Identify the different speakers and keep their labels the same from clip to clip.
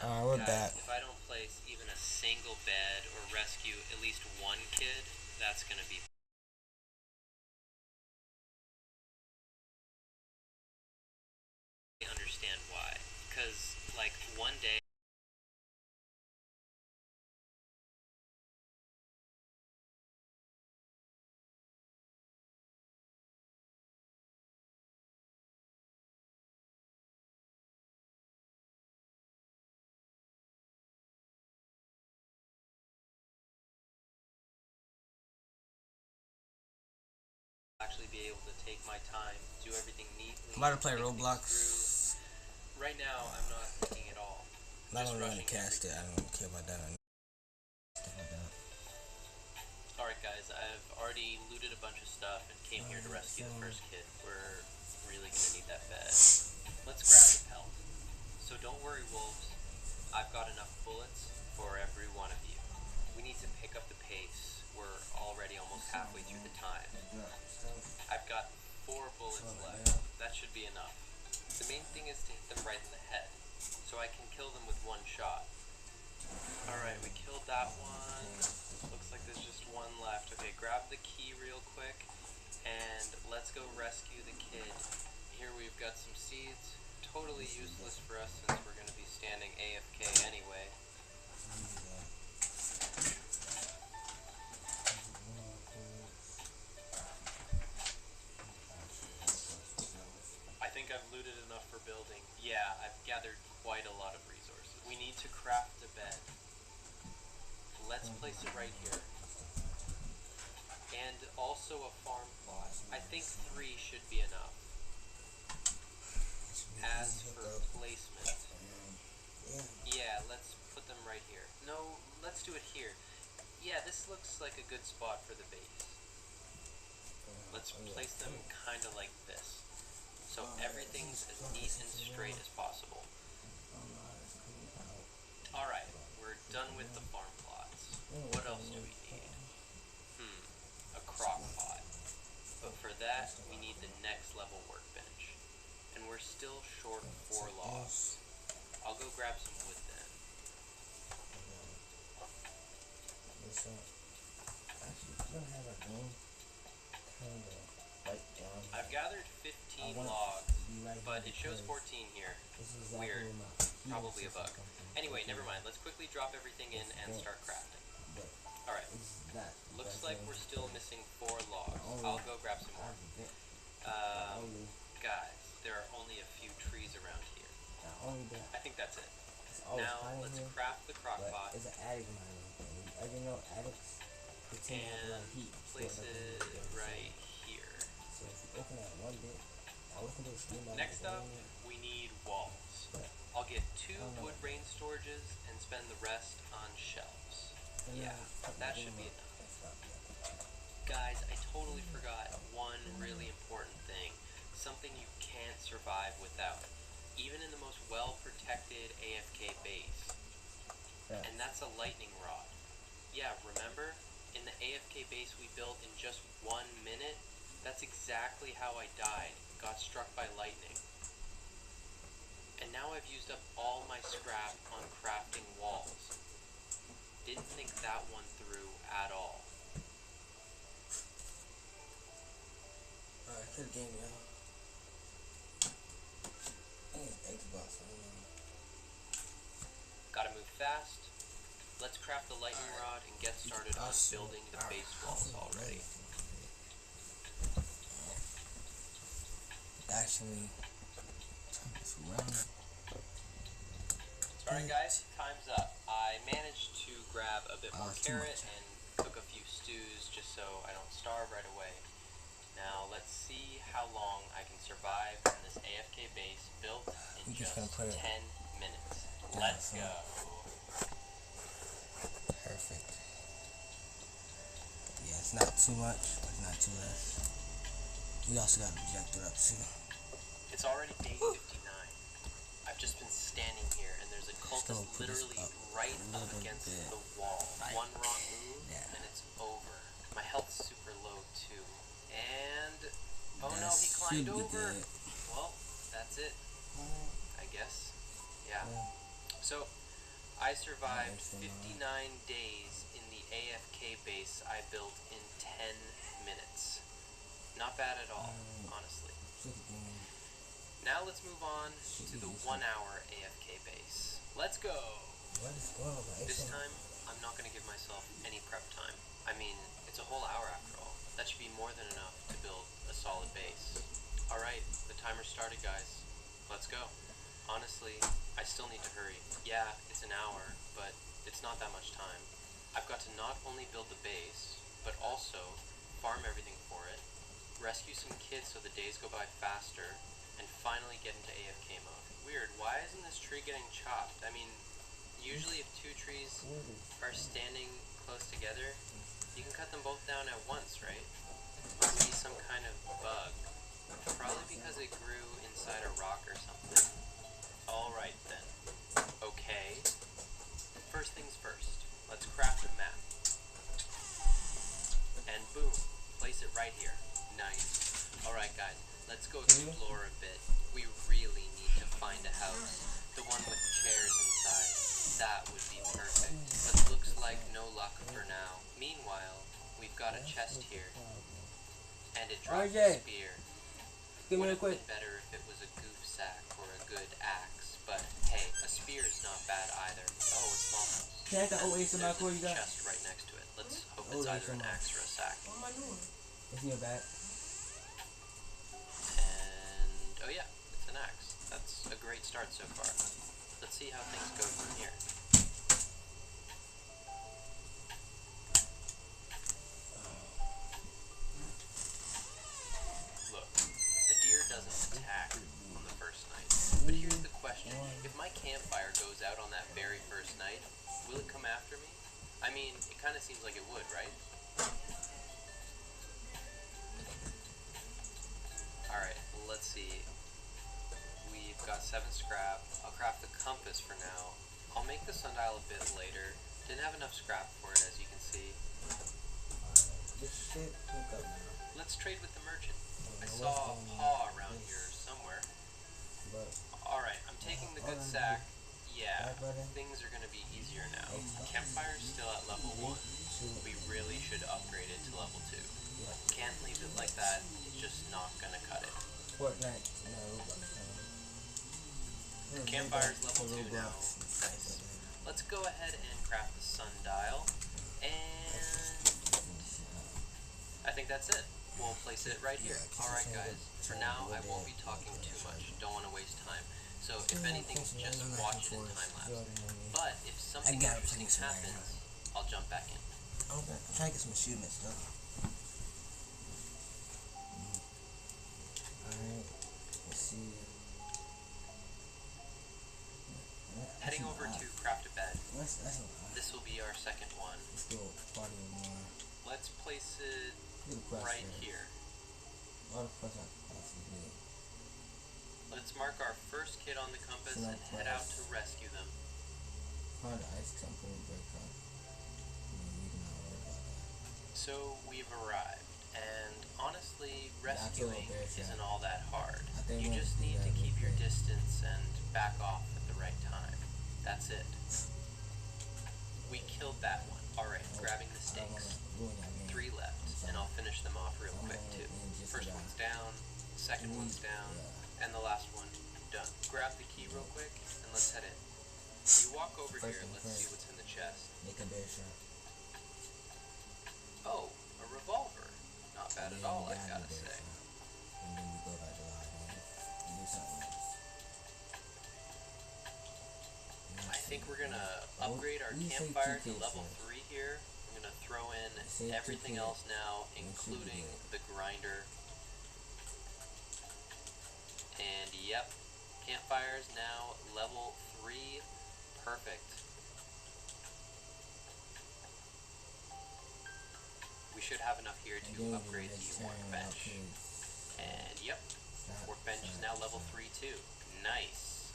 Speaker 1: Alright, we're back.
Speaker 2: If I don't place even a single bed or rescue at least one kid, that's gonna be. I understand why. Because, like, one day. Actually be able to take my time, do everything neatly.
Speaker 1: I'm about to play
Speaker 2: think things
Speaker 1: Roblox.
Speaker 2: through. Right now, I'm not thinking at all.
Speaker 1: I
Speaker 2: Just
Speaker 1: don't really
Speaker 2: rushing
Speaker 1: cast it. I don't care about that.
Speaker 2: Alright guys, I've already looted a bunch of stuff and came here to rescue the first kid. We're really gonna need that bed. Let's grab the pelt. So don't worry, wolves. I've got enough bullets for every one of you. We need to pick up the pace. We're already almost halfway through the time. I've got 4 bullets left. That should be enough. The main thing is to hit them right in the head, so I can kill them with one shot. Alright, we killed that one. Looks like there's just one left. Okay, grab the key real quick, and let's go rescue the kid. Here we've got some seeds. Totally useless for us since we're going to be standing AFK anyway. I think I've looted enough for building. Yeah, I've gathered quite a lot of resources. We need to craft a bed. Let's place it right here. And also a farm plot. I think 3 should be enough. As for placement, yeah, let's put them right here. No, let's do it here. Yeah, this looks like a good spot for the base. Let's place them kind of like this, so everything's as neat and straight as possible. Alright, we're done with the farm plots. What else do we need? A crock pot. But for that, we need the next level workbench. And we're still short 4 logs. I'll go grab some wood then. I've gathered 15 logs, but it shows 14 here. Weird. Probably a bug. Anyway, never mind. Let's quickly drop everything in and start crafting. Alright. Looks like we're still missing 4 logs. I'll go grab some more. Guys, there are only a few trees around here. I think that's it. Now, let's craft the crock pot. And place it right here. Next up, we need walls. I'll get 2 wood rain storages and spend the rest on shelves. Yeah, that should be enough. Guys, I totally forgot one really important thing. Something you can't survive without, even in the most well-protected AFK base. And that's a lightning rod. Yeah, remember? In the AFK base we built in just 1 minute? That's exactly how I died. Got struck by lightning. And now I've used up all my scrap on crafting walls. Didn't think that one through at all.
Speaker 1: Alright, good game, y'all. I think it's Xbox, I don't know.
Speaker 2: Gotta move fast. Let's craft the lightning rod and get started on building the base walls already.
Speaker 1: Actually, turn this around.
Speaker 2: Alright guys, time's up. I managed to grab a bit more carrot and cook a few stews just so I don't starve right away. Now let's see how long I can survive in this AFK base built in just 10 minutes. Let's go.
Speaker 1: Perfect. Yeah, it's not too much, but not too less. We also got a projector up too.
Speaker 2: It's already day 59. I've just been standing here and there's a cultist literally right up against the wall. One wrong move and it's over. My health's super low too. And oh no, he climbed over. Well, that's it. I guess. Yeah. So I survived 59 days in the AFK base I built in 10 minutes. Not bad at all, honestly. Now let's move on to the 1 hour AFK base. Let's go!
Speaker 1: What is going on?
Speaker 2: This time, I'm not going to give myself any prep time. I mean, it's a whole hour after all. That should be more than enough to build a solid base. Alright, the timer started, guys. Let's go. Honestly, I still need to hurry. Yeah, it's an hour, but it's not that much time. I've got to not only build the base, but also farm everything for it, rescue some kids so the days go by faster, and finally get into AFK mode. Weird, why isn't this tree getting chopped? I mean, usually if two trees are standing close together, you can cut them both down at once, right? Must be some kind of bug. Probably because it grew inside a rock or something. Alright then. Okay. First things first. Let's craft a map. And boom. Place it right here. Nice. Alright guys, let's go explore a bit. We really need to find a house. The one with chairs inside. That would be perfect. But looks like no luck for now. Meanwhile, we've got a chest here. And it drops a spear. Would have been better if it was a goof sack or a good axe, but hey, a spear is not bad either. Oh, a small house.
Speaker 1: There's
Speaker 2: a chest right next to it. Let's hope it's either an axe or a sack.
Speaker 1: It's in your back.
Speaker 2: And oh yeah, it's an axe. That's a great start so far. Let's see how things go from here. Doesn't attack on the first night. But here's the question. If my campfire goes out on that very first night, will it come after me? I mean, it kind of seems like it would, right? Alright, let's see. We've got 7 scrap. I'll craft the compass for now. I'll make the sundial a bit later. Didn't have enough scrap for it, as you can see. Let's trade with the merchant. I saw a paw around here somewhere. Alright, I'm taking the good sack. Yeah, things are going to be easier now. Campfire's still at level 1. We really should upgrade it to level 2. Can't leave it like that. It's just not going to cut it. Campfire's level 2 now. Nice. Let's go ahead and craft the sundial. And I think that's it. We'll place it right here. Alright guys, for now I won't be talking too much. Don't want to waste time. So if anything, just watch it in time-lapse. But if something interesting happens, I'll jump back in.
Speaker 1: I'm trying to get some achievements though. Alright, let's see.
Speaker 2: Heading over to craft a bed.
Speaker 1: That's a lot.
Speaker 2: This will be our second one.
Speaker 1: Let's go party more.
Speaker 2: Let's place it right here. Let's mark our first kid on the compass and head out to rescue them. So we've arrived, and honestly, rescuing isn't all that hard. You just need to keep your distance and back off at the right time. That's it. We killed that one. Alright, grabbing the stakes. 3 left, and I'll finish them off real quick too. First one's down, second one's down, and the last one done. Grab the key real quick, and let's head in. You walk over here and let's see what's in the chest. Oh, a revolver. Not bad at all, I gotta say. I think we're gonna upgrade our campfire to level 3 here. I'm gonna throw in everything else now, including the grinder. And yep, campfire is now level 3. Perfect. We should have enough here to upgrade the workbench. And yep, workbench is now level 3 too. Nice.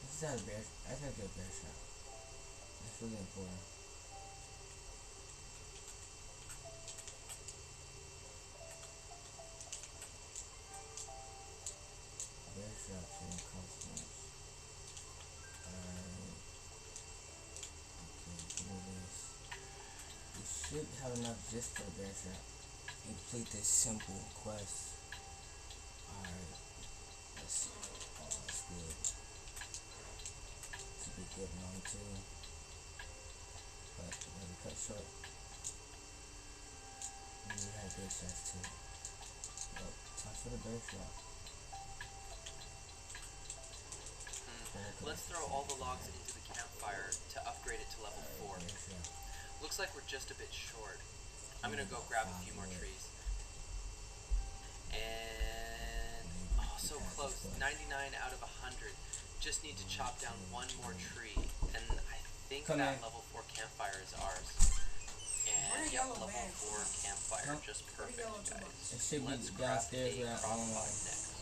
Speaker 1: This is not a bear. That's not a good bear shot. That's really important. should have enough just for the bear trap. You complete this simple quest. Alright, let's see. Oh, that's good. Should be good on too. But let me cut short. You have good chest too. Well, time for the bear trap.
Speaker 2: Let's throw all the logs into the campfire to upgrade it to level 4. Looks like we're just a bit short. I'm gonna go grab a few more trees. And oh, so close. 99 out of 100. Just need to chop down one more tree, and I think that level 4 campfire is ours. And yeah, level 4 campfire, just perfect, guys.
Speaker 1: It should be
Speaker 2: Let's craft a
Speaker 1: downstairs where
Speaker 2: crop pot next.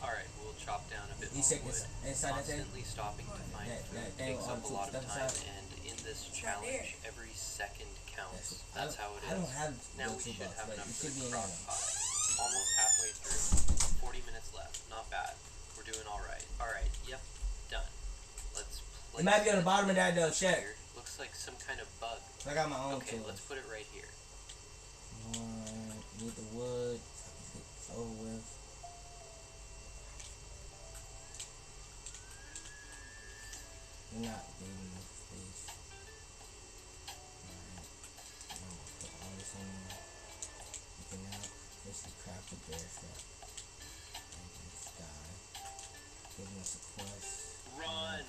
Speaker 2: Alright, we'll chop down a bit more wood, constantly stopping to find food takes up a lot of time, and in this challenge, every second counts. That's how it is. Now we should have enough for the crock pot. Almost halfway through. 40 minutes left. Not bad. We're doing alright. Alright, yep, done. Let's place
Speaker 1: it might be on the bottom of that though, check.
Speaker 2: Here. Looks like some kind of bug.
Speaker 1: I got my own
Speaker 2: Okay,
Speaker 1: tools.
Speaker 2: let's put it right here.
Speaker 1: Need the wood. It's over with. You're not leaving no space. Alright. I'm gonna put all this in there. You can now basically craft the bear trap. And this guy. Giving us a quest.
Speaker 2: Run!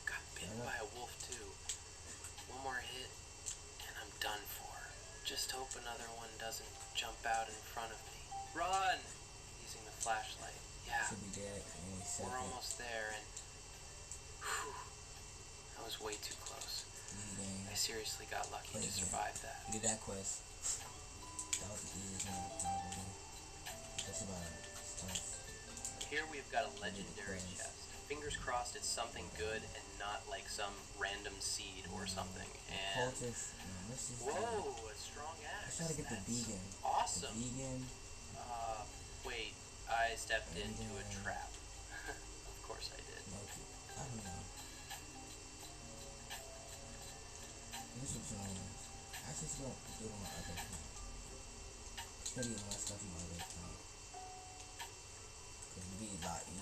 Speaker 2: Got bitten by a wolf too. One more hit, and I'm done for. Just hope another one doesn't jump out in front of me. Run! Using the flashlight. Yeah,
Speaker 1: Should be dead any second.
Speaker 2: we're almost there, and whew, that was way too close. I seriously got lucky to survive that.
Speaker 1: We did that quest. That was the easiest one probably. That's about it.
Speaker 2: Here we've got a legendary chest. Fingers crossed it's something good and not like some random seed or something. And whoa, a strong axe.
Speaker 1: Let's try to get the vegan.
Speaker 2: Awesome.
Speaker 1: The vegan.
Speaker 2: Wait, I stepped into a trap. Of course I did.
Speaker 1: I don't know. This is actually it's gonna do it on my other account. It's gonna get my stuff on my other account.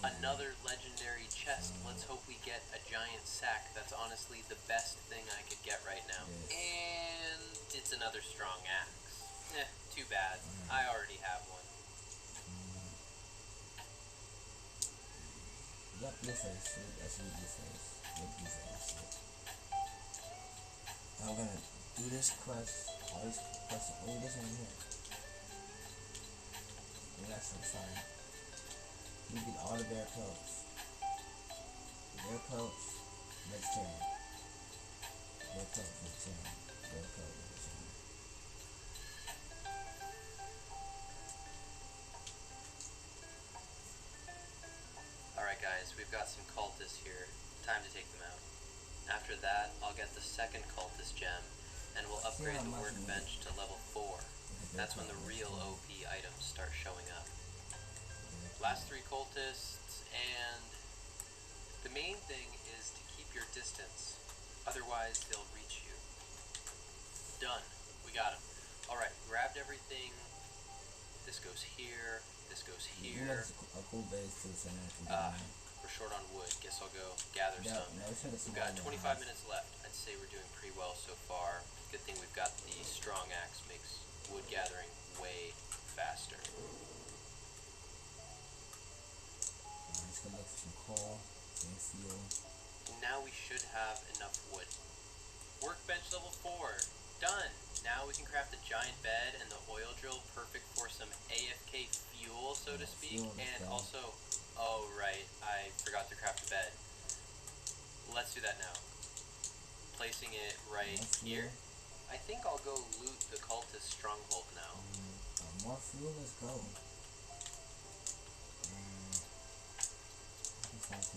Speaker 2: Another legendary chest. Let's hope we get a giant sack. That's honestly the best thing I could get right now. And it's another strong axe. Too bad. I already have one.
Speaker 1: You got blue face. That's blue face. Blue face. I'm gonna do this quest. All these quests. Oh, this one here. And that's some fire. You get all the bear pelts. The bear pelts, vegetarian. Bear pelt, vegetarian. Bear pelt, vegetarian.
Speaker 2: Alright guys, we've got some cultists here. Time to take them out. After that, I'll get the second cultist gem, and we'll upgrade the workbench to level 4. That's when the real OP items start showing up. Last 3 cultists, and the main thing is to keep your distance, otherwise they'll reach you. Done. We got him. Alright, grabbed everything. This goes here, this goes here.
Speaker 1: A cool base too, so
Speaker 2: we're short on wood. Guess I'll go gather some. We've got 25 minutes left. I'd say we're doing pretty well so far. Good thing we've got the strong axe, makes wood gathering way faster.
Speaker 1: Let's go look for some coal, some fuel.
Speaker 2: Now we should have enough wood. Workbench level 4. Done. Now we can craft a giant bed and the oil drill, perfect for some AFK fuel, so to speak. And also, oh right, I forgot to craft a bed. Let's do that now. Placing it right here. I think I'll go loot the cultist stronghold now.
Speaker 1: More fuel, let's go.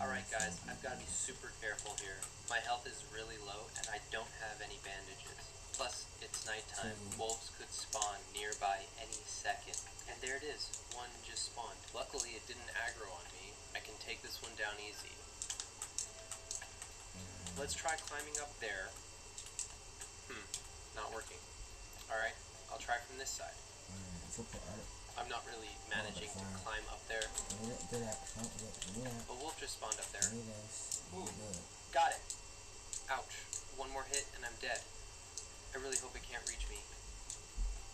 Speaker 2: Alright guys, I've got to be super careful here. My health is really low and I don't have any bandages. Plus, it's nighttime. Wolves could spawn nearby any second. And there it is. One just spawned. Luckily, it didn't aggro on me. I can take this one down easy. Let's try climbing up there. this side.
Speaker 1: So put art.
Speaker 2: I'm not really managing to climb up there.
Speaker 1: Do that. Do that.
Speaker 2: A wolf just spawned up there.
Speaker 1: Do this.
Speaker 2: Ooh,
Speaker 1: Good.
Speaker 2: got it. Ouch. One more hit and I'm dead. I really hope it can't reach me.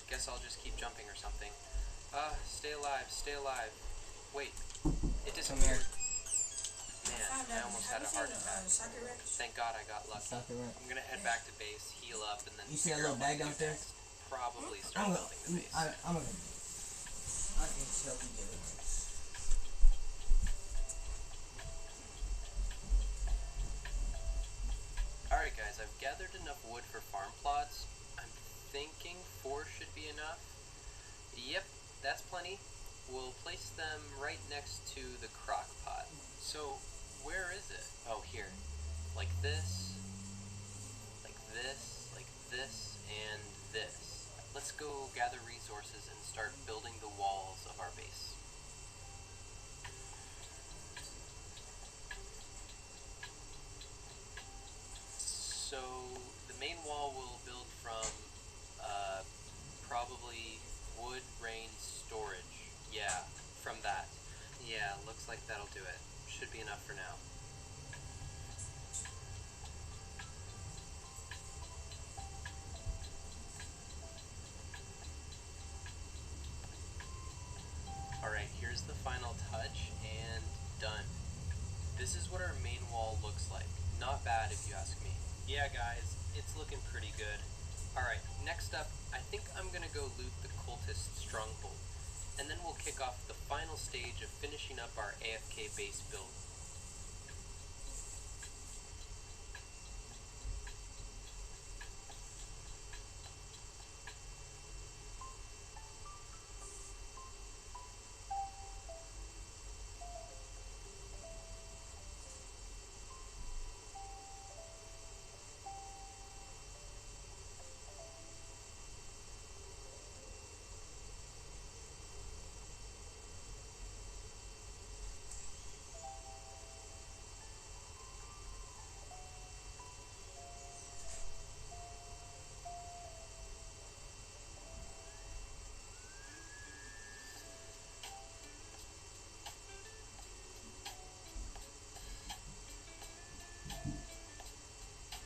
Speaker 2: Guess I'll just keep jumping or something. Stay alive, stay alive. Wait, it disappeared. Man, I almost had a heart attack. Thank God I got lucky. I'm gonna head back to base, heal up, and then.
Speaker 1: You see that little bag downstairs?
Speaker 2: Probably start building the base.
Speaker 1: I'm gonna. I can tell you get it.
Speaker 2: Alright guys, I've gathered enough wood for farm plots. I'm thinking 4 should be enough. Yep, that's plenty. We'll place them right next to the crock pot. So, where is it? Oh, here. Like this, like this, like this, and this. Let's go gather resources and start building the walls of our base. So, the main wall will build from, probably wood rain storage. Yeah, from that. Yeah, looks like that'll do it. Should be enough for now. Alright, here's the final touch, and done. This is what our main wall looks like. Not bad if you ask me. Yeah guys, it's looking pretty good. Alright, next up, I think I'm gonna go loot the cultist stronghold, and then we'll kick off the final stage of finishing up our AFK base build.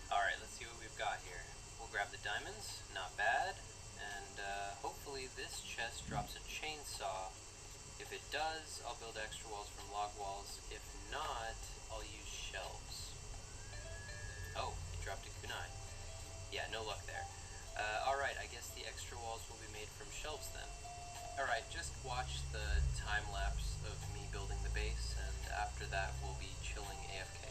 Speaker 2: Alright, let's see what we've got here. We'll grab the diamonds, not bad, and hopefully this chest drops a chainsaw. If it does, I'll build extra walls from log walls. If not, I'll use shelves. Oh, it dropped a kunai. Yeah, no luck there. Alright, I guess the extra walls will be made from shelves then. Alright, just watch the time lapse of me building the base, and after that we'll be chilling AFK.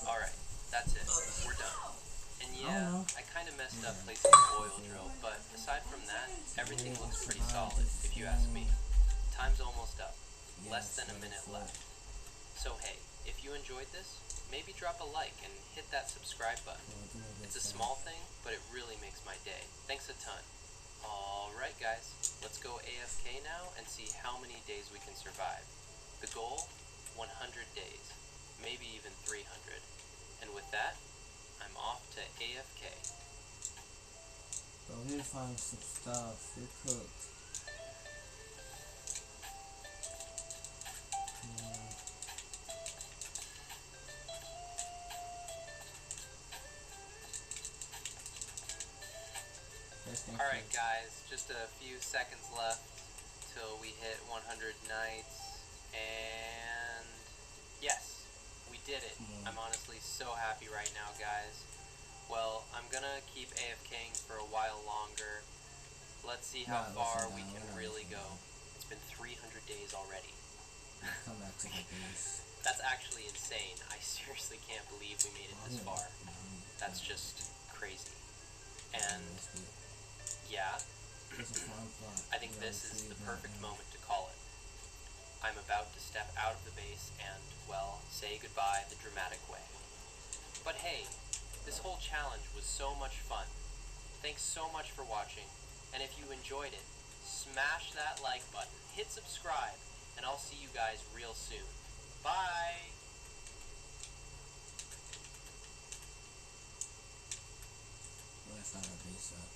Speaker 2: Alright, that's it. We're done. And yeah, I kind of messed up placing the oil drill, but aside from that, everything looks pretty solid, if you ask me. Time's almost up. Less than a minute left. So hey, if you enjoyed this, maybe drop a like and hit that subscribe button. It's a small thing, but it really makes my day. Thanks a ton. Alright guys, let's go AFK now and see how many days we can survive. The goal? 100 days. Maybe even 300. And with that, I'm off to AFK.
Speaker 1: Bro, we need to find some stuff. We're cooked.
Speaker 2: Alright guys, just a few seconds left till we hit 100 nights, and yes, we did it. I'm honestly so happy right now, guys. Well, I'm gonna keep AFKing for a while longer. Let's see how far we can really go. It's been 300 days already.
Speaker 1: Come back to the base.
Speaker 2: That's actually insane. I seriously can't believe we made it this far. That's just crazy. And yeah, I think this is the perfect moment to call it. I'm about to step out of the base and, well, say goodbye the dramatic way. But hey, this whole challenge was so much fun. Thanks so much for watching. And if you enjoyed it, smash that like button, hit subscribe, and I'll see you guys real soon. Bye!
Speaker 1: Well, that's not our base up.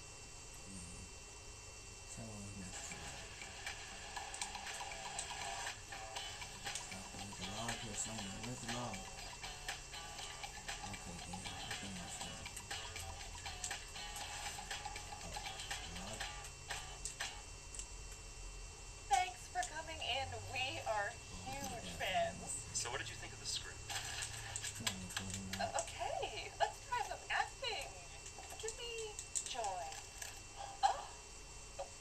Speaker 1: Tell them next time. There's a log here somewhere. Where's the log? Okay, damn. I think I said. Log.
Speaker 3: Thanks for coming in. We are huge fans.
Speaker 4: So what did you think of the script?
Speaker 3: Okay, let's try some acting. Give me joy. Oh,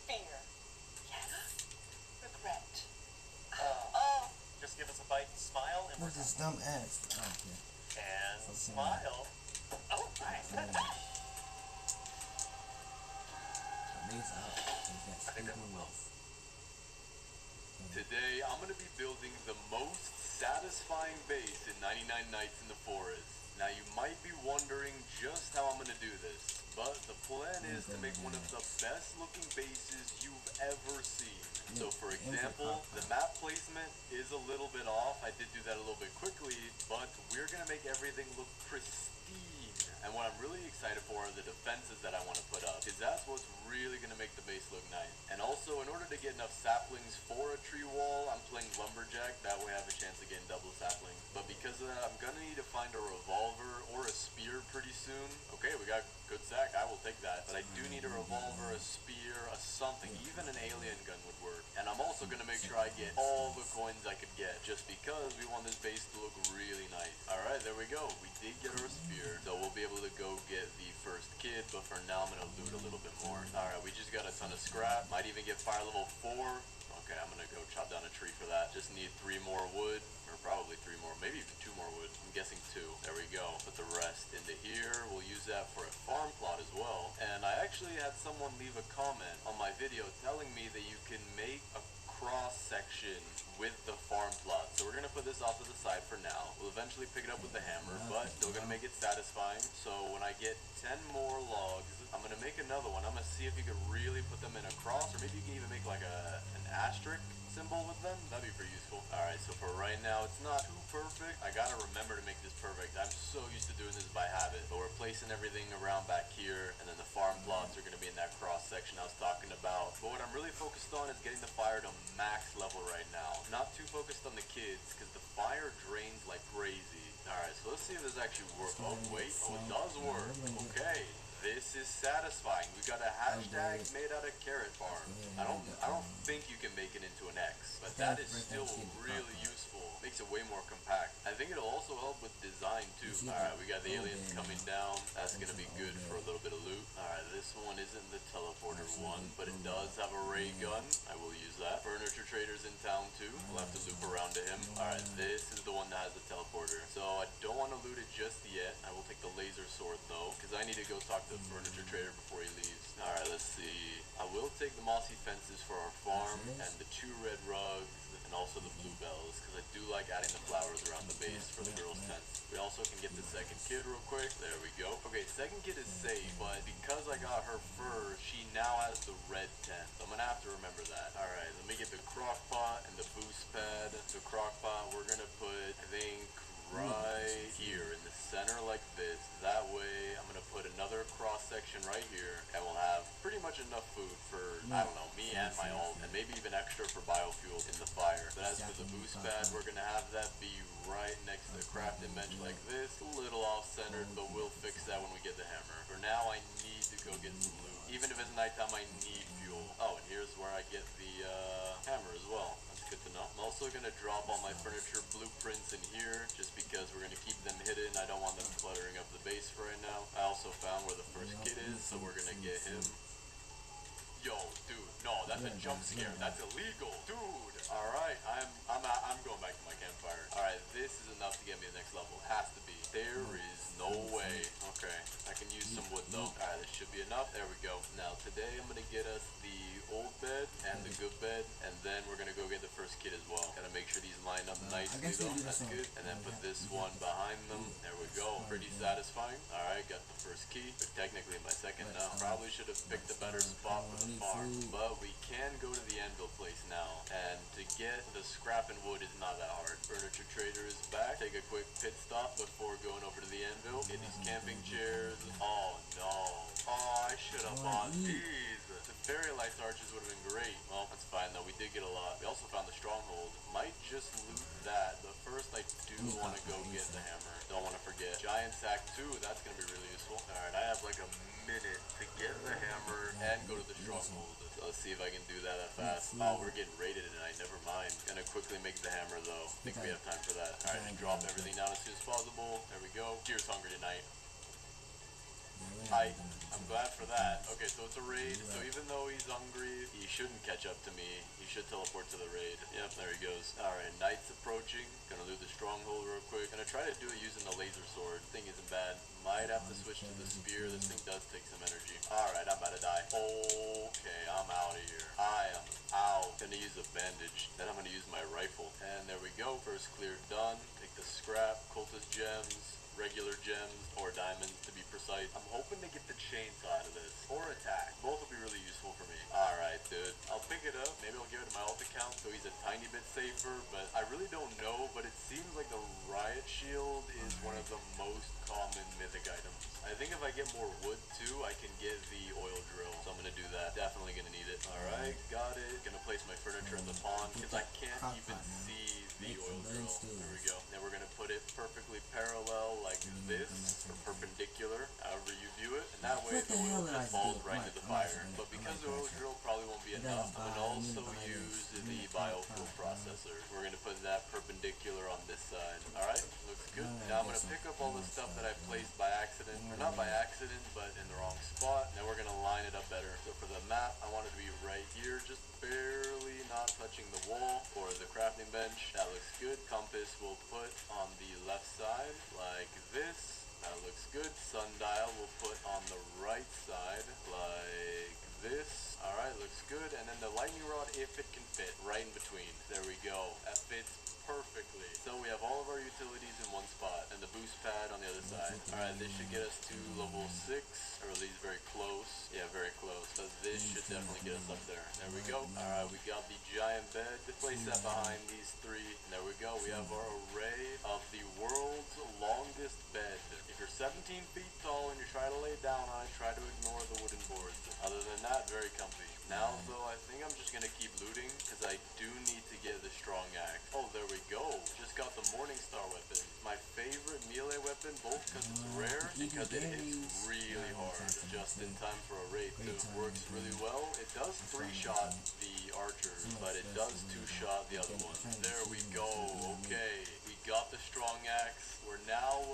Speaker 3: fear. Yes. Regret. Oh.
Speaker 4: Just give us a bite and smile, and
Speaker 1: What's this dumb ass? Oh, okay.
Speaker 4: and
Speaker 1: Okay.
Speaker 4: smile.
Speaker 3: Oh, right.
Speaker 1: Lace out. Is that
Speaker 4: I think that
Speaker 1: stupid
Speaker 4: will.
Speaker 1: wolf?
Speaker 5: Today, I'm going to be building the most satisfying base in 99 Nights in the Forest. Now, you might be wondering just how I'm going to do this, but the plan is to make one of the best looking bases you've ever seen. So, for example, the map placement is a little bit off. I did do that a little bit quickly, but we're going to make everything look pristine. And what I'm really excited for are the defenses that I want to put up, because that's what's really going to make the base look nice. And also, in order to get enough saplings for a tree wall, I'm playing Lumberjack. That way I have a chance of getting double saplings. But because of that, I'm going to need to find a revolver or a spear pretty soon. Okay, we got good sack. I will take that. But I do need a revolver, a spear, a something. Even an alien gun would work. And I'm also going to make sure I get all the coins I could get, just because we want this base to look really nice. Alright, there we go. We did get our spear. So we'll be able to go get the first kid, but for now I'm going to loot a little bit more. Alright, we just got a ton of scrap. Might even get fire level 4. Okay, I'm gonna go chop down a tree for that. Just need 3 more wood, or probably 3 more, maybe even 2 more wood. I'm guessing 2. There we go. Put the rest into here. We'll use that for a farm plot as well. And I actually had someone leave a comment on my video telling me that you can make a cross section with the farm plot. So we're gonna put this off to the side for now. We'll eventually pick it up with the hammer, but still gonna make it satisfying. So when I get 10 more logs, I'm gonna make another one. I'm gonna see if you could really put them in a cross, or maybe you can even make like an asterisk symbol with them. That'd be pretty useful. Alright, so for right now, it's not too perfect. I gotta remember to make this perfect. I'm so used to doing this by habit. But we're placing everything around back here, and then the farm plots are gonna be in that cross section I was talking about. But what I'm really focused on is getting the fire to max level right now. Not too focused on the kids, because the fire drains like crazy. Alright, so let's see if this actually works. Oh, wait. Oh, it does work. Okay. This is satisfying. We got a hashtag made out of carrot farm. I don't think you can make it into an X, but that is still really useful. Makes it way more compact. I think it'll also help with design too. Alright, we got the aliens coming down. That's gonna be good for a little bit of loot. Alright, this one isn't the teleporter one, but it does have a ray gun. I will use that. Furniture trader's in town too. We'll have to loop around to him. Alright, this is the one that has the teleporter. So I don't want to loot it just yet. I will take the laser sword though, because I need to go talk to the furniture trader before he leaves. Alright, let's see. I will take the mossy fences for our farm, and the 2 red rugs, and also the bluebells, because I do like adding the flowers around the base for the girls' tents. We also can get the second kid real quick. There we go. Okay, second kid is safe, but because I got her first, she now has the red tent. So I'm gonna have to remember that. Alright, let me get the crock pot and the boost pad. The crock pot we're gonna put, I think, right here in the center like this. That way I'm gonna put another cross section right here, and we'll have pretty much enough food for, I don't know, me and my ult, and maybe even extra for biofuel in the fire. But as for the boost pad, we're gonna have that be right next to the crafting bench like this. A little off-centered, but we'll fix that when we get the hammer. For now, I need to go get some loot. Even if it's nighttime, I need fuel. Oh, and here's where I get the hammer as well. That's good to know. I'm also gonna drop all my furniture blueprints in here, just because we're gonna keep them hidden. I don't want them cluttering up the base for right now. I also found where the first kid is, so we're gonna get him. Yo, dude, no, that's a
Speaker 1: Yeah,
Speaker 5: jump
Speaker 1: that's
Speaker 5: scare.
Speaker 1: good.
Speaker 5: That's illegal, dude. All right, I'm going back to my campfire. All right, this is enough to get me to the next level. Has to be. There is no way. Okay, I can use some wood though. All right, this should be enough. There we go. Now today I'm gonna get us the old bed and the good bed, and then we're gonna go get the first kid as well. Gotta make sure these line up nicely
Speaker 1: guess
Speaker 5: though.
Speaker 1: we'll do this
Speaker 5: That's
Speaker 1: one.
Speaker 5: good. And then put this one behind them. There we go. Pretty satisfying. All right, got the first key. But technically my second now. Probably should have picked a better spot for the farm, but we can go to the anvil place now. And to get the scrap and wood is not that hard. Furniture trader is back. Take a quick pit stop before going over to the anvil. Get these camping chairs. Oh no. Oh, I should have bought these. The fairy lights arches would have been great. Well, that's fine though. We did get a lot. We also found the stronghold. Might just loot that, but first I do want to go get the hammer. Don't want to forget. Giant sack too. That's gonna be really useful. All right, I have like a minute to get the hammer and go to the stronghold. So let's see if I can do that fast. Oh, we're getting raided tonight. Never mind. Gonna quickly make the hammer though. Think we have time for that. All right, just drop everything down as soon as possible. There we go. Gear's hungry tonight. I'm glad for that. Okay, so it's a raid. So even though he's hungry, he shouldn't catch up to me. He should teleport to the raid. Yep, there he goes. Alright, night's approaching. Gonna loot the stronghold real quick. Gonna try to do it using the laser sword. Thing isn't bad. Might have to switch to the spear. This thing does take some energy. Alright, I'm about to die. Okay, I'm out of here. I am out. Gonna use a bandage. Then I'm gonna use my rifle. And there we go. First clear done. Take the scrap, cultist gems, regular gems, or diamonds to be precise. I'm hoping to get the chainsaw out of this, or attack. Both will be really useful for me. Alright, dude. I'll pick it up. Maybe I'll give it to my ult account so he's a tiny bit safer, but I really don't know, but it seems like the riot shield is one of the most common mythic items. I think if I get more wood too, I can get the oil drill, so I'm gonna do that. Definitely gonna need it. Alright, got it. Gonna place my furniture in the pond, because I can't even see the oil drill. There we go. Then we're gonna put it perfectly parallel like this, or perpendicular, however you view it, and that way the oil just falls right into the fire. But because the oil drill probably won't be enough, I'm gonna also use the biofuel processor. We're gonna put that perpendicular on this side. Alright, looks good. Now I'm gonna pick up all the stuff that I placed by accident, or not by accident, but in the wrong spot. Now we're gonna line it up better. So for the map, I want it to be right here, just barely not touching the wall, or the crafting bench. That looks good. Compass we'll put on the left side, like this. That looks good. Sundial we'll put on the right side, like this. Alright, looks good. And then the lightning rod, if it can fit, right in between. There we go. That fits perfectly. So we have all of our utilities in one spot, and the boost pad on the other side. Alright, this should get us to level 6, or at least very close. Yeah, very close. So this should definitely get us up there. There we go. Alright, we got the giant bed. Place that behind these 3. And there we go. We have our array of the world's longest bed. If you're 17 feet tall and you're trying to lay down on it, try to ignore the wooden boards. Other than that, very comfy. Now, though, I think I'm just gonna keep looting, because I do need to get the strong axe. Oh, there we go. Just got the Morningstar weapon. My favorite melee weapon, both because it's rare and because it hits really hard. Just in time for a raid, too. Works really well. It does 3-shot the archers, but it does 2-shot the other ones. There we go. Okay. We got the strong axe. We're now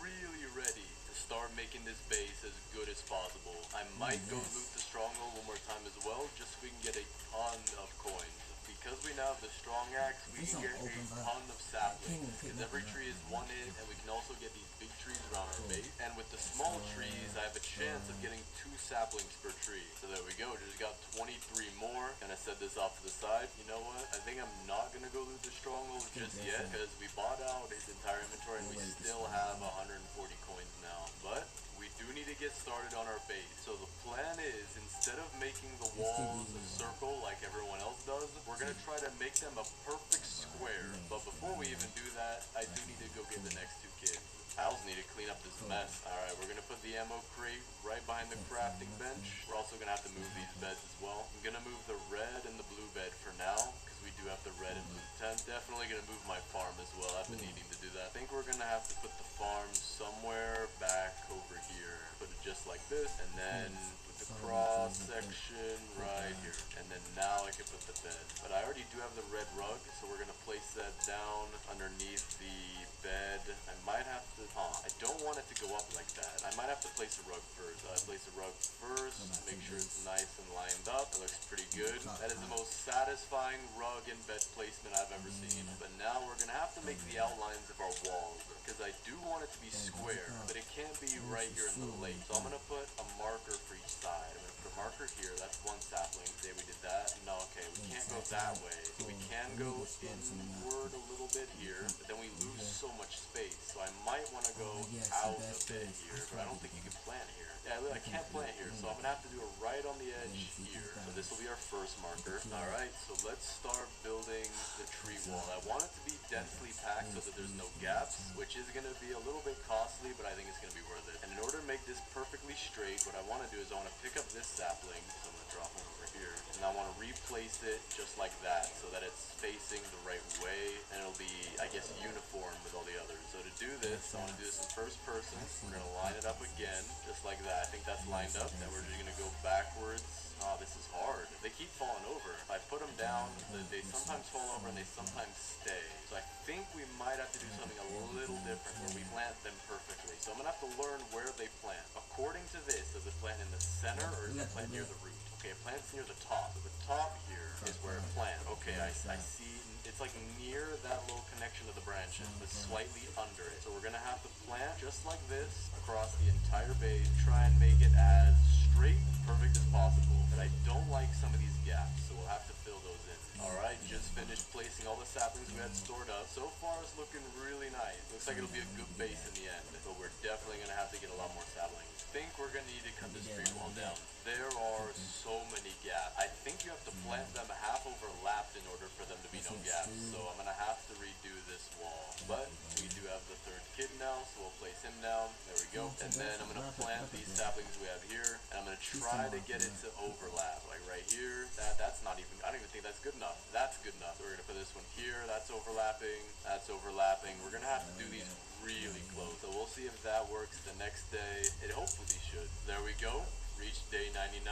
Speaker 5: really ready to start making this base as good as possible. I might go loot the stronghold one more time as well, just so we can get a ton of coins. Because we now have the strong axe, we can get a ton of saplings, because every tree is 1 hit, and we can also get these big trees around our base. And with the small trees, I have a chance of getting 2 saplings per tree. So there we go, just got 23 more. Gonna set this off to the side. You know what? I think I'm not gonna go loot the stronghold just yet, because we bought out his entire inventory, and we still have 140 coins now. But we do need to get started on our base. So the plan is, instead of making the walls a circle like everyone else does, we're gonna try to make them a perfect square. But before we even do that, I do need to go get the next 2 kids. I also need to clean up this mess. Alright, we're gonna put the ammo crate right behind the crafting bench. We're also gonna have to move these beds as well. I'm gonna move the red and the blue bed for now, because we do have the red and blue tent. Definitely gonna move my farm as well. I've been needing to do that. I think we're gonna have to put the farm somewhere back over here. Put it just like this, and then with the cross section right here. And then now I can put the bed. But I already do have the red rug, so we're gonna place that down underneath the bed. I might have to, I don't want it to go up like that. I might have to place a rug first. Place a rug first, make sure it's nice and lined up. It looks pretty good. That is the most satisfying rug and bed placement I've ever seen. But now we're gonna have to make the outlines of our walls, because I do want it to be square, but it can't be right here in the lake. So I'm gonna put a marker for each side. I'm gonna put a marker here. That's one sapling. Say we did that. No, okay, we can't go that way. So we can go inward a little bit here, but then we lose so much space. So I might want to go out a bit here, but I don't think you can plant here. Yeah, I can't plant here, so I'm gonna have to do it right on the edge here. So this will be our first marker. Alright, so let's start building the tree wall. I want it to be densely packed so that there's no gaps, which is gonna be a little bit costly, but I think it's gonna be worth it. And in order to make this perfectly straight, what I want to do is I want to pick up this sapling, so I'm gonna drop one over here, and I want to replace it just like that, so that it's facing the right way, and it'll be, I guess, uniform with all the others. So to do this, I want to do this in first person. We're gonna line it up again, just like that. I think that's lined up. Then we're just gonna go backwards. Oh, this is hard. They keep falling over. If I put them down, they sometimes fall over and they sometimes stay. So I think we might have to do something a little different where we plant them perfectly. So I'm gonna have to learn where they plant. According to this, does it plant in the center or does it plant near the root? Okay, it plants near the top. So the top here is where it plants. Okay, I see. It's like near that little connection to the branches, but slightly under it. So we're gonna have to plant just like this across the entire base. Try and make it as straight and perfect as possible. But I don't like some of these gaps, so we'll have to fill those in. Alright, just finished placing all the saplings we had stored up. So far it's looking really nice. Looks like it'll be a good base in the end, but we're definitely gonna have to get a lot more saplings. I think we're gonna need to cut this tree wall down. There are so many gaps. I think you have to plant them half overlapped in order for them to be no gaps. So I'm gonna have to redo this wall. But we do have the third kid now, so we'll place him down. There we go. And then I'm gonna plant these saplings we have here, and I'm gonna try to get it to overlap. Like right here. That's not even, I don't even think that's good enough. That's good enough. So we're gonna put this one here. That's overlapping. That's overlapping. We're gonna have to do these really close. So we'll see if that works the next day. It hopefully should. There we go. Reached day 99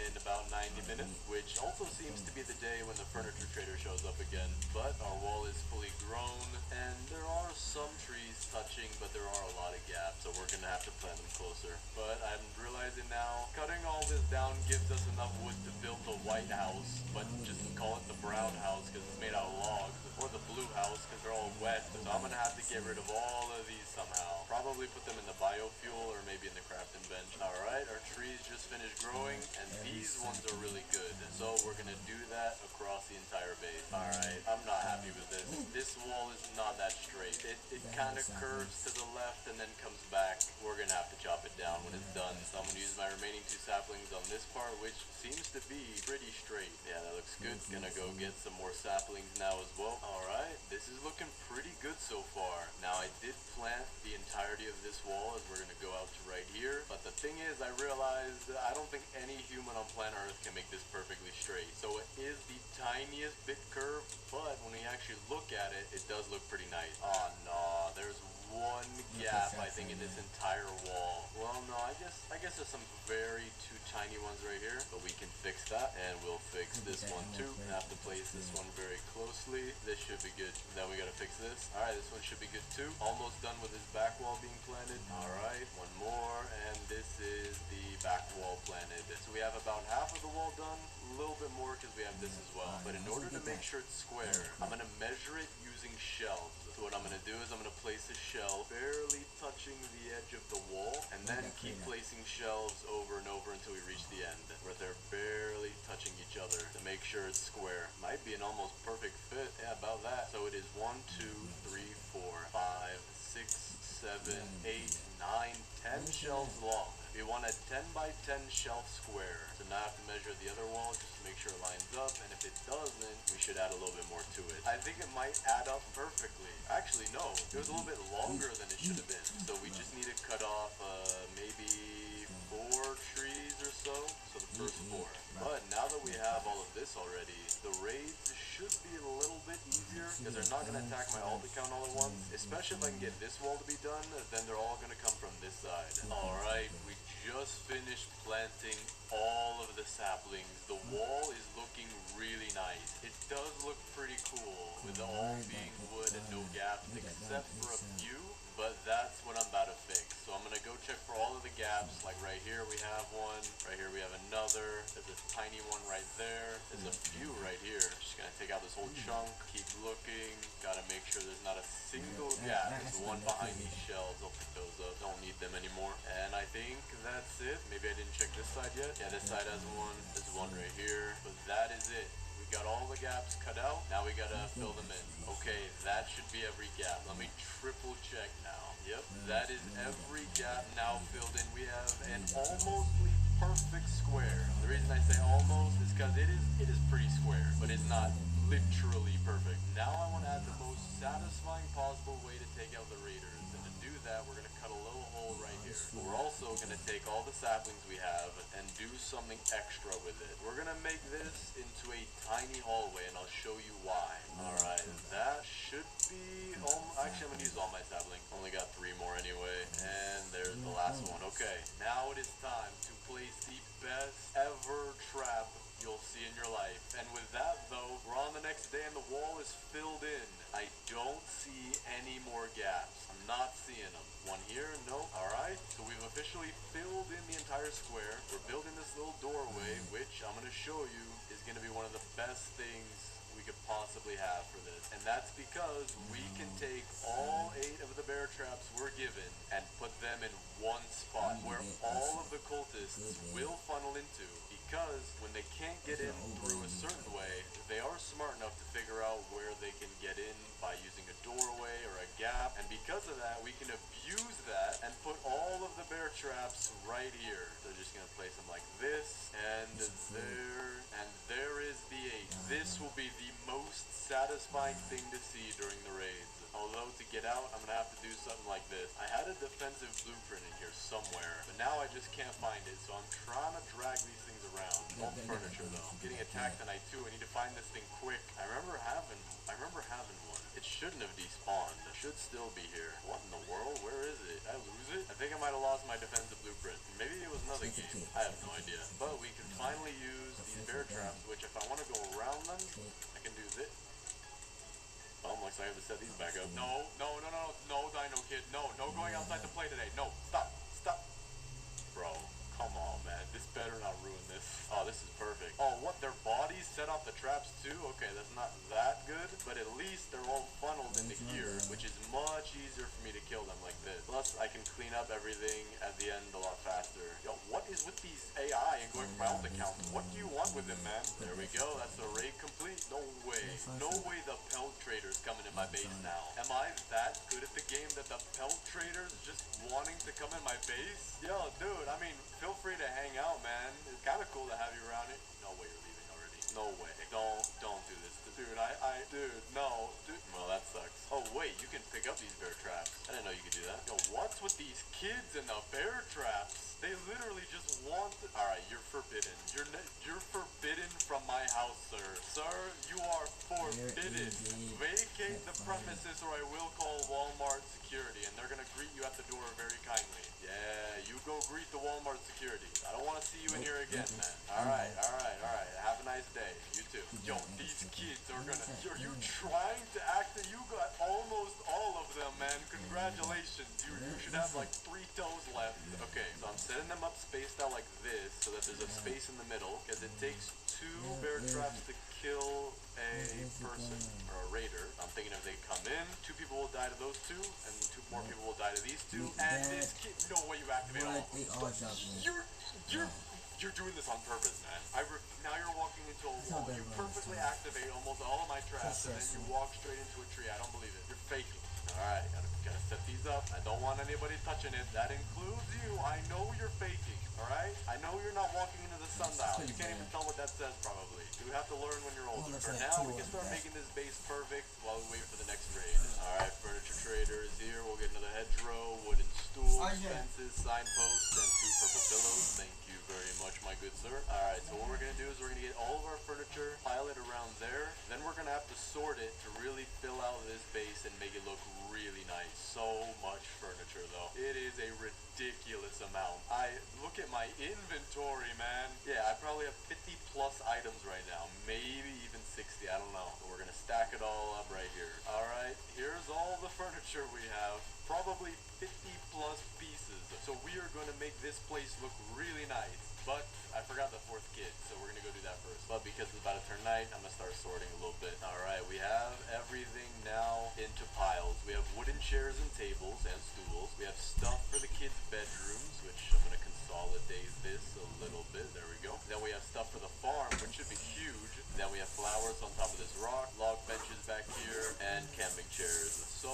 Speaker 5: in about 90 minutes, which also seems to be the day when the furniture trader shows up again. But our wall is fully grown, and there are some trees touching, but there are a lot of gaps, so we're gonna have to plant them closer. But I'm realizing now, cutting all this down gives us enough wood to build the white house, but just call it the brown house because it's made out of logs, or the blue house because they're all wet. So I'm gonna have to get rid of all of these somehow. Probably put them in the biofuel or maybe in the crafting bench. Alright, our trees just finished growing, and these ones are really good. So we're gonna do that across the entire base. Alright, I'm not happy with this. This wall is not that straight. It kind of curves to the left and then comes back. We're gonna have to chop it down when it's done. So I'm gonna use my remaining 2 saplings on this part, which seems to be pretty straight. Yeah, that looks good. Gonna go get some more saplings now as well. Alright, this is looking pretty good so far. Now I did plant the entirety of this wall as we're gonna go out to right here. But the thing is, I realized that I don't think any human on planet Earth can make this perfectly straight. So it is the tiniest bit curved, but when we actually look at it, it does look pretty nice. Oh no, there's one gap I think in this entire wall. Well, no, I guess there's some very 2 tiny ones right here, but we can fix that, and we'll fix this one too. I have to place this one very closely. This should be good. Then we gotta fix this. Alright, this one should be good too. Almost done with this back wall being planted. Alright, one more, and this is the back wall planted. So we have about half of the wall done, a little bit more because we have this as well. But in order to make sure it's square, I'm gonna measure it using shelves. So what I'm gonna do is I'm gonna place a shelf barely touching the edge of the wall, and then keep placing shelves over and over until we reach the end, where they're barely touching each other to make sure it's square. Might be an almost perfect fit. Yeah, about that. So it is 1, 2, 3, 4, 5, 6, 7, 8, 9, 10 shelves long. We want a 10 by 10 shelf square. So now I have to measure the other wall just to make sure it lines up, and if it doesn't, we should add a little bit more to it. I think it might add up perfectly. Actually, no. It was a little bit longer than it should have been. So we just need to cut off maybe 4 trees or so. So the first 4. But now that we have all of this already, the raids should be a little bit easier because they're not going to attack my alt account all at once. Especially if I can get this wall to be done, then they're all going to come from this side. Alright, we just finished planting all of the saplings. The wall is looking really nice. It does look pretty cool with all being wood and no gaps except for a few, but that's what I'm about to fix. So I'm gonna go check for all of the gaps. Like right here we have one, right here we have another. There's a tiny one right there. There's a few right here. Just gonna take out this whole chunk, keep looking. Gotta make sure there's not a single gap. There's one behind these shelves. I'll pick those up. Don't need them anymore. And I think that's it. Maybe I didn't check this side yet. Yeah, this side has one. There's one right here. But that is it. We got all the gaps cut out. Now we gotta fill them in. Okay, that should be every gap. Let me triple check now. Yep, that is every gap now filled in. We have an almostly perfect square. The reason I say almost is because it is pretty square, but it's not literally perfect. Now I want to add the most satisfying possible way to take out the raiders. And to do that, we're gonna cut a little hole right here. We're also gonna take all the saplings we have and do something extra with it. We're gonna make this into a tiny hallway, and I'll show you why. Alright, that should be actually I'm gonna use all my saplings. Only got 3 more anyway. And there's the last one. Okay, now it is time to place the best ever trap you'll see in your life. And with that though, we're on the next day and the wall is filled in. I don't see any more gaps. I'm not seeing them. One here, nope. Alright, so we've officially filled in the entire square. We're building this little doorway, which I'm gonna show you is gonna be one of the best things we could possibly have for this. And that's because we can take all 8 of the bear traps we're given and put them in one spot where all of the cultists will funnel into, because when they can't get in through a certain way, they are smart enough to figure out where they can get in by using a doorway or a gap. And because of that, we can abuse that and put all of the bear traps right here. They're just gonna place them like this, and there is the 8. This will be the most satisfying thing to see during the raids. Although to get out, I'm gonna have to do something like this. I had a defensive blueprint in here somewhere, but now I just can't find it, so I'm trying to drag these things around. All furniture though. I'm getting attacked tonight too. I need to find this thing quick. I remember having one. It shouldn't have despawned. It should still be here. What in the world? Where is it? Did I lose it? I think I might have lost my defensive blueprint. Maybe it was another game. I have no idea. But we can finally use these bear traps, which if I want to go around them, I can do this. Oh, looks like I have to set these back up. No, Dino Kid. No going outside to play today. No, stop. Bro, come on, man. This better not ruin this. Oh, this is perfect. Oh, what? Their bodies set off the traps too? Okay, that's not that good, but at least they're all funneled into here, which is much easier for me to kill them like this. Plus, I can clean up everything at the end a lot faster. Yo, what is with these AI and going for health accounts? What do you want with them, man? There we go. That's the raid complete. No way. No way the pelt traders coming in my base now. Am I that good at the game that the pelt traders just wanting to come in my base? Yo, dude, I mean, feel free to hang out, man. It's kind of cool to have you around it. No way you're leaving already. No way. Don't do this. Dude, no. Dude. Well, that sucks. Oh, wait, you can pick up these bear traps. I didn't know you could do that. Yo, what's with these kids and the bear traps? They literally just want Alright, you're forbidden. You're forbidden from my house, sir. Sir, you are forbidden. Vacate the premises or I will call Walmart security, and they're gonna greet you at the door very kindly. Yeah, you go greet the Walmart security. I don't want to see you in here again, man. Alright. Have a nice day. You too. Yo, these kids are gonna... Are you trying to act that you got almost all of them, man? Congratulations. You should have like 3 toes left. Okay, so I'm setting them up spaced out like this so that there's a space in the middle, because it takes 2 bear traps to kill a person or a raider. I'm thinking if they come in, 2 people will die to those 2, and 2 more people will die to these 2. And this kid, no way you activate all of them. You're doing this on purpose, man. Now you're walking into a wall. You perfectly activate almost all of my traps, and then you walk straight into a tree. I don't believe it. You're faking. Alright, gotta set these up. I don't want anybody touching it. That includes you. I know you're faking. Alright? I know you're not walking into the sundial. You can't even tell what that says, probably. You have to learn when you're older. For now, we can start making this base perfect while we wait for the next raid. Alright, furniture trader is here. We'll get another hedgerow, wooden stool, fences, signposts, and 2 purple pillows. Thank you very much, my good sir. Alright, so what we're gonna do is we're gonna get all of our furniture, pile it around there, then we're gonna have to sort it to really fill out this base and make it look really nice. So much furniture though. It is a ridiculous amount. I look at my inventory, man. Yeah, I probably have 50 plus items right now, maybe even 60, I don't know. But we're gonna stack it all up right here. Alright, here's all the furniture we have. Probably 50 plus pieces. So we are gonna make this place look really nice. But I forgot the fourth kid, so we're gonna go do that first. But because it's about to turn night, I'm gonna start sorting a little bit. Alright, we have everything now into piles. We have wooden chairs and tables and stools. We have stuff for the kids' bedrooms, which I'm gonna consolidate this a little bit. There we go. Then we have stuff for the farm, which should be huge. Then we have flowers on top of this rock, log benches back here, and camping chairs. So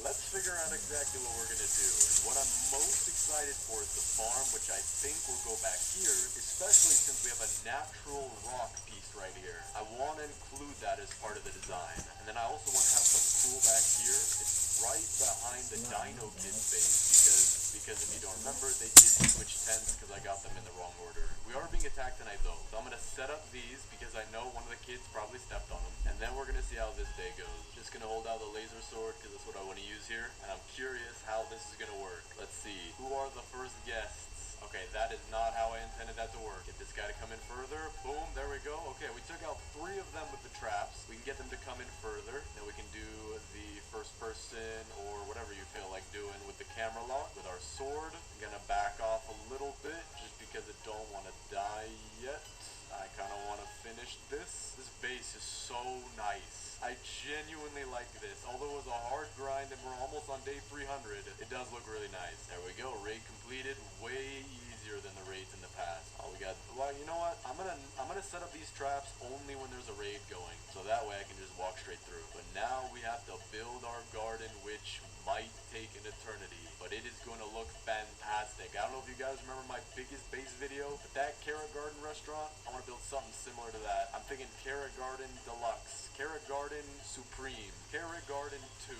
Speaker 5: let's figure out exactly what we're gonna do. And what I'm most excited for is the farm, which I think will go back here, especially since we have a natural rock piece right here. I want to include that as part of the design. And then I also want to have some cool back here. It's right behind the Dino Kids base because if you don't remember, they did switch tents because I got them in the wrong order. We are being attacked tonight though, so I'm gonna set up these because I know one of the kids probably stepped on them, and then we're gonna see how this day goes. Just gonna hold out the laser sword because that's what I want to use here, and I'm curious how this is gonna work. Let's see, who are the first guests? Okay, that is not how I intended that to work. Get this guy to come in further. Boom, there we go. Okay, we took out 3 of them with the traps. We can get them to come in further. Then we can do the first person or whatever you feel like doing with the camera lock with our sword. I'm gonna back off a little bit just because I don't want to die yet. I kind of want to finish this. This base is so nice. I genuinely like this. Although it was a hard grind and we're almost on day 300, it does look really nice. There we go. Raid completed. Way easier than the raids in the past. Oh, we got. Well, you know what? I'm gonna set up these traps only when there's a raid going, so that way I can just walk straight through. But now we have to build our garden, which might take an eternity, but it is going to look fantastic. I don't know if you guys remember my biggest base video, but that Carrot Garden restaurant, I want to build something similar to that. I'm thinking Carrot Garden Deluxe, Carrot Garden Supreme, Carrot Garden 2.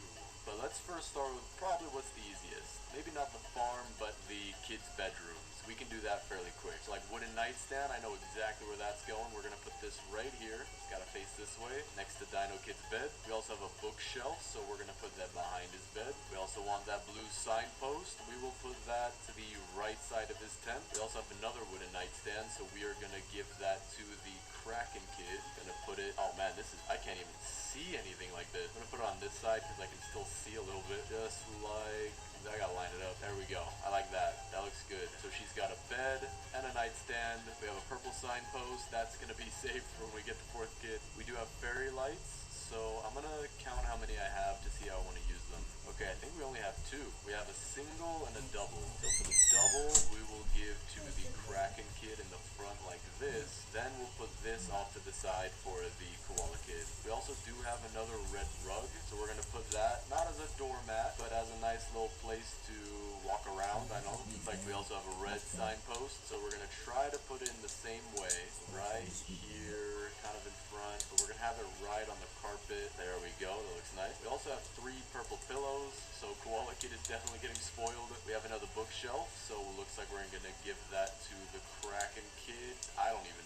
Speaker 5: But let's first start with probably what's the easiest. Maybe not the farm, but the kids' bedrooms. We can do that fairly quick. So like wooden nightstand, I know exactly where that's going. We're gonna put this right here. It's gotta face this way, next to Dino Kid's bed. We also have a bookshelf, so we're gonna put that behind his bed. We also want that blue signpost. We will put that to the right side of his tent. We also have another wooden nightstand, so we are gonna give that to the Kraken Kid. Gonna put it, oh man, this is, I can't even see anything like this. I'm gonna put it on this side because I can still see a little bit. Just like, I gotta line it up. There we go. I like that. That looks good. So she's got a bed and a nightstand. We have a purple signpost. That's gonna be safe for when we get the 4th kid. We do have fairy lights. So I'm gonna count how many I have to see how I want to use them. Okay, I think we only have 2. We have a single and a double. So for the double, we will give to the Kraken Kid in the front like this. Then we'll put this off to the side for the Koala Kid. We also do have another red rug, so we're gonna put that not as a doormat, but as a nice little place to walk around. I know it's like we also have a red signpost, so we're gonna try to put it in the same way, right here, kind of in front, but we're gonna have it right on the carpet. There we go. That looks nice. We also have 3 purple pillows, so Koala Kid is definitely getting spoiled. We have another bookshelf, so it looks like we're gonna give that to the Kraken Kid. I don't even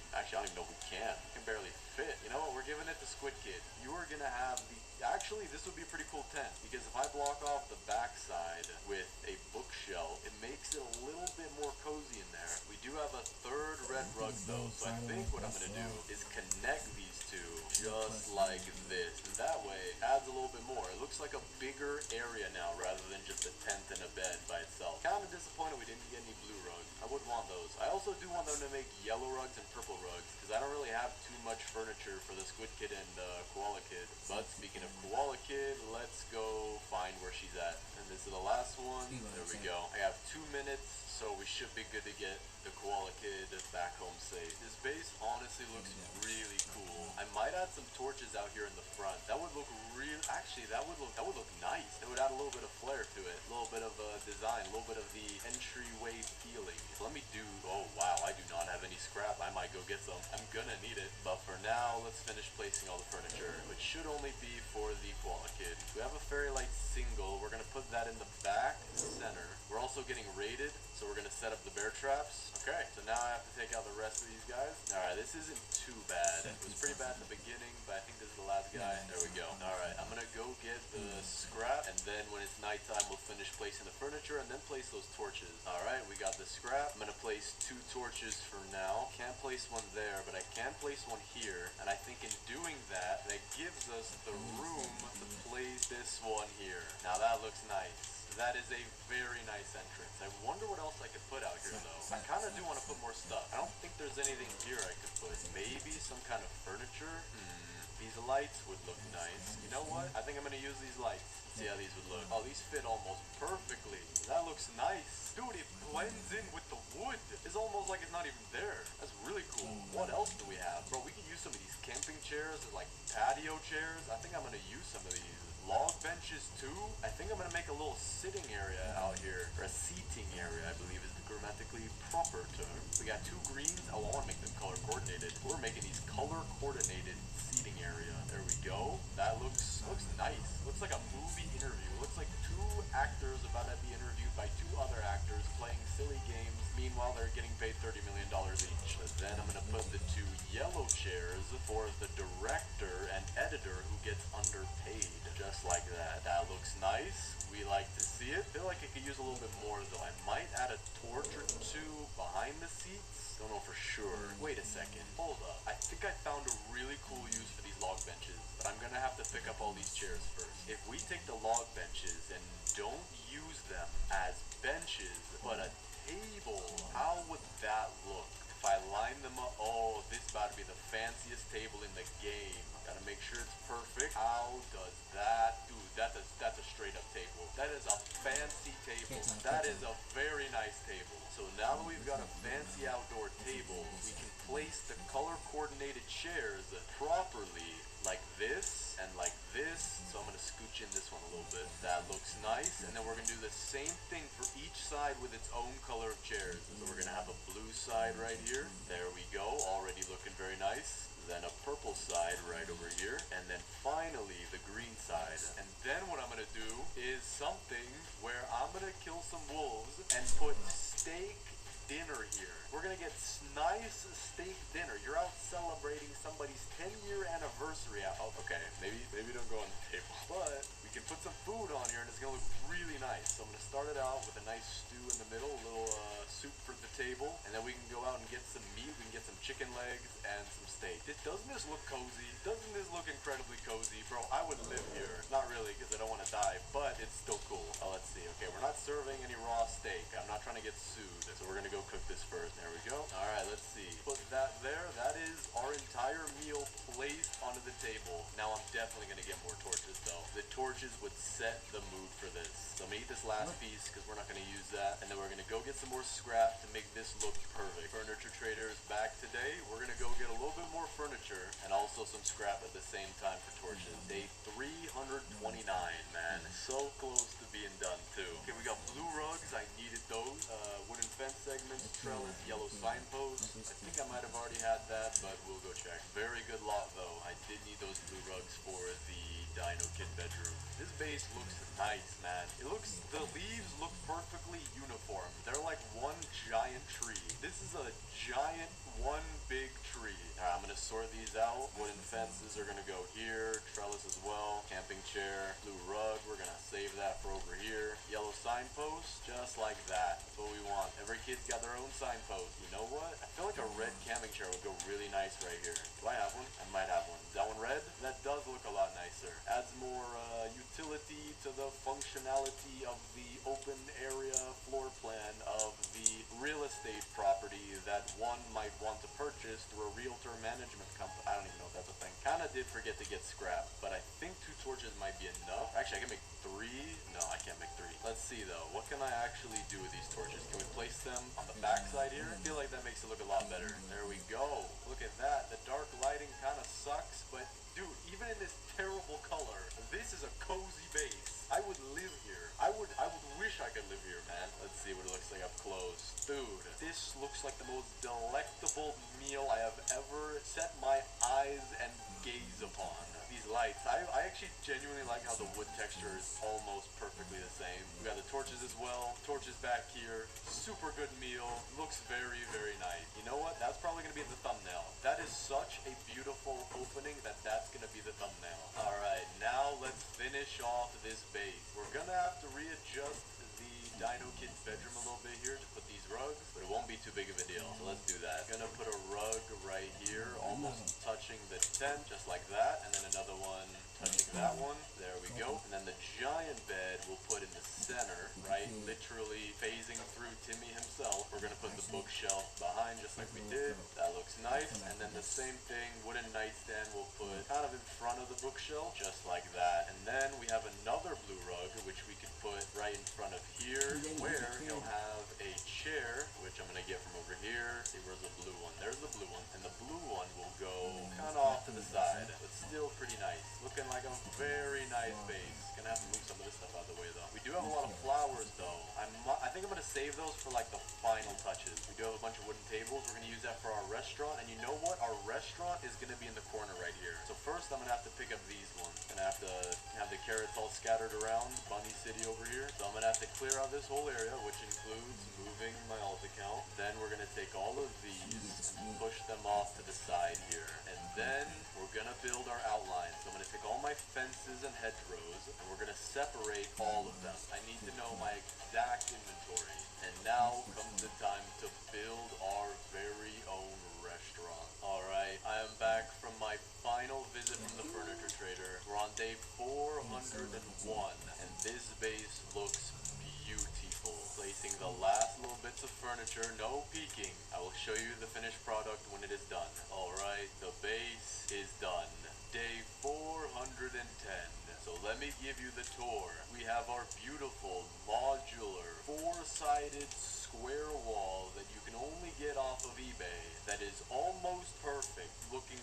Speaker 5: know if we can. We can barely fit. You know what? We're giving it to Squid Kid. You are gonna have the, actually this would be a pretty cool tent, because if I block off the backside with a bookshelf, it makes it a little bit more cozy in there. We do have a 3rd red rug though, so I think what I'm gonna do is connect these 2 just like this. And that way it adds a little bit more. It looks like a bigger area now rather than just a tent and a bed by itself. Kind of disappointed we didn't get any blue rugs. I would want those. I also do want them to make yellow rugs and purple rugs, because I don't really have too much furniture for the Squid Kid and Koala Kid. But speaking of Koala Kid, let's go find where she's at. And this is the last one. There we go. I have 2 minutes, so we should be good to get the Koala Kid back home safe. This base honestly looks really cool. I might add some torches out here in the front. That would look real. Actually, that would look nice. It would add a little bit of flair to it, a little bit of design, a little bit of the entryway feeling. So let me do. Oh wow, I do not have any scrap. I might go get some. I'm gonna need it. But for now, let's finish placing all the furniture, which should only be for the Koala Kid. We have a fairy light single. We're gonna put that in the back center. We're also getting raided, so we're gonna set up the bear traps. Okay, so now I have to take out the rest of these guys. Alright, this isn't too bad. It was pretty bad in the beginning, but I think this is the last guy. There we go. Alright, I'm gonna go get the scrap, and then when it's nighttime, we'll finish placing the furniture and then place those torches. Alright, we got the scrap. I'm gonna place 2 torches for now. Can't place one there, but I can place one here. And I think in doing that, that gives us the room to place this one here. Now that looks nice. That is a very nice entrance. I wonder what else I could put out here, though. I kind of do want to put more stuff. I don't think there's anything here I could put. Maybe some kind of furniture? These lights would look nice. You know what? I think I'm going to use these lights. See how these would look. Oh, these fit almost perfectly. That looks nice. Dude, it blends in with the wood. It's almost like it's not even there. That's really cool. What else do we have? Bro, we could use some of these camping chairs and like patio chairs. I think I'm going to use some of these. Log benches too. I think I'm gonna make a little sitting area out here, or a seating area, I believe is the grammatically proper term. We got 2 greens. Oh, I want to make them color coordinated. We're making these color coordinated seating area. There we go. That looks nice. Looks like a movie interview. Looks like 2 actors about to be interviewed by 2 other actors playing silly games. Meanwhile, they're getting paid $30 million each. But then I'm gonna put the 2 yellow chairs for the director and editor who gets underpaid. Just like that. That looks nice. We like to see it. Feel like it could use a little bit more though. I might add a torch or 2 behind the seats. Don't know for sure. Wait a second. Hold up. I think I found a really cool use for these log benches, but I'm gonna have to pick up all these chairs first. If we take the log benches and don't use them as benches, but a table, how would that look? If I line them up, oh, this is about to be the fanciest table in the game. Gotta make sure it's perfect. How does that, dude, that's a straight up table. That is a fancy table. That is a very nice table. So now that we've got a fancy outdoor table, we can place the color coordinated chairs properly like this and like this. So I'm gonna scooch in this one a little bit. That looks nice. And then we're gonna do the same thing for each side with its own color of chairs. So we're gonna have a blue side right here. There we go. Already looking very nice. Then a purple side right over here, and then finally the green side. And then what I'm gonna do is something where I'm gonna kill some wolves and put steak dinner here. We're gonna get nice steak dinner. You're out celebrating somebody's 10-year anniversary. Oh, okay, maybe don't go on the table, but we can put some food on here and it's gonna look really nice. So I'm gonna start it out with a nice stew in the middle, a little soup for the table, and then we can go out and get some meat. We can get some chicken legs and some steak. Doesn't this look cozy? Doesn't this look incredibly cozy? Bro, I would live here. Not really, because I don't want to die, but it's still cool. Oh, let's see. Okay, we're not serving any raw steak. I'm not trying to get sued, so we're gonna go cook this first. There we go. All right, let's see. Put that there. That is our entire meal placed onto the table. Now I'm definitely gonna get more torches, though. The torches would set the mood for this. So I'm gonna eat this last piece, because we're not gonna use that, and then we're gonna go get some more scrap to make this look perfect. Furniture Trader is back today. We're gonna go get a little bit more furniture and also some scrap at the same time for torches. Day 329, man. So close to being done too. Okay, we got blue rugs. I needed those. Wooden fence segments, trellis, yellow signposts. I think I might have already had that, but we'll go check. Very good lot though. I did need those blue rugs for the Dino Kid bedroom. This base looks nice, man. The leaves look perfectly uniform. They're like one giant tree. This is a giant, one big tree. Alright, I'm gonna sort these out. Wooden fences are gonna go here. Trellis as well. Camping chair. Blue rug. We're gonna save that for over here. Yellow signpost. Just like that. That's what we want. Every kid's got their own signpost. You know what? I feel like a red camping chair would go really nice right here. Do I have one? I might have one. Is that one red? That does look a lot nicer. Adds more utility to the functionality of the open area floor plan of the real estate property that one might want to purchase through a realtor management company. I don't even know if that's a thing. Kinda did forget to get scrap, but I think 2 torches might be enough. Actually, I can make 3. No, I can't make 3. Let's see though. What can I actually do with these torches? Can we place them on the back side here? I feel like that makes it look a lot better. There we go. Look at that. The dark lighting kind of sucks, but dude, even in this terrible color, this is a cozy base. I would live here. I would wish I could live here, man. Let's see what it looks like up close. Dude, this looks like the most delectable meal I have ever set my eyes and gaze upon. These lights, I actually genuinely like how the wood texture is almost perfectly the same. We got the torches as well, torches back here, super good meal, looks very, very nice. You know what? That's probably going to be in the thumbnail. That is such a beautiful opening that that's going to be the thumbnail. Alright, now let's finish off this base. We're going to have to readjust the Dino Kid's bedroom a little bit here to put these rugs, but it won't be too big of a deal, so let's do that. Gonna put a rug right here, almost touching the tent, just like that, and then another one touching that one. There we go. And then the giant bed we'll put in the center, right? Literally phasing through Timmy himself. We're gonna put the bookshelf behind just like we did. That looks nice. And then the same thing, wooden nightstand we'll put kind of in front of the bookshelf, just like that. And then we have another blue rug, which we could put right in front of here, where you'll have a chair, which I'm gonna get from over here. See, where's the blue one? There's the blue one. And the blue one will go kind of off to the side, but still pretty nice. Looking like a very nice base. Gonna have to move some of this stuff out of the way though. We do have a lot of flowers though. I think I'm gonna save those for like the final touches. We do have a bunch of wooden tables. We're gonna use that for our restaurant. And you know what? Our restaurant is gonna be in the corner right here. So first I'm gonna have to pick up these ones. Gonna have to have the carrots all scattered around Bunny City over here. So I'm gonna have to clear out this whole area, which includes moving my alt account. Then we're gonna take all of these and push them off to the side here. And then we're gonna build our outline. So I'm gonna take all my fences and hedgerows and we're gonna separate all of them. I need to know my exact inventory. And now comes the time to build our very own restaurant. Alright, I am back from my final visit from the furniture trader. We're on day 401 and this base looks beautiful. Placing the last little bits of furniture, no peeking. I will show you the finished product when it is done. Alright, the base is done. Day 410. So let me give you the tour. We have our beautiful, modular, four-sided square wall that you can only get off of eBay that is almost perfect, looking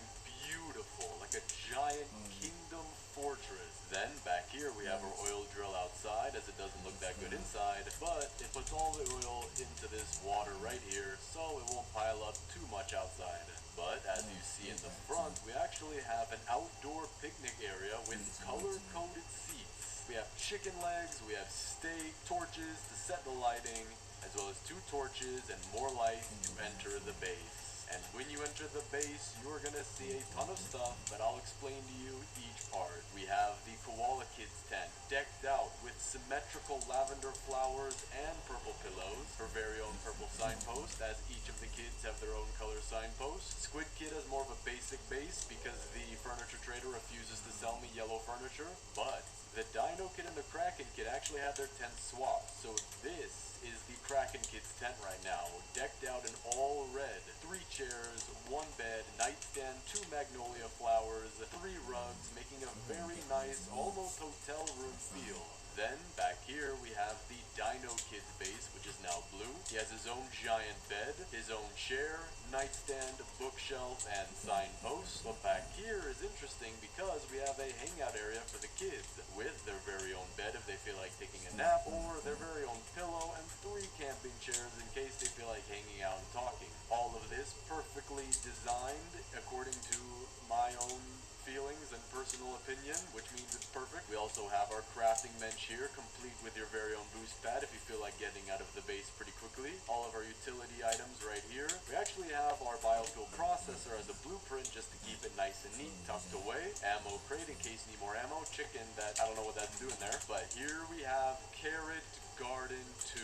Speaker 5: beautiful, like a giant kingdom fortress. Then back here we have our oil drill outside, as it doesn't look that good inside, but it puts all the oil into this water right here, so it won't pile up too much outside. But as you see in the front, we actually have an outdoor picnic area with color-coded seats. We have chicken legs, we have steak, torches to set the lighting, as well as 2 torches and more light to enter the base. And when you enter the base, you are going to see a ton of stuff, but I'll explain to you each part. We have the Koala Kids tent, decked out with symmetrical lavender flowers and purple pillows. Her very own purple signpost, as each of the kids have their own color signpost. Squid Kid has more of a basic base because the furniture trader refuses to sell me yellow furniture, but the Dino Kid and the Kraken Kid actually have their tents swapped. So this is the Kraken Kid's tent right now, decked out in all red. 3 chairs, 1 bed, nightstand, 2 magnolia flowers, 3 rugs, making a very nice, almost hotel room feel. Then, back here, we have the Dino Kid's base, which is now blue. He has his own giant bed, his own chair, nightstand, bookshelf, and signpost. But back here is interesting because we have a hangout area for the kids, with their very own bed if they feel like taking a nap, or their very own pillow, and 3 camping chairs in case they feel like hanging out and talking. All of this perfectly designed according to my own feelings and personal opinion, which means it's perfect. We also have our crafting bench here, complete with your very own boost pad if you feel like getting out of the base pretty quickly. All of our utility items right here. We actually have our biofuel processor as a blueprint just to keep it nice and neat, tucked away. Ammo crate in case you need more ammo. Chicken that, I don't know what that's doing there. But here we have Carrot Garden 2.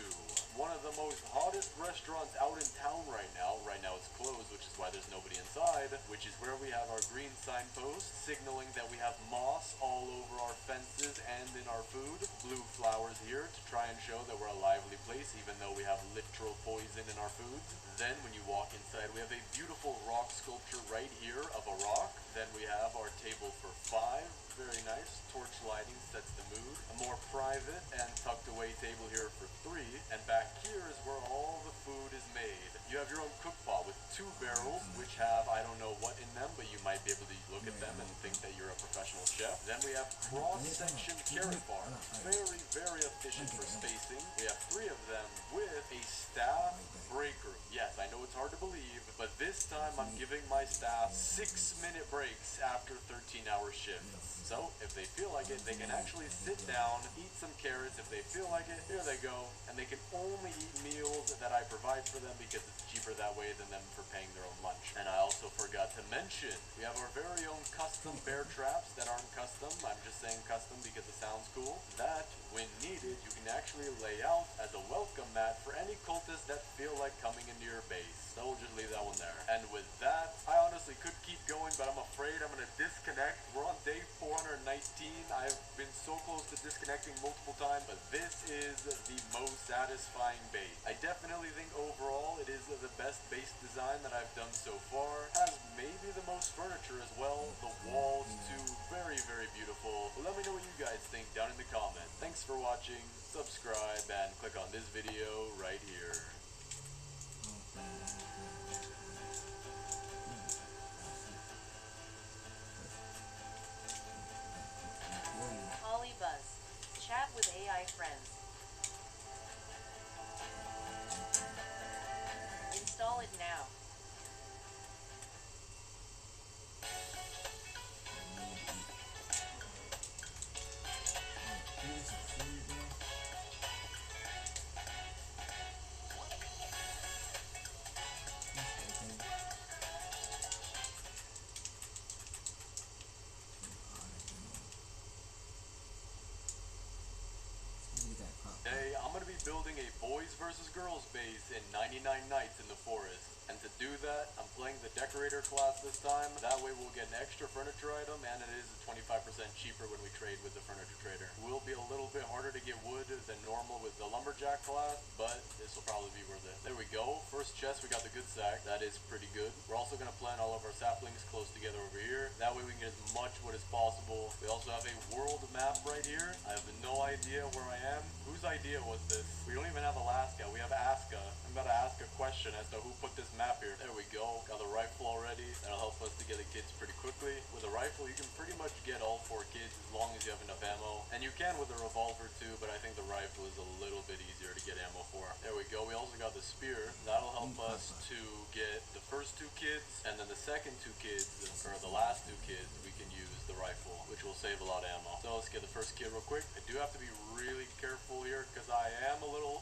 Speaker 5: One of the most hottest restaurants out in town right now. Right now it's closed, which is why there's nobody inside, which is where we have our green signpost, signaling that we have moss all over our fences and in our food. Blue flowers here to try and show that we're a lively place, even though we have literal poison in our foods. Then when you walk inside, we have a beautiful rock sculpture right here of a rock. Then we have our table for 5. Very nice. Torch lighting sets the mood. A more private and tucked away table here for 3. And back here is where all the food is made. You have your own cook pot with 2 barrels, which have, I don't know what in them, but you might be able to look at them and think that you're a professional chef. Then we have cross-section carrot bar. Very, very efficient for spacing. We have 3 of them with a staff break room. Yes, I know it's hard to believe, but this this time I'm giving my staff 6-minute breaks after 13-hour shifts. So if they feel like it, they can actually sit down, eat some carrots. If they feel like it, here they go. And they can only eat meals that I provide for them because it's cheaper that way than them for paying their own lunch. And I also forgot to mention, we have our very own custom bear traps that aren't custom. I'm just saying custom because it sounds cool. That, when needed, you can actually lay out as a welcome mat for any cultists that feel like coming into your base. So we'll just leave that one there. And with that, I honestly could keep going, but I'm afraid I'm going to disconnect. We're on day 419. I've been so close to disconnecting multiple times, but this is the most satisfying base. I definitely think overall it is the best base design that I've done so far. Has maybe the most furniture as well. The walls too, very, very beautiful. Let me know what you guys think down in the comments. Thanks for watching, subscribe, and click on this video right here.
Speaker 3: Polybuzz. Chat with AI friends. Install it now.
Speaker 5: Today, I'm going to be building a boys versus girls base in 99 Nights in the Forest. And to do that, I'm playing the decorator class this time. That way we'll get an extra furniture item, and it is 25% cheaper when we trade with the furniture trader. It will be a little bit harder to get wood than normal with the lumberjack class, but this will probably be worth it. There we go. First chest, we got the good sack. That is pretty good. We're also going to plant all of our saplings close together over here. That way we can get as much wood as possible. We also have a world map right here. I have no idea where I am. Whose idea was this? We don't even have Alaska. We have Aska. I'm about to ask a question as to who put this map here. There we go. Got the rifle already. That'll help us to get the kids pretty quickly. With a rifle, you can pretty much get all 4 kids as long as you have enough ammo. And you can with a revolver too, but I think the rifle is a little bit easier to get ammo for. There we go. We also got the spear. That'll help us to get the first 2 kids, and then the second 2 kids, or the last 2 kids, we can use the rifle, which will save a lot of ammo. So let's get the first kid real quick. I do have to be really careful here because I am a little...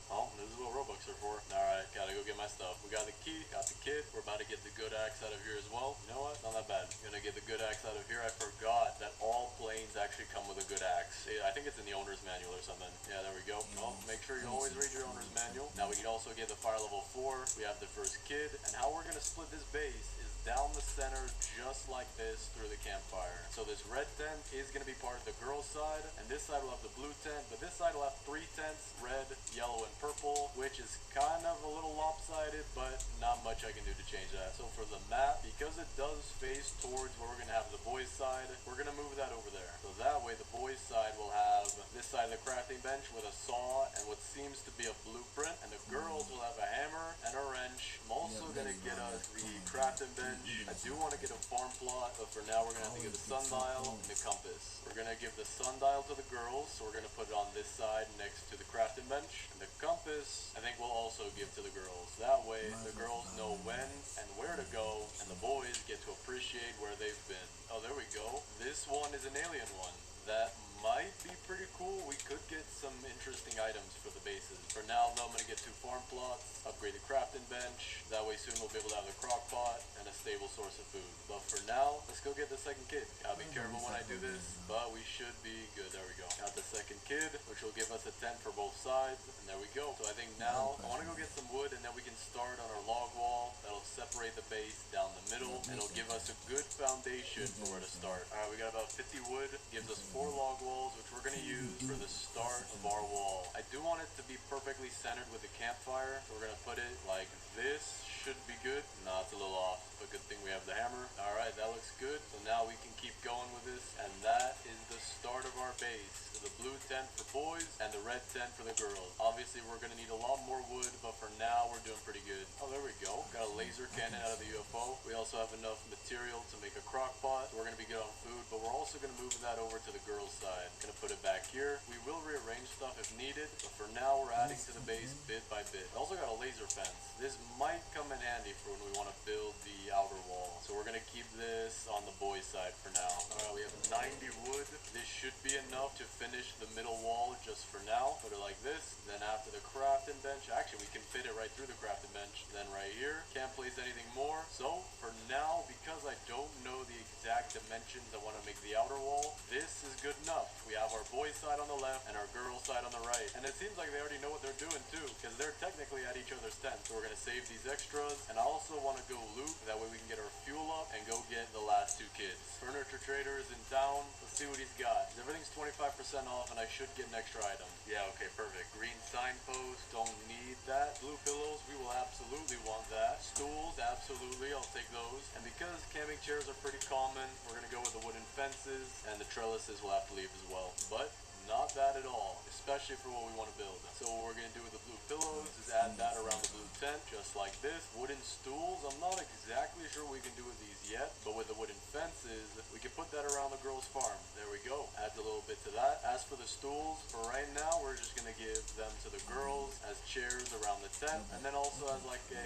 Speaker 5: Oh, this is what Robux are for. Alright, gotta go get my stuff. We got the key, got the kid. We're about to get the good axe out of here as well. You know what? Not that bad. Gonna get the good axe out of here. I forgot that all planes actually come with a good axe. I think it's in the owner's manual or something. Yeah, there we go. Well, make sure you always read your owner's manual. Now we can also get the fire level 4. We have the first kid. And how we're gonna split this base is down the center just like this through the campfire. So this red tent is going to be part of the girls side, and this side will have the blue tent, but this side will have 3 tents, red, yellow, and purple, which is kind of a little lopsided, but not much I can do to change that. So for the map, because it does face towards where we're going to have the boys side, we're going to move that over there. So that way the boys side will have this side of the crafting bench with a saw and what seems to be a blueprint, and the girls will have a hammer and a wrench. I'm also going to get us the crafting bench. I do want to get a farm plot, but for now we're going to have to get the sundial and the compass. We're going to give the sundial to the girls, so we're going to put it on this side next to the crafting bench. And the compass, I think we'll also give to the girls. That way, the girls know when and where to go, and the boys get to appreciate where they've been. Oh, there we go. This one is an alien one. That might be pretty cool. We could get some interesting items for the bases. For now, though, I'm going to get 2 farm plots, upgrade the crafting bench. That way soon we'll be able to have a crock pot and a stable source of food. But for now, let's go get the second kid. Gotta be careful when I do this, but we should be good. There we go. Got the second kid, which will give us a tent for both sides. And there we go. So I think now I want to go get some wood, and then we can start on our log wall. That'll separate the base down the middle, and it'll give us a good foundation for where to start. Alright, we got about 50 wood. Gives us 4 log walls, which we're going to use for the start of our wall. I do want it to be perfectly centered with the campfire, so we're going to put it like this. Should be good. No, it's a little off, but good thing we have the hammer. Alright, that looks good. So now we can keep going with this, and that is the start of our base. the blue tent for boys and the red tent for the girls. Obviously, we're gonna need a lot more wood, but for now, we're doing pretty good. Oh, there we go. Got a laser cannon out of the UFO. We also have enough material to make a crock pot. We're gonna be good on food, but we're also gonna move that over to the girls' side. Gonna put it back here. We will rearrange stuff if needed, but for now, we're adding to the base bit by bit. I also got a laser fence. This might come in handy for when we want to build the outer wall. So we're gonna keep this on the boys' side for now. Alright, we have 90 wood. This should be enough to finish the middle wall just for now. Put it like this. Then after the crafting bench, actually we can fit it right through the crafting bench. Then right here, can't place anything more. So for now, because I don't know the exact dimensions I want to make the outer wall, this is good enough. We have our boys' side on the left and our girls' side on the right. And it seems like they already know what they're doing too, because they're technically at each other's tents. So we're gonna save these extras, and I also want to go loot. That way we can get our fuel up and go get the last 2 kids. Furniture Trader is in town. Let's see what he's got. Everything's 25% off, and I should get an extra item. Yeah, okay, perfect. Green signpost, don't need that. Blue pillows, we will absolutely want that. Stools, absolutely, I'll take those. And because camping chairs are pretty common, we're gonna go with the wooden fences, and the trellises will have to leave as well. But not bad at all, especially for what we want to build. So what we're going to do with the blue pillows is add that around the blue tent, just like this. Wooden stools, I'm not exactly sure what we can do with these yet, but with the wooden fences, we can put that around the girls' farm. There we go. Adds a little bit to that. As for the stools, for right now, we're just going to give them to the girls as chairs around the tent, and then also as like a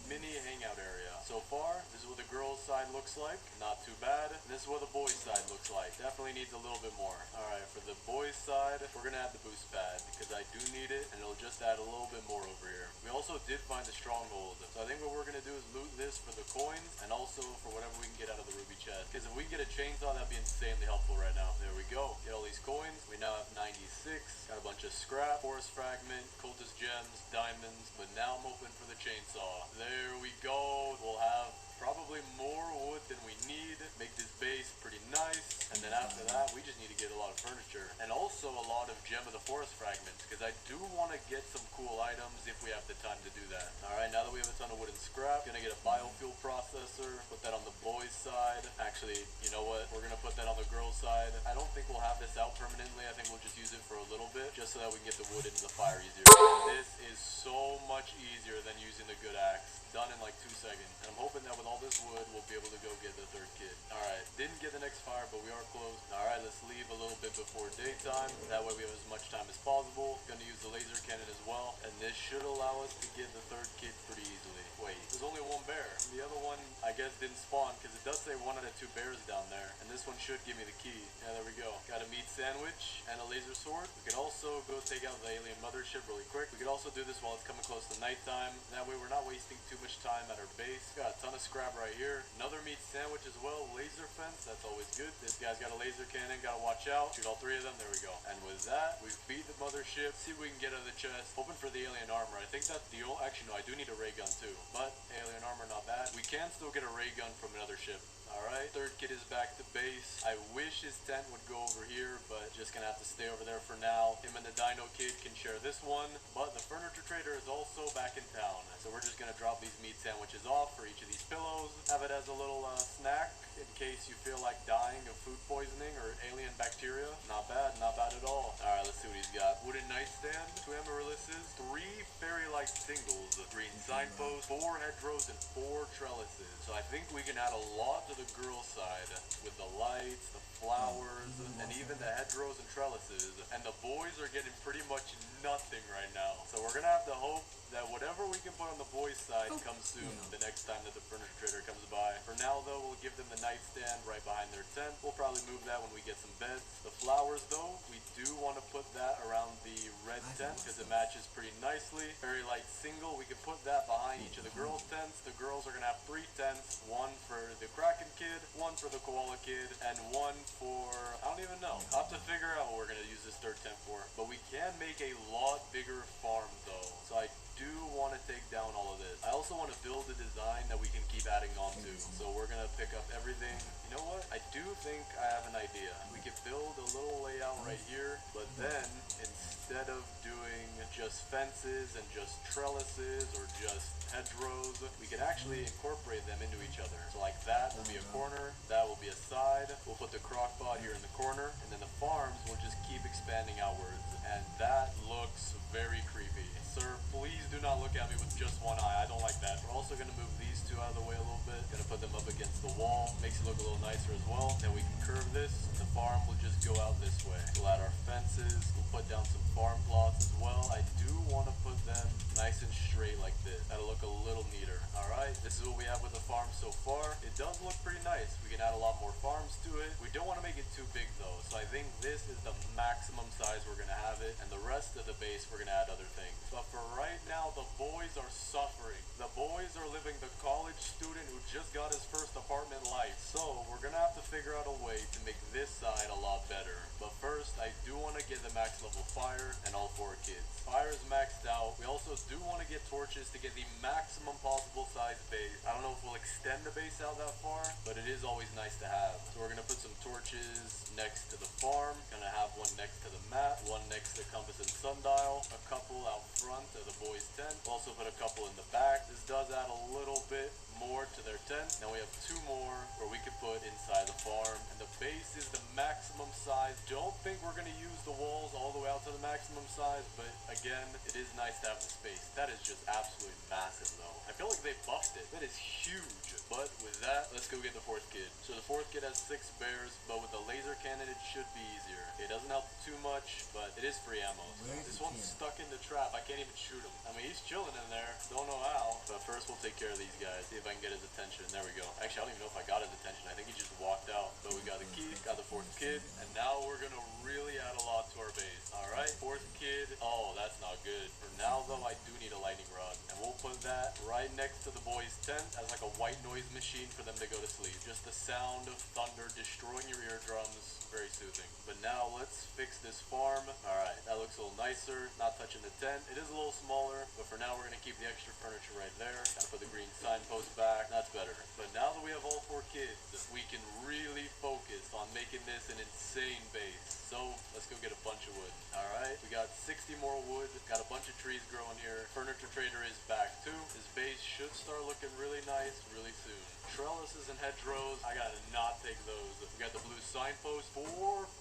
Speaker 5: mini hangout area. So far, this is what the girls' side looks like. Not too bad. And this is what the boys' side looks like. Definitely needs a little bit more. Alright, for the boys' side, we're gonna add the boost pad because I do need it, and it'll just add a little bit more over here. We also did find the stronghold, so I think what we're gonna do is loot this for the coins and also for whatever we can get out of the ruby chest. Because if we can get a chainsaw, that'd be insanely helpful right now. There we go. Get all these coins. We now have 96. Got a bunch of scrap, forest fragment, cultist gems, diamonds. But now I'm open for the chainsaw. There we go. We'll have probably more wood than we need. Make this base pretty nice, and then after that we just need to get a lot of furniture and also a lot of gem of the forest fragments, because I do want to get some cool items if we have the time to do that. Alright, now that we have a ton of wood and scrap, gonna get a biofuel processor, put that on the boys' side. Actually, you know what, we're gonna put that on the girls' side. I don't think we'll have this out permanently. I think we'll just use it for a little bit just so that we can get the wood into the fire easier. And this is so much easier than using the good axe. Done in like 2 seconds. And I'm hoping that with all this wood, we'll be able to go get the 3rd kid. Alright, didn't get the next fire, but we are close. Alright, let's leave a little bit before daytime. That way we have as much time as possible. Gonna use the laser cannon as well. And this should allow us to get the 3rd kid pretty easily. Wait, there's only 1 bear. The other one, I guess, didn't spawn because it does say 1 out of 2 bears down there. And this one should give me the key. Yeah, there we go. Got a meat sandwich and a laser sword. We can also go take out the alien mothership really quick. We could also do this while it's coming close to nighttime. That way we're not wasting too much time at our base. Got a ton of scrap right here. Another meat sandwich as well. Laser fence, that's always good. This guy's got a laser cannon, gotta watch out. Shoot all 3 of them, there we go. And with that, we've beat the mothership. See if we can get out of the chest. Hoping for the alien armor. I think that's the only, actually no, I do need a ray gun too. But alien armor, not bad. We can still get a ray gun from another ship. Alright, 3rd kid is back to base. I wish his tent would go over here, but just gonna have to stay over there for now. Him and the dino kid can share this one, but the furniture trader is also back in town. So we're just gonna drop these meat sandwiches off for each of these pillows. Have it as a little snack in case you feel like dying of food poisoning or alien bacteria. Not bad at all. Alright, let's see what he's got. Wooden nightstand, 2 amaryllises, 3 fairy-light singles, green signpost, 4 hedgerows, and 4 trellises. So I think we can add a lot to the girls' side with the lights, the flowers, and even the hedgerows and trellises. And the boys are getting pretty much nothing right now. So we're gonna have to hope that whatever we can put on the boys' side comes soon the next time that the furniture trader comes by. For now though, we'll give them the nightstand right behind their tent. We'll probably move that when we get some beds. The flowers though, we do want to put that around the red tent because it matches pretty nicely. Very light single, we can put that behind each of the girls' tents. The girls are gonna have 3 tents, 1 for the Kraken kid, 1 for the koala kid, and 1 for, I don't even know. I'll have to figure out what we're gonna use this 3rd tent for. But we can make a lot bigger farm though. So I do want to take down all of this. I also want to build a design that we can keep adding on to. So we're gonna pick up everything. You know what? I do think I have an idea. We could build a little layout right here, but then instead of doing just fences and just trellises or just hedgerows, we could actually incorporate them into each other. So like that will be a corner, that will be a side. We'll put the crock pot here in the corner, and then the farms will just keep expanding expanding outwards, and that looks very creepy. Sir, please do not look at me with just one eye. I don't like that. We're also gonna move these two out of the way a little bit. Gonna put them up against the wall. Makes it look a little nicer as well. Then we can curve this. The farm will just go out this way. We'll add our fences. We'll put down some farm plots as well. I do want to put them nice and straight like this. That'll look a little neater. Alright, this is what we have with the farm so far. It does look pretty nice. We can add a lot more farms to it. We don't want to make it too big though, so I think this is the maximum size we're gonna have it, and the rest of the base we're gonna add other things. But for right now, the boys are suffering. The boys are living the college student who just got his first apartment life. So we're gonna have to figure out a way to make this side a lot better. But first, I do want to get the max level fire and all 4 kids. Fire is maxed out. We also do want to get torches to get the maximum possible size base. I don't know if we'll extend the base out that far, but it is always nice to have. So we're gonna put some torches next to the farm. Gonna have one next to the map, one next to compass and sundial, a couple out front of the boys' tent. We'll also put a couple in the back. This does add a little bit more to their tent. Now we have 2 more where we can put inside the farm, and the base is the maximum size. Don't think we're gonna use the walls all the way out to the maximum size, but again, it is nice to have the space. That is just absolutely massive though. I feel like they buffed it. That is huge. But with that, let's go get the 4th kid. So the 4th kid has 6 bears, but with the laser cannon it should be easier. It doesn't help too much, but it is free ammo. This one's stuck in the trap. I can't even shoot him. I mean, he's chilling in there. Don't know how. But first we'll take care of these guys. See if I can get his attention. There we go. Actually, I don't even know if I got his attention. I think he just walked out. But we got the key, got the 4th kid, and now we're gonna really add a lot to our base. Alright, 4th kid. Oh, that's not good. For now though, I do need a lightning rod. And we'll put that right next to the boys' tent as like a white noise machine for them to go to sleep. Just the sound of thunder destroying your eardrums. Very soothing. But now let's fix this farm. Alright, that looks a little nicer. Not touching the tent. It is a little smaller, but for now we're gonna keep the extra furniture right there. Gotta put the green signpost back. That's better. But now that we have all 4 kids, we can really focus on making this an insane base. So let's go get a bunch of wood. Alright, we got 60 more wood. Got a bunch of trees growing here. Furniture trader is back too. This base should start looking really nice really soon. Trellises and hedgerows, I gotta not take those. We got the blue signpost, 4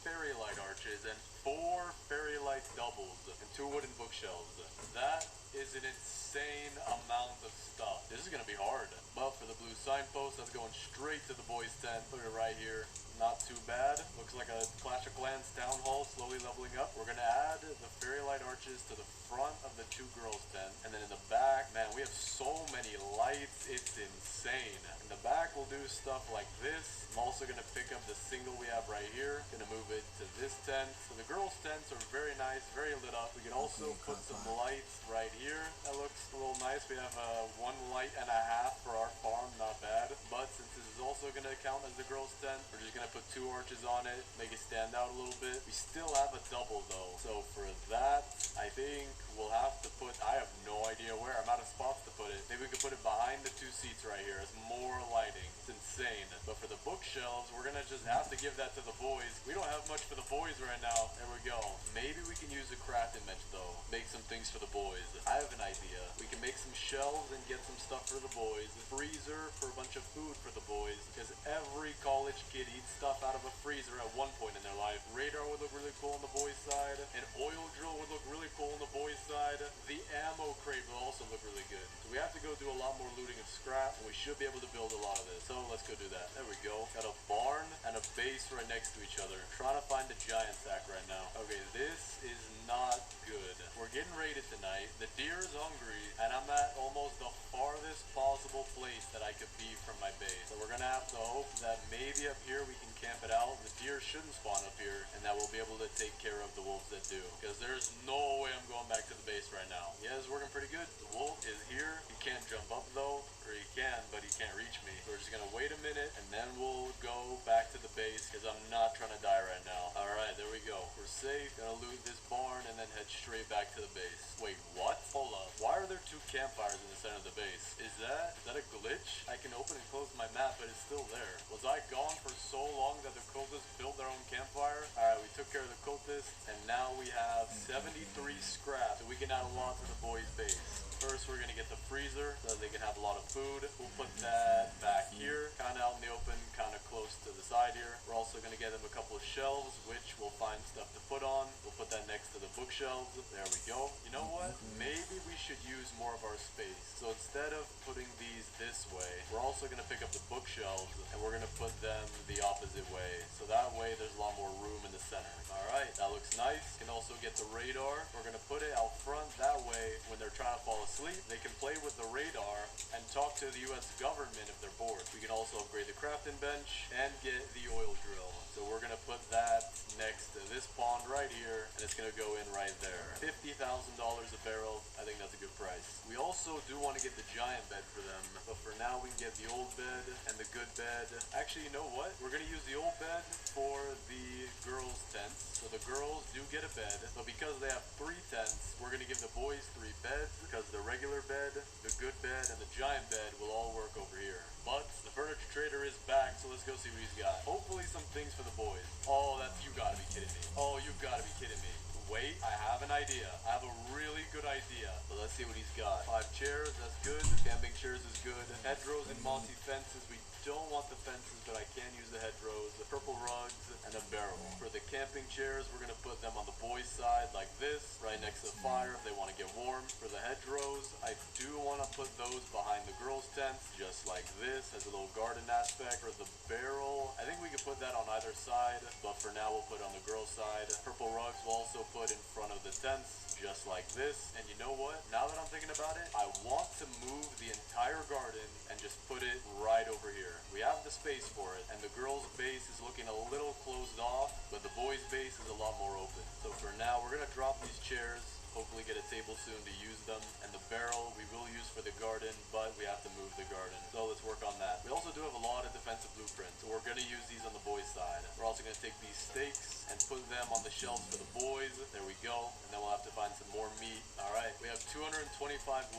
Speaker 5: fairy light arches, and 4 fairy light doubles, and 2 wooden bookshelves. That is an insane amount of stuff. This is gonna be hard. But for the blue signpost, that's going straight to the boys' tent. Put it right here. Not too bad. Looks like a Clash of Clans town hall slowly leveling up. We're gonna add the fairy light arches to the front of the 2 girls' tent. And then in the back, man, we have so many lights. It's insane. In the back, we'll do stuff like this. I'm also gonna pick up the single we have right here. Gonna move it to this tent. So the girls' tents are very nice, very lit up. We can also put some lights right here. That looks a little nice. We have 1 light and a half for our farm, not bad. But since this is also gonna count as the girls' tent, we're just gonna put 2 arches on it, make it stand out a little bit. We still have a double though. So for that, I think we'll have to put, I have no idea where. I'm out of spots to put it. Maybe we could put it behind the 2 seats right here as more lighting. It's insane. But for the bookshelves, we're gonna just have to give that to the boys. We don't have much for the boys right now. There we go. Maybe we can use a crafting bench though. Make some things for the boys. I have an idea. We can make some shelves and get some stuff for the boys. A freezer for a bunch of food for the boys. Because every college kid eats stuff out of a freezer at one point in their life. Radar would look really cool on the boys' side. An oil drill would look really cool on the boys' side. The ammo crate will also look really good. So we have to go do a lot more looting of scrap, and we should be able to build a lot of this. So let's go do that. There we go. Got a barn and a base right next to each other. Trying to find a giant sack right now. Okay, this is not good. We're getting raided tonight. The deer is hungry, and I'm at almost the farthest possible place that I could be from my base. So we're gonna have to hope that maybe up here we can camp it out. The deer shouldn't spawn up here, and that we'll be able to take care of the wolves that do. Because there's no way I'm going back to the base right now. Yeah, it's working pretty good. The wolf is here. He can't jump up though, or he can, but he can't reach me. So we're just gonna wait a minute, and then we'll go back to the base, because I'm not trying to die right now. Alright, there we go. We're safe. Gonna loot this barn, and then head straight back to the base. Wait, what? Hold up. Why are there 2 campfires in the center of the base? Is that a glitch? I can open and close my map, but it's still there. Was I gone for so long that the cultists built their own campfire? Alright, we took care of the cultists, and now we have 73 scrap, so we can add a lot to the boys' base. First, we're gonna get the freezer so they can have a lot of food. We'll put that back here, kind of out in the open, kind of close to the side here. We're also gonna get them a couple of shelves, which we'll find stuff to put on. We'll put that next to the bookshelves. There we go. You know what? Maybe we should use more of our space. So instead of putting these this way, we're also going to pick up the bookshelves and we're going to put them the opposite way. So that way there's a lot more room in the center. Alright, that looks nice. You can also get the radar. We're going to put it out front. That way, when they're trying to fall asleep, they can play with the radar and talk to the US government if they're bored. We can also upgrade the crafting bench and get the oil drill. So we're going to put that next to this pond right here, and it's going to go in right there. $50,000 a barrel. I think that's a good price. We also do want to get the giant bed for them, but for now we can get the old bed and the good bed. Actually, you know what? We're going to use the old bed for the girls' tents. So the girls do get a bed, but because they have 3 tents, we're going to give the boys 3 beds, because the regular bed, the good bed, and the giant bed will all work over here. But the furniture trader is back, so let's go see what he's got. Hopefully some things for the boys. Oh, you gotta be kidding me. Oh, you've gotta be kidding me. Wait, I have an idea. I have a really good idea. So let's see what he's got. 5 chairs, that's good. Camping chairs is good. Hedgerows and mossy fences. We don't want the fences, but I can use the hedgerows. The purple rugs and a barrel. For the camping chairs, we're gonna put them on the boys' side like this, right next to the fire if they want to get warm. For the hedgerows, I do want to put those behind the girls' tents, just like this, as a little garden aspect. For the barrel, I think we could put that on either side, but for now we'll put it on the girls' side. Purple rugs we'll also put in front of the tents, just like this. And you know what? Now that I'm thinking about it, I want to move the entire garden and just put it right over here. We have the space for it, and the girls' base is looking a little closed off, but the boys' base is a lot more open. So for now, we're gonna drop these chairs, hopefully get a table soon to use them, and the barrel we will use for the garden, but we have to move the garden. So let's work on that. We also do have a lot of defensive blueprints, so we're gonna use these on the boys' side. We're also gonna take these stakes and put them on the shelves for the boys. There we go. And then we'll have to find some more meat. Alright, we have 225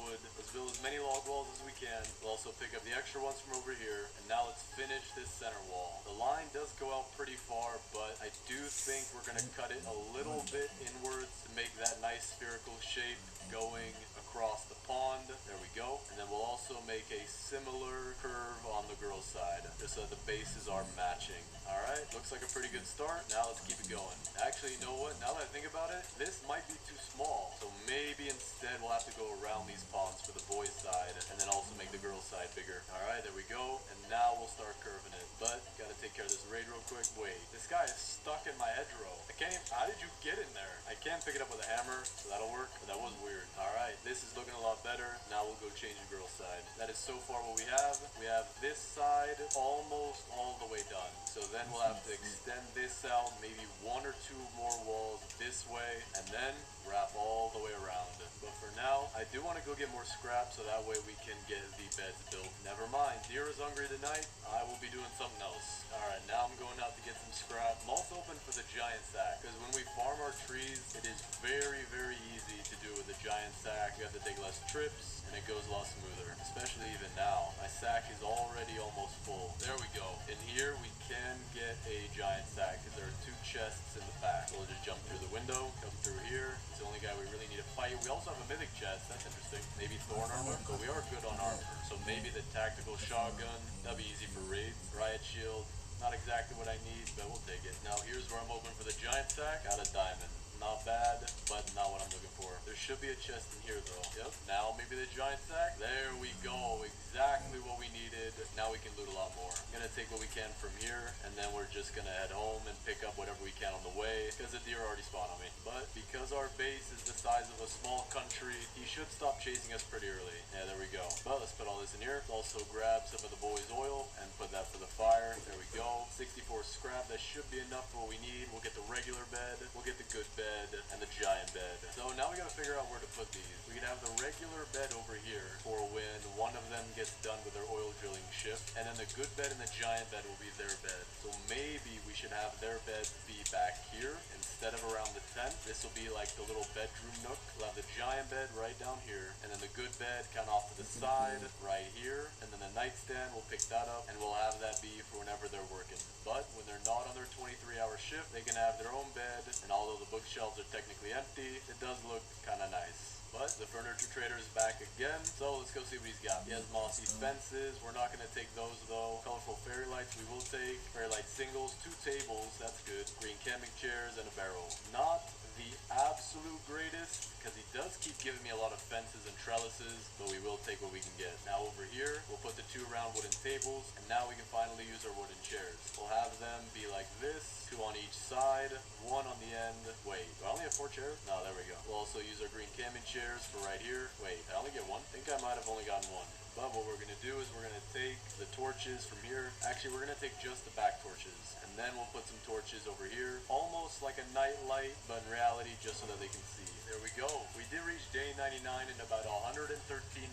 Speaker 5: wood. Let's build as many log walls as we can. We'll also pick up the extra ones from over here. And now let's finish this center wall. The line does go out pretty far, but I do think we're gonna cut it a little bit inwards to make that nice spherical shape going across the pond. There we go. And then we'll also make a similar curve on the girls' side, just so that the bases are matching. Alright, looks like a pretty good start. Now let's keep it going. Actually, you know what? Now that I think about it, this might be too small. So maybe instead we'll have to go around these ponds for the boys' side, and then also make the girls' side bigger. Alright, there we go. And now we'll start curving it. But, gotta take care of this raid real quick. Wait, this guy is stuck in my hedgerow. I can't even, how did you get in there? I can't pick it up with a hammer, so that'll work. But that was weird. Alright, this is looking a lot better. Now we'll go change the girls' side. That is so far what we have. We have this side almost all the way done. So then we'll have to extend this out, maybe 1 or 2 more walls this way, and then wrap all the way around. But for now, I do want to go get more scrap so that way we can get the beds built. Never mind, deer is hungry tonight. I will be doing something else. Alright, now I'm going out to get some scrap. I'm also open for the giant sack, because when we farm our trees, it is very, very easy to do with the giant sack. You have to take less trips, and it goes a lot smoother, especially even now. My sack is already almost full. There we go. In here, we can get a giant sack, because there are 2 chests in the back. So we'll just jump through the window, come through here. It's the only guy we really need to fight. We also have a mythic chest. That's interesting. Maybe thorn armor, but we are good on armor. So maybe the tactical shotgun. That'd be easy for raids. Riot shield. Not exactly what I need, but we'll take it. Now here's where I'm hoping for the giant sack. Got a diamond. Not bad, but not what I'm looking for. There should be a chest in here though. Yep, now maybe the giant sack. There we go, exactly what we needed. Now we can loot a lot more. I'm gonna take what we can from here, and then we're just gonna head home and pick up whatever we can on the way, because the deer already spawned on me. But because our base is the size of a small country, he should stop chasing us pretty early. Yeah, there we go. But let's put all this in here. Let's also grab some of the boys' oil and put that for the fire. There we go. 64 scrap, that should be enough for what we need. We'll get the regular bed, we'll get the good bed, and the giant bed. So now we gotta figure out where to put these. We can have the regular bed over here for when one of them gets done with their oil drilling shift, and then the good bed and the giant bed will be their bed. So maybe we should have their bed be back here instead of around the tent. This will be like the little bedroom nook. We'll have the giant bed right down here, and then the good bed kind of off to the side right here, and then the nightstand, we'll pick that up, and we'll have that be for whenever they're working. But when they're not on their 23-hour shift, they can have their own bed, and although the bookshelves are technically empty, it does look kind of nice. But the furniture trader is back again, so let's go see what he's got. He has mossy fences. We're not going to take those though. Colorful fairy lights we will take. Fairy light singles, 2 tables, that's good. Green camping chairs and a barrel. Not the absolute greatest because he does keep giving me a lot of fences and trellises, but we will take what we can get. Now over here, we'll put the 2 round wooden tables, and now we can finally use our wooden chairs. We'll have them be like this, 2 on each side, 1 on the end. Wait, do I only have 4 chairs? No, there we go. We'll also use our green camping chairs for right here. Wait, I only get 1? I think I might have only gotten 1. But what we're going to do is we're going to take the torches from here. Actually, we're going to take just the back torches. And then we'll put some torches over here. Almost like a night light, but in reality, just so that they can see. There we go. We did reach day 99 in about 113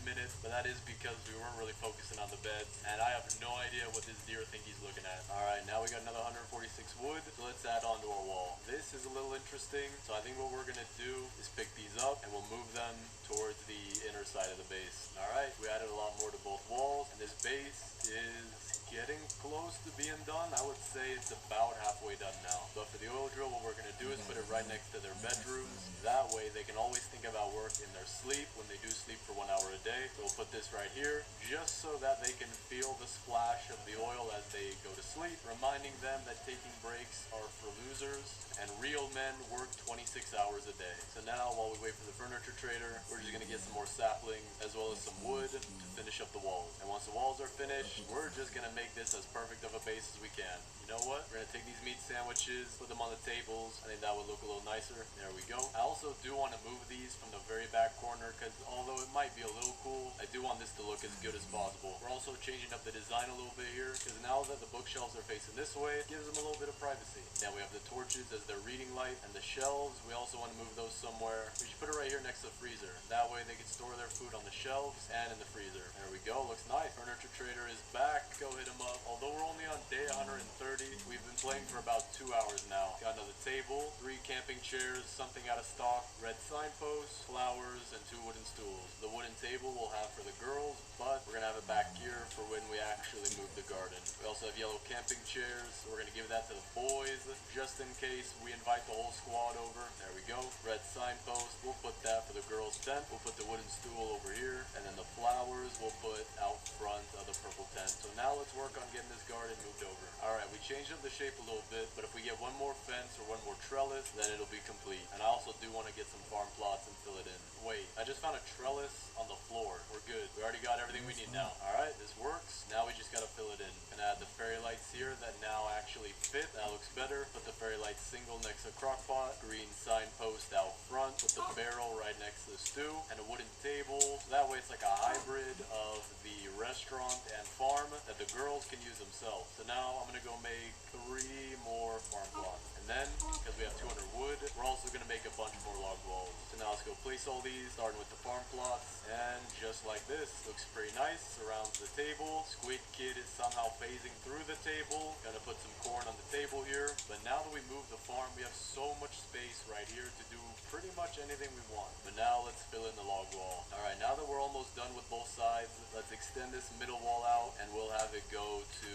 Speaker 5: minutes, but that is because we weren't really focusing on the beds. And I have no idea what this deer think he's looking at. Alright, now we got another 146 wood. So let's add on to our wall. This is a little interesting. So I think what we're going to do is pick these up and we'll move them towards the inner side of the base. Alright, we added a lot more to both walls, and this base is getting close to being done. I would say it's about halfway done now. But for the oil drill, what we're going to do is put it right next to their bedrooms. That way they can always think about work in their sleep when they do sleep for 1 hour a day. So we'll put this right here just so that they can feel the splash of the oil as they go to sleep, reminding them that taking breaks are for losers and real men work 26 hours a day. So now while we wait for the furniture trader, we're just going to get some more saplings as well as some wood to finish up the walls. And once the walls are finished, we're just going to make this as perfect of a base as we can. You know what? We're going to take these meat sandwiches, put them on the tables. I think that would look a little nicer. There we go. I also do want to move these from the very back corner because although it might be a little cool, I do want this to look as good as possible. We're also changing up the design a little bit here because now that the bookshelves are facing this way, it gives them a little bit of privacy. Now we have the torches as their reading light, and the shelves, we also want to move those somewhere. We should put it right here next to the freezer. That way they can store their food on the shelves and in the freezer. There we go. Looks nice. Furniture trader is back. Go hit him up. Although we're only on day 130, we've been playing for about 2 hours now. Got another table, 3 camping chairs, something out of stock, red signposts, flowers, and 2 wooden stools. The wooden table we'll have for the girls, but we're going to have it back here for when we actually move the garden. We also have yellow camping chairs, so we're going to give that to the boys, just in case we invite the whole squad over. There we go. Red signpost, we'll put that for the girls' tent. We'll put the wooden stool over here, and then the flowers we'll put out front of the purple tent. So now let's work on getting this garden moved over. Alright, we changed up the shape a little bit, but if we get 1 more fence or 1 more trellis, then it'll be complete. And I also do want to get some farm plots and fill it in. Wait, I just found a trellis on the floor. We're good. We already got everything we need now. Alright, this works. Now we just gotta fill it in. And add the fairy lights here that now actually fit. That looks better. Put the fairy light single next to the crock pot. Green signpost out front. Put the barrel right next to the stew. And a wooden table. So that way it's like a hybrid of the restaurant and farm that the girls can use themselves. So now I'm gonna go make 3 more farm plots. And then, because we have 200 wood, we're also gonna make a bunch more log walls. So now let's go place all these, starting with the farm plots. And just like this, looks pretty nice. Surrounds the table. Squid Kid is somehow phasing through the table. Gonna put some corn on the table here. But now that we move the farm, we have so much space right here to do pretty much anything we want. But now let's fill in the log wall. Alright, now that we're almost done with both sides, let's extend this middle wall out and we'll have it go to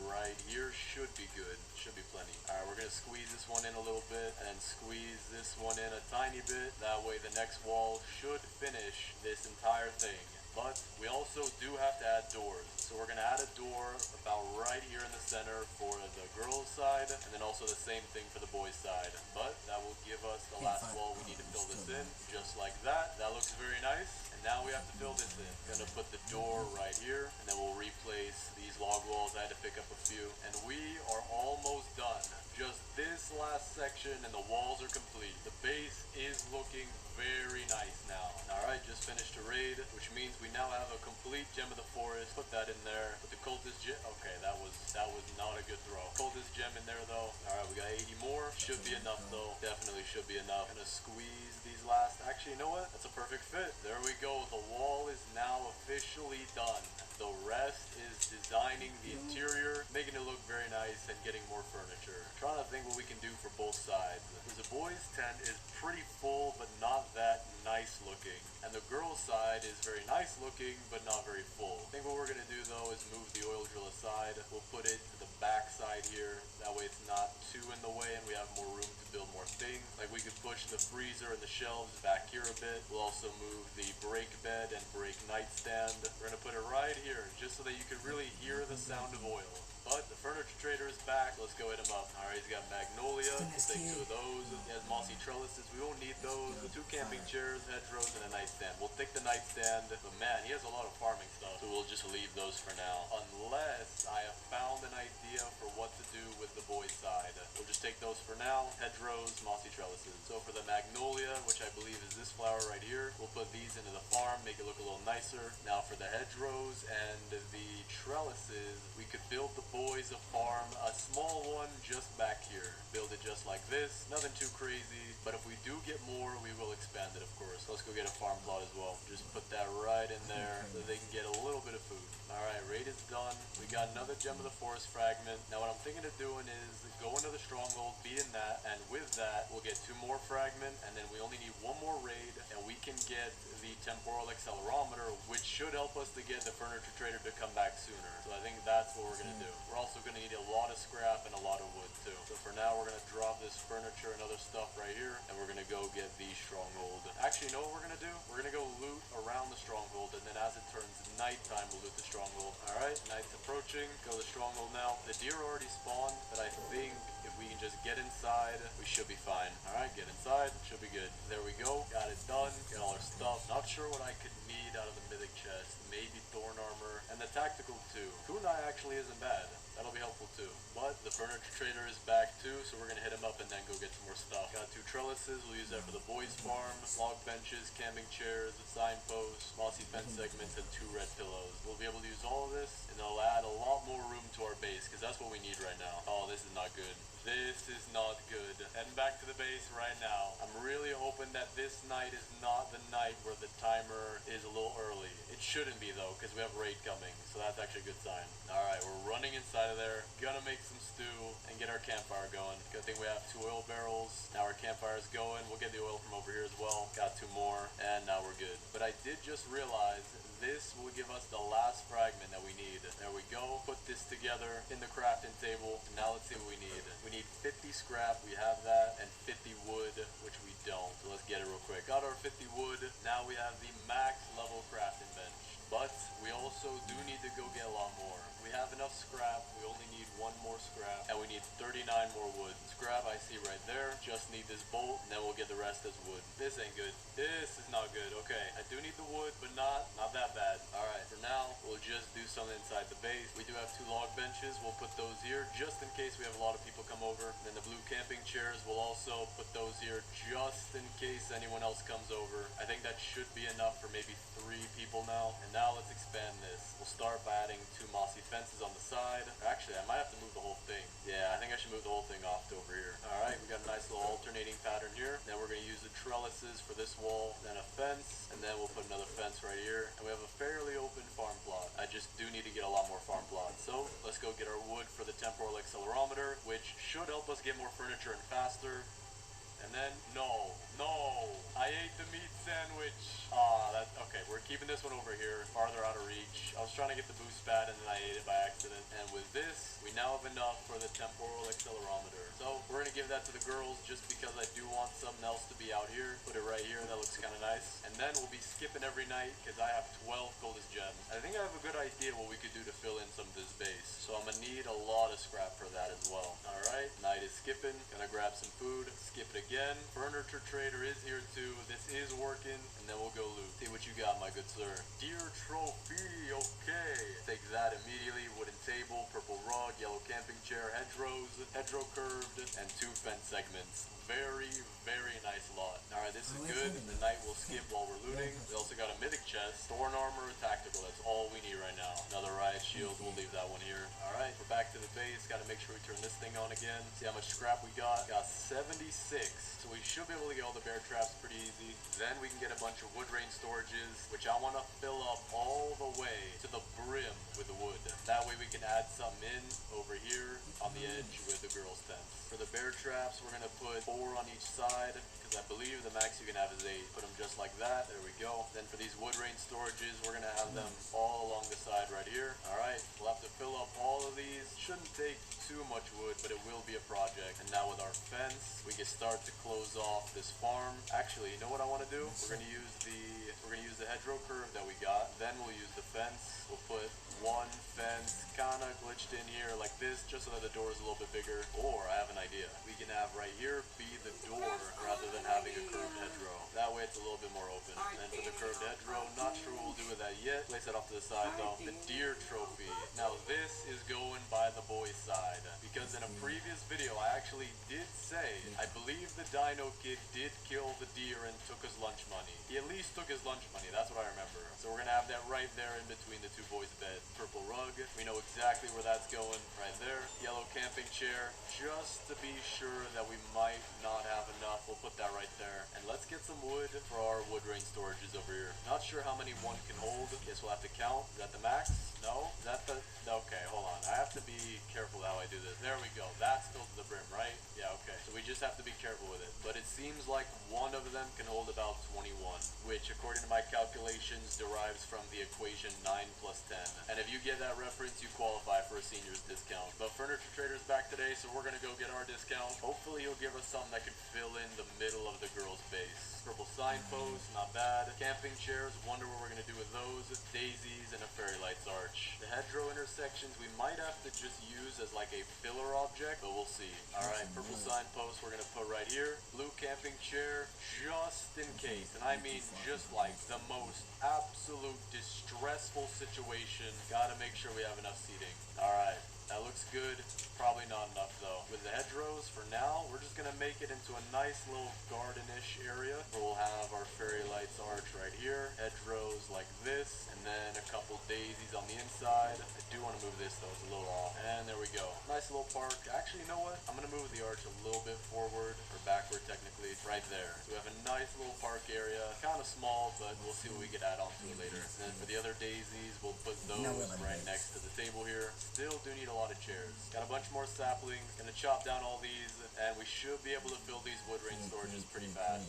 Speaker 5: right here. Should be good. Should be plenty. Alright, we're gonna squeeze this one in a little bit and squeeze this one in a tiny bit. That way the next wall should finish this entire thing. But we also do have to add doors. So we're going to add a door about right here in the center for the girls' side, and then also the same thing for the boys' side. But that will give us the last wall we need to fill this in, just like that. That looks very nice. And now we have to fill this in. Gonna put the door right here, and then we'll replace these log walls. I had to pick up a few. And we are almost done. Just this last section and the walls are complete. The base is looking very nice now. Alright, just finished a raid, which means we now have a complete gem of the forest. Put that in there. Put the cultist gem. Okay, that was not a good throw. Cultist gem in there though. Alright, we got 80 more. Should be enough though. Definitely should be enough. Gonna squeeze these last. Actually, you know what? That's a perfect fit. There we go. The wall is now officially done. The rest is designing the interior, making it look very nice, and getting more furniture. Trying to think what we can do for both sides. The boys' tent is pretty full, but not that nice looking. And the girls' side is very nice looking, but not very full. I think what we're going to do, though, is move the oil drill aside. We'll put it to the back side here. That way it's not too in the way, and we have more room to build more things. Like we could push the freezer and the shelves back here a bit. We'll also move the break bed and break nightstand. We're going to put it right here, just so that you can really hear the sound of oil. But the furniture trader is back. Let's go hit him up. Alright, he's got Magnolia. We'll take 2 of those. He has mossy trellises. We won't need those. 2 camping chairs, hedgerows, and a nightstand. We'll take the nightstand. But man, he has a lot of farming stuff. So we'll just leave those for now. Unless I have found an idea for what to do with the boys' side. We'll just take those for now. Hedgerows, mossy trellises. So for the Magnolia, which I believe is this flower right here, we'll put these into the farm, make it look a little nicer. Now for the hedgerows and the trellises, we could build the boys a farm, a small one just back here. Build it just like this, nothing too crazy, but if we do get more, we will expand it, of course. Let's go get a farm plot as well. Just put that right in there so they can get a little bit of food. Alright, raid is done. We got another Gem of the Forest fragment. Now what I'm thinking of doing is go into the stronghold, beating that, and with that, we'll get 2 more fragment, and then we only need 1 more raid, and we can get the temporal accelerometer, which should help us to get the furniture trader to come back sooner. So I think that's what we're gonna do. We're also gonna need a lot of scrap and a lot of wood too. So for now, we're gonna drop this furniture and other stuff right here, and we're gonna go get the stronghold. Actually, you know what we're gonna do? We're gonna go loot around the stronghold, and then as it turns nighttime, we'll loot the stronghold. Alright, night's approaching. Go to the stronghold now. The deer already spawned, but I think if we can just get inside, we should be fine. Alright, get inside, should be good. There we go, got it done, got all our stuff. Not sure what I could need out of the mythic chest. Maybe thorn armor, and the tactical too. Kunai actually isn't bad. That'll be helpful too. But the furniture trader is back too, so we're gonna hit him up and then go get some more stuff. Got 2 trellises, we'll use that for the boys' farm. Log benches, camping chairs, signposts, mossy fence segments, and 2 red pillows. We'll be able to use all of this, and it'll add a lot more room to our base, because that's what we need right now. Oh, this is not good. This is not good. Heading back to the base right now. I'm really hoping that this night is not the night where the timer is a little early. It shouldn't be though, because we have raid coming, so that's actually a good sign. Alright, we're running inside of there. Gonna make some stew and get our campfire going. Good thing we have 2 oil barrels. Now our campfire's going. We'll get the oil from over here as well. Got 2 more, and now we're good. But I did just realize this will give us the last fragment that we need. There we go. Put this together in the crafting table. And now let's see what we need. We need 50 scrap. We have that. And 50 wood, which we don't. So let's get it real quick. Got our 50 wood. Now we have the max level crafting bench. But we also do need to go get a lot more. We have enough scrap. We only need 1 more scrap. And we need 39 more wood. Scrap I see right there. Just need this bolt. And then we'll get the rest as wood. This ain't good. This is not good. Okay. I do need the wood, but not that bad. Alright. For now, we'll just do something inside the base. We do have 2 log benches. We'll put those here just in case we have a lot of people come over. And then the blue camping chairs, we'll also put those here just in case anyone else comes over. I think that should be enough for maybe 3 people now. And now let's expand this. We'll start by adding 2 mossy fences on the side. Actually, I might have to move the whole thing. Yeah, I think I should move the whole thing off to over here. Alright, we got a nice little alternating pattern here. Then we're going to use the trellises for this wall, then a fence, and then we'll put another fence right here. And we have a fairly open farm plot. I just do need to get a lot more farm plots. So let's go get our wood for the temporal accelerometer, which should help us get more furniture and faster. And then, no, I ate the meat sandwich. That's okay. We're keeping this one over here, farther out of reach. I was trying to get the boost pad and then I ate it by accident. And with this, we now have enough for the temporal accelerometer. So we're gonna give that to the girls just because I do want something else to be out here. Put it right here. That looks kind of nice. And then we'll be skipping every night because I have 12 coldest gems. I think I have a good idea what we could do to fill in some of this base. So I'm gonna need a lot of scrap for that as well. All right, night is skipping. Gonna grab some food. Skip it again. Furniture trader is here too. This is working, and then we'll go loot. See what you got, my good sir. Deer trophy. Okay. Take that immediately. Wooden table, purple rug, yellow camping chair, hedgerows, hedgerow curved, and 2 fence segments. Very, very nice lot. Alright, this is good. The night will skip while we're looting. We also got a mythic chest, thorn armor, tactical. That's all we need right now. Another riot shield. We'll leave that one here. Alright, we're back to the base. Gotta make sure we turn this thing on again. See how much scrap we got. Got 76. So we should be able to get all the bear traps pretty easy. Then we can get a bunch of wood rain storages, which I want to fill up all the way to the brim with the wood. That way we can add something in over here on the edge with the girls' tents. For the bear traps, we're going to put 4 on each side, because I believe the max you can have is 8. Put them just like that. There we go. Then for these wood rain storages, we're going to have them all along the side right here. Alright, we'll have to fill up all of these. Shouldn't take too much wood, but it will be a project. And now with our fence, we can start to to close off this farm. Actually, you know what I want to do? We're gonna use the hedgerow curve that we got. Then we'll use the fence. We'll put one fence kind of glitched in here like this, just so that the door is a little bit bigger. Or I have an idea. We can have right here be the door rather than having a curved hedgerow. That way it's a little bit more open. And then for the curved hedgerow, not sure what we'll do with that yet. Place that off to the side though. The deer trophy. Now this is going by the boys' side, because in a previous video I actually did say I believe the Dino Kid did kill the deer and took his lunch money. He at least took his lunch money, that's what I remember. So we're gonna have that right there in between the two boys' beds. Purple rug, we know exactly where that's going, right there. Yellow camping chair, just to be sure that we might not have enough, we'll put that right there. And let's get some wood for our wood rain storages over here. Not sure how many one can hold, guess we'll have to count. Is that the max? No? Is that the... Okay, hold on. I have to be careful how I do this. There we go. That's filled to the brim, right? Yeah, okay. So we just have to be careful with it. But it seems like one of them can hold about 21, which according to my calculations derives from the equation 9 plus 10. And if you get that reference, you qualify for a senior's discount. But Furniture Trader's back today, so we're gonna go get our discount. Hopefully he'll give us something that can fill in the middle of the girl's base. Purple signpost, not bad. Camping chairs, wonder what we're gonna do with those. Daisies and a fairy lights arch. The hedgerow intersections we might have to just use as like a filler object, but we'll see. Alright, purple signpost we're gonna put right here. Blue camping chair, just in case. And I mean just like the most absolute distressful situation. Gotta make sure we have enough seating. Alright. That looks good. Probably not enough though. With the hedgerows, for now, we're just gonna make it into a nice little garden-ish area where we'll have our fairy lights arch right here. Hedgerows like this, and then a couple daisies on the inside. I do want to move this though, it's a little off. And there we go. Nice little park. Actually, you know what? I'm gonna move the arch a little bit forward, or backward technically, right there. So we have a nice little park area. Kind of small, but we'll see what we can add onto it later. And then for the other daisies, we'll put those right next to the table here. Still do need a lot of chairs. Got a bunch more saplings. Gonna chop down all these, and we should be able to fill these wood rain storages pretty fast.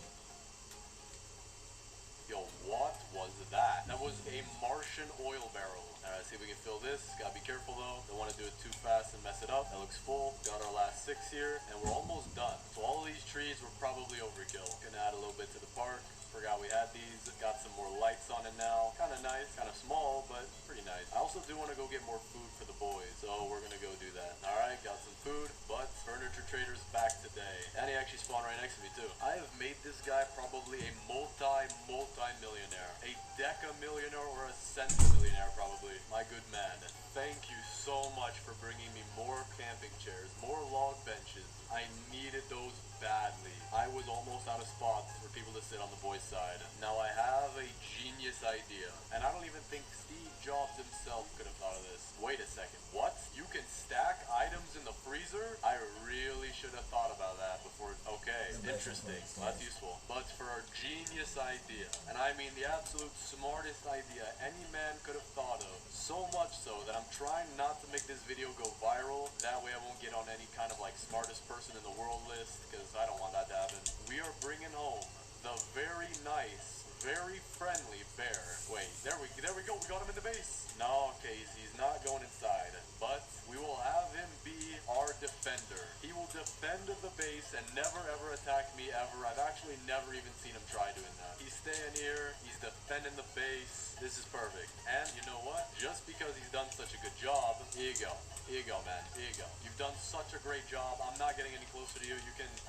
Speaker 5: Yo, what was that? That was a Martian oil barrel. Alright, see if we can fill this. Gotta be careful though. Don't want to do it too fast and mess it up. That looks full. Got our last 6 here, and we're almost done. So all of these trees were probably overkill. Gonna add a little bit to the park. Forgot we had these. Got some more lights on it now. Kind of nice. Kind of small, but pretty nice. I also do want to go get more food for the boys, so we're gonna go do that. Alright, got some food, but Furniture Trader's back today. And he actually spawned right next to me too. I have made this guy probably a multi-millionaire. A deca-millionaire or a centimillionaire probably. My good man. Thank you so much for bringing me more camping chairs, more log benches. I needed those badly. I was almost out of spots for people to sit on the boys' side. Now I have a genius idea, and I don't even think Steve Jobs himself could have thought of this. Wait a second, what? You can stack items in the freezer? I really should have thought about that before. Okay, interesting. Well, that's useful. But for our genius idea, and I mean the absolute smartest idea any man could have thought of, so much so that I'm trying not to make this video go viral. That way I won't get on any kind of like smartest person in the world list, because I don't want that to happen. We are bringing home the very nice, very friendly bear. Wait, there we go. We got him in the base. No, okay, he's not going inside, but we will have him be our defender. He will defend the base and never ever attack me ever. I've actually never even seen him try doing that. He's staying here. He's defending the base. This is perfect. And you know what? Just because he's done such a good job, here you go. Here you go, man. Here you go. You've done such a great job. I'm not getting any closer to you.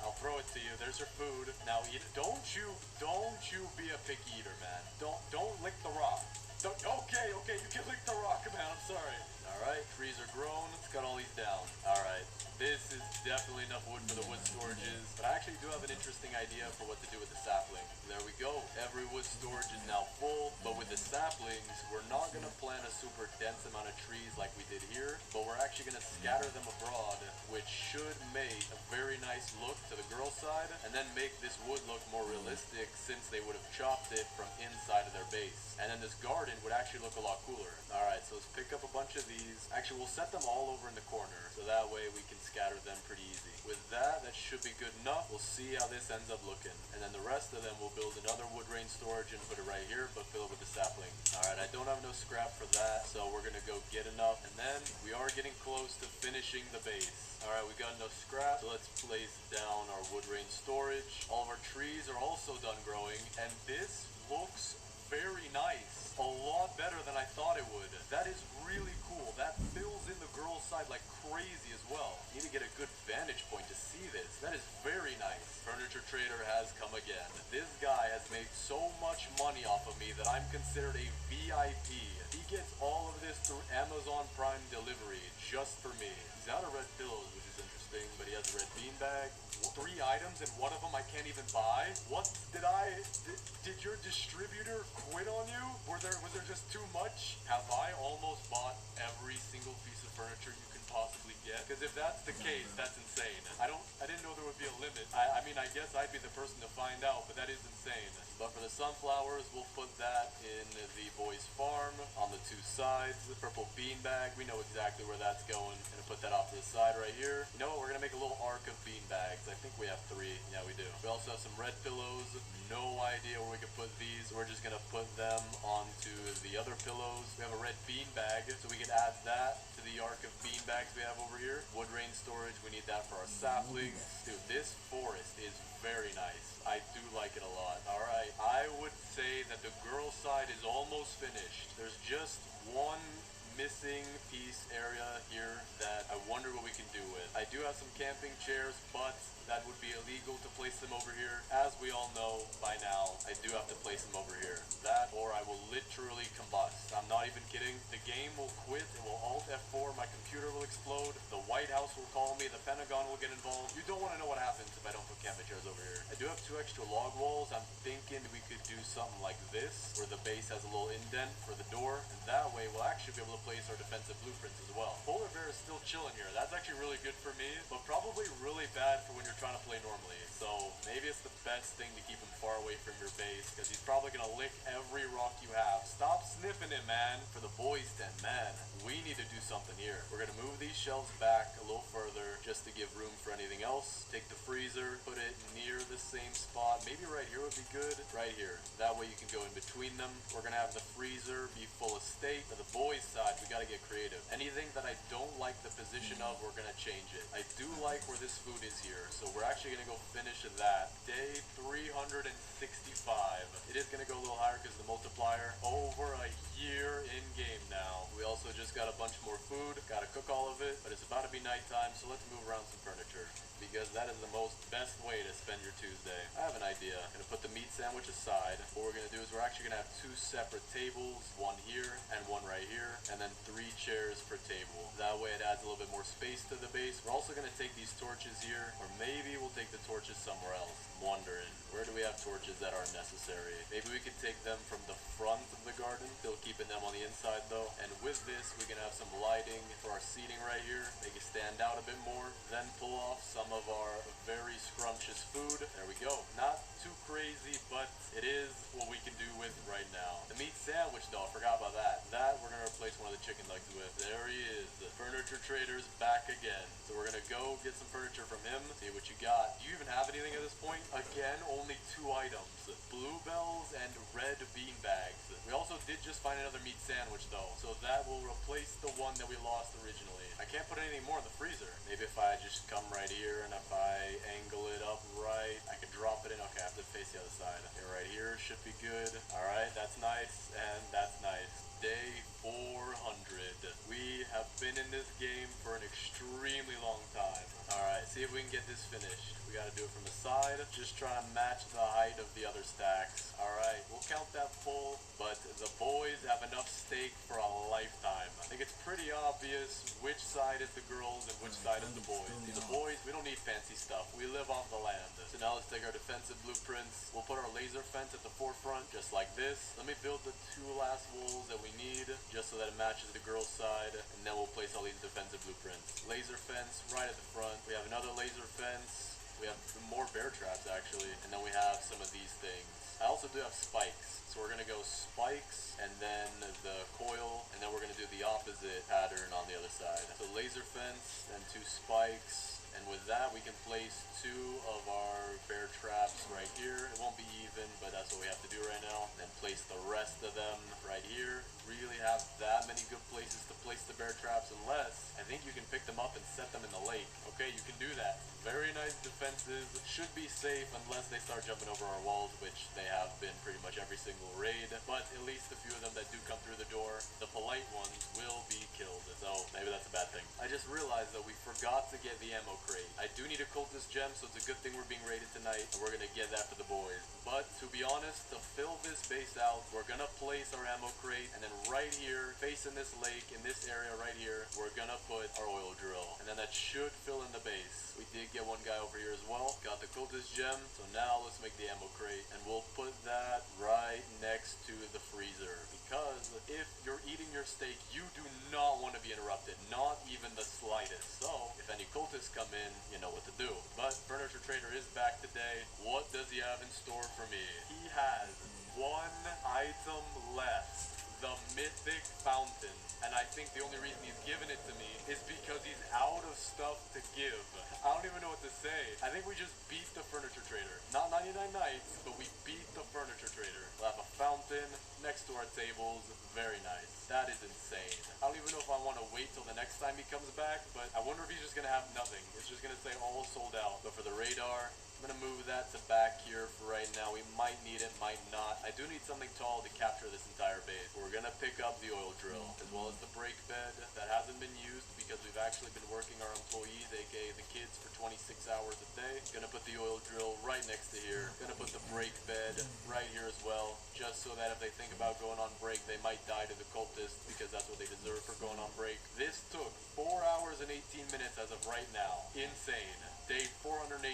Speaker 5: I'll throw it to you. There's your food. Now eat it. Don't you be a picky eater, man. Don't lick the rock. Okay, you can lick the rock, man. I'm sorry. Alright, trees are grown. Let's cut all these down. Alright, this is definitely enough wood for the wood storages. But I actually do have an interesting idea for what to do with the sapling. There we go. Every wood storage is now full. But with the saplings, we're not going to plant a super dense amount of trees like we did here. But we're actually going to scatter them abroad, which should make a very nice look to the girls' side. And then make this wood look more realistic, since they would have chopped it from inside of their base. And then this garden would actually look a lot cooler. Alright, so let's pick up a bunch of these. Actually, we'll set them all over in the corner, so that way we can scatter them pretty pretty easy. With that should be good enough. We'll see how this ends up looking. And then the rest of them we'll build another wood rain storage and put it right here, but fill it with the sapling. Alright, I don't have no scrap for that, so we're gonna go get enough. And then we are getting close to finishing the base. Alright, we got enough scrap, so let's place down our wood rain storage. All of our trees are also done growing, and this looks very nice. A lot better than I thought it would. That is really cool. That fills in the girl's side like crazy as well. You need to get a good vantage point to see this. That is very nice. Furniture Trader has come again. This guy has made so much money off of me that I'm considered a VIP. He gets all of this through Amazon Prime delivery just for me. He's out of red pillows, which is interesting, but he has a red beanbag. 3 items and one of them I can't even buy? What did your distributor quit on you? Was there just too much? Have I almost bought every single piece of furniture you can possibly get? Because if that's the case, that's insane. I didn't know there would be a limit. I mean, I guess I'd be the person to find out, but that is insane. But for the sunflowers, we'll put that in the boys' farm on the 2 sides. The purple beanbag, we know exactly where that's going. Gonna put that off to the side right here. You know what? We're gonna make a little arc of beanbags. I think we have 3. Yeah, we do. We also have some red pillows. No idea where we could put these. We're just gonna put them onto the other pillows. We have a red beanbag, so we can add that to the arc of beanbags we have over here. Wood rain storage, we need that for our saplings. Dude, this forest is very nice. I do like it a lot. Alright, I would say that the girl side is almost finished. There's just one missing piece area here that I wonder what we can do with. I do have some camping chairs, but that would be illegal to place them over here. As we all know by now, I do have to place them over here. That or I will literally combust. I'm not even kidding. The game will quit. It will Alt F4. My computer will explode. The White House will call me. The Pentagon will get involved. You don't want to know what happens if I don't put camping chairs over here. I do have 2 extra log walls. I'm thinking we could do something like this, where the base has a little indent for the door, and that way we'll actually be able to place our defensive blueprints as well. Polar bear is still chilling here. That's actually really good for me, but probably really bad for when you're trying to play normally. So maybe it's the best thing to keep him far away from your base, because he's probably gonna lick every rock you have. Stop sniffing him, man. For the boys then, man, we need to do something here. We're gonna move these shelves back a little further just to give room for anything else. Take the freezer, put it near the same spot. Maybe right here would be good. Right here. That way you can go in between them. We're gonna have the freezer be full of steak. For the boys side, we gotta get creative. Anything that I don't like the position of, we're gonna change it. I do like where this food is here, so we're actually gonna go finish that. Day 365. It is gonna go a little higher because the multiplier over a year in game now. We also just got a bunch more food. Gotta cook all of it, but it's about to be nighttime, so let's move around some furniture, because that is the best way to spend your Tuesday. I have an idea. I'm gonna put the meat sandwich aside. What we're gonna do is we're actually gonna have 2 separate tables, one here and one right here, and then 3 chairs per table. That way it adds a little bit more space to the base. We're also gonna take these torches here, or maybe we'll take the torches somewhere else. I'm wondering, where do we have torches that aren't necessary? Maybe we could take them from the front of the garden, still keeping them on the inside though. And with this, we can have some lighting for our seating right here, make it stand out a bit more. Then pull off some of our very scrumptious food. There we go. Not too crazy, but it is what we can do with right now. The meat sandwich though, I forgot about that. That we're gonna replace one of the chicken legs with. There he is. The Furniture Trader's back again. So we're gonna go get some furniture from him, see what you got. Do you even have anything at this point? Again, only 2 items. Bluebells and red bean bags. We also did just find another meat sandwich though, so that will replace the one that we lost originally. I can't put anything more in the freezer. Maybe if I just come right here and if I angle it up right, I can drop it in. Okay, I have to face the other side. Okay, right here should be good. Alright, that's nice, and that's nice. Day 400. We have been in this game for an extremely long time. Alright, see if we can get this finished. We gotta do it from the side, just try to match the height of the other stacks. Alright, we'll count that full, but the boys have enough steak for a lifetime. I think it's pretty obvious which side is the girls and which side is the boys. See, the boys, we don't need fancy stuff. We live off the land. So now let's take our defensive blueprints. We'll put our laser fence at the forefront, just like this. Let me build the 2 last walls that we need, just so that it matches the girls' side, and then we'll place all these defensive blueprints. Laser fence right at the front. We have another laser fence. We have more bear traps actually, and then we have some of these things. I also do have spikes, so we're gonna go spikes and then the coil, and then we're gonna do the opposite pattern on the other side. So laser fence, then 2 spikes, And with that, we can place 2 of our bear traps right here. It won't be even, but that's what we have to do right now. And then place the rest of them right here. Really have that many good places to place the bear traps, unless I think you can pick them up and set them in the lake. Okay, you can do that. Very nice defenses. Should be safe unless they start jumping over our walls, which they have been pretty much every single raid. But at least a few of them that do come through the door, the polite ones, will be killed. So maybe that's a bad thing. I just realized that we forgot to get the ammo crate. I do need a cultist gem, so it's a good thing we're being raided tonight, and we're gonna get that for the boys. But to be honest, to fill this base out, we're gonna place our ammo crate, and then right here, facing this lake, in this area right here, we're gonna put our oil drill. And then that should fill in the base. We did get one guy over here as well. Got the cultist gem, so now let's make the ammo crate, and we'll put that right next to the freezer. Because if you're eating your steak, you do not want to be interrupted, not even the slightest. So if any cultists come in, you know what to do. But Furniture Trader is back today. What does he have in store for me? He has one item left. The Mythic Fountain. And I think the only reason he's given it to me is because he's out of stuff to give. I don't even know what to say. I think we just beat the Furniture Trader. Not 99 Nights, but we beat the Furniture Trader. We'll have a fountain next to our tables. Very nice. That is insane. I don't even know if I want to wait till the next time he comes back, but I wonder if he's just going to have nothing. It's just going to say all sold out. But for the radar, I'm going to move that to back here for right now. We might need it, might not. I do need something tall to capture this entire base. We're going to pick up the oil drill, as well as the break bed that hasn't been used because we've actually been working our employees, aka the kids, for 26 hours a day. Going to put the oil drill right next to here. Going to put the break bed right here as well, just so that if they think about going on break, they might die to the cultists because that's what they deserve for going on break. This took 4 hours and 18 minutes as of right now. Insane. Day 418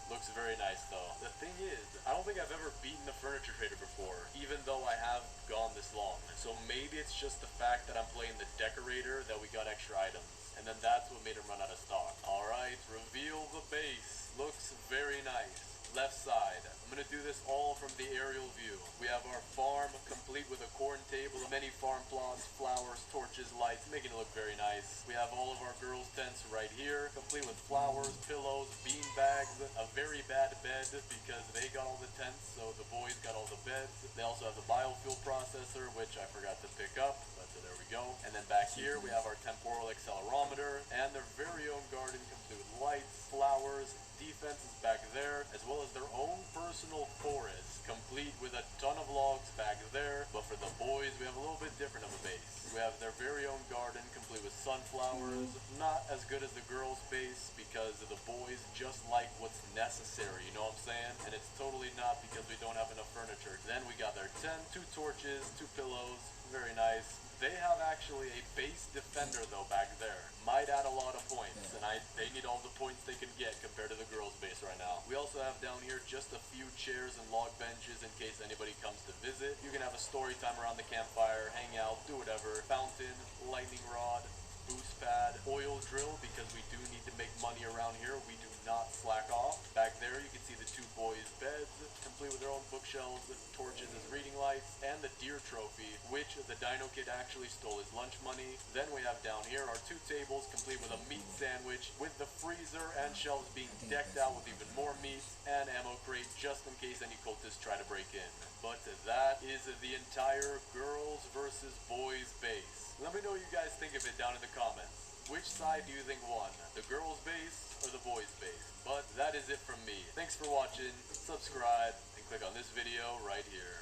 Speaker 5: looks very nice though. The thing is, I don't think I've ever beaten the Furniture Trader before, even though I have gone this long. So maybe it's just the fact that I'm playing the Decorator that we got extra items. And then that's what made him run out of stock. Alright, reveal the base. Looks very nice. Left side. I'm gonna do this all from the aerial view. We have our farm complete with a corn table, many farm plots, flowers, torches, lights, making it look very nice. We have all of our girls' tents right here, complete with flowers, pillows, bean bags, a very bad bed because they got all the tents, so the boys got all the beds. They also have the biofuel processor, which I forgot to pick up, but there we go. And then back here we have our temporal accelerometer and their very own garden complete with lights, flowers, defense is back there, as well as their own personal forest, complete with a ton of logs back there. But for the boys, we have a little bit different of a base. We have their very own garden, complete with sunflowers. Not as good as the girls' base, because the boys just like what's necessary, you know what I'm saying? And it's totally not because we don't have enough furniture. Then we got their tent, 2 torches, 2 pillows, very nice. They have actually a base defender though back there. Might add a lot of points, and they need all the points they can get compared to the girls' base right now. We also have down here just a few chairs and log benches in case anybody comes to visit. You can have a story time around the campfire, hang out, do whatever. Fountain, lightning rod, boost pad, oil drill, because we do need to make money around here. We do not slack off. Back there you can see the 2 boys' beds, complete with their own bookshelves, torches as reading lights, and the deer trophy, which the Dino Kid actually stole his lunch money. Then we have down here our 2 tables, complete with a meat sandwich, with the freezer and shelves being decked out with even more meat, and ammo crate just in case any cultists try to break in. But that is the entire girls versus boys base. Let me know what you guys think of it down in the comments. Which side do you think won? The girls' base or the boys' base? But that is it from me. Thanks for watching, subscribe, and click on this video right here.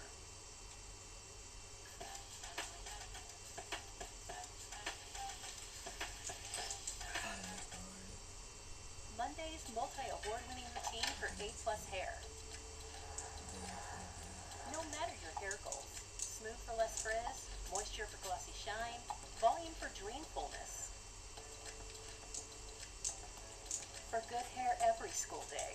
Speaker 3: Monday's multi-award-winning routine for A+ hair. No matter your hair goals, smooth for less frizz, moisture for glossy shine, volume for dreamfulness. For good hair every school day.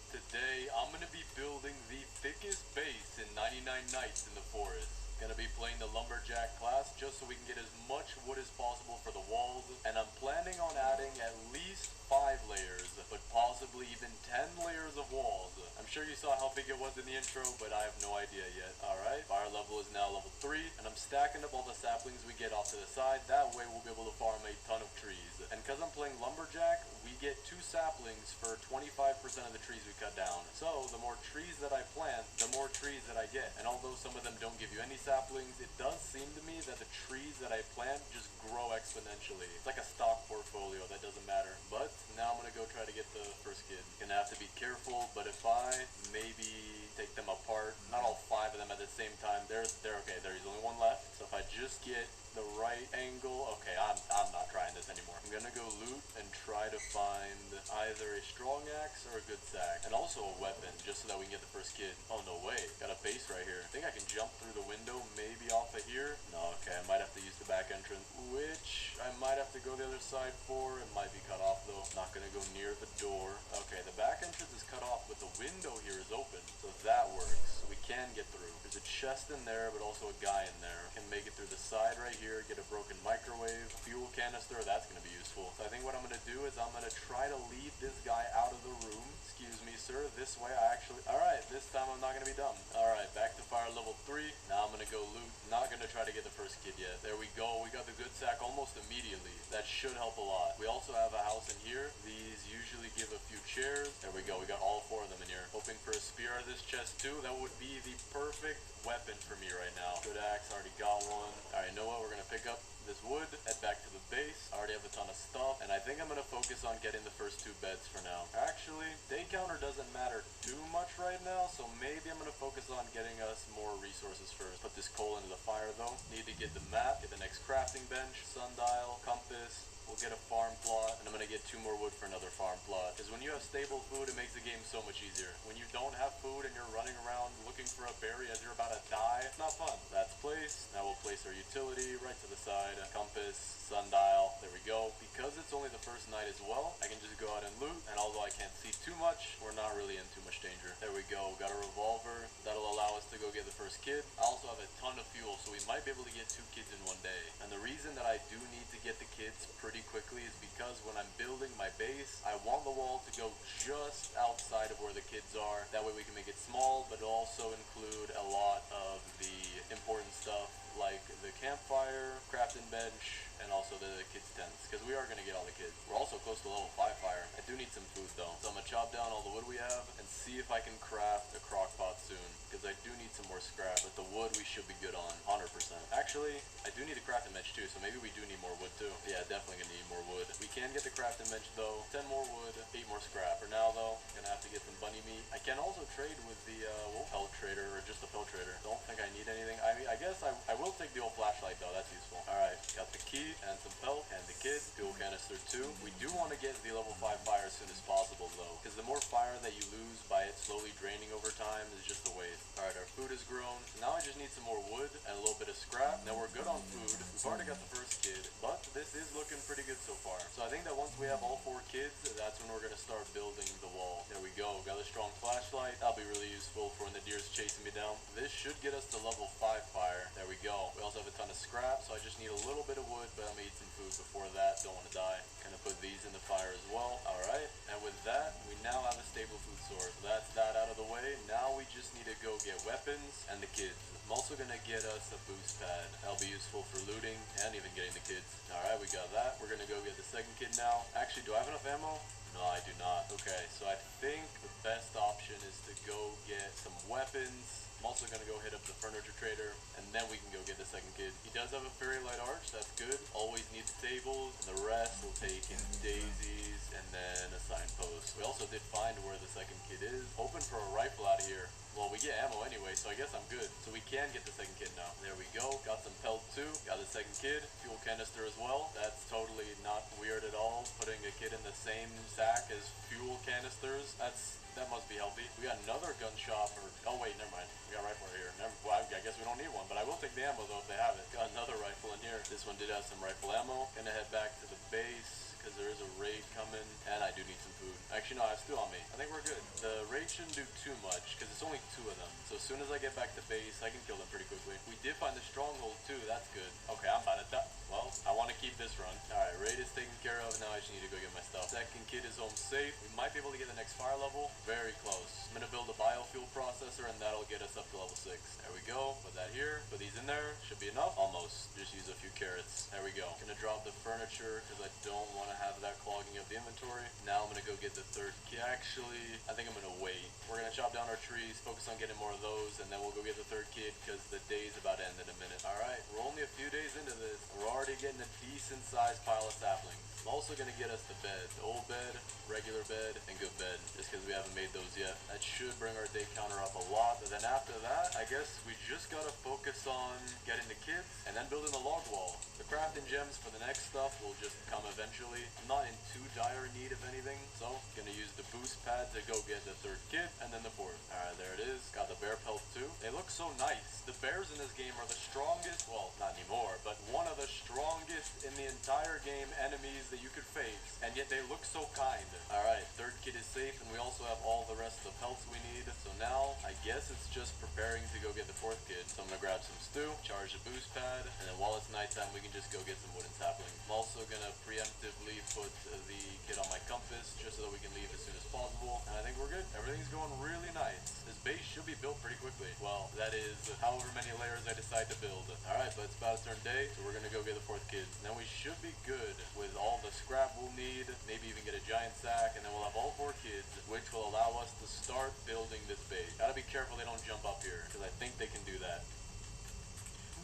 Speaker 5: Today, I'm going to be building the thickest base in 99 Nights in the Forest. Gonna be playing the lumberjack class just so we can get as much wood as possible for the walls, and I'm planning on adding at least 5 layers, but possibly even 10 layers of walls. I'm sure you saw how big it was in the intro, but I have no idea yet. Alright, fire level is now level 3, and I'm stacking up all the saplings we get off to the side. That way we'll be able to farm a ton of trees. And because I'm playing lumberjack, we get 2 saplings for 25% of the trees we cut down. So the more trees that I plant, the more trees that I get. And although some of them don't give you any saplings, it does seem to me that the trees that I plant just grow exponentially. It's like a stock portfolio, that doesn't matter. But now I'm gonna go try to get the first kid. Gonna have to be careful, but if I maybe take them apart, not all 5 of them at the same time, they're okay. There's only 1 left. So if I just get the right angle, okay, I'm not trying this anymore. I'm gonna go loot and try to find either a strong axe or a good sack, and also a weapon, just so that we can get the first kid. Oh no way, got a base right here. I think I can jump through the window, maybe off of here. No, okay, I might have to use the back entrance, which I might have to go the other side for. It might be cut off though. Not gonna go near the door. Okay, the back entrance is cut off, but the window here is open, so that works. So we can get through. There's a chest in there, but also a guy in there. Can make it through the side right here, get a broken microwave, fuel canister, that's gonna be useful. So I think what I'm gonna do is I'm gonna try to lead this guy out of the room. Excuse me, sir, this way I actually, alright, this time I'm not gonna be dumb. Alright, back to fire level 3. Now I'm gonna go loot. Not gonna try to get the first kid yet. There we go, we got the good sack almost immediately. That should help a lot. We also have a house in here. These usually give a few chairs. There we go, we got all 4 of them in here. Hoping for a spear out of this chest too. That would be the perfect weapon for me right now. Good axe, already got one. Alright, you know what, we're gonna pick up this wood, head back to the base. I already have a ton of stuff, and I think I'm gonna focus on getting the first 2 beds for now. Actually, day counter doesn't matter too much right now, so maybe I'm gonna focus on getting us more resources first. Put this coal into the fire though. Need to get the map, get the next crafting bench, sundial, compass. We'll get a farm plot, and I'm gonna get 2 more wood for another farm plot. Because when you have stable food, it makes the game so much easier. When you don't have food and you're running around looking for a berry as you're about to die, it's not fun. That's placed. Now we'll place our utility right to the side. Compass, sundial, there we go. Because it's only the first night as well, I can just go out and loot, and although I can't see too much, we're not really in too much danger. There we go, got a revolver. That'll allow us to go get the first kid. I also have a ton of fuel, so we might be able to get 2 kids in one day. And the reason that I do need to get the kids pretty quickly is because when I'm building my base, I want the wall to go just outside of where the kids are. That way we can make it small, but also include a lot of the important stuff like the campfire, crafting bench, and also the kids' tents, because we are going to get all the kids. We're also close to level 5 fire. I do need some food though, so I'm going to chop down all the wood we have and see if I can craft a crock pot soon, because I do need some more scrap. With the wood we should be good on 100%. Actually, I do need a crafting bench too, so maybe we do need more wood too. Yeah, definitely going to need more wood. We can get the crafting bench though. 10 more wood, 8 more scrap. For now though, gonna have to get some bunny meat. I can also trade with the pelt trader, or just the pelt trader. Don't think I need anything. I mean, I guess I will take the old flashlight though, that's useful. Alright, got the key and some pelt and the kid. Fuel canister too. We do want to get the level 5 fire as soon as possible though, because the more fire that you lose by it slowly draining over time is just a waste. Alright, our food has grown. So now I just need some more wood and a little bit of scrap. Now we're good on food. We've already got the first kid, but this is looking pretty good so far. So I think that once we have all 4 kids, that's when we're gonna start building the wall. There we go. Got a strong flashlight. That'll be really useful for when the deer's chasing me down. This should get us to level 5 fire. There we go. We also have a ton of scrap, so I just need a little bit of wood, but I'm gonna eat some food before that. Don't want to die. Gonna put these in the fire as well. Alright, and with that, we now have a stable food source. So that's that out of the way. Now we just need to go get weapons and the kids. I'm also gonna get us a boost pad. That'll be useful for looting and even getting the kids. Alright, we got that. We're gonna go get the second kid now. Actually, do I have enough ammo? No, I do not. Okay, so I think the best option is to go get some weapons. I'm also gonna go hit up the furniture trader, and then we can go get the second kid. He does have a fairy light arch, that's good. Always needs tables, and the rest will take in daisies, and then a signpost. We also did find where the second kid is. Hoping for a rifle out of here. Well, we get ammo anyway, so I guess I'm good. So we can get the second kid now. There we go. Got some pelt too. Got the second kid. Fuel canister as well. That's totally not weird at all. Putting a kid in the same sack as fuel canisters. That must be healthy. We got another gun shop, or, oh wait, never mind. We got a rifle right here. Well, I guess we don't need one, but I will take the ammo though if they have it. Got another rifle in here. This one did have some rifle ammo. Gonna head back to the base, because there is a raid coming, and I do need some food. Actually, no, I have stew on me. I think we're good. The raid shouldn't do too much, because it's only 2 of them. So as soon as I get back to base, I can kill them pretty quickly. We did find the stronghold too, that's good. Okay, I'm about to die. Well, I want to keep this run. Alright, raid is taken care of, now I just need to go get my stuff. Second kid is home safe. We might be able to get the next fire level. Very close. I'm gonna build a biofuel processor, and that'll get us up to level 6. There we go. Put that here. Put these in there. Should be enough. Almost. Just use a few carrots. There we go. Gonna drop the furniture, because I don't want to have that clogging of the inventory. Now I'm gonna go get the third kid. Actually, I think I'm gonna wait. We're gonna chop down our trees, focus on getting more of those, and then we'll go get the third kid, because the day's about to end in a minute. Alright, we're only a few days into this. We're already getting a decent sized pile of saplings. I'm also gonna get us the bed. The old bed, regular bed, and good bed, just because we haven't made those yet. That should bring our day counter up a lot. But then after that, I guess we just gotta focus on getting the kids, and then building the log wall. The crafting gems for the next stuff will just come eventually. I'm not in too dire need of anything, so gonna use the boost pad to go get the third kid, and then the fourth. Alright, there it is. Got the bear pelt too. They look so nice. The bears in this game are the strongest, well, not anymore, but one of the strongest in the entire game enemies that you could face, and yet they look so kind. Alright, third kid is safe, and we also have all the rest of the pelts we need. So now, I guess it's just preparing to go get the fourth kid. So I'm gonna grab some stew, charge the boost pad, and then while it's nighttime, we can just go get some wooden saplings. I'm also gonna preemptively put the kid on my compass, just so that we can leave as soon as possible. And I think we're good. Everything's going really nice. This base should be built pretty quickly. Well, that is however many layers I decide to build. Alright, but it's about to turn day, so we're gonna go get the fourth kid. Then we should be good with all the scrap we'll need, maybe even get a giant sack, and then we'll have all 4 kids, which will allow us to start building this base. Gotta be careful they don't jump up here, because I think they can do that.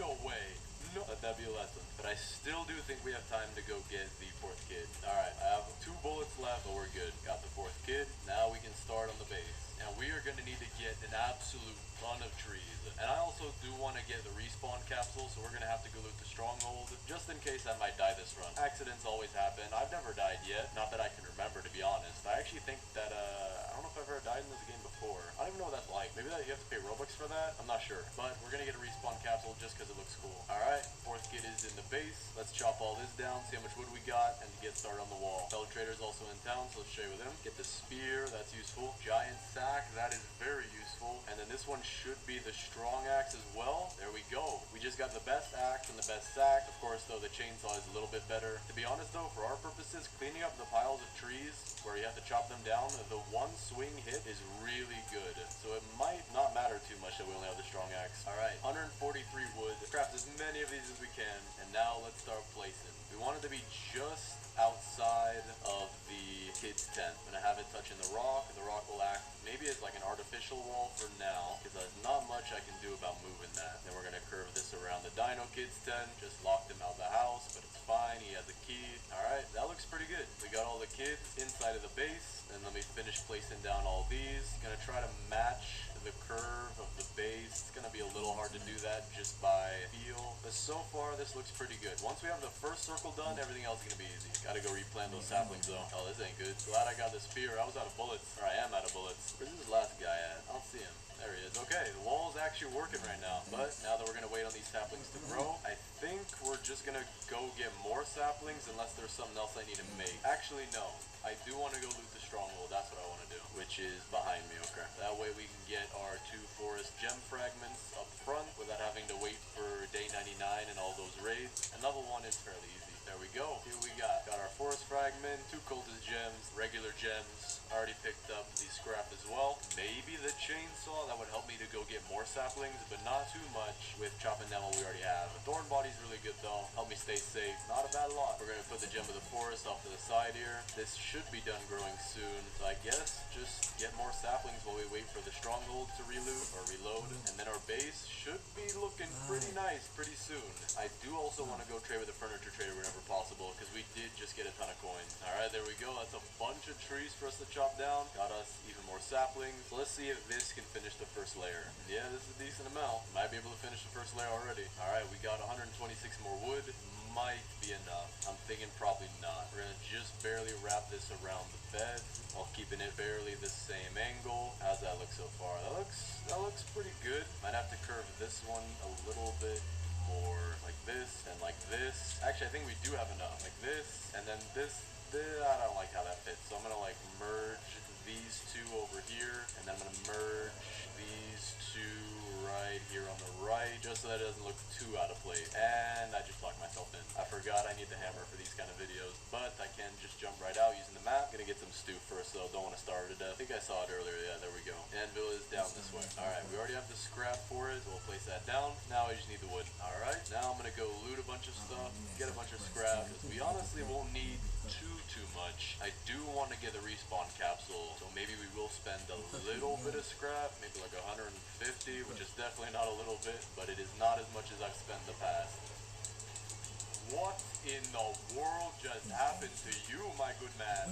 Speaker 5: No way. No. Let that be a lesson. But I still do think we have time to go get the fourth kid. Alright, I have 2 bullets left, but we're good. Got the fourth kid. Now we can start on the base. Now we are going to need to get an absolute ton of trees. And I also do want to get the respawn capsule, so we're going to have to go loot the stronghold, just in case I might die this run. Accidents always happen. I've never died yet. Not that I can remember, to be honest. I actually think that, I don't know if I've ever died in this game before. I don't even know what that's like. Maybe that you have to pay Robux for that? I'm not sure. But we're going to get a respawn capsule just because it looks cool. Alright, fourth kid is in the base. Let's chop all this down, see how much wood we got, and get started on the wall. Fellow trader's also in town, so let's trade with him. Get the spear, that's useful. Giant sack, that is very useful. And then this one should be the strong axe as well. There we go. We just got the best axe and the best sack. Of course, though, the chainsaw is a little bit better. To be honest, though, for our purposes, cleaning up the piles of trees where you have to chop them down, the one swing hit is really good. So it might not matter too much that we only have the strong axe. Alright, 143 wood. Craft as many of these as we can. And now let's start placing. We want it to be just outside of the kid's tent. I'm gonna have it touching the rock, and the rock will act maybe as like an artificial wall for now, because there's not much I can do about moving that. Then we're gonna curve this around the dino kid's tent. Just locked him out of the house, but it's fine, he has a key. Alright, that looks pretty good. We got all the kids inside of the base, and let me finish placing down all these. Gonna try to match the curve of the base. It's gonna be a little hard to do that just by feel, but so far this looks pretty good. Once we have the first circle done, everything else is gonna be easy. Gotta go replant those saplings though. Oh, this ain't good. Glad I got the spear. I was out of bullets, or I am out of bullets. Where's this last guy at? I don't see him. There he is. Okay, the wall is actually working right now. But now that we're gonna wait on these saplings to grow, I think we're just gonna go get more saplings unless there's something else I need to make. Actually, no. I do want to go loot the stronghold. That's what I want to do, which is behind me. Okay. That way we can get our 2 forest gem fragments up front without having to wait for day 99 and all those raids. Another one is fairly easy. There we go. Here we got our forest fragment, 2 cultist gems, regular gems. Already picked up the scrap as well. Maybe the chainsaw, that would help me to go get more saplings, but not too much with chopping down what we already have. The thorn body's really good though. Help me stay safe. Not a bad lot. We're gonna put the gem of the forest off to the side here. This should be done growing soon. So I guess just get more saplings while we wait for the stronghold to reloot or reload. And then our base should be looking pretty nice pretty soon. I do also want to go trade with the furniture trader whenever possible, because we did just get a ton of coins. Alright, there we go. That's a bunch of trees for us to chop down. Got us even more saplings. So let's see if this can finish the first layer. Yeah, this is a decent amount. Might be able to finish the first layer already. Alright, we got 126 more wood. Might be enough. I'm thinking probably not. We're gonna just barely wrap this around the bed while keeping it barely the same angle. How's that look so far? That looks pretty good. Might have to curve this one a little bit more, like this and like this. Actually, I think we do have enough. Like this, and then this I don't like how that fits, so I'm gonna like merge these two over here, and then I'm gonna merge these two right here on the right, just so that it doesn't look too out of place. And I just locked myself in. I forgot I need the hammer for these kind of videos, but I can just jump right out using the map. Gonna get some stew first, though. Don't want to starve to death. I think I saw it earlier. Yeah, there we go. Anvil is down this way. Alright, we already have the scrap for it, so we'll place that down. Now I just need the wood. Alright, now I'm gonna go loot a bunch of stuff, get a bunch of scrap, because we honestly won't need too much. I do want to get a respawn capsule, so maybe we will spend a little bit of scrap, maybe like 150, which is definitely not a little bit, but it is not as much as I've spent in the past. What in the world just happened to you, my good man?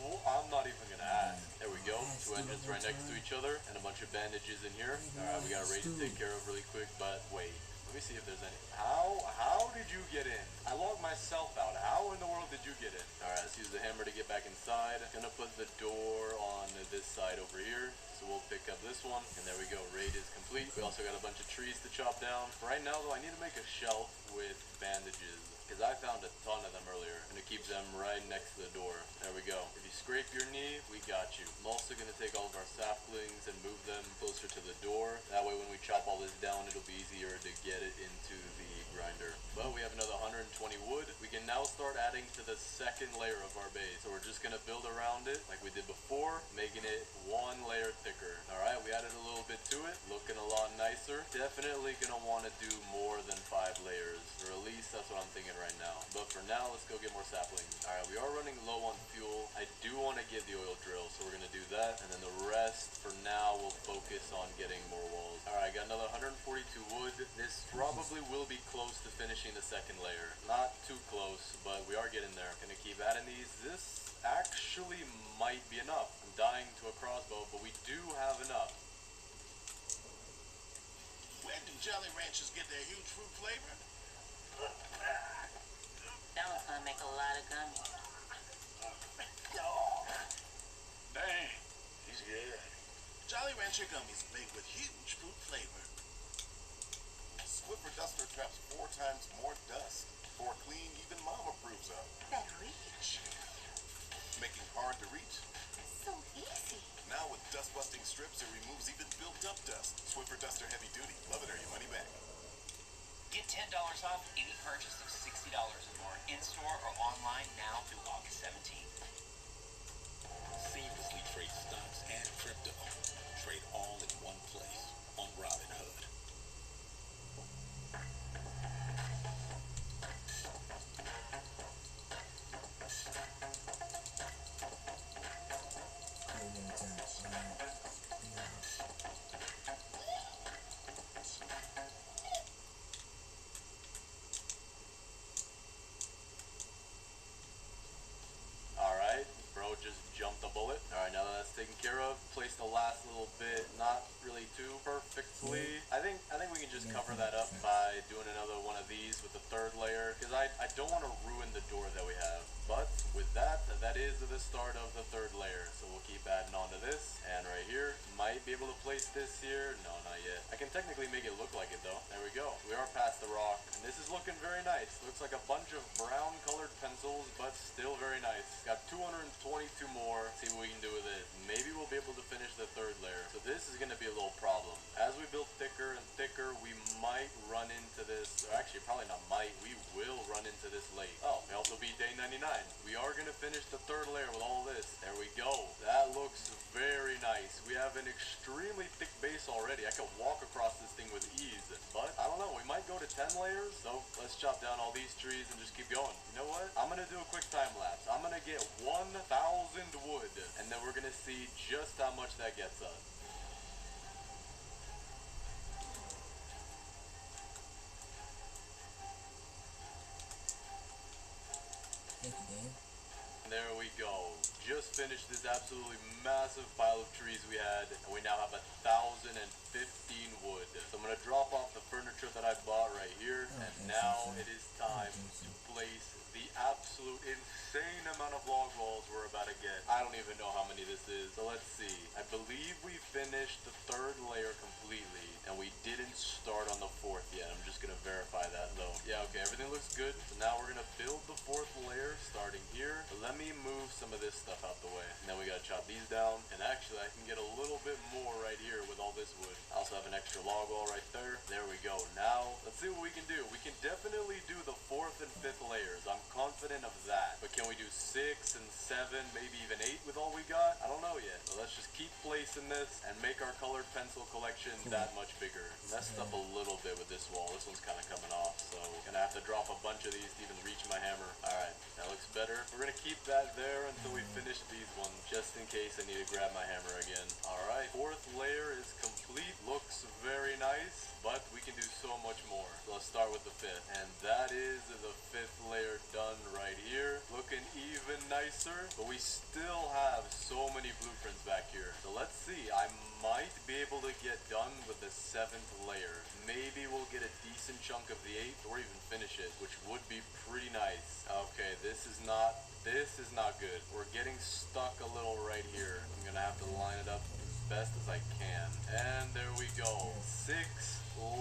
Speaker 5: Well, I'm not even gonna ask. There we go, two engines right next to each other, and a bunch of bandages in here. Alright, we got a raid to take care of really quick, but wait. Let me see if there's any. How did you get in? I logged myself out. How in the world did you get in? Alright, let's use the hammer to get back inside. Gonna put the door on this side over here. So we'll pick up this one. And there we go. Raid is complete. We also got a bunch of trees to chop down. Right now, though, I need to make a shelf with bandages, because I found a ton of them earlier. I'm gonna keep them right next to the door. There we go. If you scrape your knee, we got you. I'm also gonna take all of our saplings and move them closer to the door. That way when we chop all this down, it'll be easier to get it into the grinder. But we have another 120 wood. We can now start adding to the second layer of our base. So we're just gonna build around it like we did before, making it one layer thicker. Alright, we added a little bit to it, looking a lot nicer. Definitely gonna want to do more than 5 layers, or at least that's what I'm thinking right now. But for now, let's go get more saplings. Alright, we are running low on fuel. I do want to get the oil drill, so we're gonna do that, and then the rest for now we'll focus on getting more walls. Alright, got another 142 wood. This probably will be close to finishing the second layer. Not too close, but we are getting there. Gonna keep adding these. This actually might be enough. I'm dying to a crossbow, but we do have enough.
Speaker 6: Where do Jolly Ranchers get their huge fruit flavor?
Speaker 7: That one's gonna make a lot of gummies.
Speaker 6: Dang, he's good. Jolly Rancher gummies made with huge fruit flavor. Swiffer Duster traps 4 times more dust. For clean, even Mama approves of.
Speaker 3: That reach.
Speaker 6: Making hard to reach.
Speaker 3: So easy.
Speaker 6: Now with dust-busting strips, it removes even built-up dust. Swiffer Duster Heavy Duty. Love it or your money back.
Speaker 8: Get $10 off any purchase of $60 or more in-store or online now through August 17th.
Speaker 9: Seamlessly trade stocks and crypto. Trade all in one place on Robinhood.
Speaker 5: Alright, bro just jumped a bullet. Alright, now that that's taken care of, place the last little bit, not really too perfectly. I think we can just cover that up by doing another one of these with the third layer, because I don't want to ruin the door that we have. But with that is the start of the third layer. So we'll keep adding on to this, and right here, might be able to place this here. No, not yet. I can technically make it look like it though. There we go. We are past the rock, and this is looking very nice. Looks like a bunch of brown colored pencils, but still very nice. Got 222 more. See what we can do with it. Maybe we'll be able to finish the third layer. So this is going to be a little problem. As we build thicker and thicker, we might run into this, or actually probably not might, we will run into this late. Oh, may also be day 99. We are going to finish the third layer with all this. There we go. That looks very nice. We have an extremely thick base already. I can walk across this thing with ease. But I don't know, we might go to 10 layers. So let's chop down all these trees and just keep going. You know what? I'm going to do a quick time lapse. I'm going to get 1,000 wood, and then we're going to see just how much that gets us.
Speaker 1: Thank you, Dan.
Speaker 5: There we go. Just finished this absolutely massive pile of trees we had, and we now have 1,015 wood. So I'm gonna drop off the furniture that I bought right here, and now it is time to place the absolute insane amount of log walls we're about to get. I don't even know how many this is, so let's see. I believe we finished the third layer completely, and and we didn't start on the 4th yet. I'm just gonna verify that though. Yeah, okay, everything looks good. So now we're gonna build the 4th layer starting here. But let me move some of this stuff out the way. And then we gotta chop these down. And actually, I can get a little bit more right here with all this wood. I also have an extra log wall right there. There we go. Now, let's see what we can do. We can definitely do the 4th and 5th layers. I'm confident of that. But can we do 6 and 7, maybe even 8 with all we got? I don't know yet. So let's just keep placing this and make our colored pencil collection that much bigger. Messed up a little bit with this wall. This one's kind of coming off, so gonna have to drop a bunch of these to even reach my hammer. Alright, that looks better. We're gonna keep that there until we finish these ones, just in case I need to grab my hammer again. Alright, 4th layer is complete. Looks very nice, but we can do so much more. So let's start with the 5th. And that is the 5th layer done right here. Looking even nicer, but we still have so many blueprints back here. So let's see, I might be able to get done with the 7th layer. Maybe we'll get a decent chunk of the 8th or even finish it, which would be pretty nice. Okay, this is not good. We're getting stuck a little right here. I'm gonna have to line it up as best as I can. And there we go. 6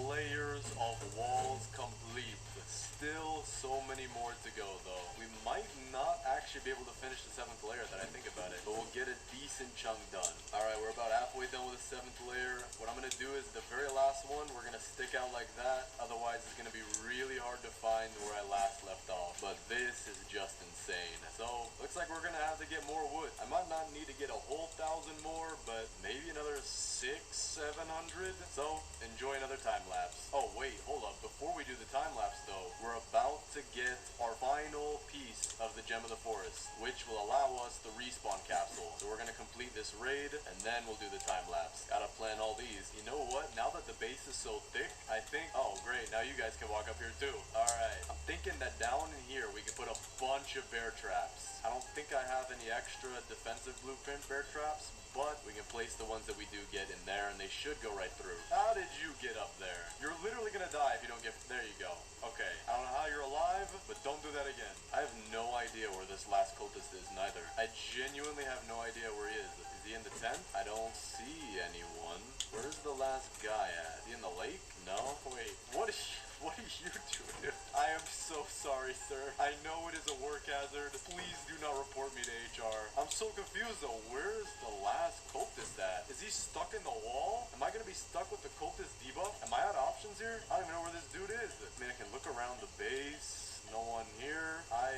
Speaker 5: layers of walls complete. Still so many more to go though. We might not actually be able to finish the 7th layer that I think about it, but we'll get a decent chunk done. Alright, we're about halfway done with the 7th layer. What I'm gonna do is the very last one, we're gonna stick out like that. Otherwise it's gonna be really hard to find where I last left off. But this is just insane. So looks like we're gonna have to get more wood. I might not need to get a whole 1,000 more, but maybe another 600-700. So enjoy another time lapse. Oh wait, hold up. Before we do the time lapse though, we're about to get our final piece of the Gem of the Forest, which will allow us the respawn capsule. So we're gonna complete this raid and then we'll do the time lapse. Gotta plan all these. You know what? Now that the base is so thick, I think, oh great, now you guys can walk up here too. Alright, I'm thinking that down in here we can put a bunch of bear traps. I don't think I have any extra defensive blueprint bear traps, but we can place the ones that we do get in there and they should go right through. How did you get up there? You're literally gonna die if you don't get, there you go. Okay, I don't know how you're alive, but don't do that again. I have no idea where this last cultist is neither. I genuinely have no idea where he is. Is he in the tent? I don't see anyone. Where's the last guy at? Is he in the lake? No? Wait, what are you doing? I am so sorry, sir. I know it is a work hazard. Please do not report me to HR. I'm so confused though. Where is the last cultist at? Is he stuck in the wall? Am I gonna be stuck with the cultist debuff? Am I out of options here? I don't even know where this dude is. I mean, I can look around the base. No one here. I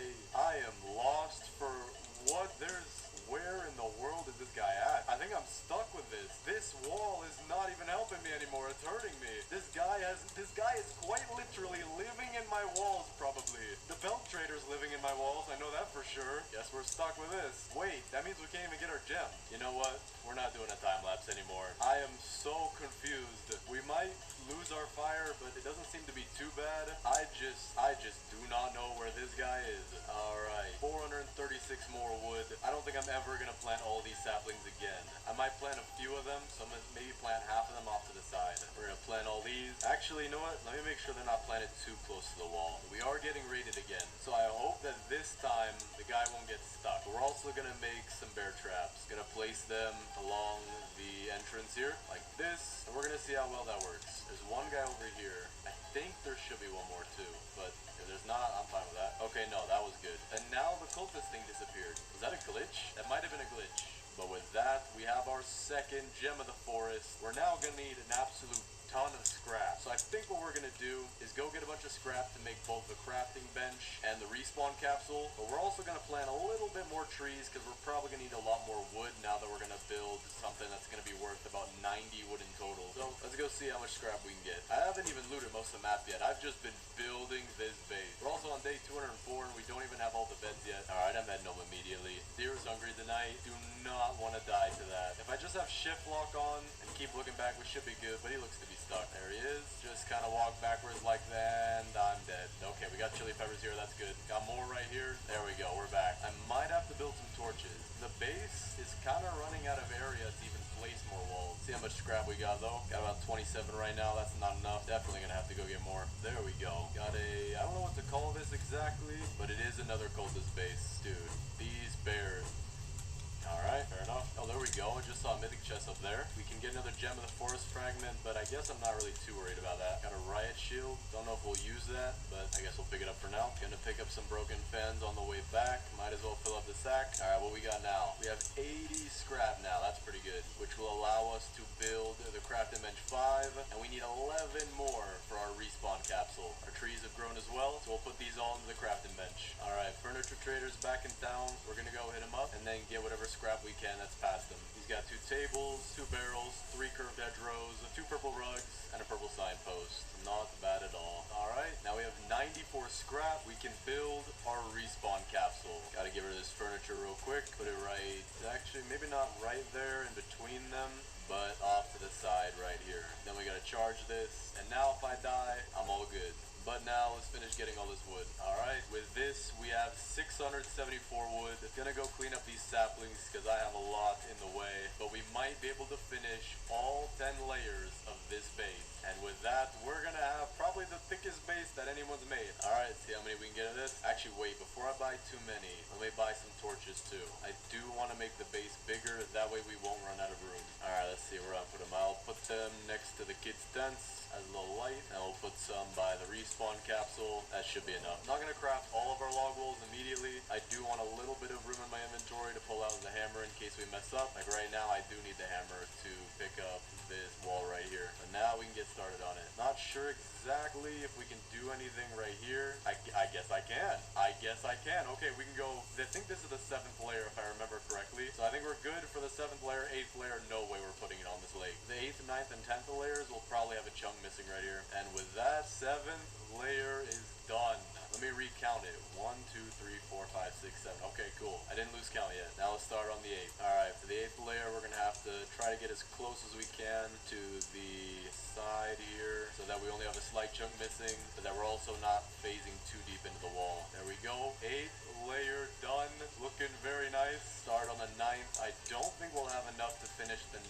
Speaker 5: am lost for what? Where in the world is this guy at? I think I'm stuck with this. This wall is not even helping me anymore. It's hurting me. This guy is quite literally living in my walls, probably. The belt trader's living in my walls. I know that for sure. Guess we're stuck with this. Wait, that means we can't even get our gem. You know what? We're not doing a time lapse anymore. I am so confused. We might lose our fire, but it doesn't seem to be too bad. I just do not know where this guy is. Alright, 436 more wood. I don't think I'm ever gonna plant all these saplings again. I might plant a few of them, so I'm gonna maybe plant half of them off to the side. We're gonna plant all these. Actually, you know what? Let me make sure they're not planted too close to the wall. We are getting raided again, so I hope that this time the guy won't get stuck. We're also gonna make some bear traps. Gonna place them along the entrance here, like this, and we're gonna see how well that works. There's one guy over here. I think there should be one more too, but if there's not, I'm fine with that. Okay, no, that was good. And now the cultist thing disappeared. Was that a glitch? That might have been a glitch. But with that, we have our second Gem of the Forest. We're now gonna need an absolute ton of scrap. So I think what we're gonna do is go get a bunch of scrap to make both the crafting bench and the respawn capsule. But we're also gonna plant a little bit more trees because we're probably gonna need a lot more wood now that we're gonna build something that's gonna be worth about 90 wood in total. So let's go see how much scrap we can get. I haven't even looted most of the map yet. I've just been building this base. We're also on day 204 and we don't even have all the beds yet. Alright, I'm heading home immediately. Deer is hungry tonight. Do not want to die to that. If I just have shift lock on and keep looking back, we should be good, but he looks to be stuck. There he is. Just kind of walk backwards like that, and I'm dead. Okay, we got chili peppers here. That's good. Got more right here. There we go. We're back. I might have to build some torches. The base is kind of running out of area to even place more walls. See how much scrap we got, though? Got about 27 right now. That's not enough. Definitely gonna have to go get more. There we go. Got a, I don't know what to call this exactly, but it is another cultist base. Dude, these bears. Alright, fair enough. Oh, there we go. I just saw a mythic chest up there. We can get another gem of the forest fragment, but I guess I'm not really too worried about that. Got a riot shield. Don't know if we'll use that, but I guess we'll pick it up for now. Gonna pick up some broken fens on the way back. Might as well fill up the sack. Alright, what we got now? We have 80 scrap now. That's pretty good, which will allow us to build the crafting bench 5, and we need 11 more for our respawn capsule. Our trees have grown as well, so we'll put these all into the crafting bench. Alright, furniture trader's back in town. We're gonna go hit him up and then get whatever scrap we can that's past him. He's got 2 tables, 2 barrels, 3 curved hedgerows, 2 purple rugs, and a purple signpost. Not bad at all. Alright, now we have 94 scrap. We can build our respawn capsule. Gotta get rid of this furniture real quick. Put it right, actually maybe not right there in between them, but off to the side right here. Then we gotta charge this, and now if I die, I'm all good. But now let's finish getting all this wood. Alright, with this we have 674 wood. Gonna go clean up these saplings because I have a lot in the way. But we might be able to finish all 10 layers of this base. And with that, we're gonna have probably the thickest base that anyone's made. Alright, see how many we can get of this. Actually, wait, before I buy too many, let me buy some torches too. I do want to make the base bigger, that way we won't run out of room. Alright, let's see where I'll put them. I'll put them next to the kids' tents as a little light, and we'll put some by the respawn capsule. That should be enough. Not gonna craft all of our log walls immediately. I do want a little bit of room in my inventory to pull out the hammer in case we mess up. Like right now, I do need the hammer to pick up this wall right here. But now we can get started on it. Not sure exactly if we can do anything right here. I guess I can. I guess I can. Okay, we can go. I think this is the 7th layer if I remember correctly. So I think we're good for the 7th layer. 8th layer, no way we're putting it on this lake. The 8th, 9th, and 10th layers will probably have a chunk missing right here. And with that, 7th layer is done. Let me recount it. 1, 2, 3, 4, 5, 6, 7. Okay, cool. I didn't lose count yet. Now let's start on the 8th. Alright, for the 8th layer, we're gonna have to try to get as close as we can to the side here so that we only have a slight chunk missing, but that we're also not phasing too deep into the wall. There we go. 8th layer done. Looking very nice. Start on the 9th. I don't think we'll have enough to finish the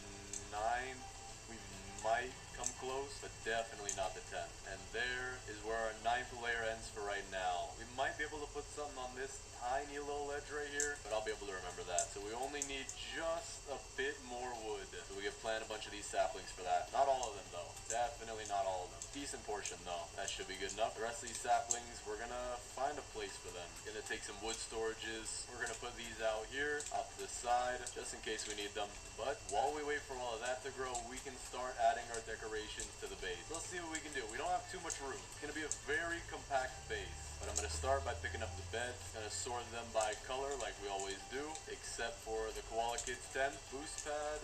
Speaker 5: 9th. We might come close, but definitely not the 10th. And there is where our 9th layer ends for right now. We might be able to put something on this tiny little ledge right here, but I'll be able to remember that. So we only need just a bit more wood. So we can plant a bunch of these saplings for that. Not all of them though. Definitely not all of them. Decent portion though. That should be good enough. The rest of these saplings, we're gonna find a place for them. Gonna take some wood storages. We're gonna put these out here, off to the side, just in case we need them. But while we wait for all of that to grow, we can start adding our decorations to the base. Let's see what we can do. We don't have too much room. It's gonna be a very compact base. But I'm gonna start by picking up the beds. Gonna sort them by color like we always do, except for the Koala Kids tent. Boost pad,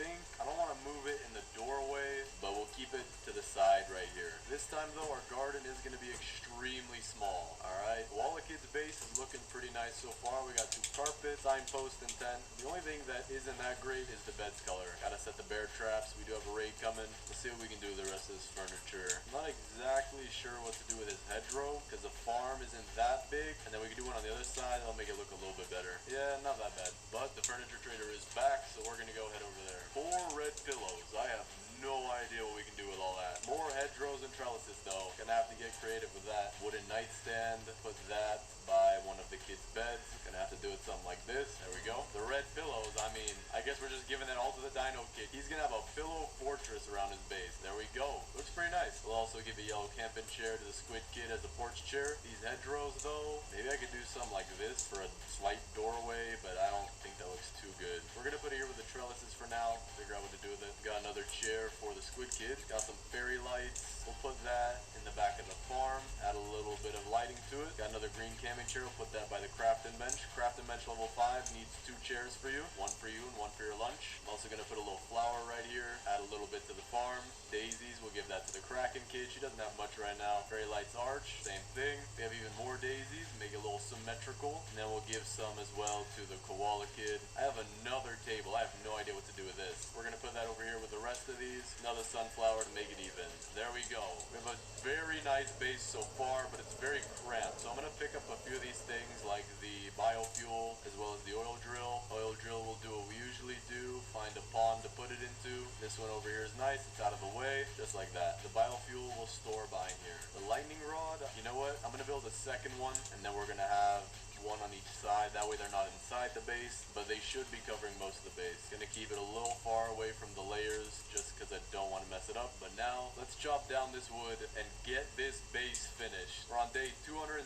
Speaker 5: I don't want to move it in the doorway, but we'll keep it to the side right here. This time though, our garden is gonna be extremely small. Alright, Koala Kids base is looking pretty nice so far. We got 2 carpets, signpost, and tent. The only thing that isn't that great is the bed's color. Gotta set the bear traps. We do have a raid coming. Let's see what we can do with the rest of this furniture. I'm not exactly sure what to do with this hedgerow, because the farm isn't that big, and then we can do one on the other side. That'll make it look a little bit better. Yeah, not that bad. But the furniture trader is back, so we're gonna go head over there. 4 red pillows. I have no idea what we can do with all that. More hedgerows and trellises though. Gonna have to get creative with that. Wooden nightstand. Put that by one of the kids' beds. Gonna have to do it something like this. There we go. The red pillows, I mean, I guess we're just giving that all to the Dino Kid. He's gonna have a pillow fortress around his base. There we go. Looks pretty nice. We'll also give a yellow camping chair to the Squid Kid as a porch chair. These hedgerows though, maybe I could do something like this for a slight doorway, but I don't think that looks too good. We're gonna put it here with the trellises for now. Figure out what to do with it. Got another chair for the Squid Kid. Got some fairy lights. We'll put that in the back of the farm. Add a little bit of lighting to it. Got another green camping chair. We'll put that by the crafting bench. Crafting bench level 5 needs 2 chairs for you. One for you and one for your lunch. I'm also gonna put a little flower right here. Add a little bit to the farm. Daisies, we'll give that to the Kraken Kid. She doesn't have much right now. Fairy lights arch, same thing. We have even more daisies. Make it a little symmetrical. And then we'll give some as well to the Koala Kid. I have another table. I have no idea what to do with this. We're gonna put that over here with the rest of these. Another sunflower to make it even. There we go. We have a very nice base so far, but it's very cramped. So I'm gonna pick up a few of these things like the biofuel as well as the oil drill. Oil drill will do what we usually do. Find a pond to put it into. This one over here is nice. It's out of the way. Just like that. The biofuel will store behind here. The lightning rod, you know what? I'm gonna build a second one, and then we're gonna have one on each side. That way they're not inside the base, but they should be covering most of the base. Gonna keep it a little far away from the layers just because I don't want to mess it up. But now let's chop down this wood and get this base finished. We're on day 260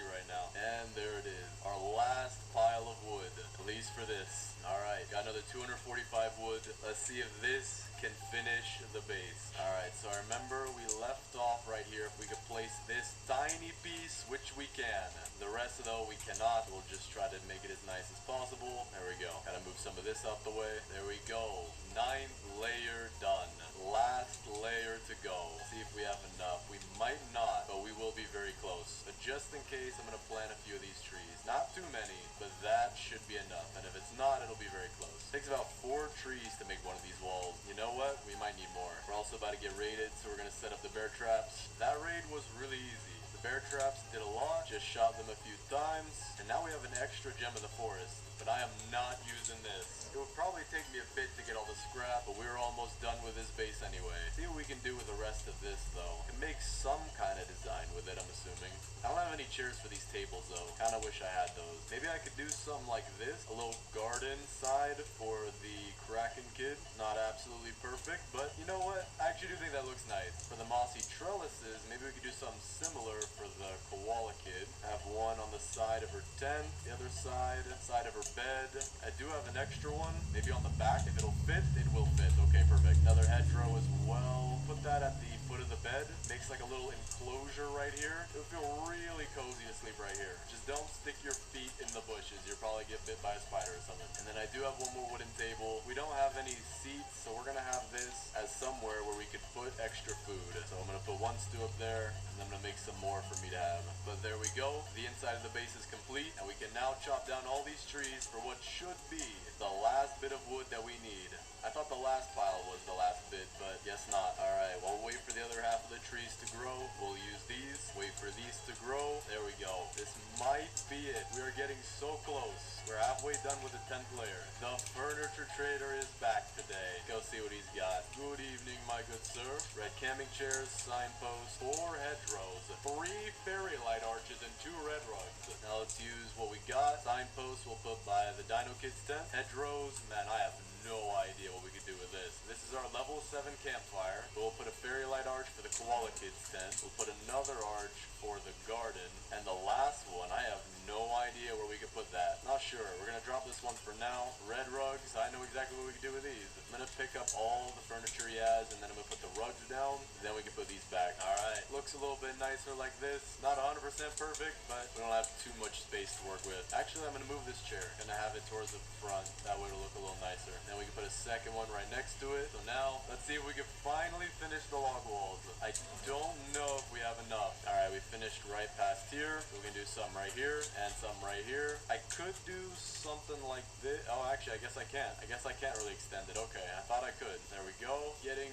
Speaker 5: right now, and there it is, our last pile of wood, at least for this. All right, got another 245 wood. Let's see if this can finish the base. All right, so I remember we left off right here. If we could place this tiny piece, which we can. The rest though we cannot. We'll just try to make it as nice as possible. There we go. Gotta move some of this out the way. There we go. 9th layer done. Last layer to go. See if we have enough. We might not, but we will be very close. But just in case, I'm gonna plant a few of these trees. Not too many, but that should be enough. And if it's not, it'll be very close. It takes about 4 trees to make one of these walls. You know what? We might need more. We're also about to get raided, so we're gonna set up the bear traps. That raid was really easy. The bear traps did a lot, just shot them a few times, and now we have an extra gem of the forest. But I am not using this. It would probably take me a bit to get all the scrap, but we're almost done with this base anyway. See what we can do with the rest of this though. Can make some kind of design with it, I'm assuming. I don't have any chairs for these tables though. Kinda wish I had those. Maybe I could do something like this. A little garden side for the Kraken kid. Not absolutely perfect, but you know what? I actually do think that looks nice. For the mossy trellises, maybe we could do something similar for the koala kid. Have one on the side of her tent, the other side of her bed. I do have an extra one, maybe on the back. If it'll fit, it will fit. Okay, perfect. Another hedgerow as well. Put that at the foot of the bed. Makes like a little enclosure right here. It would feel really cozy to sleep right here. Just don't stick your feet in the bushes. You'll probably get bit by a spider or something. And then I do have one more wooden table. We don't have any seats, so we're gonna have this as somewhere where we could put extra food. So I'm gonna put one stew up there, and I'm gonna make some more for me to have. But there we go. The inside of the base is complete, and we can now chop down all these trees for what should be the last bit of wood that we need. I thought the last pile was the last bit, but guess not. Alright, we'll wait for the other half of the trees to grow. We'll use these. Wait for these to grow. There we go. This might be it. We are getting so close. We're halfway done with the 10th layer. The furniture trader is back today. Go see what he's got. Good evening, my good sir. Red camping chairs, signposts, 4 hedgerows, 3 fairy light arches, and 2 red rugs. Now let's use what we got. Signposts we'll put by the Dino Kids tent. Hedgerows, man, I have no idea what we could do with this. This is our level 7 campfire. We'll put a fairy light arch for the Koala Kids tent. We'll put another arch for the garden. And the last one, I have no idea where we could put that. Not sure. We're gonna drop this one for now. Red rugs, I know exactly what we can do with these. I'm gonna pick up all the furniture he has, and then I'm gonna put the rugs down. Then we can put these back. Alright, looks a little bit nicer like this. Not 100% perfect, but we don't have too much space to work with. Actually, I'm gonna move this chair. Gonna have it towards the front. That way it'll look a little nicer. Then we can put a second one right next to it. So now, let's see if we can finally finish the log walls. I don't know if we have enough. Alright, we finished right past here. We can do some right here and some right here. I could do something like this. Oh, actually, I guess I can't. I guess I can't really extend it. Okay, I thought I could. There we go. Getting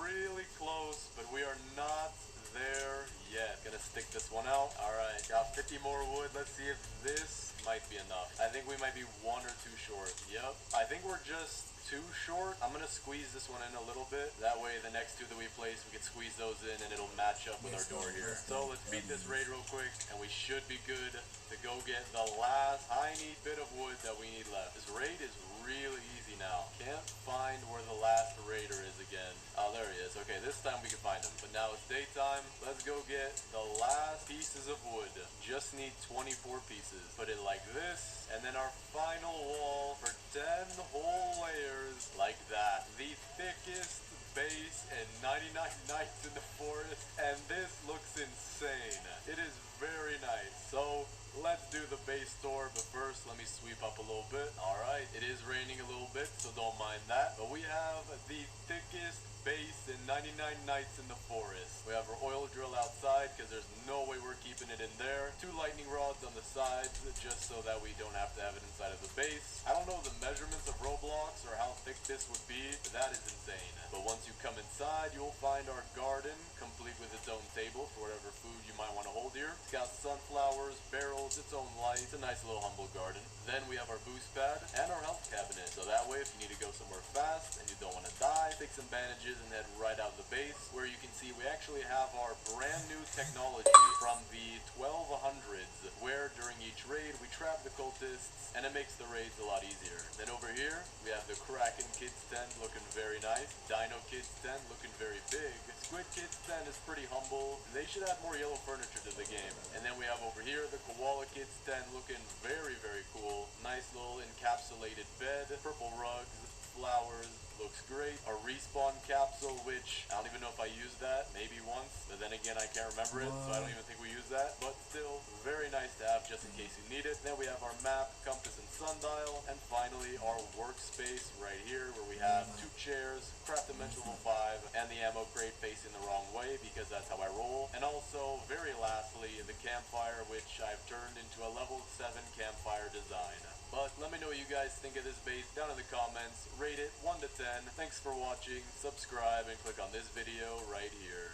Speaker 5: really close, but we are not there yet. Gonna stick this one out. Alright, got 50 more wood. Let's see if this might be enough. I think we might be 1 or 2 short. Yep. I think we're just too short. I'm gonna squeeze this one in a little bit. That way the next 2 that we place, we can squeeze those in and it'll match up with our door here. So let's beat this raid real quick and we should be good to go get the last tiny bit of wood that we need left. This raid is really easy now. Can't find where the last raider is again. Oh, there he is. Okay, this time we can find him. But now it's daytime. Let's go get the last pieces of wood. Just need 24 pieces. Put it like this, and then our final wall for 10 whole layers like that. The thickest base in 99 Nights in the Forest, and this looks insane. It is very nice. So let's do the base tour, but first let me sweep up a little bit. Alright, it is raining a little bit, so don't mind that. But we have the thickest base in 99 Nights in the Forest. We have our oil drill outside because there's no way we're keeping it in there. 2 lightning rods on the sides just so that we don't have to have it inside of the base. I don't know the measurements of Roblox or how thick this would be, but that is insane. But once you come inside, you'll find our garden complete with its own table for whatever food you might want to hold here. It's got sunflowers, barrels, it's its own light. It's a nice little humble garden. Then we have our boost pad and our health cabinet. So that way, if you need to go somewhere fast and you don't want to die, take some bandages and head right out of the base, where you can see we actually have our brand new technology from the 1200s, where during each raid we trap the cultists and it makes the raids a lot easier. Then over here, we have the Kraken Kids tent looking very nice. Dino Kids tent looking very big. Squid Kids tent is pretty humble. They should add more yellow furniture to the game. And then we have over here the Koala Kids tent looking very, very cool. Nice little encapsulated bed, purple rugs, flowers, looks great. A respawn capsule, which I don't even know if I used that, maybe once, but then again I can't remember it, so I don't even think we used that, but still very nice to have just in case you need it. Then we have our map, compass, and sundial, and finally our workspace right here, where we have 2 chairs, craft dimensional 5, and the ammo crate facing the wrong way because that's how I roll. And also, very lastly, the campfire, which I've turned into a level 7 campfire design. But let me know what you guys think of this base down in the comments. Rate it 1 to 10. Thanks for watching. Subscribe and click on this video right here.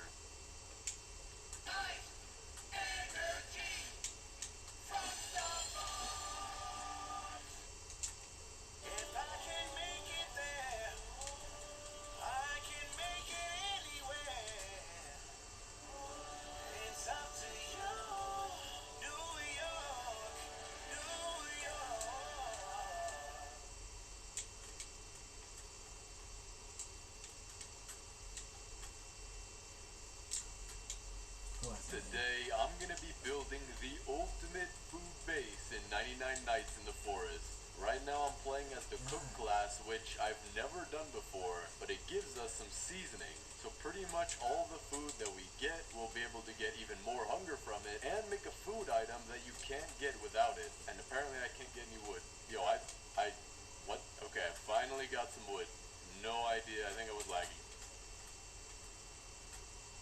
Speaker 5: Today, I'm gonna be building the ultimate food base in 99 Nights in the Forest. Right now, I'm playing as the cook class, which I've never done before, but it gives us some seasoning. So pretty much all the food that we get, we'll be able to get even more hunger from it, and make a food item that you can't get without it. And apparently, I can't get any wood. Yo, what? Okay, I finally got some wood. No idea, I think I was lagging.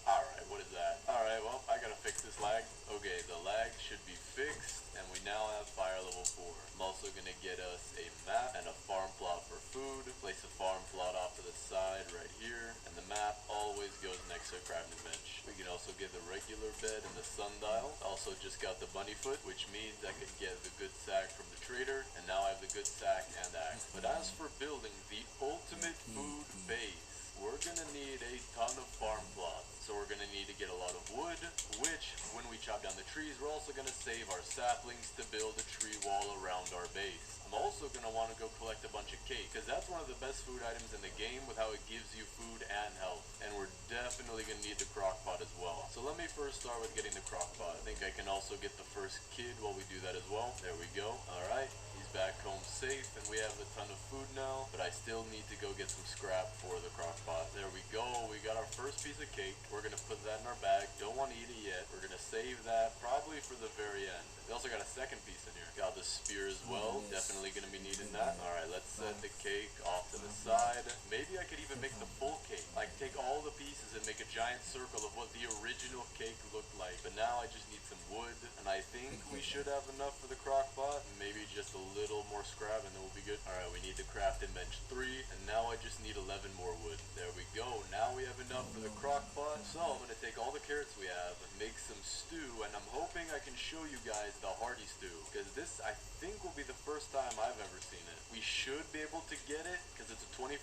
Speaker 5: Alright, what is that? Alright, well, I gotta fix this lag. Okay, the lag should be fixed, and we now have fire level 4. I'm also gonna get us a map and a farm plot for food. Place a farm plot off to the side right here, and the map always goes next to a crafting bench. We can also get the regular bed and the sundial. Also just got the bunny foot, which means I could get the good sack from the trader, and now I have the good sack and axe. But as for building the ultimate food base, we're gonna need a ton of farm plots. So we're gonna need to get a lot of wood, which, when we chop down the trees, we're also gonna save our saplings to build a tree wall around our base. I'm also gonna want to go collect a bunch of cake, because that's one of the best food items in the game with how it gives you food and health. And we're definitely gonna need the crock pot as well. So let me first start with getting the crock pot. I think I can also get the first kid while we do that as well. There we go. Alright, he's back home safe, and we have a ton of food now, but I still need to go get some scrap for the crock pot. There we go, we got our first piece of cake. We're gonna put that in our bag. Don't want to eat it yet. We're gonna save that probably for the very end. We also got a second piece in here. Got the spear as well. Definitely gonna be needing that. Alright, let's set the cake off to the side. Maybe I could even make the full cake. Like, take all the pieces and make a giant circle of what the original cake looked like. But now I just need some wood, and I think we should have enough for the crock pot. Maybe just a little more scrap and then we'll be good. Alright, we need the crafting bench 3, and now I just need 11 more wood. There we go. Now we have enough for the crock pot. So I'm gonna take all the carrots we have, make some stew, and I'm hoping I can show you guys the hearty stew, because this I think will be the first time I've ever seen it. We should be able to get it, because it's a 25%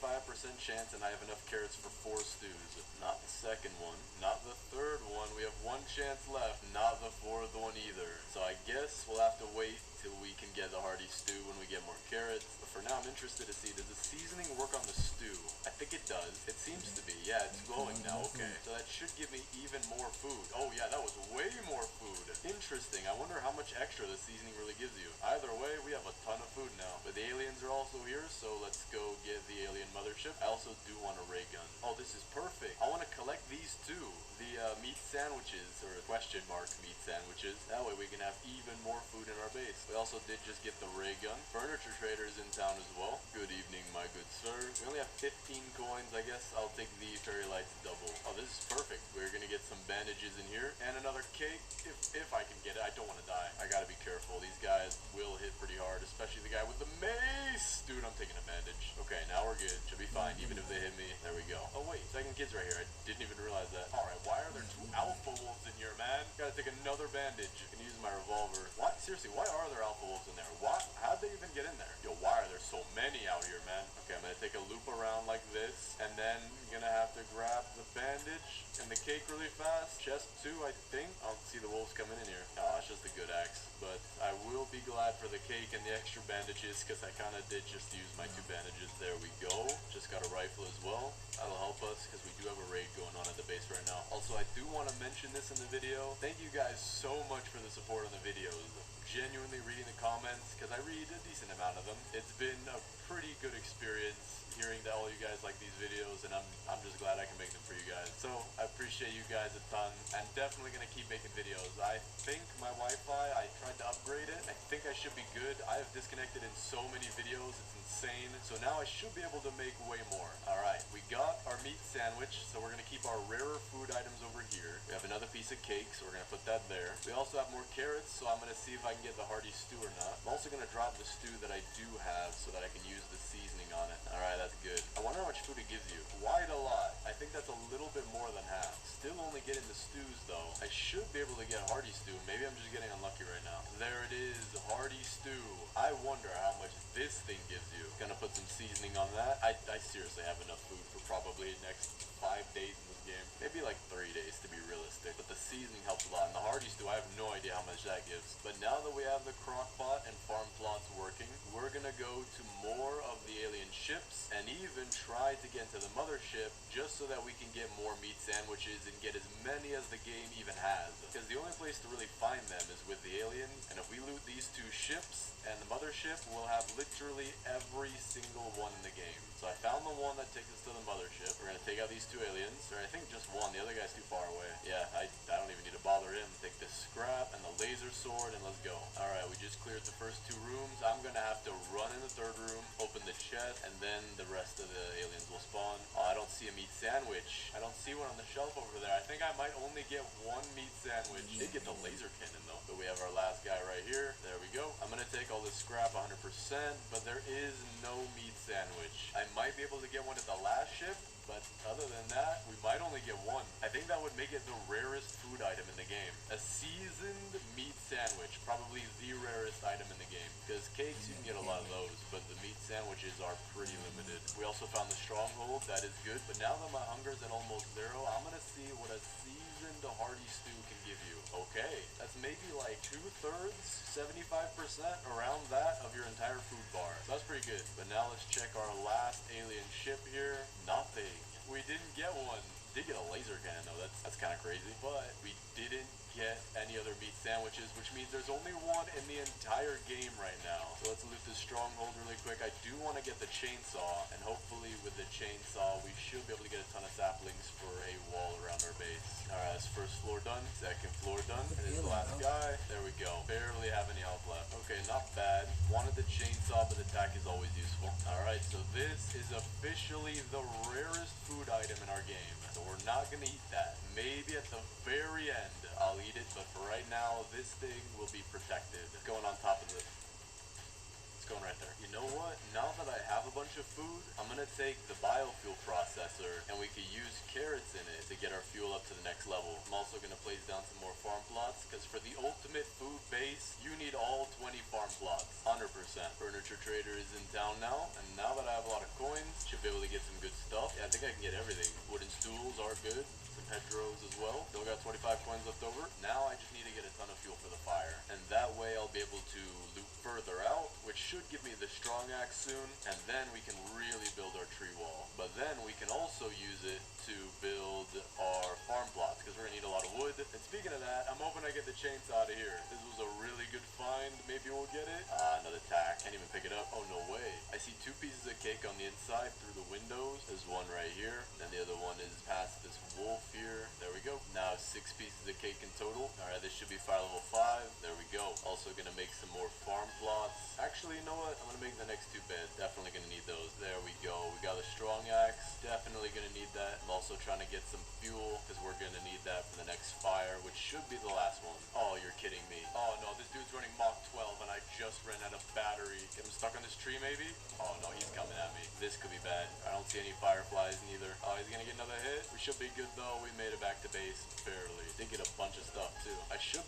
Speaker 5: chance and I have enough carrots for 4 stews. Not the second one, not the third one. We have 1 chance left, not the 4th one either. So I guess we'll have to wait till we can get the hearty stew when we get more carrots. But for now, I'm interested to see, does the seasoning work on the stew? I think it does. It seems to be. Yeah, it's glowing now. Okay. So that should give me even more food. Oh yeah, that was way more food. Interesting. I wonder how much extra the seasoning really gives you. Either way, we have a ton of food now. But the aliens are also here, so let's go get the alien mothership. I also do want a ray gun. Oh, this is perfect. I want to collect these too. The meat sandwiches, or question mark meat sandwiches. That way we can have even more food in our base. We also did just get the ray gun. Furniture trader is in town as well. Good evening, my good sir. We only have 15 coins. I guess I'll take the fairy lights double. Oh, this is perfect. We're gonna get some bandages in here and another cake if I can get it. I don't want to die. I gotta be careful. These guys will hit pretty hard, especially the guy with the mace. Dude, I'm taking a bandage. Okay, now we're good. Should be fine, even if they hit me. There we go. Oh wait, second kid's right here. I didn't even realize that. All right, why are there 2 alpha wolves in here, man? Gotta take take another bandage. I'm gonna use my revolver. What? Seriously, why are there alpha wolves in there? What? How'd they even get in there? Yo, why are there so many out here, man? Okay, I'm gonna take a loop around like this, and then I'm gonna have to grab the bandage and the cake really fast. Chest too, I think. I don't see the wolves coming in here. Oh, it's just a good axe. But I will be glad for the cake and the extra bandages, because I kind of did just use my 2 bandages. There we go. Just got a rifle as well. That'll help us, because we do have a raid going on at the base right now. Also, I do want to mention this in the video. Thank you guys so much for the support on the videos. Genuinely reading the comments, because I read a decent amount of them. It's been a pretty good experience hearing that all you guys like these videos, and I'm just glad I can make them for you guys. So I appreciate you guys a ton, and definitely gonna keep making videos. I think my Wi-Fi, I tried to upgrade it. I think I should be good. I have disconnected in so many videos, it's insane. So now I should be able to make way more. All right, we got our meat sandwich, so we're gonna keep our rarer food items over here. We have another piece of cake, so we're gonna put that there. We also have more carrots, so I'm gonna see if I can get the hearty stew or not. I'm also gonna drop the stew that I do have so that I can use the seasoning on it. All right, that's good. I wonder how much food it gives you. Quite a lot. I think that's a little bit more than half. Still only getting the stews though. I should be able to get hearty stew. Maybe I'm just getting unlucky right now. There it is, hearty stew. I wonder how much this thing gives you. Gonna put some seasoning on that. I seriously have enough food for probably the next 5 days in this game. Maybe like 3 days to be realistic. But the seasoning helps a lot. And the hearty stew, I have no idea how much that gives. But now that we have the crock pot and farm plots working, we're gonna go to more of the alien ships and even try to get into the mothership, just so that we can get more meat sandwiches and get as many as the game even has. Because the only place to really find them is with the alien, and if we loot these 2 ships and the mothership, we'll have literally every single one in the game. So I found the one that takes us to the mothership. We're gonna take out these 2 aliens, or I think just one. The other guy's too far away. Yeah, I don't even need to bother him. Take this scrap and the laser sword, and let's go. All right, we just cleared the first 2 rooms. I'm gonna have to run in the 3rd room, open the chest, and then the rest of the aliens will spawn. Oh, I don't see a meat sandwich. I don't see one on the shelf over there. I think I might only get 1 meat sandwich. Did get the laser cannon though. But we have our last guy right here. There we go. I'm gonna take all this scrap 100%, but there is no meat sandwich. I might be able to get one at the last ship, but other than that, we might only get 1. I think that would make it the rarest food item in the game. A seasoned meat sandwich, probably the rarest item in the game. Because cakes, you can get a lot of those, but the meat sandwiches are pretty limited. We also found the stronghold, that is good, but now that my hunger's at almost 0, I'm gonna see what a seasoned hearty stew can give you. Okay, that's maybe like 2/3, 75%, around that of your entire food bar. So that's pretty good. But now let's check our last alien ship here. Nothing. We didn't get one. Did get a laser cannon though, that's kind of crazy. But we didn't get any other meat sandwiches, which means there's only 1 in the entire game right now. So let's loot this stronghold really quick. I do want to get the chainsaw, and hopefully with the chainsaw we should be able to get a ton of saplings for a wall around our base. Alright, that's first floor done, second floor done, and it's the last guy. There we go. Barely have any health left. Okay, not bad. Wanted the chainsaw, but the attack is always useful. Alright, so this is officially the rarest food item in our game. So we're not gonna eat that. Maybe at the very end I'll eat it, but for right now this thing will be protected. It's going on top of this. It's going right there. You know what? Now that I have a bunch of food, I'm gonna take the biofuel processor and we can use carrots in it to get our fuel up to the next level. I'm also gonna place down some more farm plots, because for the ultimate food base, you need all 20 farm plots. 100%. Furniture trader is in town now, and now that I have a lot of coins, should be able to get some good stuff. Yeah, I think I can get everything. Wooden stools are good. Some hedgerows as well. Still got 25 coins left over. Now I just need to get a ton of fuel for the fire, and that way I'll be able to loot further out, which should give me the strong axe soon, and then we can really build our tree wall. But then we can also use it to build our farm plots, because we're gonna need a lot of wood. And speaking of that, I'm hoping I get the chainsaw out of here. This was a really good find. Maybe we'll get it. Another tack. Can't even pick it up. Oh, no way. I see 2 pieces of cake on the inside through the windows. There's one right here, and the other one is past this wolf here. There we go. Now 6 pieces of cake in total. Alright, this should be fire level 5. There we go. Also gonna make some more farm plots. Actually, you know what? I'm gonna make the next 2 beds. Definitely gonna need those. There we go. We got a strong axe. Definitely gonna need that. I'm also trying to get some fuel, because we're gonna need that for the next fire, which should be the last one. Oh, you're kidding me. Oh no, this dude's running Mach 12 and I just ran out of battery. Get him stuck on this tree maybe? Oh no, he's coming at me. This could be bad. I don't see any fireflies neither. Oh, he's gonna get another hit. We should be good though. We made it back to base barely. Did get a bunch of stuff too. I should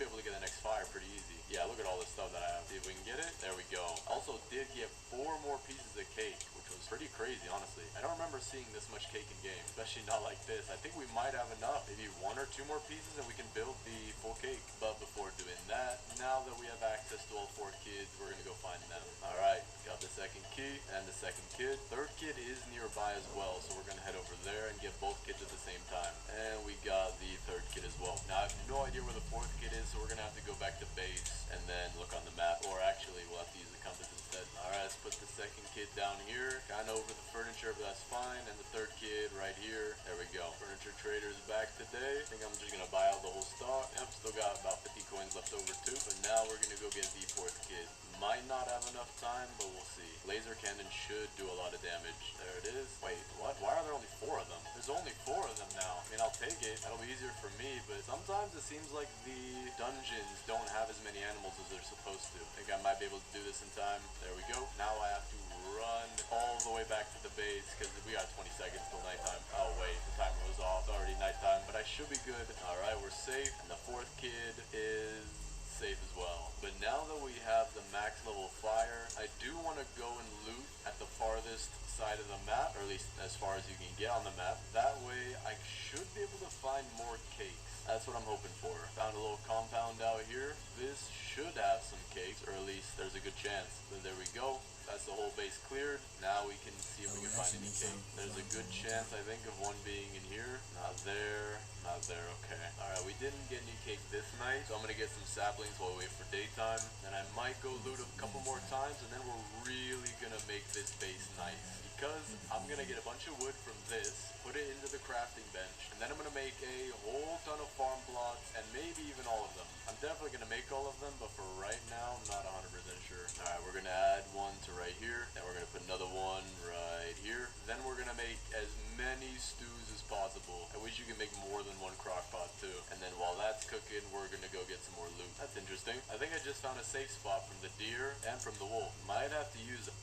Speaker 5: honestly. I don't remember seeing this much cake in game, especially not like this. I think we might have enough, maybe 1 or 2 more pieces and we can build the full cake. But before doing that, now that we have access to all 4 kids, we're gonna go find them. Alright, got the second key and the second kid. Third kid is nearby as well, so we're gonna head over there and get both kids at the same time. And we got the third kid as well. Now I have no idea where the 4th kid is, so we're gonna have to go back to base and then look on the map, or actually we'll have to use the compass instead. Alright, let's put the second kid down here, kind of over the furniture, but that's fine. And the third kid right here. There we go. Furniture trader's back today. I think I'm just gonna buy out the whole stock. Yep, still got about 50 coins left over too. But now we're gonna go get the 4th kid. Might not have enough time, but we'll see. Laser cannon should do a lot of damage. There it is. Wait, what? Why are there only 4 of them? There's only 4 of them now. I mean, I'll take it. That'll be easier for me, but sometimes it seems like the dungeons don't have as many animals as they're supposed to. I think I might be able to do this in time. There we go. Now I have to run all the way back to the base because we got 20 seconds till nighttime. Oh wait, the timer was off. It's already nighttime, but I should be good. Alright, we're safe. And the 4th kid is safe as well. But now that we have the max level fire, I do want to go and loot at the farthest side of the map, or at least as far as you can get on the map. That way I should be able to find more cakes. That's what I'm hoping for. Found a little compound out here. This should have some cakes, or at least there's a good chance. But there we go. That's the whole base cleared. Now we can see if we can find any cake. There's a good chance, I think, of one being in here. Not there. Not there. Okay. Alright, we didn't get any cake this night, so I'm gonna get some saplings while we wait for daytime. Then I might go loot a couple more times, and then we're really gonna make this base nice. Because I'm gonna get a bunch of wood from this, put it into the crafting bench, and then I'm gonna make a whole ton of farm plots, and maybe even all of them. I'm definitely gonna make all of them, but for right now, I'm not 100% sure. Alright, we're gonna add one to right here, then we're gonna put another one right here. Then we're gonna make as many stews as possible. I wish you could make more than 1 crock pot too. And then while that's cooking, we're gonna go get some more loot. That's interesting. I think I just found a safe spot from the deer and from the wolf. Might have to use it.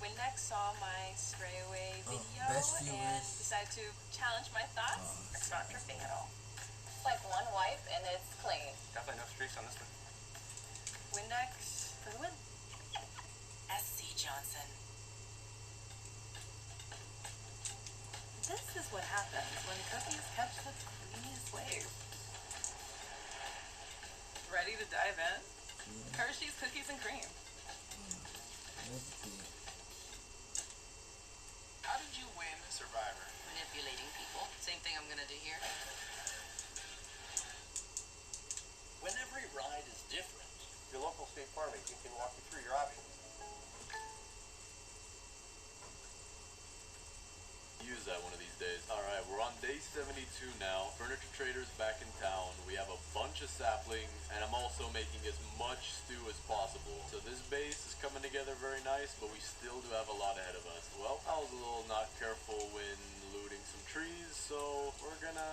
Speaker 10: Windex saw my spray away video
Speaker 1: best
Speaker 10: and
Speaker 1: viewers.
Speaker 10: decided to challenge my thoughts. It's not dripping at all.
Speaker 3: It's like one wipe and it's clean.
Speaker 8: Definitely no streaks on this one.
Speaker 10: Windex for the win.
Speaker 7: SC Johnson.
Speaker 10: This is what happens when cookies catch the creamiest wave. Ready to dive in? Hershey's Cookies and Cream.
Speaker 1: Where's the kid?
Speaker 6: How did you win Survivor?
Speaker 7: Manipulating people. Same thing I'm gonna do here.
Speaker 8: When every ride is different, your local State Farm agent can walk you through your options.
Speaker 5: Use that one of these days. Alright, we're on day 72 now. Furniture Trader's back in town. We have a bunch of saplings, and I'm also making as much stew as possible. So this base is coming together very nice, but we still do have a lot ahead of us. Well, I was a little not careful when looting some trees, so we're gonna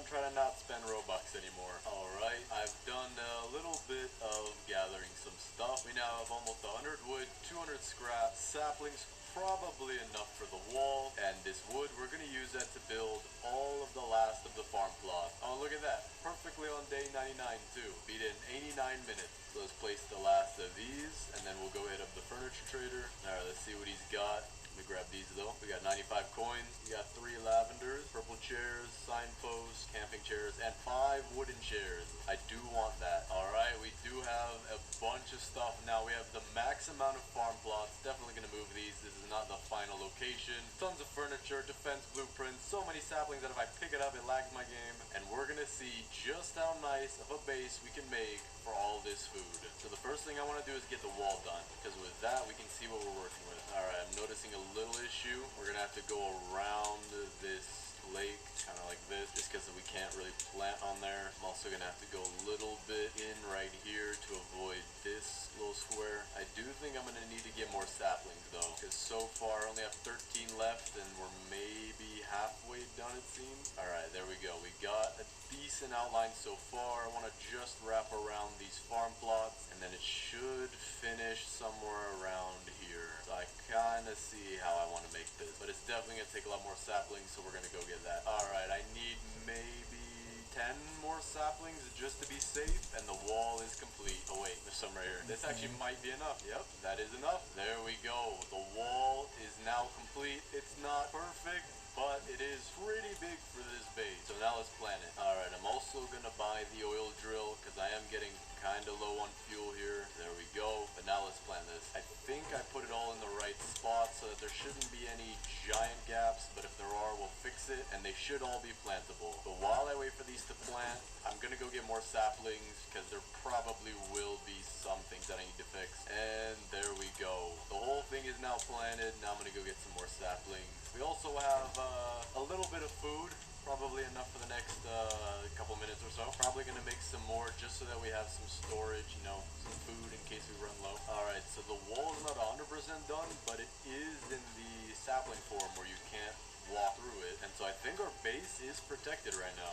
Speaker 5: try to not spend Robux anymore. Alright, I've done a little bit of gathering some stuff. We now have almost 100 wood, 200 scrap, saplings, probably enough for the wall, and this wood, we're gonna use that to build all of the last of the farm plot. Oh, look at that. Perfectly on day 99 too. Beat it in 89 minutes. So let's place the last of these, and then we'll go hit up the furniture trader. Alright, let's see what he's got. Let me grab these though. We got 95 coins. We got 3 lavenders, purple chairs, signposts, camping chairs, and 5 wooden chairs. I do want that. Alright, we do have a bunch of stuff now. We have the max amount of farm plots. Definitely gonna move these. This is not the final location. Tons of furniture, defense blueprints, so many saplings that if I pick it up, it lags my game. And we're gonna see just how nice of a base we can make for all this food. So the first thing I want to do is get the wall done, because with that we can see what we're working with. Alright, I'm noticing a little issue. We're gonna have to go around this lake, kind of like this, just because we can't really plant on there. I'm also gonna have to go a little bit in right here to avoid this little square. I do think I'm gonna need to get more saplings though, because so far I only have 13 left and we're maybe halfway done it seems. Alright, there we go. We got a decent outline so far. I want to just wrap around these farm plots, and then it should finish somewhere around here. So I kind of see how I want to make this, but it's definitely going to take a lot more saplings, so we're going to go get that. Alright, I need maybe 10 more saplings just to be safe, and the wall is complete. Oh wait, there's some right here. This actually might be enough. Yep, that is enough. There we go. The wall is now complete. It's not perfect, but it is pretty big for this base. So now let's plant it. Alright, I'm also gonna buy the oil drill because I am getting kind of low on fuel here. There we go. But now let's plant this. I think I put it all in the right spot so that there shouldn't be any giant gaps, but if there are, we'll fix it, and they should all be plantable. But while I wait for these to plant, I'm gonna go get more saplings because there probably will be some things that I need to fix. And there we go. The whole thing is now planted. Now I'm gonna go get some more saplings. We also have a little bit of food. Probably enough for the next couple minutes or so. Probably gonna make some more just so that we have some storage, you know, some food in case we run low. Alright, so the wall is not 100% done, but it is in the sapling form where you can't walk through it. And so I think our base is protected right now.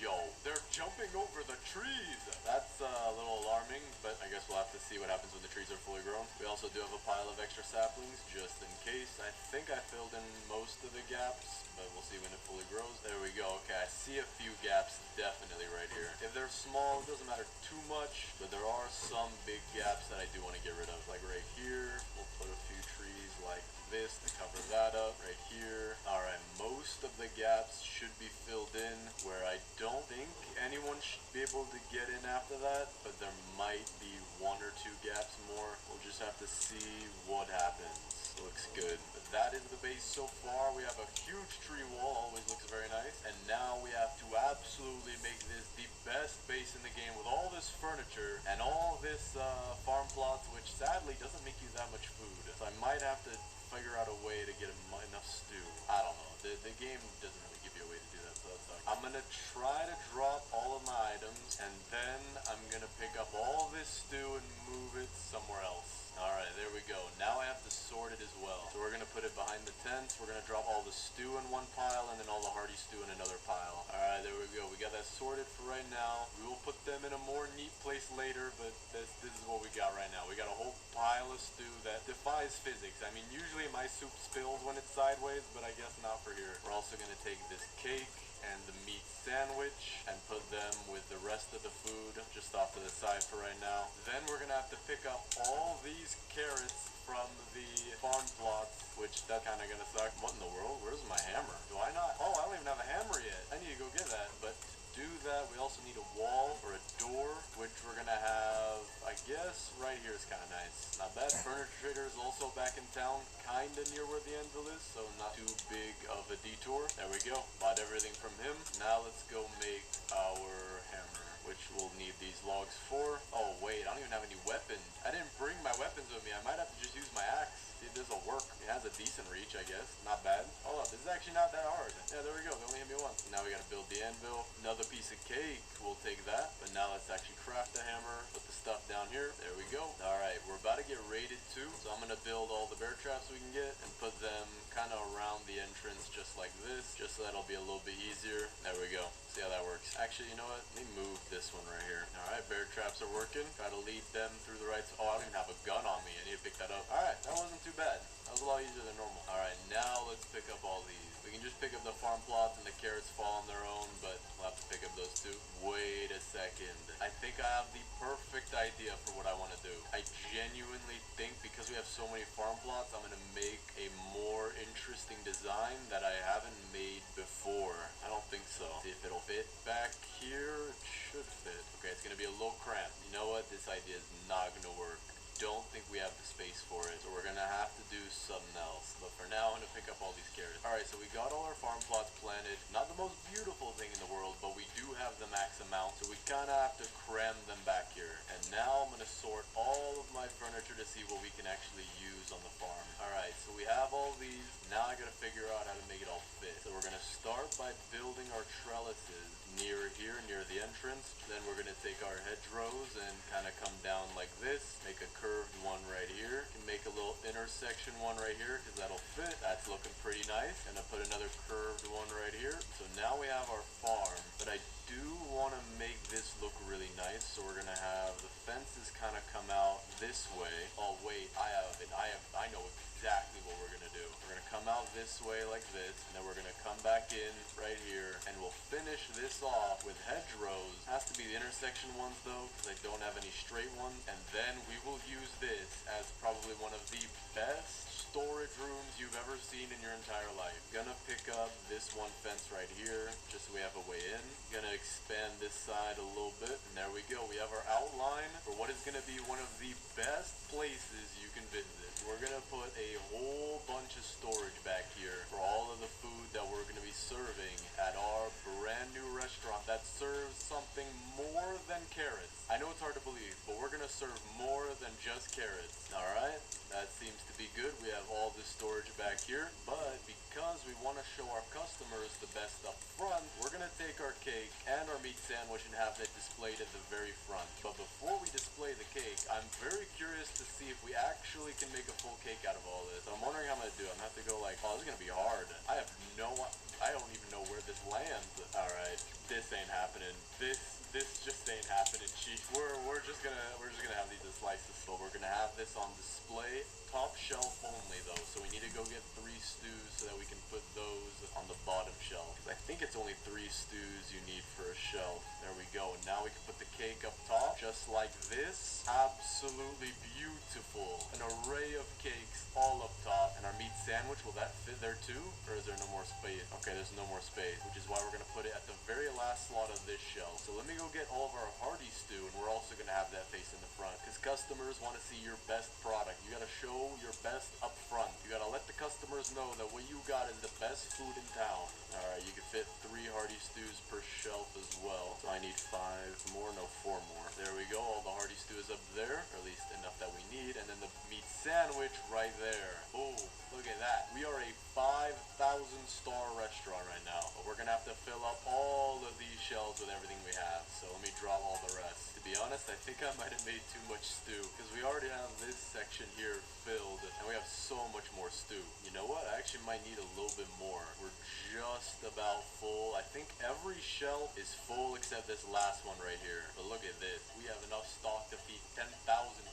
Speaker 5: Yo, they're jumping over the trees. That's a little alarming, but I guess we'll have to see what happens when the trees are fully grown. We also do have a pile of extra saplings just in case. I think I filled in most of the gaps, but we'll see when it fully grows. There we go. Okay, I see a few gaps definitely right here. If they're small, it doesn't matter too much, but there are some big gaps that I do want to get rid of. Like right here, we'll put a few trees like this to cover that up. Right here. Alright, most of the gaps should be filled in where I don't think anyone should be able to get in after that, but there might be one or two gaps more. We'll just have to see what happens. Looks good. But that is the base so far. We have a huge tree wall, always looks very nice. And now we have to absolutely make this the best base in the game with all this furniture and all this farm plots, which sadly doesn't make you that much food. So I might have to figure out a way to get enough stew. I don't know. The game doesn't really give you a way to do that, so that sucks. I'm gonna try to drop all of my items, and then I'm gonna pick up all this stew and move it somewhere else. Alright, there we go. Now I have to sort it as well. So we're gonna put it behind the tents. We're gonna drop all the stew in one pile and then all the hearty stew in another pile. Alright, there we go. We got that sorted for right now. We will put them in a more neat place later, but this is what we got right now. We got a whole pile of stew that defies physics. I mean, usually my soup spills when it's sideways, but I guess not for here. We're also gonna take this cake and the meat sandwich and put them with the rest of the food just off to the side for right now. Then we're gonna have to pick up all these carrots from the farm plots, which that's kind of gonna suck. What in the world? Where's my hammer? Do I not? Oh, I don't even have a hammer yet. I need to go get that. But to do that, we also need a wall or a door, which we're gonna have, I guess, right here is kind of nice. Not bad. Furniture Trader is also back in town, kind of near where the anvil is, so not too big of a detour. There we go. Bought everything from him. Now let's go make our hammer, which we'll need these logs for. Oh wait, I don't even have any weapons. I didn't bring my weapons with me. I might have to just use my axe. See if this will work. It has a decent reach, I guess. Not bad. Hold up, this is actually not that hard. Yeah, there we go. They only hit me once. Now we gotta build the anvil. Another piece of cake. We'll take that. But now let's actually craft the hammer. Put the stuff down here. There we go. Alright, we're about to get raided too. So I'm gonna build all the bear traps we can get and put them kind of around the entrance just like this. Just so that'll be a little bit easier. There we go. See how that works. Actually, you know what? Let me move this one right here. Alright, bear traps are working. Try to lead them through the right... Oh, I don't even have a gun on me. I need to pick that up. Alright, that wasn't too bad. That was a lot easier than normal. Alright, now let's pick up all these. We can just pick up the farm plots and the carrots fall on their own, but we'll have to pick up those too. Wait a second. I think I have the perfect idea for what I want to do. I genuinely think because we have so many farm plots, I'm going to make a more interesting design that I haven't made before. I don't think so. See if it'll fit back here. It should fit. Okay, it's going to be a little cramped. You know what? This idea is not going to work. Don't think we have the space for it, so we're gonna have to do something else. But for now, I'm gonna pick up all these carrots. Alright, so we got all our farm plots planted. Not the most beautiful thing in the world, but we do have the max amount, so we kinda have to cram them back here. And now I'm gonna sort all of my furniture to see what we can actually use on the farm. Alright, so we have all these. Now I gotta figure out how to make it all fit. So we're gonna start by building our trellises near here, near the entrance. Then we're gonna take our hedgerows and kind of come down like this, make a curved one right here. Can make a little intersection one right here because that'll fit. That's looking pretty nice. Gonna put another curved one right here. So now we have our farm, but I do want to make this look really nice. So we're gonna have the fences kind of come out this way. Oh wait, I know exactly what we're gonna do. We're gonna come out this way like this, and then we're gonna come back in right here, and we'll finish this off with hedgerows. Has to be the intersection ones though, because I don't have any straight ones. And then we will use this as probably one of the best storage rooms you've ever seen in your entire life. Gonna pick up this one fence right here, just so we have a way in. Gonna expand this side a little bit, and there we go. We have our outline for what is gonna be one of the best places you can visit. We're gonna put a whole bunch of storage back here for all of the food that we're gonna be serving at our brand new restaurant that serves something more than carrots. I know it's hard to believe, but we're gonna serve more than just carrots. Alright, that seems to be good. We have all this storage back here, but because we want to show our customers the best up front, we're gonna take our cake and our meat sandwich and have that displayed at the very front. But before we display the cake, I'm very curious to see if we actually can make a full cake out of all this. I'm wondering how I'm gonna do it. I'm gonna have to go like, oh, this is gonna be hard. I don't even know where this lands. Alright, this ain't happening. This just ain't happening, chief. We're just gonna have these as slices, but we're gonna have this on display. Top shelf only though, so we need to go get 3 stews so that we can put those on the bottom shelf. I think it's only 3 stews you need for a shelf. There we go. And now we can put the cake up top, just like this. Absolutely beautiful. An array of cakes all up top. And our meat sandwich, will that fit there too? Or is there no more space? Okay, there's no more space, which is why we're gonna put it at the very last slot of this shelf. So let me go get all of our hearty stew, and we're also gonna have that face in the front, because customers want to see your best product. You gotta show your best up front. You gotta let the customers know that what you got is the best food in town. Alright, you can fit 3 hearty stews per shelf as well. So I need 5 more, no 4 more. There we go, all the hearty stew is up there, or at least enough that we need, and then the meat sandwich right there. Oh, look at that. We are a 5,000-star restaurant right now, but we're gonna have to fill up all of these shelves with everything we have. So let me drop all the rest. To be honest, I think I might have made too much stew, because we already have this section here filled, and we have so much more stew. You know what? I actually might need a little bit more. We're just about full. I think every shelf is full except this last one right here. But look at this. We have enough stock to feed 10,000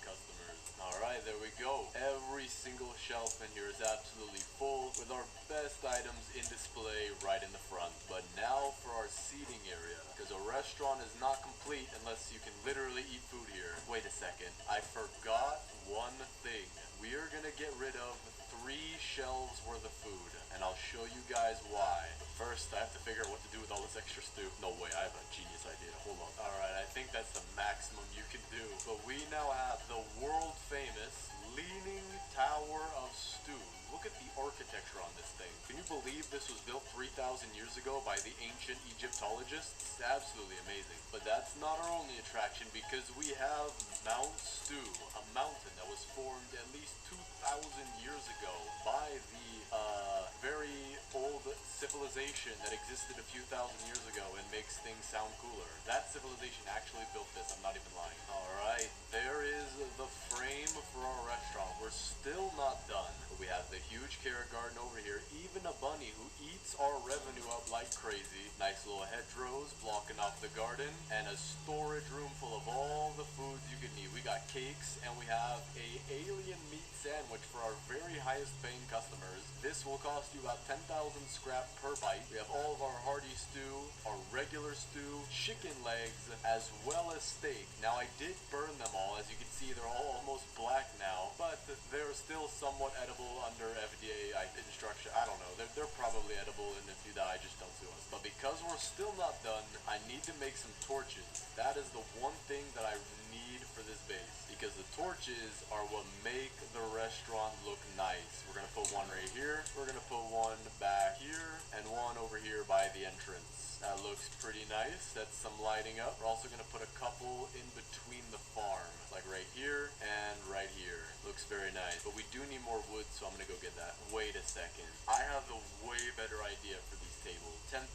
Speaker 5: customers. Alright, there we go. Every single shelf in here is absolutely full with our best items in display right in the front. But now for our seating area, because a restaurant is not complete unless you can literally eat food here. Wait a second. I forgot one thing. We are gonna get rid of 3 shelves worth of food, and I'll show you guys why. But first, I have to figure out what to do with all this extra stew. No way, I have a genius idea. Hold on. Alright, I think that's the maximum you can do. But we now have the world famous Leaning Tower of Stew. Look at the architecture on this thing. Can you believe this was built 3,000 years ago by the ancient Egyptologists? It's absolutely amazing. But that's not our only attraction, because we have Mount Stew, a mountain that was formed at least 2,000 years ago by the very old civilization that existed a few thousand years ago and makes things sound cooler. That civilization actually built this, I'm not even lying. Alright, there is the frame for our restaurant. We're still not done. But we have the huge carrot garden over here, even a bunny who eats our revenue up like crazy. Nice little hedgerows blocking off the garden, and a storage room full of all the foods you can eat. We got cakes, and we have a alien meat sandwich for our very highest paying customers. This will cost you about 10,000 scrap per bite. We have all of our hearty stew, our regular stew, chicken legs, as well as steak. Now I did burn them all. As you can see, they're all almost black now, but they're still somewhat edible under FDA instruction. I don't know. They're probably edible, and if you die, just don't sue us. But because we're still not done, I need to make some torches. That is the one thing that I need for this base, because the torches are what make the restaurant look nice. We're gonna put one right here, we're gonna put one back here, and one over here by the entrance. That looks pretty nice. That's some lighting up. We're also gonna put a couple in between the farm, like right here and right here. Looks very nice. But we do need more wood, so I'm gonna go get that. Wait a second. I have a way better idea for these tables. 10,000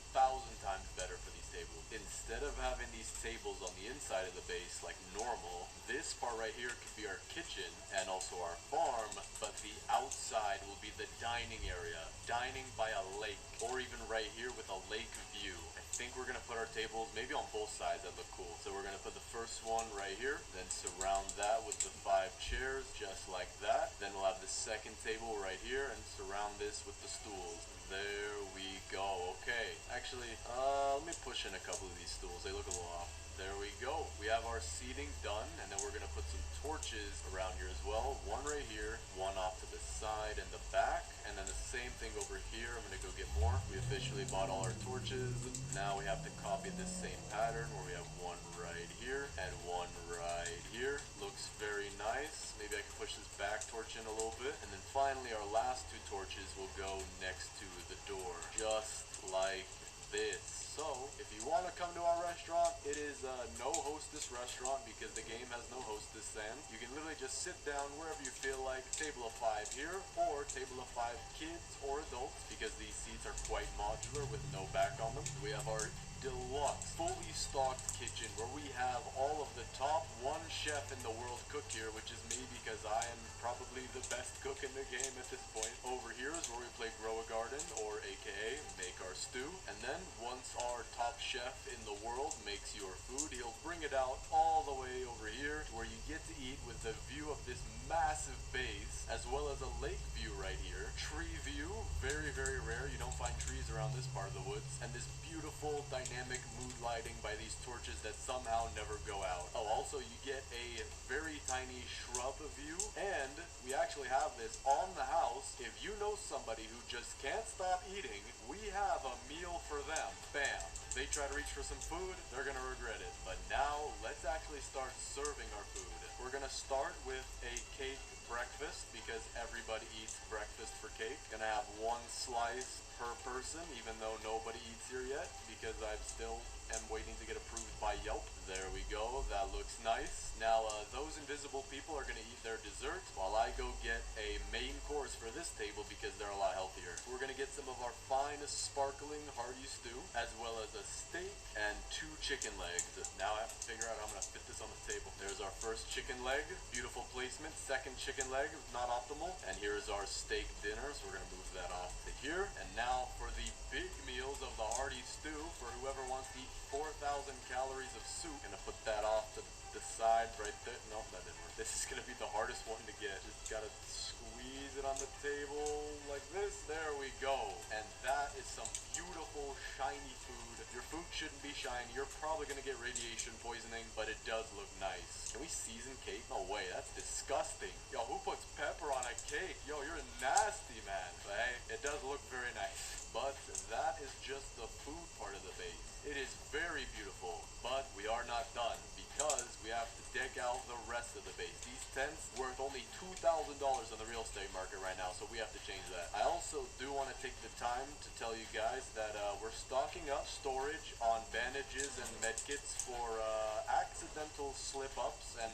Speaker 5: times better for these tables. Instead of having these tables on the inside of the base like normal. This part right here could be our kitchen and also our farm, but the outside will be the dining area. Dining by a lake, or even right here with a lake view. I think we're gonna put our tables maybe on both sides that look cool. So we're gonna put the first one right here, then surround that with the 5 chairs, just like that. Then we'll have the second table right here and surround this with the stools. There we go. Okay, actually, let me push in a couple of these stools. They look a little off. There we go. We have our seating done, and then we're gonna put some torches around here as well. One right here, one off to the side and the back, and then the same thing over here. I'm gonna go get more. We officially bought all our torches. Now we have to copy this same pattern where we have one right here and one right here. Looks very nice. Maybe I can push this back torch in a little bit. And then finally our last 2 torches will go next to the door, just like this. So, if you want to come to our restaurant, it is a no hostess restaurant because the game has no hostess stand. You can literally just sit down wherever you feel like. Table of 5 here, or table of 5 kids or adults, because these seats are quite modular with no back on them. We have our deluxe, fully stocked kitchen where we have all of the top 1 chef in the world cook here, which is me because I am probably the best cook in the game at this point. Over here is where we play Grow a Garden, or aka make our stew. And then once our top chef in the world makes your food, he'll bring it out all the way over here where you get to eat with the view of this massive base, as well as a lake view right here. Tree view, very, very rare. You don't find trees around this part of the woods. And this beautiful dynamic mood lighting by these torches that somehow never go out. Oh, also you get a very tiny shrub view, and we actually have this on the house. If you know somebody who just can't stop eating, we have a meal for them. Bam. They try to reach for some food, they're gonna regret it. But now let's actually start serving our food. We're gonna start with a cake breakfast because everybody eats breakfast for cake. Gonna have 1 slice per person, even though nobody eats here yet because I still am waiting to get approved by Yelp. There we go. That looks nice. Now, those invisible people are gonna eat their desserts while I go get a main course for this table because they're a lot healthier. We're gonna get some of our finest sparkling hearty stew, as well as a steak and 2 chicken legs. Now I have to figure out how I'm gonna fit this on the table. There's our first chicken leg. Beautiful placement. Second chicken leg, not optimal. And here's our steak dinner, so we're gonna move that off to here. And now for the big meals of the hearty stew, for whoever wants to eat 4,000 calories of soup. Gonna put that off to the side right there. No, that didn't work. This is gonna be the hardest one to get. Just gotta squeeze it on the table like this. There we go. And that is some beautiful shiny food. Your food shouldn't be shiny. You're probably gonna get radiation poisoning, but it does look nice. Can we season cake? No way, that's disgusting. Yo, who puts pepper on a cake? Yo, you're nasty, man. But hey, it does look very nice. But that is just the food part of the base. It is very beautiful, but we are not done because we have to deck out the rest of the base. These tents worth only $2,000 on the real estate market right now, so we have to change that. I also do want to take the time to tell you guys that we're stocking up storage on bandages and medkits for accidental slip-ups and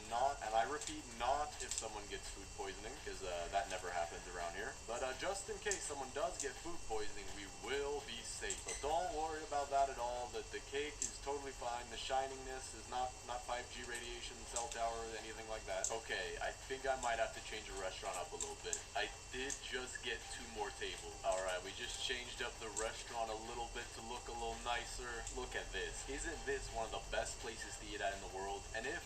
Speaker 5: I repeat, not if someone gets food poisoning, because that never happens around here. But just in case someone does get food poisoning, we will be safe. So don't worry about that at all. The cake is totally fine. The shiningness is not 5G radiation, cell tower, anything like that. Okay, I think I might have to change the restaurant up a little bit. I did just get 2 more tables. Alright, we just changed up the restaurant a little bit to look a little nicer. Look at this. Isn't this one of the best places to eat at in the world? And if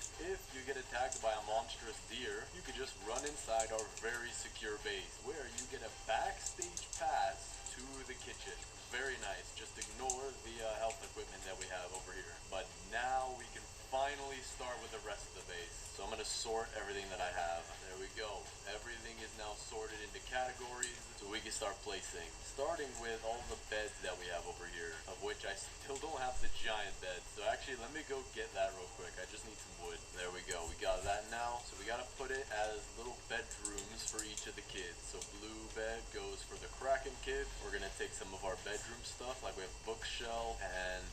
Speaker 5: you get attacked by a monstrous deer, you could just run inside our very secure base, where you get a backstage pass to the kitchen. Very nice. Just ignore the health equipment that we have over here. But now we can finally start with the rest of the base. So I'm going to sort everything that I have. There we go. Everything is now sorted into categories so we can start placing. Starting with all the beds that we have over here, of which I still don't have the giant bed. So actually, let me go get that real quick. I just need some wood. There we go. We got that now. So we got to put it as little bedrooms for each of the kids. So blue bed goes for the Kraken kid. We're going to take some of our bedroom stuff, like we have bookshelf and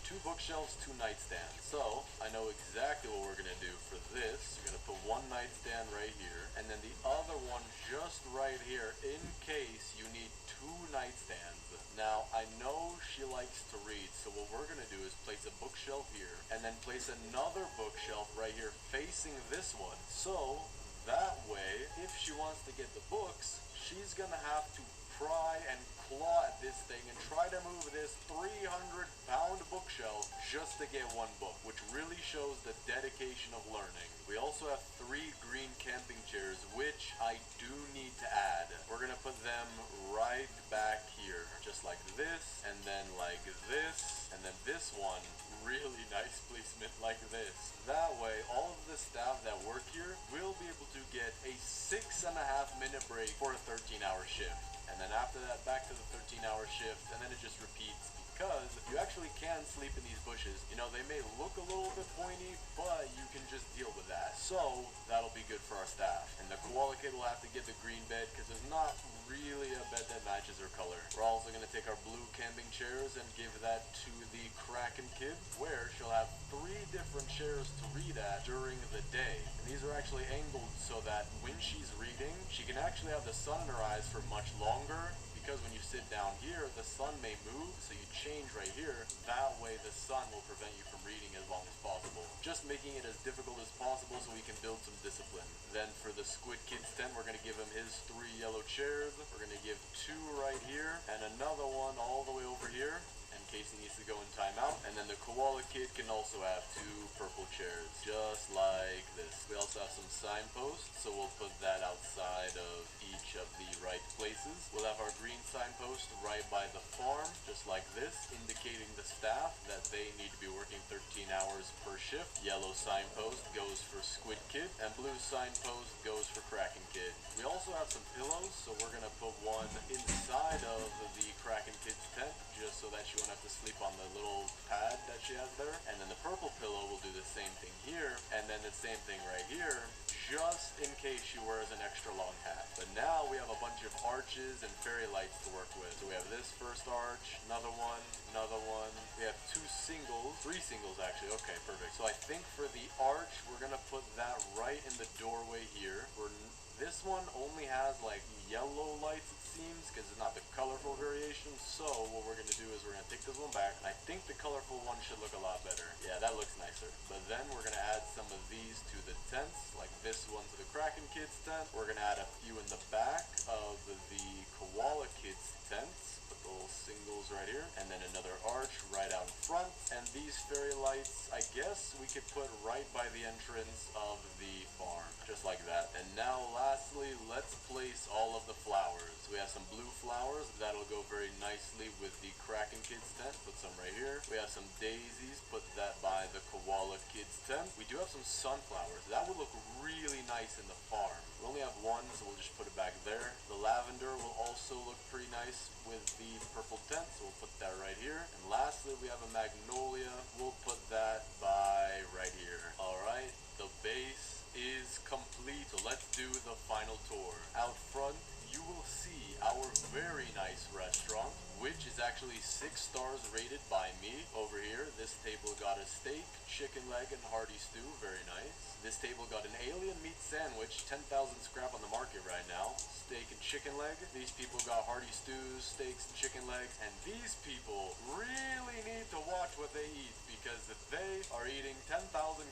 Speaker 5: two bookshelves, 2 nightstands. So I know exactly what we're going to do for this. We're going to put 1 nightstand right here, and then the other one just right here in case you need 2 2 nightstands. Now, I know she likes to read, so what we're gonna do is place a bookshelf here, and then place another bookshelf right here facing this one. So, that way, if she wants to get the books, she's gonna have to pry and claw at this thing and try to move this 300-pound bookshelf just to get one book, which really shows the dedication of learning. We also have 3 green camping chairs, which I do need to add. We're gonna put them right back here, just like this, and then like this, and then this one, really nice placement like this. That way, all of the staff that work here will be able to get a 6.5-minute break for a 13-hour shift. And then after that, back to the 13-hour shift, and then it just repeats, because you actually can sleep in these bushes. You know, they may look a little bit pointy, but you can just deal with that. So, that'll be good for our staff. And the koala kid will have to get the green bed, because there's not really a bed that matches her color. We're also going to take our blue camping chairs and give that to the Kraken kid, where she'll have 3 different chairs to read at during the day. And these are actually angled so that when she's reading, she can actually have the sun in her eyes for much longer, because when you sit down here, the sun may move, so you change right here. That way the sun will prevent you from reading as long as possible. Just making it as difficult as possible so we can build some discipline. Then for the Squid Kid's tent, we're going to give him his 3 yellow chairs. We're going to give 2 right here, and another one all the way over here, in case he needs to go in timeout. And then the koala kid can also have 2 purple chairs, just like this. We also have some signposts, so we'll put that outside of each of the right places. We'll have our green signpost right by the farm, just like this, indicating the staff that they need to be working 13 hours per shift. Yellow signpost goes for Squid Kid, and blue signpost goes for Kraken Kid. We also have some pillows, so we're gonna put one inside of the Kraken Kid's tent, just so that she won't have to sleep on the little pad that she has there. And then the purple pillow will do the same thing here, and then the same thing right here, just in case she wears an extra long hat. But now we have a bunch of arches and fairy lights to work with. So we have this first arch, another one, another one. We have 2 singles, 3 singles actually. Okay, perfect. So I think for the arch, we're gonna put that right in the doorway here. This one only has like yellow lights, it seems, because it's not the colorful variation. So what we're gonna do is we're gonna take this one back. I think the colorful one should look a lot better. Yeah, that looks nicer. But then we're gonna add some of these to the tents, like this one to the Kraken Kids tent. We're gonna add a few in the back of the Koala Kids tents. Put the little singles right here, and then another arch right out in front. And these fairy lights, I guess we could put right by the entrance of the farm, just like that. And now lastly, let's place all of the flowers. We have some blue flowers that'll go very nicely with the Kraken Kids tent. Put some right here. We have some daisies, put that by the Koala Kids tent. We do have some sunflowers. That would look really nice in the farm. We only have one, so we'll just put it back there. The lavender will also look pretty nice with the purple tent, so we'll put that right here. And lastly, we have a magnolia. We'll put that by right here. Alright, the base is complete, so let's do the final tour. Out front, you will see our very nice restaurant, which is actually 6 stars rated by me. Over here, this table got a steak, chicken leg, and hearty stew, very nice. This table got an alien meat sandwich, 10,000 scrap on the market right now, steak and chicken leg. These people got hearty stews, steaks, and chicken legs, and these people really need to watch what they eat, because they are eating 10,000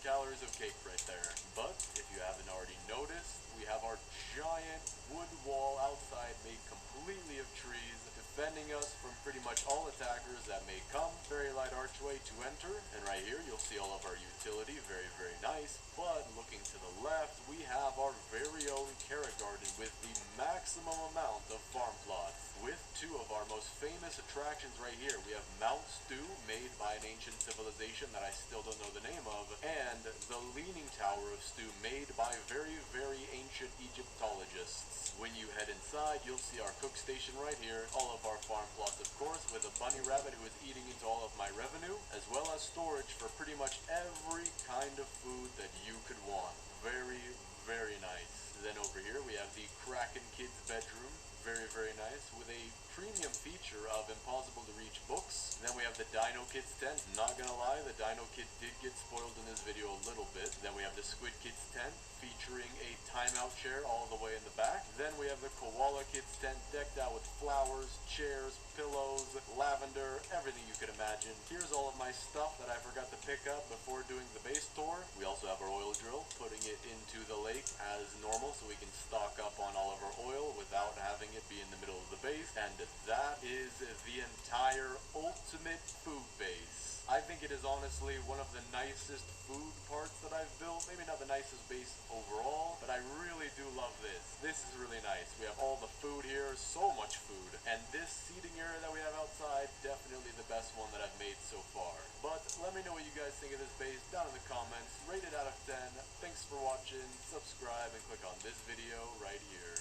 Speaker 5: calories of cake right there. But if you haven't already noticed, we have our giant wood wall outside made completely of trees, defending us from pretty much all attackers that may come. Very light archway to enter, and right here you'll see all of our utility, very, very nice. But looking to the left, we have our very own carrot garden with the maximum amount of farm plots, with 2 of our most famous attractions right here. We have Mount Stew, made by an ancient civilization that I still don't know the name of, and the Leaning Tower of Stew, made by very, very ancient Egyptologists. When you head inside, you'll see our cook station right here, all of our farm plots, of course, with a bunny rabbit who is eating into all of my revenue, as well as storage for pretty much every kind of food that you could want. Very, very nice. Then over here we have the Kraken Kids bedroom. very, very nice, with a premium feature of impossible to reach books. And then we have the Dino Kids tent. Not gonna lie, the Dino Kid did get spoiled in this video a little bit. Then we have the Squid Kids tent, featuring a timeout chair all the way in the back. Then we have the Koala Kids tent, decked out with flowers, chairs, pillows, lavender, everything you could imagine. Here's all of my stuff that I forgot to pick up before doing the base tour. We also have our oil drill, putting it into the lake as normal so we can stock up on all of our oil without having it be in the middle of the base. And that is the entire ultimate food base. I think it is honestly one of the nicest food parts that I've built. Maybe not the nicest base overall, but I really do love this. This is really nice. We have all the food here, so much food. And this seating area that we have outside, definitely the best one that I've made so far. But let me know what you guys think of this base down in the comments. Rate it out of 10. Thanks for watching. Subscribe and click on this video right here.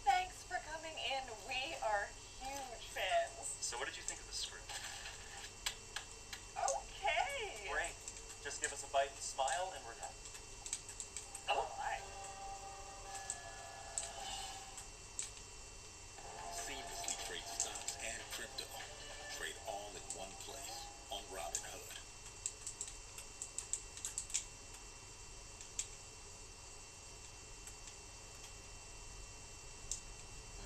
Speaker 10: Thanks for coming in. We are huge fans.
Speaker 4: So what did you think of the script?
Speaker 10: Okay.
Speaker 4: Great. Just give us a bite and smile and we're done.
Speaker 10: All right.
Speaker 9: Seamlessly trade stocks and crypto. Trade all in one place on Robinhood.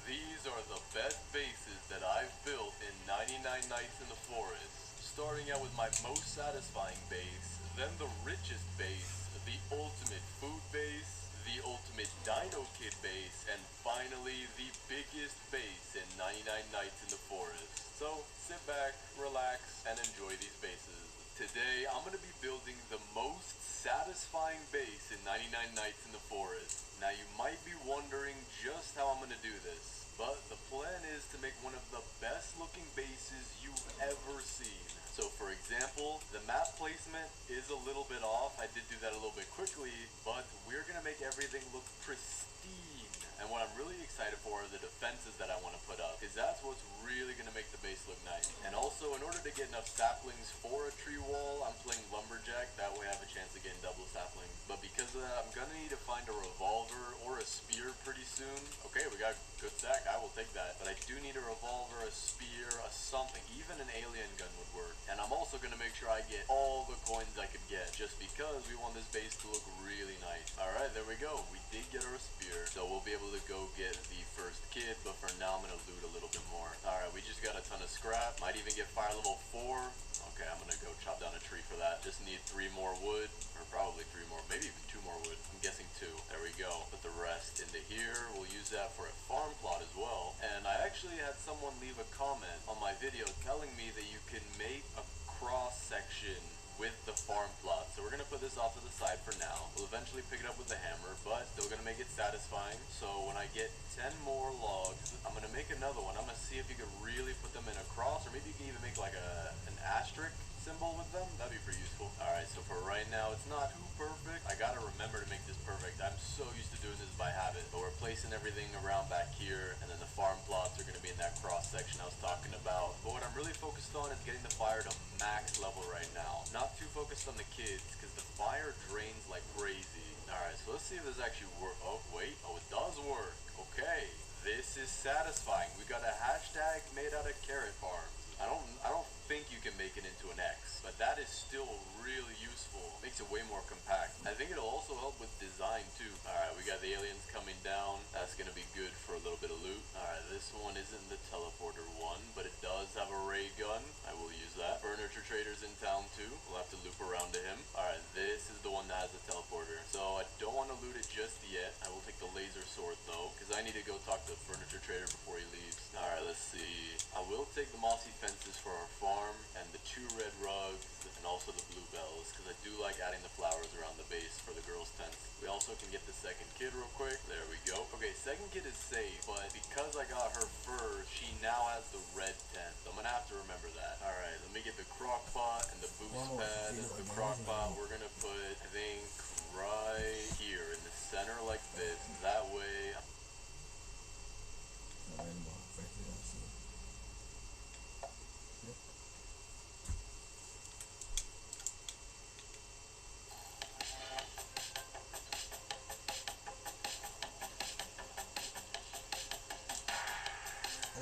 Speaker 5: These are the best bases that I've built in 99 Nights in the Forest. Starting out with my most satisfying base, then the richest base, the ultimate food base, the ultimate Dino Kid base, and finally the biggest base in 99 Nights in the Forest. So sit back, relax, and enjoy these bases. Today I'm going to be building the most satisfying base in 99 Nights in the Forest. Now you might be wondering just how I'm going to do this, but the plan is to make one of the best looking bases you've ever seen. So for example, the map placement is a little bit off. I did do that a little bit quickly, but we're going to make everything look pristine. And what I'm really excited for are the defenses that I want to put up, because that's what's really going to make the base look nice. And also, in order to get enough saplings for a tree wall, I'm playing Lumberjack. That way I have a chance of getting double saplings. But because of that, I'm going to need to find a revolver or a spear pretty soon. Okay, we got good stack. I will take that. But I do need a revolver, a spear, a something. Even an alien gun would work. And I'm also going to make sure I get all the coins I could get, just because we want this base to look really nice. Alright, there we go. We did get our spear. So we'll be able to go get the first kid, but for now I'm gonna loot a little bit more. Alright, we just got a ton of scrap. Might even get fire level 4. Okay, I'm gonna go chop down a tree for that. Just need 3 more wood, or probably 3 more, maybe even 2 more wood. I'm guessing 2. There we go. Put the rest into here. We'll use that for a farm plot as well. And I actually had someone leave a comment on my video telling me that you can make a cross section with the farm plot. So we're going to put this off to the side for now. We'll eventually pick it up with the hammer, but still going to make it satisfying. So when I get 10 more logs, I'm going to make another one. I'm going to see if you can really put them in a cross, or maybe you can even make like an asterisk symbol with them. That'd be pretty useful. Alright, so for right now, it's not too perfect. I gotta remember to make this perfect. I'm so used to doing this by habit. But we're placing everything around back here, and then the farm plots are gonna be in that cross section I was talking about. But what I'm really focused on is getting the fire to max level right now. Not too focused on the kids, because the fire drains like crazy. Alright, so let's see if this actually works. Oh, wait. Oh, it does work. Okay. This is satisfying. We got a hashtag made out of carrot farms. I don't think you can make it into an X, but that is still really useful. Makes it way more compact. I think it'll also help with design too. Alright, we got the aliens coming down. That's gonna be good for a little bit of loot. Alright, this one isn't the teleporter one, but it does have a ray gun. I will use that. Furniture trader's in town too. We'll have to loop around to him. Alright, this is the one that has the teleporter. So I don't want to loot it just yet. I will take the laser sword though, because I need to go talk to the furniture trader before he leaves. Alright, let's see. I will take the mossy fences for our farm, and the 2 red rugs, and also the bluebells, because I do like adding the flowers around the base for the girls' tents. We also can get the second kid real quick. There we go. Okay, second kid is safe, but because I got her first, she now has the red tent. So I'm gonna have to remember that. Alright, let me get the crock pot and the boost pad. The crock pot we're gonna put, I think, right here in the center like this. That way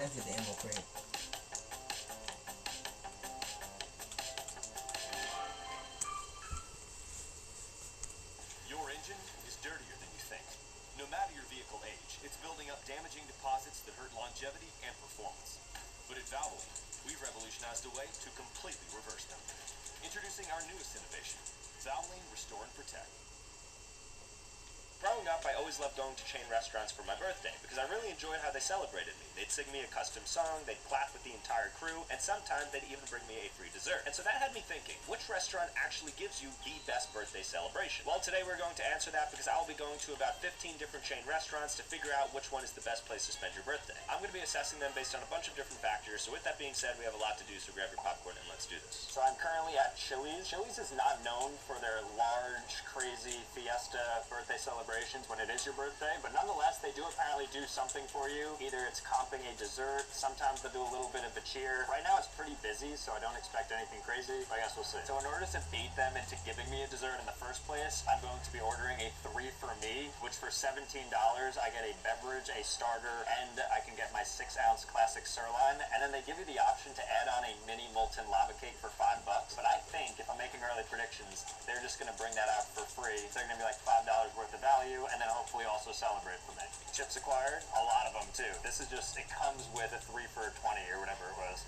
Speaker 1: Let's get the ammo crate.
Speaker 4: Your engine is dirtier than you think. No matter your vehicle age, it's building up damaging deposits that hurt longevity and performance. But at Valvoline, we've revolutionized a way to completely reverse them. Introducing our newest innovation, Valvoline Restore and Protect.
Speaker 11: Growing up, I always loved going to chain restaurants for my birthday because I really enjoyed how they celebrated me. They'd sing me a custom song, they'd clap with the entire crew, and sometimes they'd even bring me a free dessert. And so that had me thinking, which restaurant actually gives you the best birthday celebration? Well, today we're going to answer that because I'll be going to about 15 different chain restaurants to figure out which one is the best place to spend your birthday. I'm going to be assessing them based on a bunch of different factors, so with that being said, we have a lot to do, so grab your popcorn and let's do this. So I'm currently at Chili's. Chili's is not known for their large, crazy fiesta birthday celebrations when it is your birthday, but nonetheless, they do apparently do something for you. Either it's comping a dessert, sometimes they'll do a little bit of a cheer. Right now, it's pretty busy, so I don't expect anything crazy, but I guess we'll see. So in order to bait them into giving me a dessert in the first place, I'm going to be ordering a 3 for me, which for $17, I get a beverage, a starter, and I can get my 6-ounce classic sirloin, and then they give you the option to add on a mini molten lava cake for $5. But I think, if I'm making early predictions, they're just going to bring that out for free. So they're going to be like $5 worth of value, and then hopefully also celebrate for me. Chips acquired, a lot of them too. This is just, it comes with a 3 for 20 or whatever it was.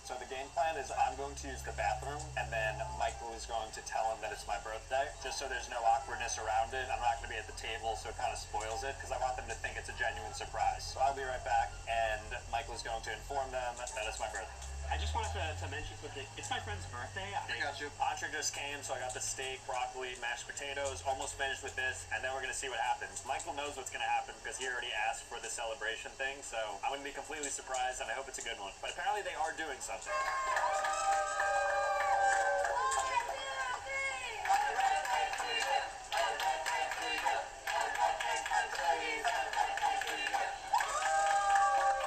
Speaker 11: So the game plan is I'm going to use the bathroom, and then Michael is going to tell him that it's my birthday, just so there's no awkwardness around it. I'm not going to be at the table, so it kind of spoils it, because I want them to think it's a genuine surprise. So I'll be right back, and Michael is going to inform them that it's my birthday.
Speaker 12: I just wanted to mention quickly, it's my friend's birthday.
Speaker 11: I got you. Entree just came, so I got the steak, broccoli, mashed potatoes, almost finished with this, and then we're going to see what happens. Michael knows what's going to happen because he already asked for the celebration thing, so I'm going to be completely surprised, and I hope it's a good one. But apparently they are doing something.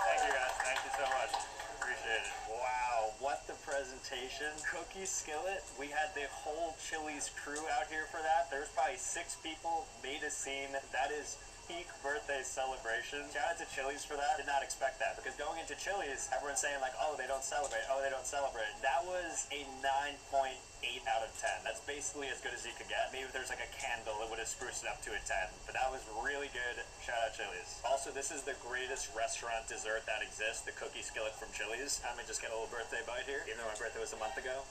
Speaker 11: Thank you guys. Thank you so much. Appreciate it. Wow, what the presentation. Cookie skillet. We had the whole Chili's crew out here for that. There's probably 6 people, made a scene. That is peak birthday celebration. Shout out to Chili's for that. Did not expect that, because going into Chili's, everyone's saying like, oh, they don't celebrate. Oh, they don't celebrate. That was a 9.8 out of 10. That's basically as good as you could get. Maybe if there's like a candle, it would have spruced it up to a 10. But that was really good. Shout out Chili's. Also, this is the greatest restaurant dessert that exists, the cookie skillet from Chili's. I'm gonna just get a little birthday bite here, even though my birthday was a month ago.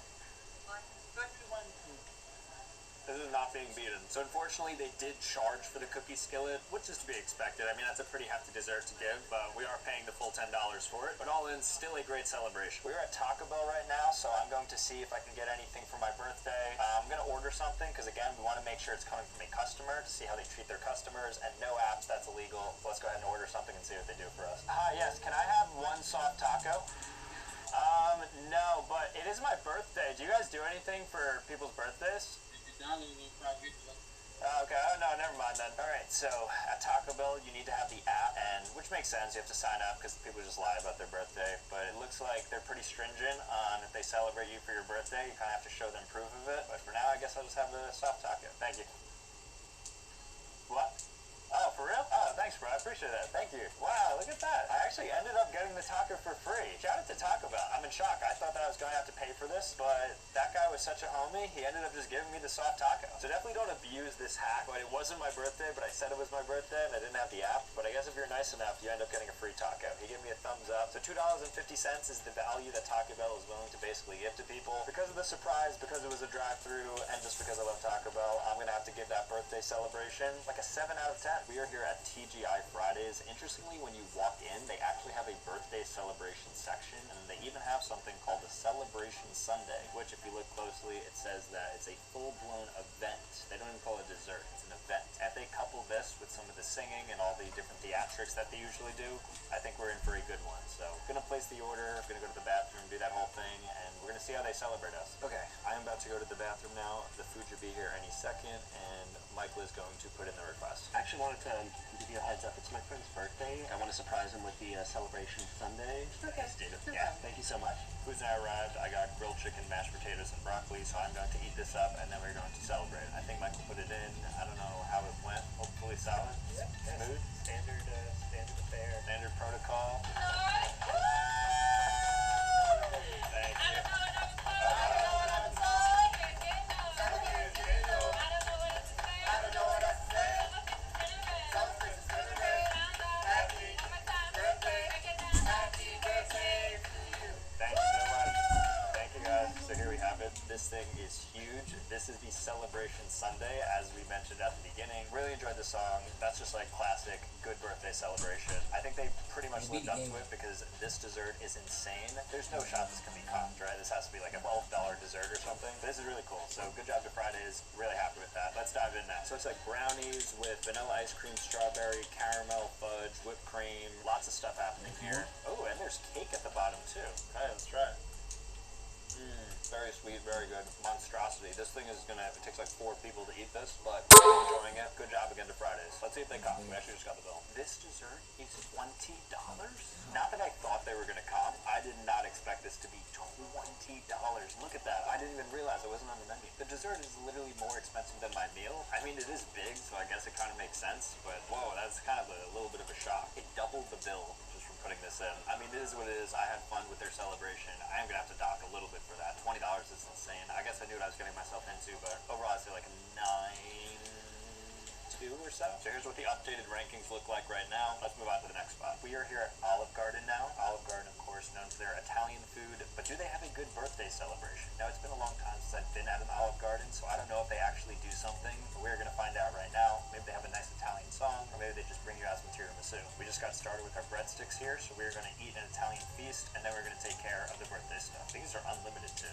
Speaker 11: This is not being beaten. So unfortunately, they did charge for the cookie skillet, which is to be expected. I mean, that's a pretty hefty dessert to give, but we are paying the full $10 for it. But all in, still a great celebration. We're at Taco Bell right now, so I'm going to see if I can get anything for my birthday. I'm going to order something, because again, we want to make sure it's coming from a customer to see how they treat their customers, and no apps, that's illegal. So let's go ahead and order something and see what they do for us. Yes, can I have one soft taco? No, but it is my birthday. Do you guys do anything for people's birthdays? Okay, oh no, never mind then. Alright, so at Taco Bell, you need to have the app, and which makes sense, you have to sign up because people just lie about their birthday, but it looks like they're pretty stringent on if they celebrate you for your birthday, you kind of have to show them proof of it, but for now, I guess I'll just have the soft taco. Thank you. What? Oh, for real? Oh, thanks, bro. I appreciate that. Thank you. Wow, look at that. I actually ended up getting the taco for free. Shout out to Taco Bell. I'm in shock. I thought that I was going to have to pay for this, but that guy was such a homie. He ended up just giving me the soft taco. So definitely don't abuse this hack. But it wasn't my birthday, but I said it was my birthday, and I didn't have the app. But I guess if you're nice enough, you end up getting a free taco. He gave me a thumbs up. So $2.50 is the value that Taco Bell is willing to basically give to people. Because of the surprise, because it was a drive-thru, and just because I love Taco Bell, I'm going to have to give that birthday celebration like a 7 out of 10. We are here at TGI Fridays. Interestingly, when you walk in, they actually have a birthday celebration section, and they even have something called the Celebration Sundae, which if you look closely, it says that it's a full-blown event. They don't even call it dessert, it's an event. If they couple this with some of the singing and all the different theatrics that they usually do, I think we're in for a good one. So, I'm gonna place the order, I'm gonna go to the bathroom, do that whole thing, and we're gonna see how they celebrate us. Okay, I am about to go to the bathroom now. The food should be here any second, and Michael is going to put in the request.
Speaker 12: I actually wanted to give you a heads up. It's my friend's birthday. I want to surprise him with the Celebration Sundae.
Speaker 3: Okay.
Speaker 12: Yeah, thank you so much.
Speaker 11: Food's now arrived. I got grilled chicken, mashed potatoes, and broccoli, so I'm going to eat this up, and then we're going to celebrate. I think Michael put it in. I don't know how it went. Hopefully solid. Smooth.
Speaker 12: Standard affair.
Speaker 11: Standard protocol. huge. This is the Celebration Sunday, as we mentioned at the beginning. Really enjoyed the song. That's just like classic, good birthday celebration. I think they pretty much lived up to it because this dessert is insane. There's no shot this can be comped, right? This has to be like a $12 dessert or something. This is really cool. So good job to Fridays. Really happy with that. Let's dive in now. So it's like brownies with vanilla ice cream, strawberry, caramel, fudge, whipped cream. Lots of stuff happening here. Oh, and there's cake at the bottom too. Okay, let's try it. Very sweet, very good. Monstrosity. This thing is gonna, it takes like 4 people to eat this, but I'm enjoying it. Good job again to Fridays. Let's see if they comp. We actually just got the bill. This dessert is $20. Not that I thought they were gonna comp. I did not expect this to be $20. Look at that. I didn't even realize it wasn't on the menu. The dessert is literally more expensive than my meal. I mean, it is big, so I guess it kind of makes sense, but whoa, that's kind of a little bit of a shock. It doubled the bill just from putting this in. I mean, it is what it is. I had fun with their celebration. I am gonna have to dock a little bit for that. $20 is insane. I guess I knew what I was getting myself into, but overall I'd say like a 9.2 or so. So here's what the updated rankings look like right now. Let's move on to the next spot. We are here at Olive Garden now. Olive Garden, of course, known for their Italian food, but do they have a good birthday celebration? Now, it's been a long time since I've been at an Olive Garden, so I don't know if they actually do something, but we're gonna find out right now. Maybe they have a nice Italian song, or maybe they just bring you out some tiramisu. We just got started with our breadsticks here, so we're gonna eat an Italian feast, and then we're gonna take care of the birthday stuff. These are unlimited too.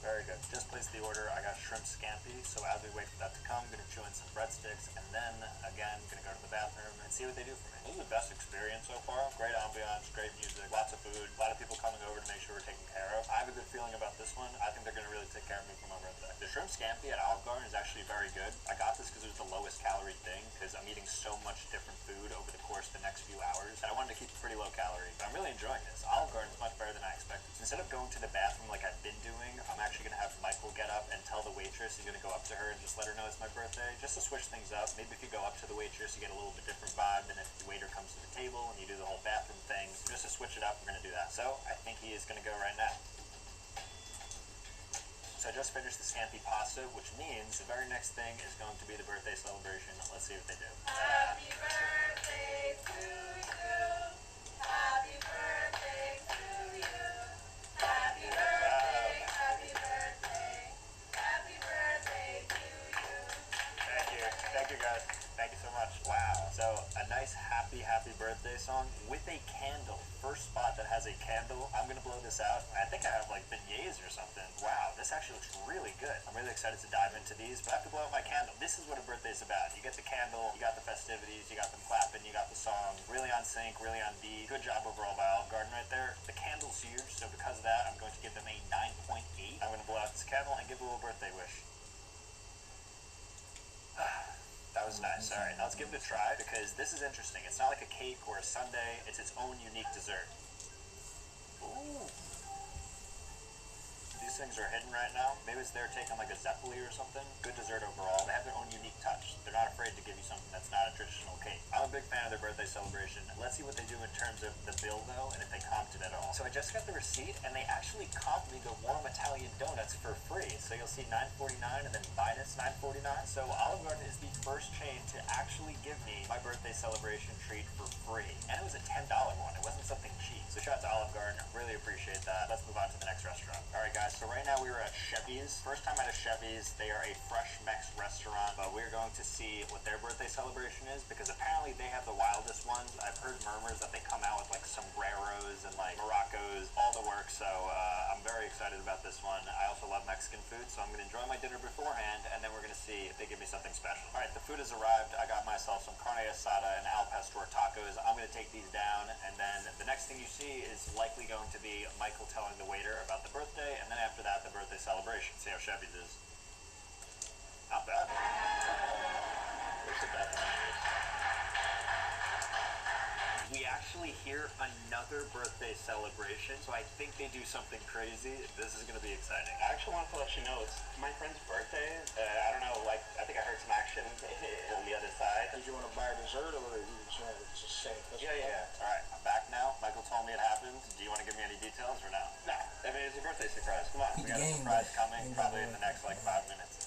Speaker 11: Very good. Just placed the order. I got shrimp scampi, so as we wait for that to come, I'm gonna chew in some breadsticks, and then, again, gonna go to the bathroom and see what they do for me. This is the best experience so far. Great ambiance, great music, lots of food, a lot of people coming over to make sure we're taken care of. I have a good feeling about this one. I think they're gonna really take care of me for my birthday. The shrimp scampi at Olive Garden is actually very good. I got this because it was the lowest calorie thing, because I'm eating so much different food over the course of the next few hours, and I wanted to keep it pretty low calorie. But I'm really enjoying this. Olive Garden is much better than I expected. So instead of going to the bathroom like I've been doing, I'm actually gonna have Michael get up and tell the waitress. He's gonna go up to her and just let her know it's my birthday, just to switch things up. Maybe if you go up to the waitress, you get a little bit different vibe than if the waiter comes to the table and you do the whole bathroom thing. So just to switch it up, we're gonna do that. So I think he is gonna go right now. So I just finished the scampi pasta, which means the very next thing is going to be the birthday celebration. Let's see what they do.
Speaker 10: Happy birthday to you. Happy birthday to you. Happy birthday, happy birthday. Happy birthday to you.
Speaker 11: Thank you. Thank you, guys. Thank you so much. Wow. So a nice happy birthday song with a candle. First spot that has a candle. I'm gonna blow this out. I think I have like beignets or something. Wow, this actually looks really good. I'm really excited to dive into these, but I have to blow out my candle. This is what a birthday is about. You get the candle, you got the festivities, you got them clapping, you got the song. Really on sync, really on beat. Good job overall by Olive Garden right there. The candle's huge, so because of that, I'm going to give them a 9.8. I'm gonna blow out this candle and give a little birthday wish. That was nice. All right, now let's give it a try because this is interesting. It's not like a cake or a sundae. It's its own unique dessert. Ooh. These things are hidden right now. Maybe it's their take on like a zeppoli or something. Good dessert overall. They have their own unique touch. They're not afraid to give you something that's not a traditional cake. I'm a big fan of their birthday celebration. Let's see what they do in terms of the bill though, and if they comped it at all. So I just got the receipt, and they actually comped me the warm Italian donuts for free. So you'll see $9.49 and then minus $9.49. So Olive Garden is the first chain to actually give me my birthday celebration treat for free, and it was a $10 one. It wasn't something cheap. So shout out to Olive Garden. Really appreciate that. Let's move on to the next restaurant. All right, guys. So right now we are at Chevy's. First time at a Chevy's. They are a fresh Mex restaurant, but we're going to see what their birthday celebration is because apparently they have the wildest ones. I've heard murmurs that they come out with like sombreros and like Moroccos, all the work. So I'm very excited about this one. I also love Mexican food, so I'm going to enjoy my dinner beforehand, and then we're going to see if they give me something special. All right, the food has arrived. I got myself some carne asada and al pastor tacos. I'm going to take these down, and then the next thing you see is likely going to be Michael telling the waiter about the birthday, and then after that, the birthday celebration. See how Chevy's is. Not bad. Where's the bathroom? We actually hear another birthday celebration, so I think they do something crazy. This is going to be exciting.
Speaker 12: I actually wanted to let you know it's my friend's birthday. I don't know, like, I think I heard some action on the other side.
Speaker 1: Did you want to buy dessert or you just want to just say?
Speaker 11: Yeah. All right, I'm back now. Michael told me it happened. Do you want to give me any details or no? No. I mean, it's a birthday surprise. Come on. We got a surprise coming probably in the next, like, 5 minutes.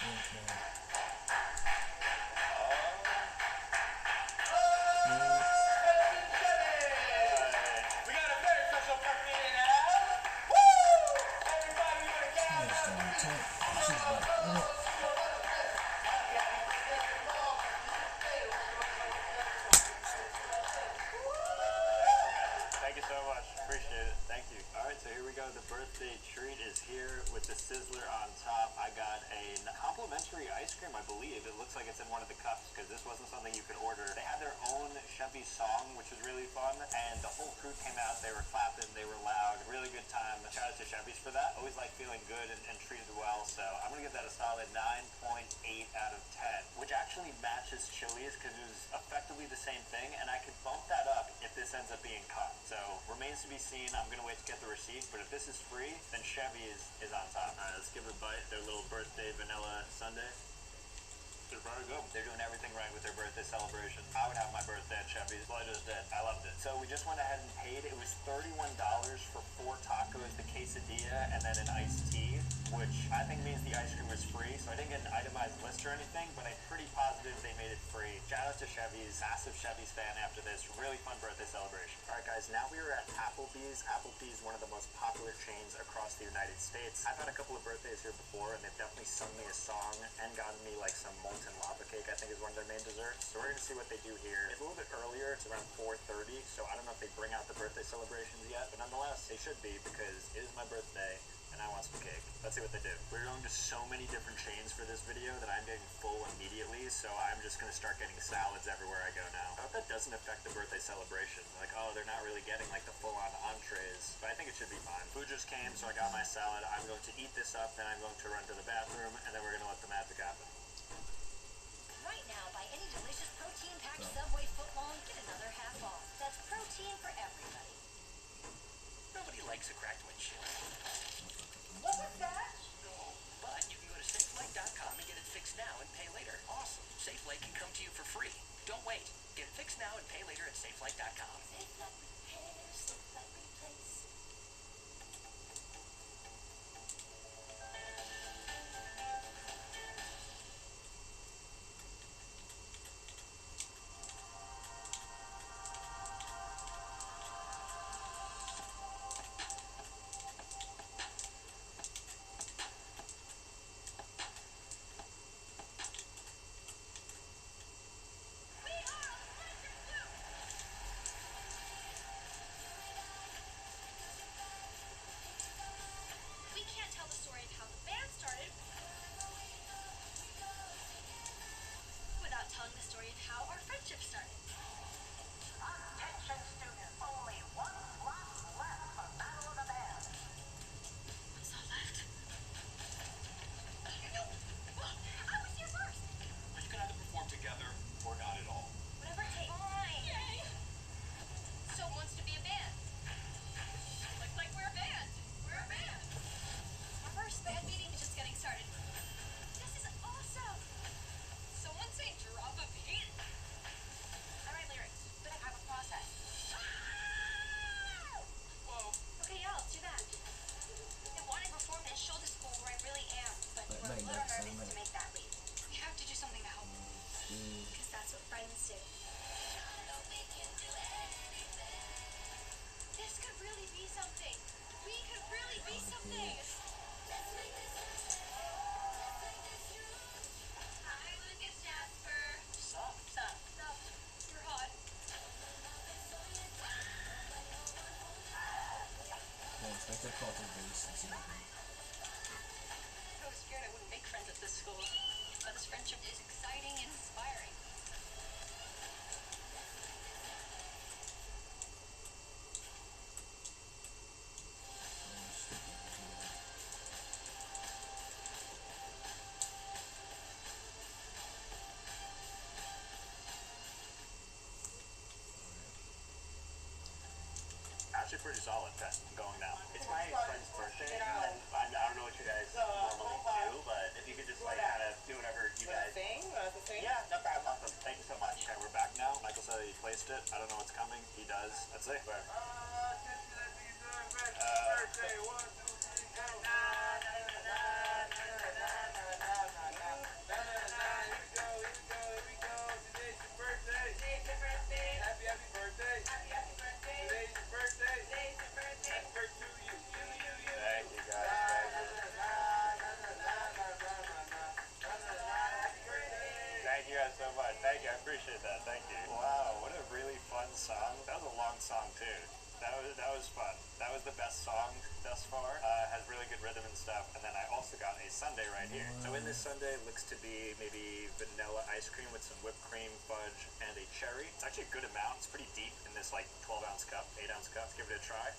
Speaker 11: gluten-free ice cream, I believe. It looks like it's in one of the cups because this wasn't something you could order. They had their own Chevy song, which was really fun, and the whole crew came out. They were clapping, they were loud, really good time. Shout out to Chevy's for that. Always like feeling good and treated well, so I'm gonna give that a solid 9.8 out of 10, which actually matches Chili's because it was effectively the same thing, and I could bump that up if this ends up being cut. So remains to be seen. I'm gonna wait to get the receipt, but if this is free, then Chevy is on top. All right, let's give it a bite. Their little birthday vanilla sundae. They're very good. They're doing everything right with their birthday celebration. I would have my birthday at Chevy's. Well, I just did. I loved it. So we just went ahead and paid. It was $31 for 4 tacos, the quesadilla, and then an iced tea, which I think means the ice cream was free. So I didn't get an itemized list or anything, but I'm pretty positive they made it free. Shout out to Chevy's. Massive Chevy's fan after this. Really fun birthday celebration. All right, guys. Now we are at Applebee's. Applebee's, one of the most popular chains across the United States. I've had a couple of birthdays here before, and they've definitely sung me a song and gotten me like some molten lava cake, I think is one of their main desserts. So we're gonna see what they do here. It's a little bit earlier, it's around 4:30, so I don't know if they bring out the birthday celebrations yet, but nonetheless, they should be because it is my birthday and I want some cake. Let's see what they do. We're going to so many different chains for this video that I'm getting full immediately, so I'm just gonna start getting salads everywhere I go now. I hope that doesn't affect the birthday celebration. Like, oh, they're not really getting like the full-on entrees, but I think it should be fine. Food just came, so I got my salad. I'm going to eat this up, then I'm going to run to the bathroom, and then we're gonna let the magic happen.
Speaker 3: Right now, buy any delicious protein-packed Subway footlong, get another half off. That's protein for everybody.
Speaker 8: Nobody likes a cracked windshield.
Speaker 3: What was that?
Speaker 8: But you can go to SafeLight.com and get it fixed now and pay later. Awesome. SafeLight can come to you for free. Don't wait. Get it fixed now and pay later at SafeLight.com.
Speaker 3: SafeLight repair, SafeLight replace. We can't tell the story of how the band started without telling the story of how our friendship started. Attention students, only one slot left for Battle of the Bands. One slot left? No! I was here first!
Speaker 4: You can either perform together or not at all.
Speaker 3: Whatever it takes. Fine! Yay! So wants to be a band. Like we're a band. We're a band. Our first band meeting is just getting started. This is awesome. Someone say drop a beat. I write lyrics, but I have a process.
Speaker 8: Whoa.
Speaker 3: Okay, yeah, let's do that. I want to perform and show the school where I really am, but
Speaker 1: But
Speaker 3: we're a
Speaker 1: make
Speaker 3: little
Speaker 1: that
Speaker 3: nervous
Speaker 1: so
Speaker 3: to make that leap. We have to do something to help, because that's what friends do. This could really be something. We could really be something. Let's make this. Hi, Lucas Jasper.
Speaker 8: Sup?
Speaker 3: Sup? Sup? You're hot.
Speaker 1: Yeah, expect a culture base and see what they
Speaker 3: I was scared I wouldn't make friends at this school, but this friendship is exciting and inspiring.
Speaker 11: Actually pretty solid, Ted. I'm going now. It's my friend's birthday, and I don't know what you guys normally do, but if you could just like kind of do whatever you guys...
Speaker 13: Sing?
Speaker 11: Yeah, no problem. Awesome. Thank you so much. Okay, we're back now. Michael said he placed it. I don't know what's coming. He does. That's it. Where?
Speaker 6: Birthday, 1, 2, 3, go. Here we go. Today's your birthday. Happy birthday. Today's your birthday. Happy birthday to you.
Speaker 11: Thank you, guys. Thank you guys so much. Thank you. I appreciate that. Thank you. Wow, what a really fun song. That was a long song too. That was fun. That That was the best song thus far. Has really good rhythm and stuff. And then I also got a sundae right here. So in this sundae looks to be maybe vanilla ice cream with some whipped cream, fudge, and a cherry. It's actually a good amount. It's pretty deep in this like 12-ounce cup, 8-ounce cup. Give it a try.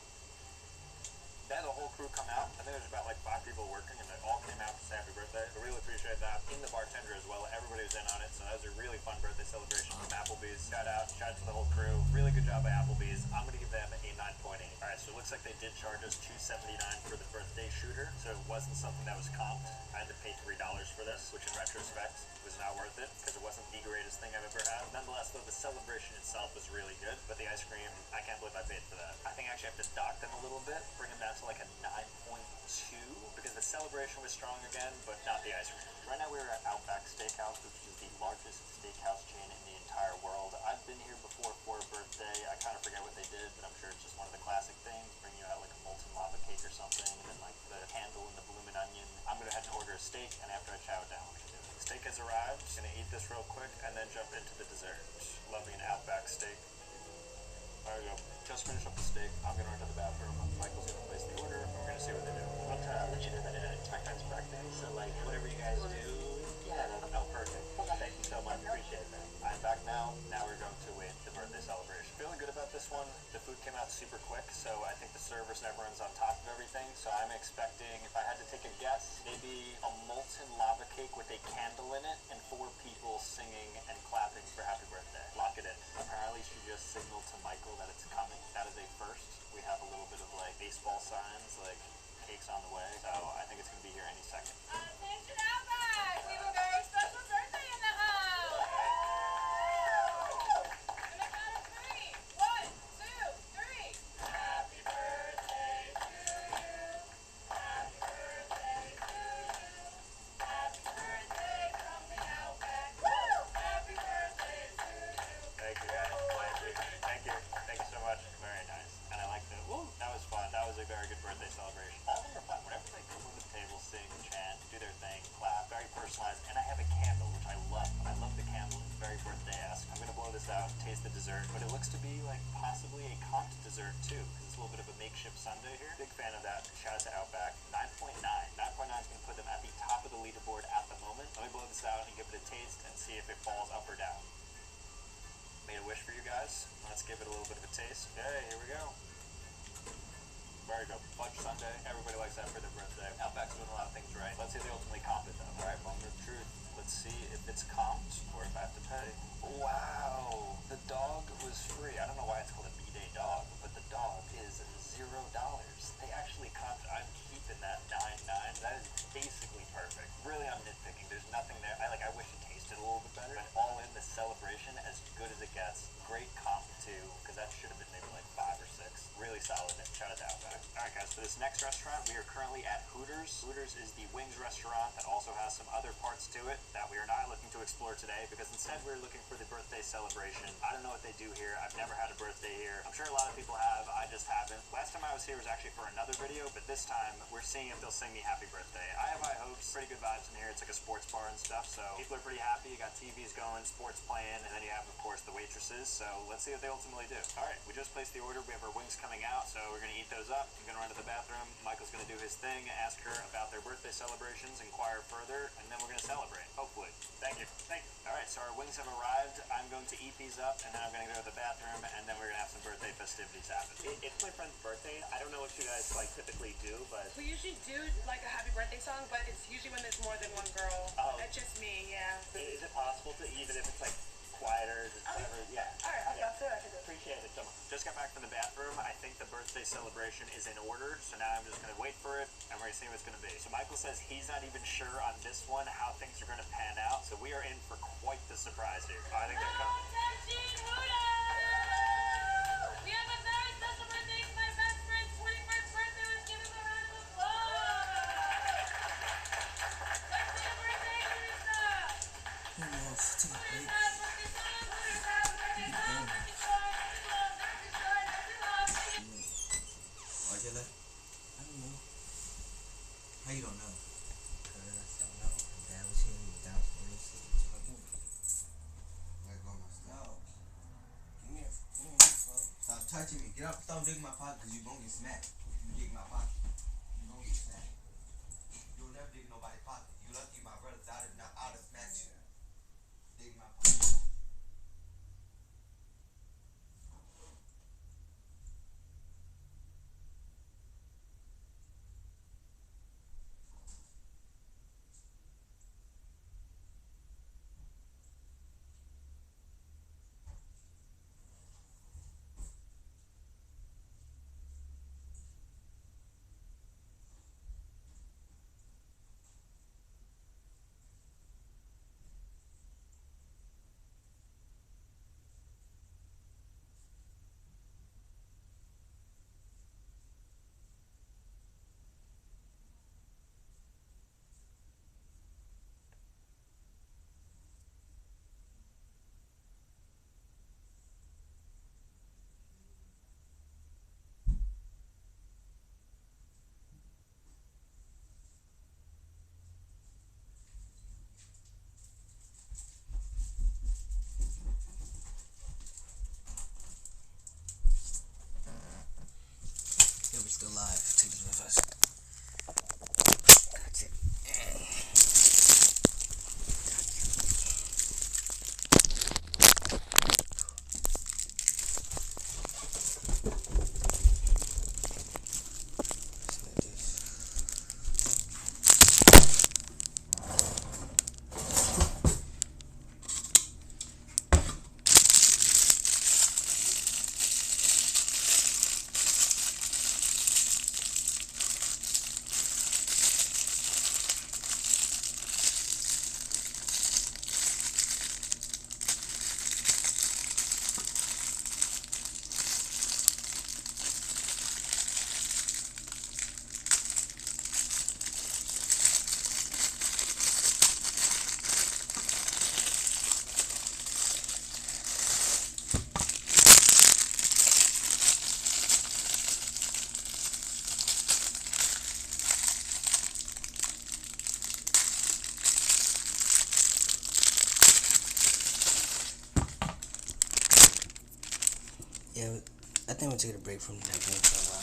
Speaker 11: They had the whole crew come out. I think there's about like 5 people working, and they all came out to say happy birthday. I really appreciate that. In the bartender as well. Everybody was in on it, so that was a really fun birthday celebration from Applebee's. Shout out to the whole crew. Really good job by Applebee's. I'm gonna give them a 9.8. Alright, so it looks like they did charge us $2.79 for the birthday shooter, so it wasn't something that was comped. I had to pay $3 for this, which in retrospect was not worth it, because it wasn't the greatest thing I've ever had. Nonetheless, though, the celebration itself was really good, but the ice cream, I can't believe I paid for that. I think I actually have to dock them a little bit, bring them down to like a 9.2, because the celebration was strong again, but not the ice cream. Right now we're at Outback Steakhouse, which is the largest steakhouse chain in the entire world. I've been here before for a birthday. I kind of forget what they did, but I'm sure it's just one of the classic things. Bring you out like a molten lava cake or something, and then like the candle and the bloomin' onion. I'm gonna head and order a steak, and after I chow it down, we're gonna do it. The steak has arrived. Just gonna eat this real quick, and then jump into the dessert. Loving an Outback steak. There we go. Just finished up the steak. I'm gonna run to the bathroom. Michael's gonna place the order, and we're gonna see what they do. I want to let you know that it's my friend's birthday, so like whatever you guys do, perfect. Thank you so much. Appreciate that. I'm back now. Now we're going to wait the birthday celebration. Feeling good about this one. The food came out super quick, so I think the servers and everyone's on top of everything. So I'm expecting, if I had to take a guess, maybe a molten lava cake with a candle in it and 4 people singing and clapping for happy birthday. Lock it in. Apparently she just signaled to Michael that it's coming. That is a first. We have a little bit of like baseball signs, like cake's on the way. So I think it's gonna be here any second.
Speaker 3: Attention Outback! We have a very special birthday in the house! On the count of 3. 1, 2, 3. Happy birthday to you. Happy birthday to you. Happy birthday from the Outback. Woo! Happy birthday to you.
Speaker 11: Thank you guys. Thank you. Thank you so much. Very nice. And I liked it. Woo! That was fun. That was a very good birthday celebration. All of them are fun. Whenever they come to the table, sing, chant, do their thing, clap, very personalized. And I have a candle, which I love. I love the candle. It's very birthday-esque. I'm gonna blow this out, taste the dessert, but it looks to be like possibly a comped dessert too, because it's a little bit of a makeshift sundae here. Big fan of that. Shout out to Outback. 9.9. 9.9 is gonna put them at the top of the leaderboard at the moment. Let me blow this out and give it a taste and see if it falls up or down. Made a wish for you guys. Let's give it a little bit of a taste. Okay, here we go. Very good. Fudge sundae. Everybody likes that for their birthday. Outback's doing a lot of things right. Let's see if they ultimately comp it though. Alright, moment of truth. Let's see if it's comped or if I have to pay. Wow! The dog was free. I don't know why it's called a B-Day dog, but the dog is $0. They actually comped. I'm keeping that 9.9. That is basically perfect. Really, I'm nitpicking. There's nothing there. I wish it tasted a little bit better. But all in, the celebration, as good as it gets. Great comp too, because that should have been maybe like 5 or 6. Really solid. Shout out to Outback. Alright guys, for this next restaurant, we are currently at Hooters. Hooters is the wings restaurant that also has some other parts to it that we are not looking to explore today, because instead we're looking for the birthday celebration. I don't know what they do here. I've never had a birthday here. I'm sure a lot of people have. I just haven't. Last time I was here was actually for another video, but this time we're seeing if they'll sing me happy birthday. I have high hopes. Pretty good vibes in here. It's like a sports bar and stuff, so people are pretty happy. You got TVs going, sports playing, and then you have, of course, the waitresses. So let's see what they ultimately do. Alright, we just placed the order. We have our wings coming out, so we're gonna eat those up. I'm gonna run to the bathroom. Michael's gonna do his thing, ask her about their birthday celebrations, inquire further, and then we're gonna celebrate. Hopefully. Thank you. Thank you. Alright, so our wings have arrived. I'm going to eat these up, and then I'm gonna go to the bathroom, and then we're gonna have some birthday festivities happen.
Speaker 12: It's my friend's birthday. I don't know what you guys like typically do, but
Speaker 10: We usually do like a happy birthday song, but it's usually when there's more than one girl.
Speaker 12: Oh.
Speaker 10: It's just me, yeah.
Speaker 12: is it possible to, even if it's like quieter, just whatever? Yeah.
Speaker 10: Alright, okay, I'll see what I can do.
Speaker 12: Appreciate it so much.
Speaker 11: Just got back from the bathroom. I think the birthday celebration is in order, so now I'm just gonna wait for it, and we're gonna see what it's gonna be. So Michael says he's not even sure on this one how things are gonna pan out, so we are in for quite the surprise here. I think they're coming.
Speaker 3: Attention Hooters! We have a very special birthday. It's my best friend's 21st birthday. Let's give him a round of applause! Let's sing a birthday, Teresa!
Speaker 1: Yes, take a break.
Speaker 3: Hooters have birthday song. Hooters have birthday song. Birthday song. Happy love. Happy joy. Happy love. Sing it.
Speaker 1: Why you like? I don't know. How you don't know? Cause I don't know. Dad was here. He was downstairs. He's fucking. Let go of my stuff. No. Give me your phone. Stop touching me. Get up. Stop digging my pocket, cause you gonna get smacked. alive. Take this with us. That's it. Yeah, I think we'll take a break from that game for a while.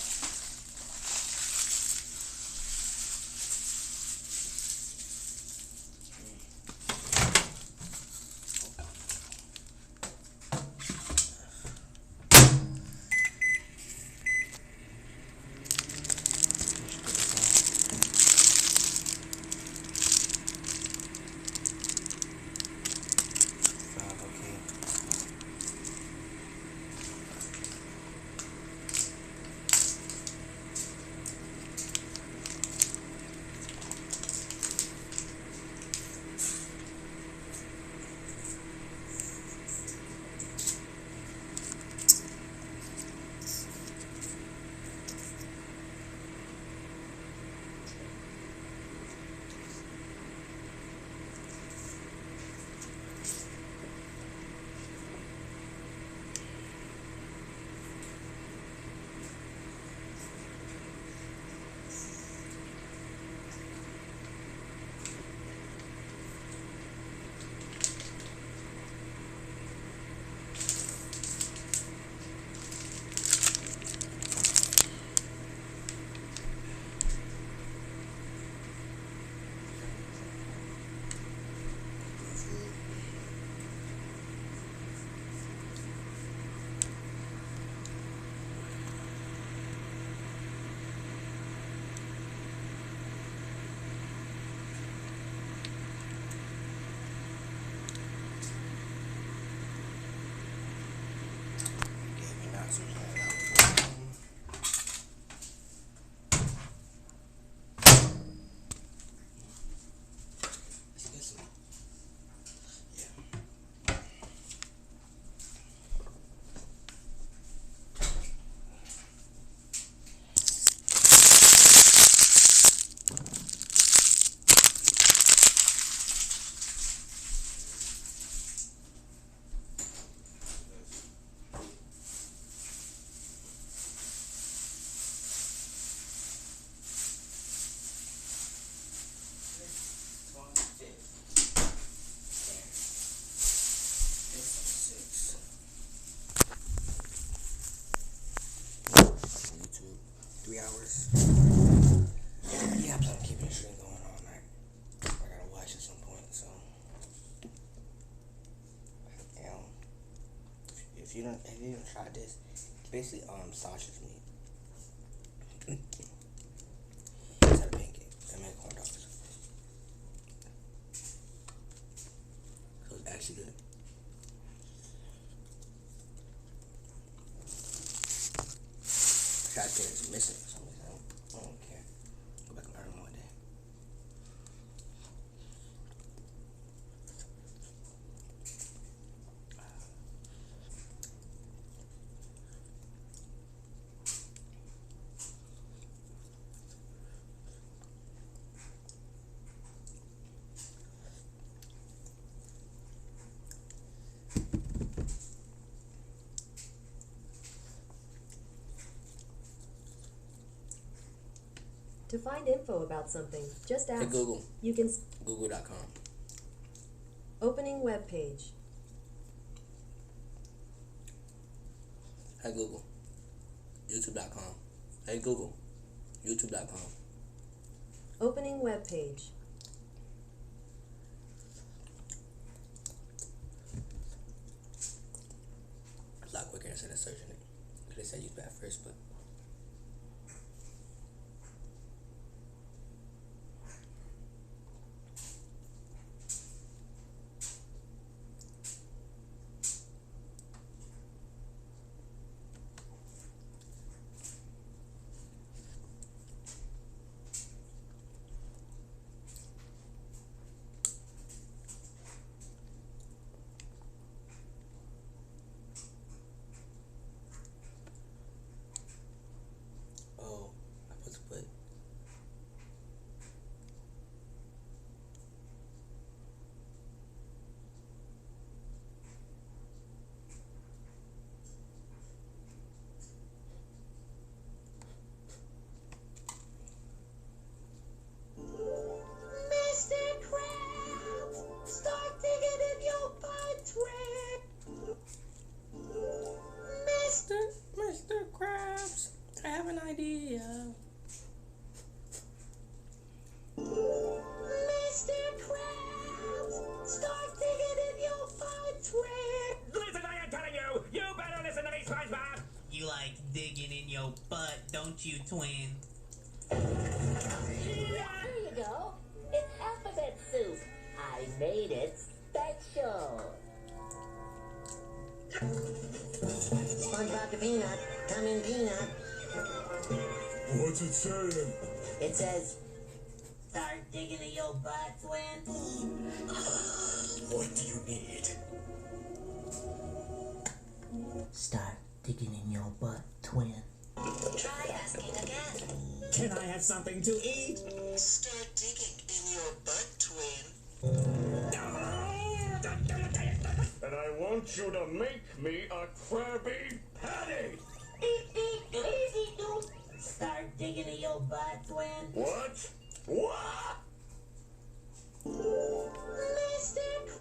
Speaker 1: YouTube, 3 hours. Yeah, I plan on keeping the stream going all night. I gotta watch at some point, so you know, if you don't try this, it's basically sausage meat. It's not a pancake. I make corn dogs. So it's actually good. Trash can is missing for some reason. I don't care. Go back and learn more day.
Speaker 13: To find info about something, just ask.
Speaker 1: Hey Google.
Speaker 13: You can.
Speaker 1: Google.com.
Speaker 13: Opening web page.
Speaker 1: Hey Google. YouTube.com. Hey Google.
Speaker 14: YouTube.com.
Speaker 13: Opening web page.
Speaker 14: It's a lot quicker instead of searching it. Could have said use that first, but. Oh, I'm supposed to put.
Speaker 15: Mr. Krabs, start digging in your butt,
Speaker 14: Mr. Krabs, I have an idea.
Speaker 15: Mr. Krabs, start digging in your butt,
Speaker 6: Listen, I am telling you, you better listen to me, SpongeBob.
Speaker 16: You like digging in your butt, don't you, twin?
Speaker 15: There you go. It's alphabet soup. I made it special. SpongeBob to Peanut, come in Peanut.
Speaker 17: What's it saying?
Speaker 15: It says, start digging in your butt, twin.
Speaker 17: What do you need?
Speaker 16: Start digging in your butt, twin.
Speaker 15: Try asking again.
Speaker 6: Can I have something to eat?
Speaker 15: Start digging in your butt, twin.
Speaker 6: And I want you to make me a Krabby Patty.
Speaker 15: Start digging in your butt, twin.
Speaker 6: What? What?
Speaker 15: Mr.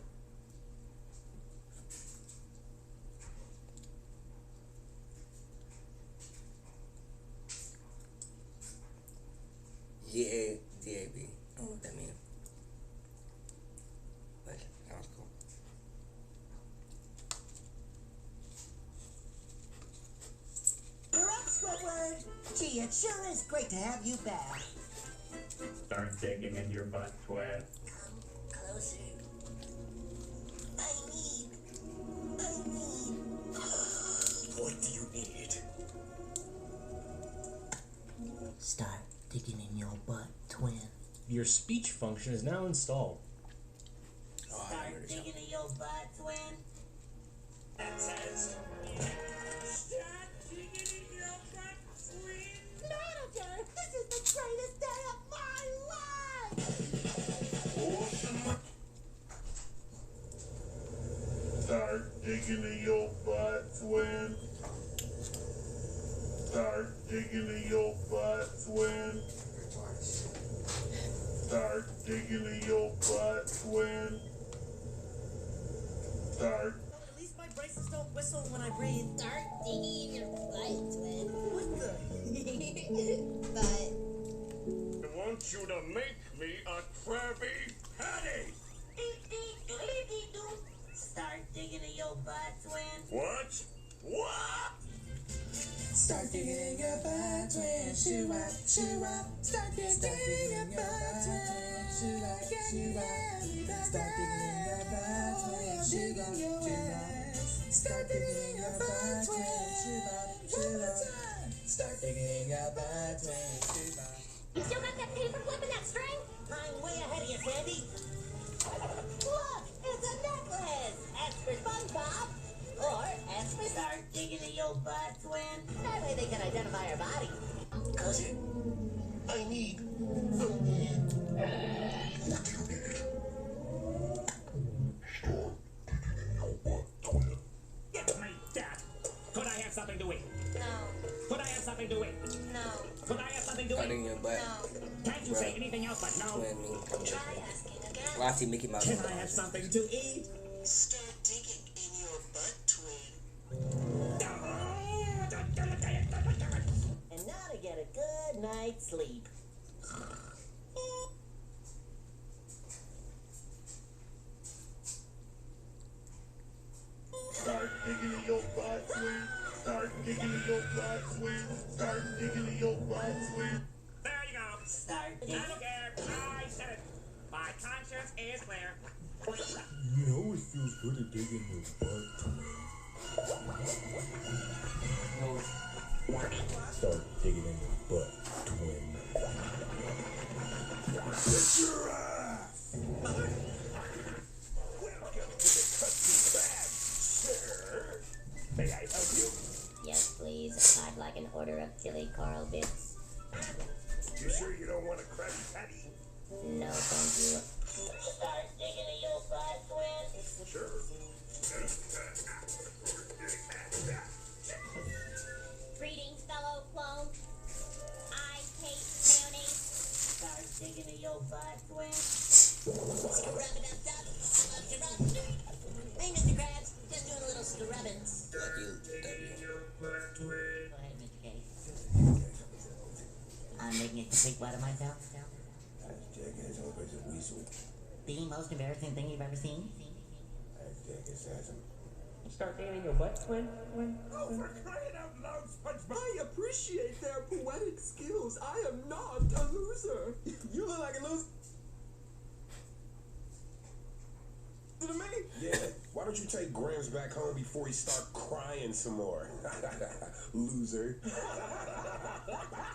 Speaker 14: GADAB. I don't know what that means. But that was cool.
Speaker 15: You're up, Squidward. Gee, it sure is great to have you back.
Speaker 6: Start digging in your butt, twin.
Speaker 15: Closer.
Speaker 17: What do you need?
Speaker 16: Start digging in your butt, twin.
Speaker 18: Your speech function is now installed.
Speaker 14: Oh, I
Speaker 15: Start
Speaker 14: remember this.
Speaker 15: digging in your butt, twin.
Speaker 6: That says,
Speaker 15: Start digging in your butt, twin. Manager, this is the greatest day of my life.
Speaker 17: Start digging in your butt, twin. Start digging in your butt, twin. Start digging in your butt, twin. Start.
Speaker 15: At least my braces don't whistle when I breathe. Start digging in your butt, twin. What the? Butt.
Speaker 6: I want you to make me a Krabby Patty.
Speaker 15: Start digging in your butt, twin.
Speaker 6: What? What?
Speaker 15: Start digging in your butt, twin. Shoo up, shoo up. Start digging in your butt, twin. Shoo up, shoo up. Start digging in your butt, twin. Shoo up, shoo up. Start digging in your butt, twin. Shoo up, shoo up. Start digging in your butt, twin. Shoo up. You still got that paper clip in that string? I'm way ahead of you, Sandy. Look, it's a necklace. Ask for SpongeBob. Or ask for start digging in your butt, twin. That way they can identify our body.
Speaker 17: Cousin, I need. What do you need?
Speaker 6: Get me that. Could I have something to eat?
Speaker 15: No.
Speaker 6: Could I have something to eat?
Speaker 15: No.
Speaker 6: Could I have something to
Speaker 14: Start digging
Speaker 6: eat?
Speaker 14: in your butt.
Speaker 6: Can't you
Speaker 14: Bruh.
Speaker 6: say anything else but no?
Speaker 14: Twin me.
Speaker 15: Try asking again.
Speaker 14: Well, I see Mickey Mouse.
Speaker 6: Can I have something to eat?
Speaker 15: Start digging in your butt, twin. And now to get
Speaker 16: get a good night's sleep.
Speaker 17: Start digging in your butt, twin. Start digging in your butt, twin. Start digging in your butt, twin.
Speaker 6: There you go.
Speaker 16: Start
Speaker 6: I don't care. I said it. My conscience is clear.
Speaker 18: You know it feels good to dig in your butt. Start digging in your butt, twin.
Speaker 17: Get your ass! Welcome to the custom bag, sir. May I help you?
Speaker 16: Yes, please. I'd like an order of chili Carl bits.
Speaker 17: You sure you don't want a Krabby Patty?
Speaker 16: No, thank you. Start digging in your butt, twin.
Speaker 17: Sure.
Speaker 16: Greetings, fellow clone. I hate mayonnaise. Start digging in your butt, twin. Scrub-a-dub-dub. I love to rub. Hey, Mr. Krabs. Just doing a little scrubbing.
Speaker 14: Like you, W.
Speaker 16: Go ahead, Mr. K. I'm making a complete butt of myself.
Speaker 1: Jackass always a weasel.
Speaker 16: The most embarrassing thing you've ever seen?
Speaker 1: Jackass has him.
Speaker 6: Start digging in your butt, twin.
Speaker 15: Oh, for crying out loud, SpongeBob! I appreciate their poetic skills. I am not a loser. You look like a loser to me.
Speaker 19: Yeah, why don't you take Grams back home before he start crying some more? Loser.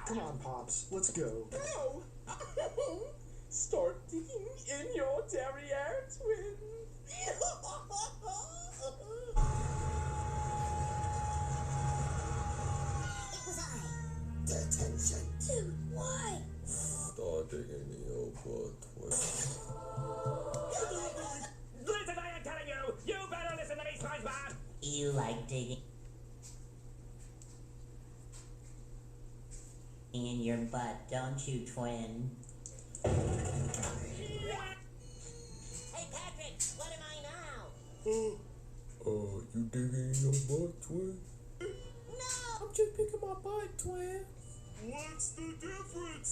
Speaker 15: Come on, Pops. Let's go. No! Start digging in your derriere, twin.
Speaker 16: It was I. Detention. Dude, why?
Speaker 18: Start digging in your butt, twin.
Speaker 6: Listen, I am telling you, you better listen to me, SpongeBob.
Speaker 16: You like digging in your butt, don't you, twin? Hey, Patrick, what am I now?
Speaker 18: You digging in your butt, twin?
Speaker 16: No!
Speaker 18: I'm just picking my butt, twin.
Speaker 17: What's the difference?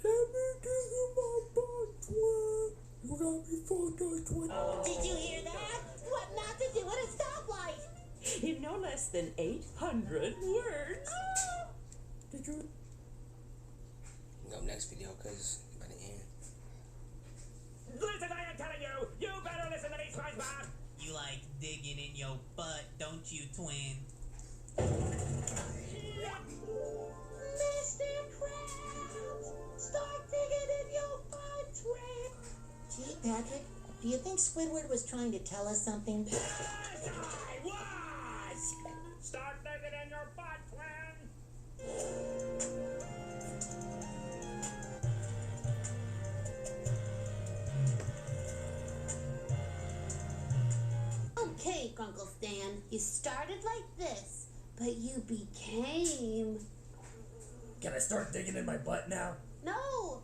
Speaker 18: Let me dig in my butt, twin. You got me fucked up, twin.
Speaker 16: Did you hear that? What not to do at a stoplight?
Speaker 20: In no less than 800 words.
Speaker 18: Did you?
Speaker 14: Go next video, cause by the end.
Speaker 6: Listen, I am telling you, you better listen to me, SpongeBob.
Speaker 21: You like digging in your butt, don't you, twin?
Speaker 16: Mr. Krabs, start digging in your butt, twin. Gee, Patrick, do you think Squidward was trying to tell us something?
Speaker 6: Yes, I was! Start digging in your butt, twin.
Speaker 3: Okay, Uncle Stan, you started like this, but you became...
Speaker 18: Can I start digging in my butt now?
Speaker 3: No!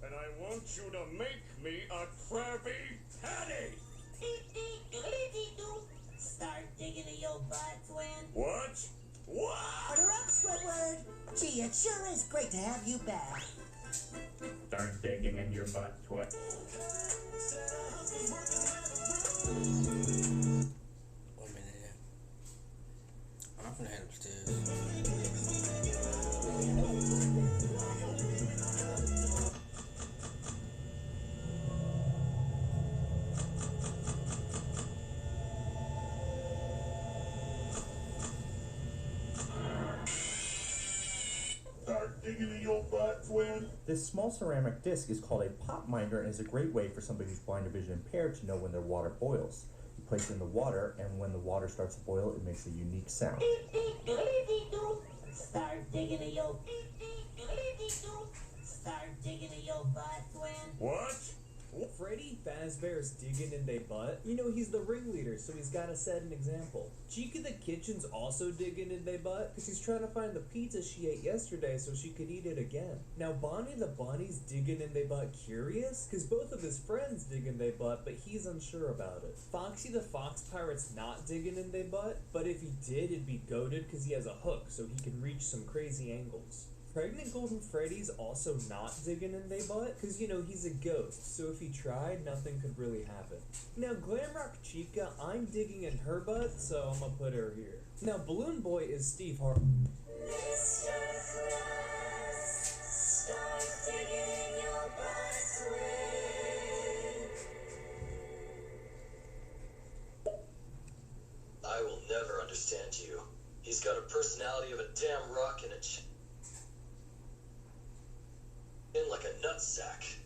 Speaker 17: And I want you to make me a Krabby Patty.
Speaker 16: Start digging in your butt, twin.
Speaker 17: What? What?
Speaker 16: Order up, Squidward. Gee, it sure is great to have you back.
Speaker 6: Start digging in your butt, twin.
Speaker 14: 1 minute in. I'm gonna head upstairs.
Speaker 17: Start digging in your butt, twin.
Speaker 22: This small ceramic disc is called a pop minder and is a great way for somebody who's blind or vision impaired to know when their water boils. You place it in the water, and when the water starts to boil, it makes a unique sound.
Speaker 16: Start digging in your... Start digging in your butt, twin.
Speaker 17: What?
Speaker 2: Freddy Fazbear's digging in they butt. You know, he's the ringleader, so he's gotta set an example. Chica the Kitchen's also digging in they butt, because he's trying to find the pizza she ate yesterday so she could eat it again. Now, Bonnie the Bunny's digging in they butt curious, because both of his friends dig in they butt, but he's unsure about it. Foxy the Fox Pirate's not digging in they butt, but if he did, it'd be goated because he has a hook, so he can reach some crazy angles. Pregnant Golden Freddy's also not digging in they butt, because, you know, he's a ghost, so if he tried, nothing could really happen. Now, Glamrock Chica, I'm digging in her butt, so I'm gonna put her here. Now, Balloon Boy is Steve Harvey.
Speaker 7: I will never understand you. He's got a personality of a damn rock and a like a nutsack.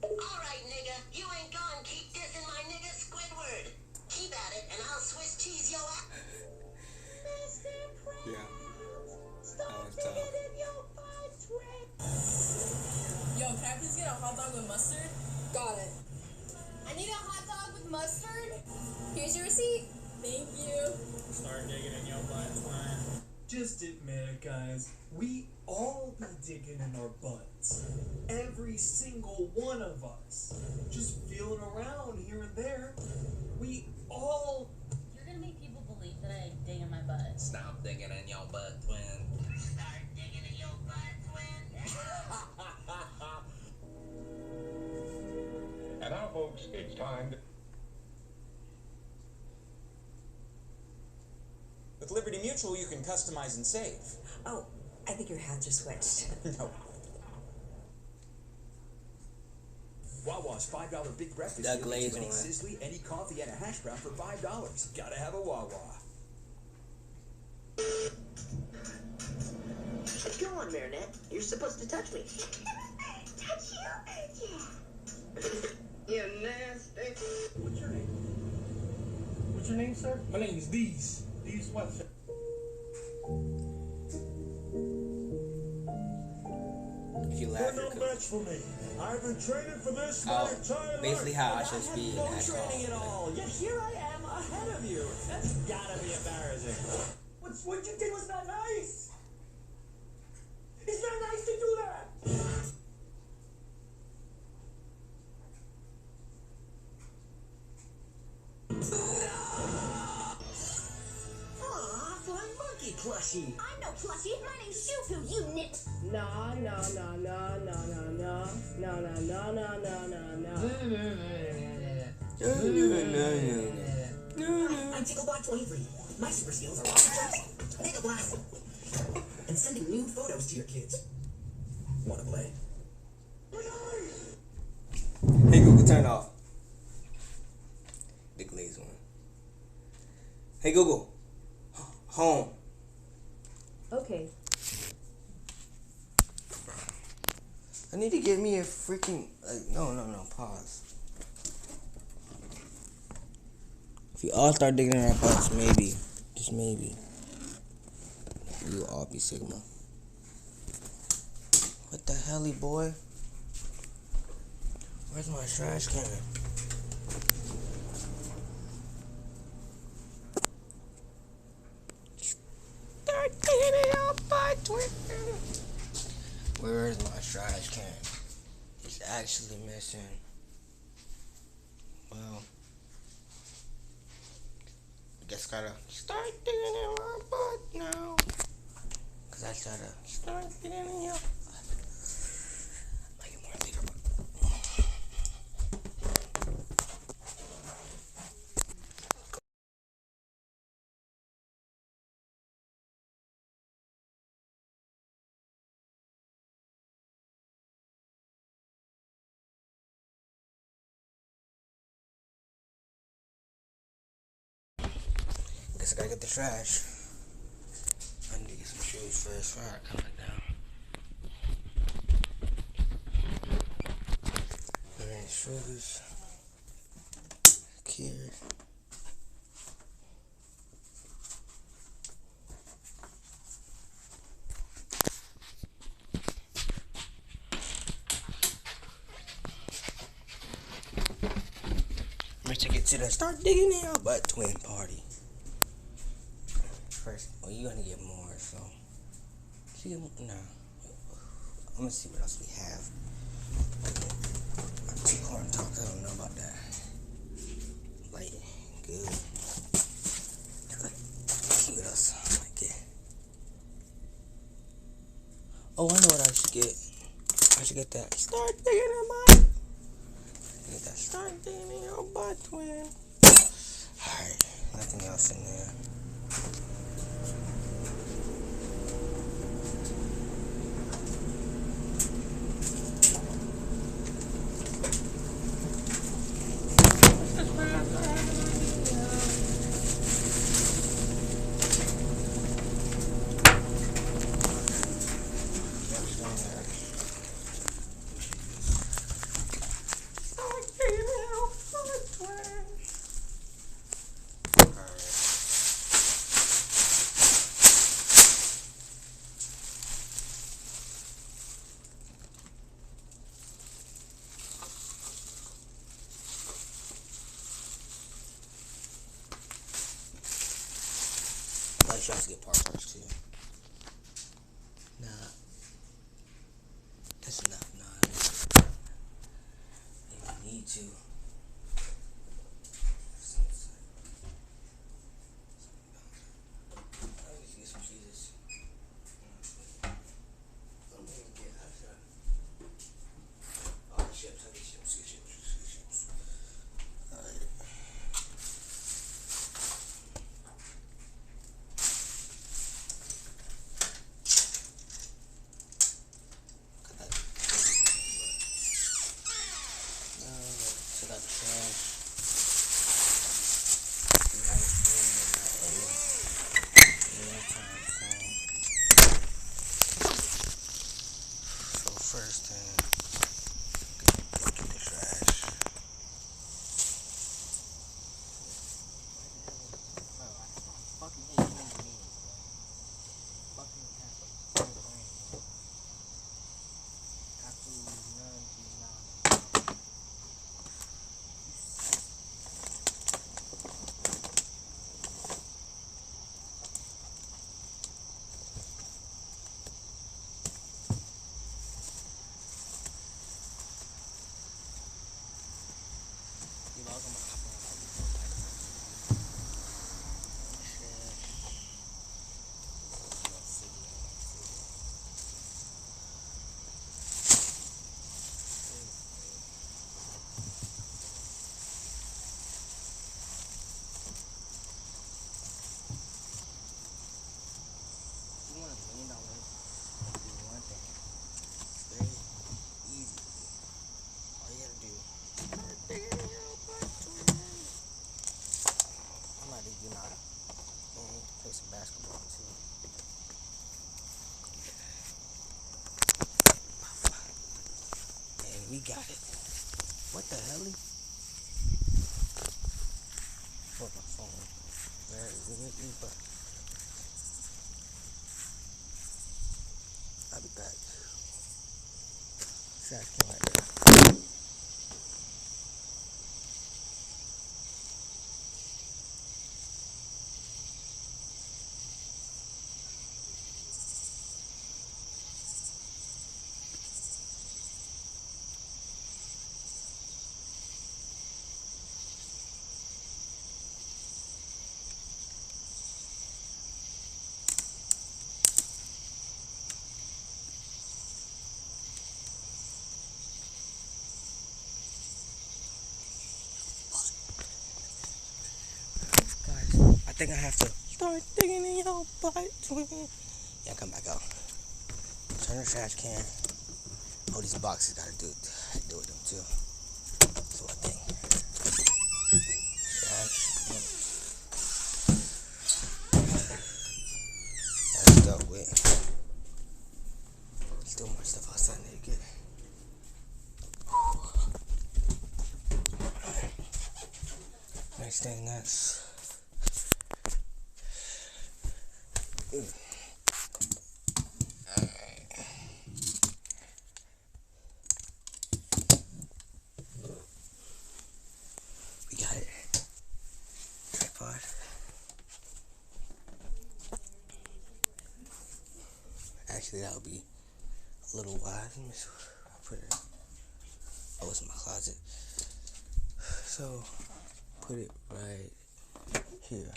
Speaker 16: Alright, nigga, you ain't gonna keep dissing my nigga Squidward. Keep at it, and I'll Swiss cheese your ass.
Speaker 15: Yeah.
Speaker 16: Stop digging in your butt,
Speaker 23: Yo, can I please get a hot dog with mustard? Got it. I need a hot dog with mustard. Here's your receipt. Thank you.
Speaker 2: Start digging in your butt, man. Just admit it, guys. We all be digging in our butts. Every single one of us. Just feeling around here and there. We all...
Speaker 24: You're gonna make people believe that I dig in my butt.
Speaker 8: Stop digging in your butt, twin.
Speaker 16: Start digging in your butt, twin.
Speaker 17: And now, folks, it's time to...
Speaker 25: With Liberty Mutual, you can customize and save.
Speaker 26: Oh, I think your hats are switched.
Speaker 25: No.
Speaker 27: Wawa's $5 big breakfast
Speaker 14: That
Speaker 27: deal
Speaker 14: glaze
Speaker 27: gets you any
Speaker 14: one.
Speaker 27: sizzly, any coffee, and a hash brown for $5. Gotta have a Wawa.
Speaker 16: Go on, Marinette. You're supposed to touch me. Touch you? Yeah. You nasty.
Speaker 28: What's your name? What's your name, sir? My name is Deez. Deez what, sir?
Speaker 14: If you laugh,
Speaker 18: You're
Speaker 14: you're
Speaker 18: no
Speaker 14: cool.
Speaker 18: match for me. I've been training for this my
Speaker 14: Oh,
Speaker 18: entire life.
Speaker 14: basically how I should be in
Speaker 2: No
Speaker 14: that
Speaker 2: training at
Speaker 14: call.
Speaker 2: all, yet here I am ahead of you. That's gotta be embarrassing.
Speaker 18: What you did was not nice. It's not nice to do that.
Speaker 16: Aw, flying monkey plushie.
Speaker 3: I'm no plushie. My name's Shoo-Poo, you nit.
Speaker 23: No.
Speaker 16: I'm Ticklebot 23. My super skills are rocket jumps, mega blast, and sending nude photos to your kids. Wanna play?
Speaker 14: Hey Google, turn it off. The glaze one. Hey Google, home.
Speaker 13: Okay.
Speaker 14: I need to get me a freaking no, pause. If we all start digging in our butts, maybe, just maybe, we will all be Sigma. What the helly, boy? Where's my trash can? Start digging in your butt, twin. Where is my trash can? It's actually missing. Well, I guess gotta start digging in my butt now. Cause I gotta start digging in your butt. Make it more bigger. Guess I gotta get the trash. I need to get some shoes first before I come down. Alright, shoes. Here. ticket to the Start Digging in Your Butt Twin party. First, well, you're gonna get more, so. Nah. I'm gonna see what else we have. Two corn talks, I don't know about that. Like, good. See what else I might get. Oh, I know what I should get. I should get that. Start digging in my. Get that. Start digging in your butt, twin. Alright, nothing else in there. I should also get part-parts too. Nah. That's enough. Nah. If you need to. I need to get some cheeses. I'm gonna get all the chips. I get chips. Alright. First thing, get the trash. Fucking hate me. Fucking absolutely none to not. Some basketball too. And we got it. What the hell? Hold my phone. Very good, but I'll be back. Trash can right there. I think I have to start digging in your butt, twin. Yeah, come back out. Turn the trash can. Oh, these boxes gotta do with them too. So I think. That's dealt with. Still more stuff outside there to get. Next thing that's. We got it. Actually, that would be a little wide. Let me see. I'll put it. Oh, it's in my closet. So, put it right here.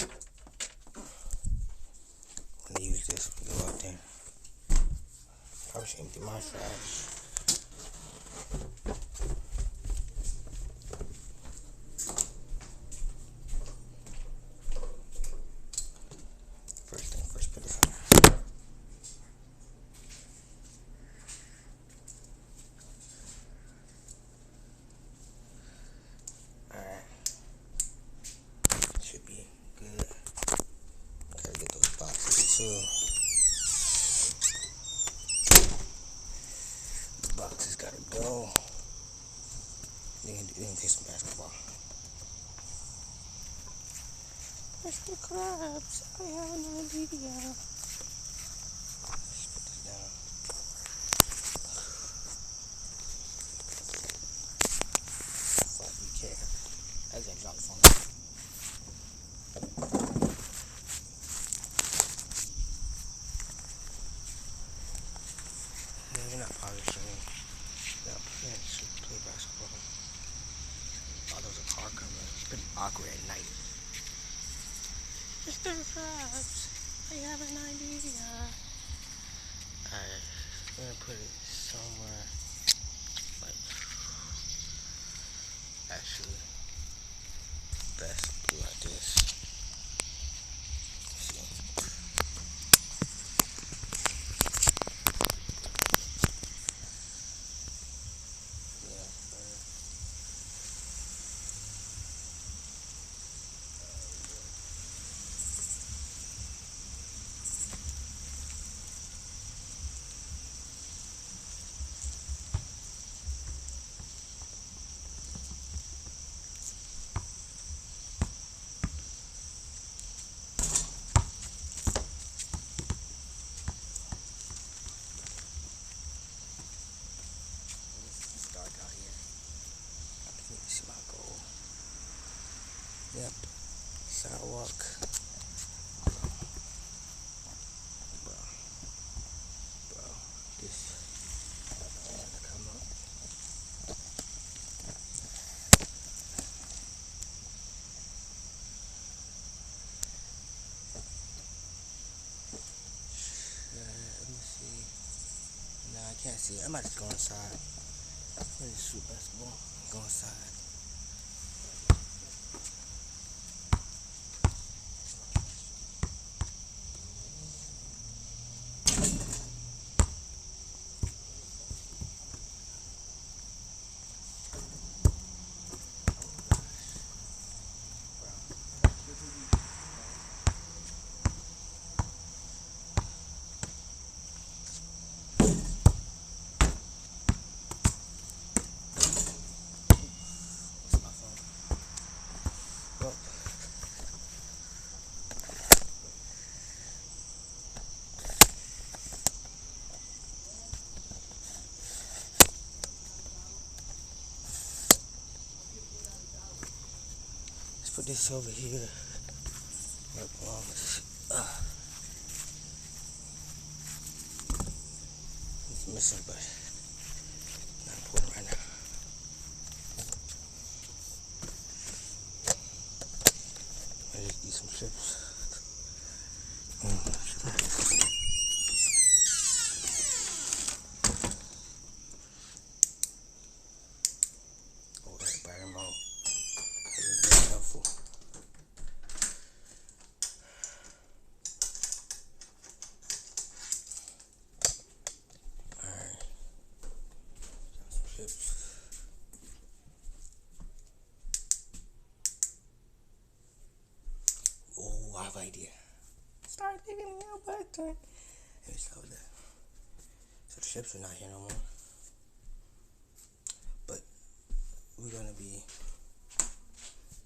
Speaker 14: I'm gonna use this when we go out there. Probably should empty my trash. First thing first, put this on. Alright. Should be good. Gotta get those boxes too. The boxes gotta go. Then take some basketball. Mr. Krabs, I have an idea. Let's put this down. Fuck, you care. That's a drop phone. Yeah, you're not polishing. Yeah, play basketball. Oh, there was a car coming. It's pretty awkward at night. Mr. Krabs, I have an idea. Alright, I'm gonna put it somewhere, like, actually, best do like this. See? Yeah, better. Dark out here. I need to see my goal. Yep. Sidewalk. Bro. This is gonna come up. Let me see. Nah, I can't see. I might just go inside. I'm gonna just shoot basketball. Go inside. Put this over here. Right along. It's missing, but not important right now. I just eat some chips. Oh, that battery mode. Very helpful. Alright. Got some chips. Oh, I have an idea. Start digging in your butt. Let me start with that. So the chips are not here no more. But we're gonna be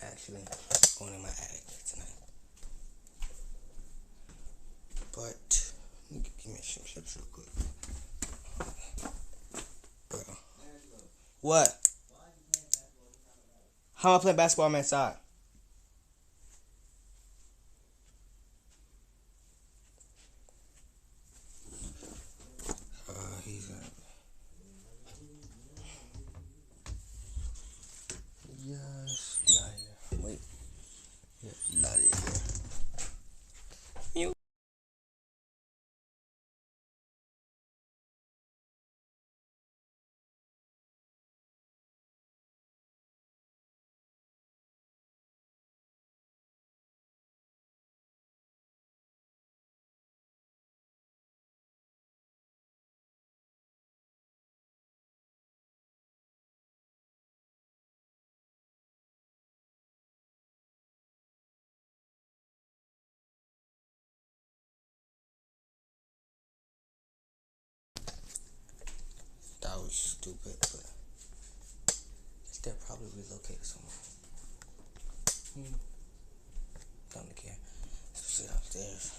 Speaker 14: actually going in my attic tonight. But give me some chips real quick. Bro. What? How am I playing basketball? I'm inside. Out of here. Mute. That was stupid, but they're probably relocated somewhere. Don't care. Especially downstairs.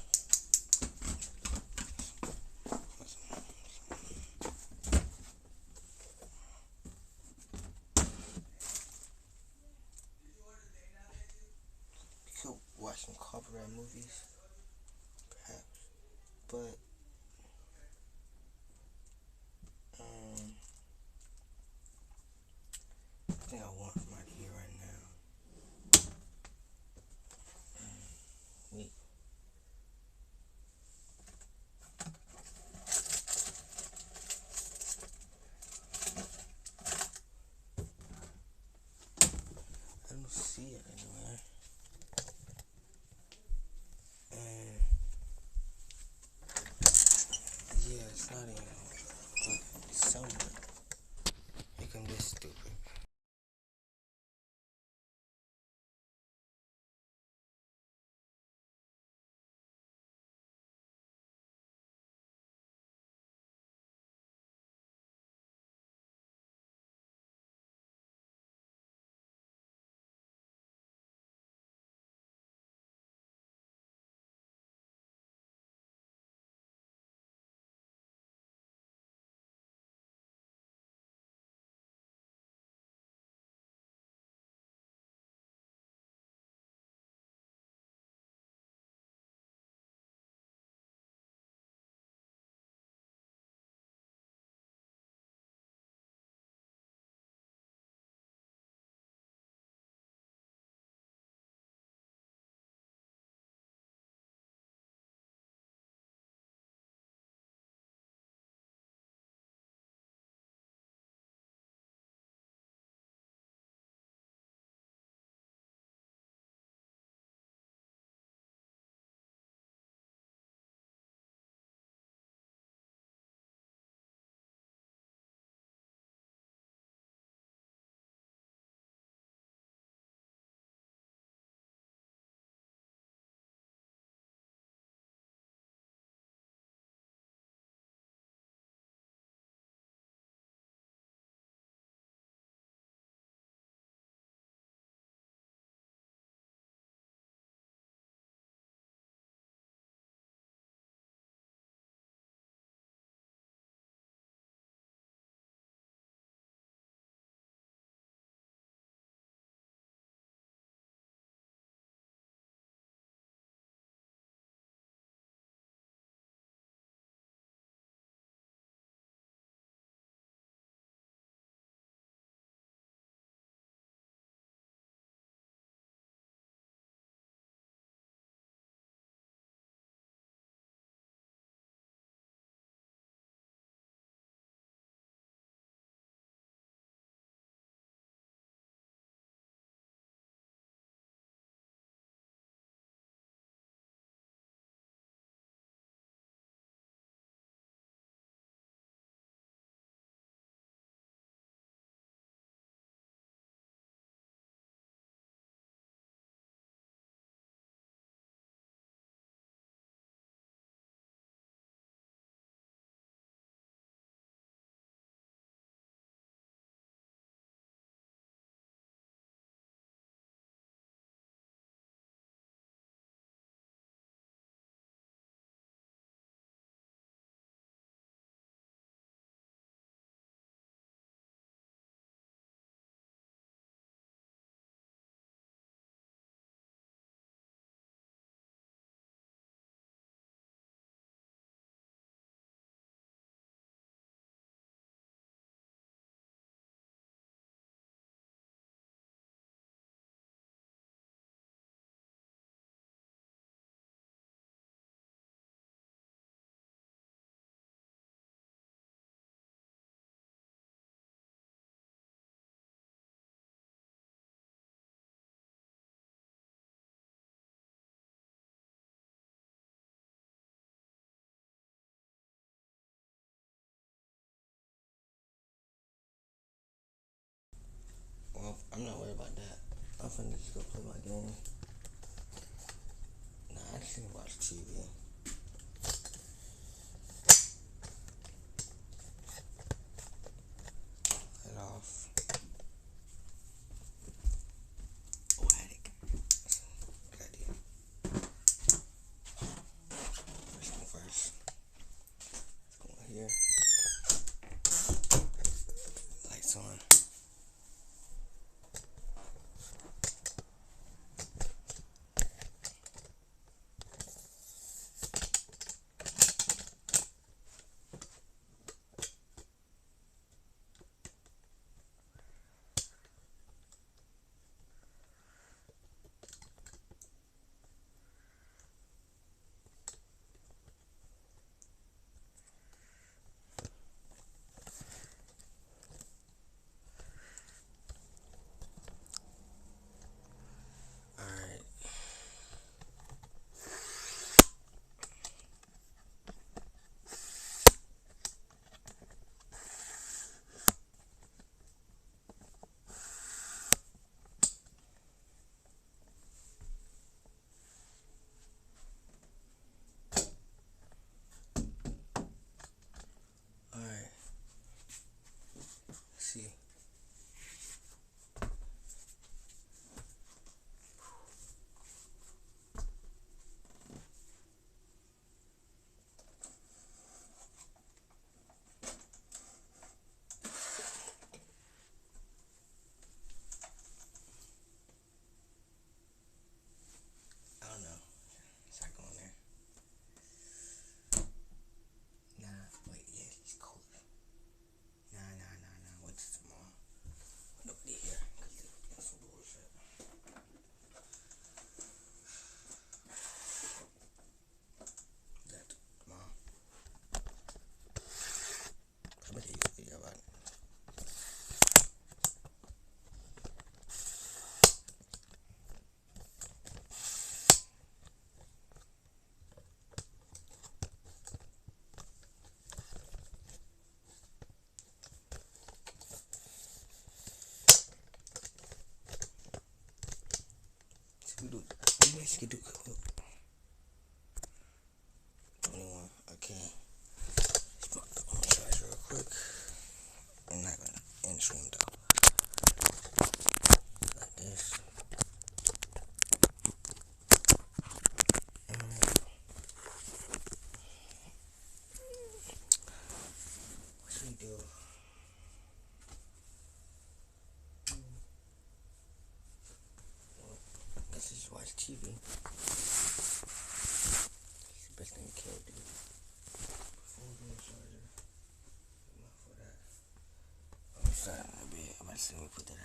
Speaker 14: We could watch some copyright movies, perhaps, but I think I want from right here, right now. Wait. I don't see it anywhere. And I'm finna just go play my game. Nah, I just need to watch TV. Head off. Oh, attic. Good idea. First thing first. Let's go in here. Lights on. See. I don't know. Should I go in there? Nah, wait, yeah, it's cold. Nah. Wait till tomorrow. Nobody here. That's some bullshit. That tomorrow. I'm gonna use a video about it. We basically do 21. Okay. I'm gonna charge real quick. I'm not gonna end stream though. Like this. What should we do? Let's just watch TV. It's the best thing you can do. Phone charger. Not for that. I'm sorry, I'm about to see me put that in.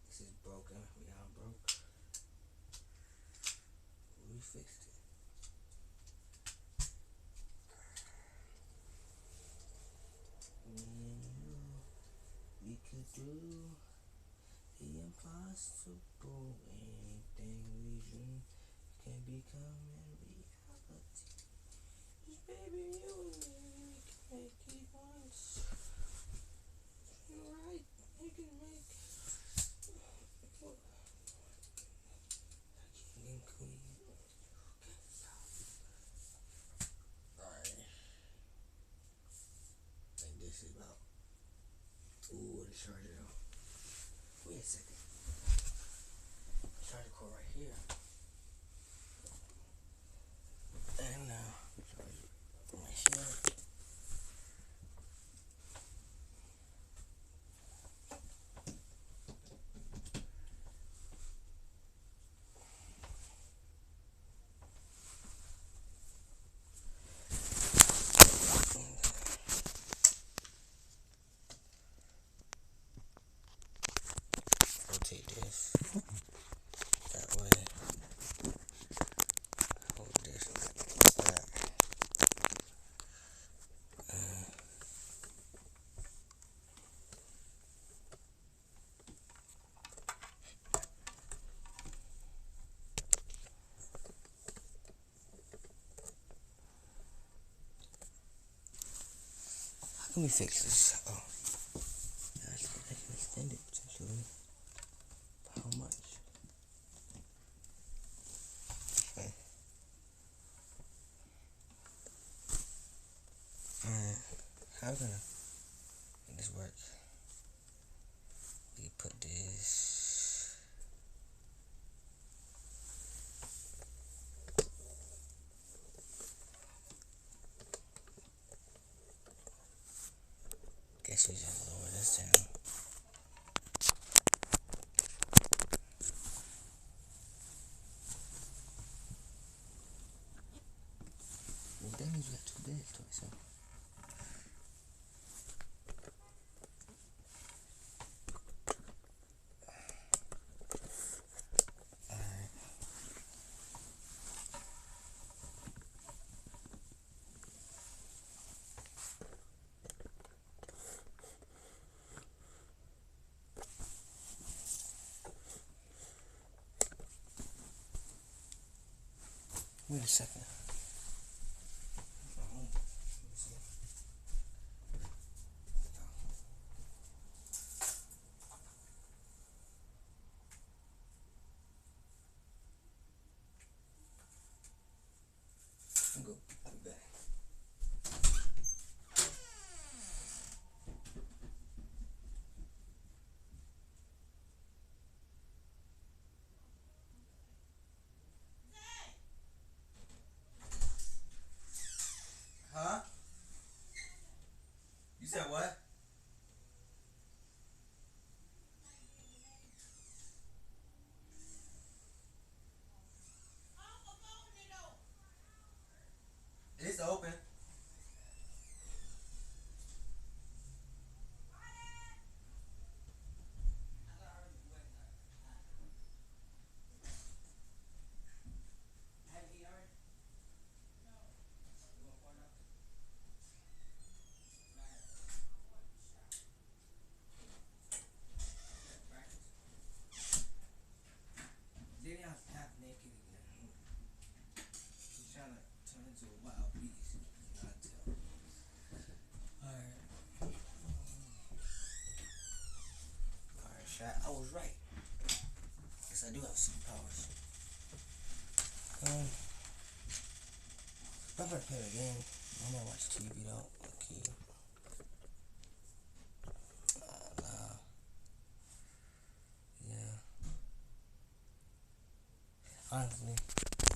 Speaker 14: This is broken. We all broke. We fixed it. Me and you, we could do the impossible. Anything we dream can become a reality. Just baby, you and me, we can make it once. You're right, you can make. King Queen. Alright. I think this is about. Ooh, the charger though. Wait a second. Charger cord right here. And charger right here. Rotate this that way. Hold this like that. Let me fix this. Oh. I can extend it potentially. How much? Okay. Alright. How gonna make this work? We put this. Guess we just lower this down. Well, that means we have two beds to ourselves. Alright. Wait a second. Go. I'll be back. Huh? You said what? It's open. Then I was half naked again. He's trying to turn into a wild beast. You can tell. Alright. Alright, Shaq. I was right. Guess I do have superpowers. If I ever play a game, I'm gonna watch TV though. Okay. Nah. Yeah. Honestly,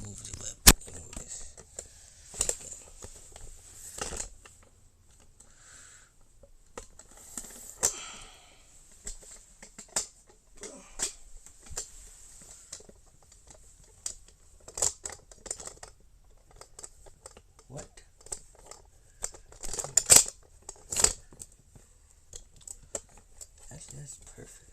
Speaker 14: move the web. Move this. What? Actually, that's perfect.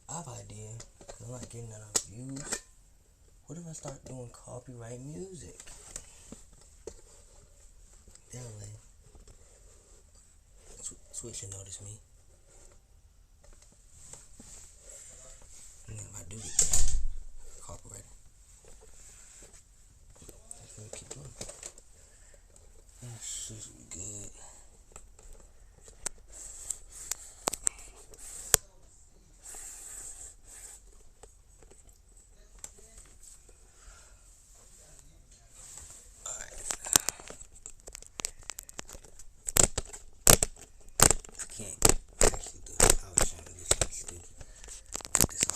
Speaker 14: I have an idea. I'm not getting enough views. What if I start doing copyright music? That way, Switch should notice me. And if I do get copyright, that's what I keep doing. That shit's good. Can't actually do it. I was trying to do something stupid. Put this on.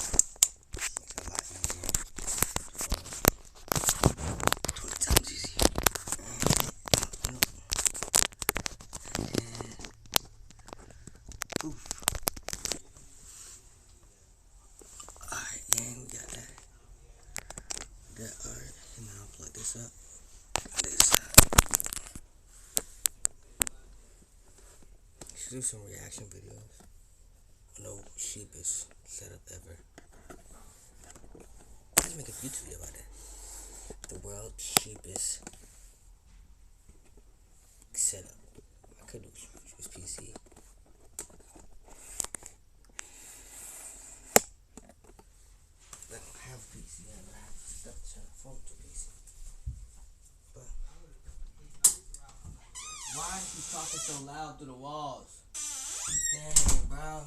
Speaker 14: Makes it a lot easier. 20 times easier. Oof. Alright, gang, we got that. Alright, and now I'll plug this up. Should do some reaction videos. No sheepish setup ever. Let's make a YouTube video about that. The world cheapest setup. I could do this PC. talking so loud through the walls. Dang, bro.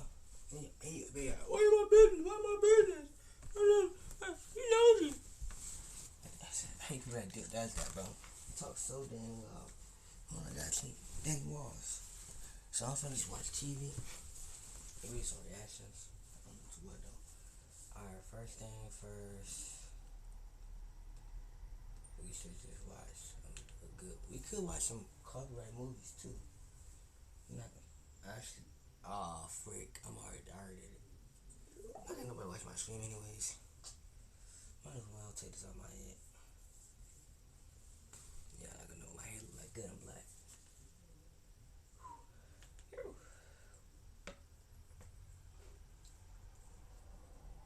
Speaker 14: He be like, why my business? Why my business? You nosy. I hate people that does that, bro. Talk so dang loud. Oh my god, dang walls. So I'm finna just watch TV. Maybe some reactions. I don't know to what though. Alright, first thing first. We should just watch a good. We could watch some copyright movies too. Not actually. Aw, frick. I already did it. I think nobody watch my stream anyways. Might as well take this out my head. Yeah, I can know my hair look like good and black.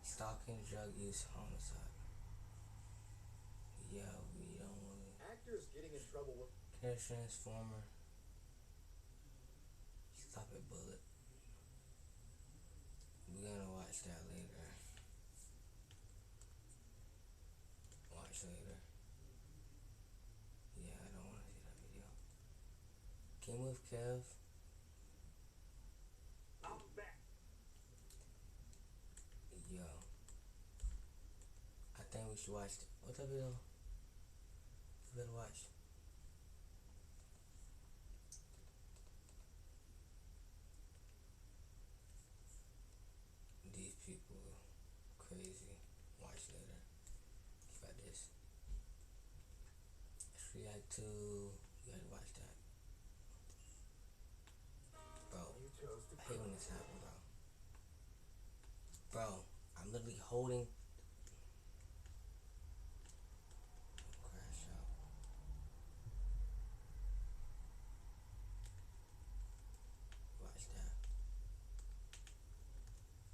Speaker 14: Stalking, drug use, homicide. Yeah, we don't want to.
Speaker 1: Actors getting in trouble with.
Speaker 14: Transformer. Stop it, Bullet. We're gonna watch that later. Watch later. Yeah, I don't want to see that video. Game with Kev.
Speaker 1: I'm back.
Speaker 14: Yo. I think we should watch. What's that video? You better watch. These people crazy. Watch later. You got this. React to. You gotta watch that. Bro, I hate when this happens, bro. Bro, I'm literally holding. Crash out. Watch that.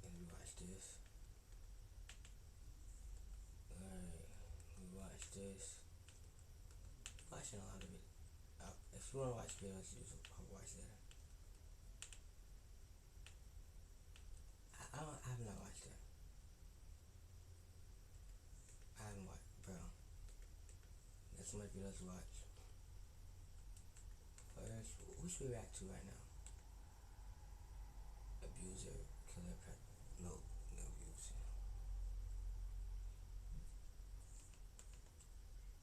Speaker 14: And we watch this. Alright, we watch this. Watching a lot of it. If you wanna watch videos, you should probably watch later. I have not watched that. I haven't watched, bro. There's so much videos to watch. First, who should we react to right now? Abuser, killer, no abuse.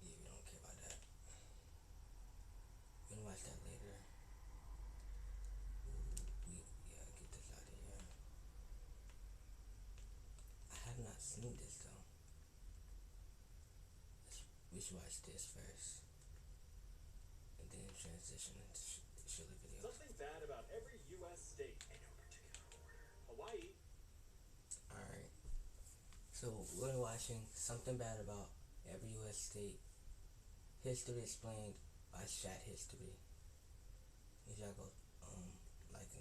Speaker 14: Yeah, we don't care about that. We can watch that later. Yeah, get this out of here. I have not seen this though. We should watch this first, and then transition into Shirley videos.
Speaker 1: Something bad about every U.S. state in no particular order. Hawaii.
Speaker 14: Alright. So we're watching something bad about every U.S. state. History explained by Chat History. Make sure y'all go like to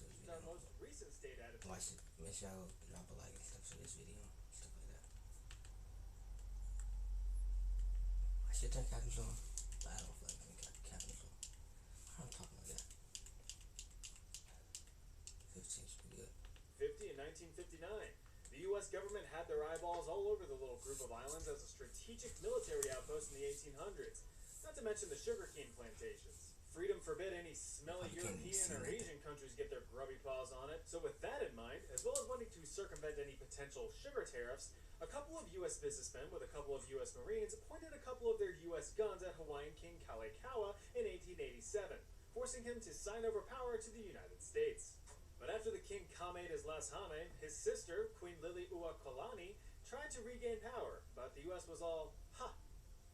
Speaker 14: this video.
Speaker 1: Our most recent state attitude.
Speaker 14: Watch it. Make sure y'all go drop a like and stuff for this video. Stuff like that. I should turn captions on, but I don't feel like turning captions on. Why am I talking like that? 15 should be good.
Speaker 1: 50 in 1959. The U.S. government had their eyeballs all over the little group of islands as a strategic military outpost in the 1800s. Not to mention the sugarcane plantations. Freedom forbid any smelly European or Asian countries get their grubby paws on it. So with that in mind, as well as wanting to circumvent any potential sugar tariffs, a couple of U.S. businessmen with a couple of U.S. Marines pointed a couple of their U.S. guns at Hawaiian King Kalakaua in 1887, forcing him to sign over power to the United States. But after the king made his last hame, his sister, Queen Liliuokalani, tried to regain power, but the U.S. was all, ha!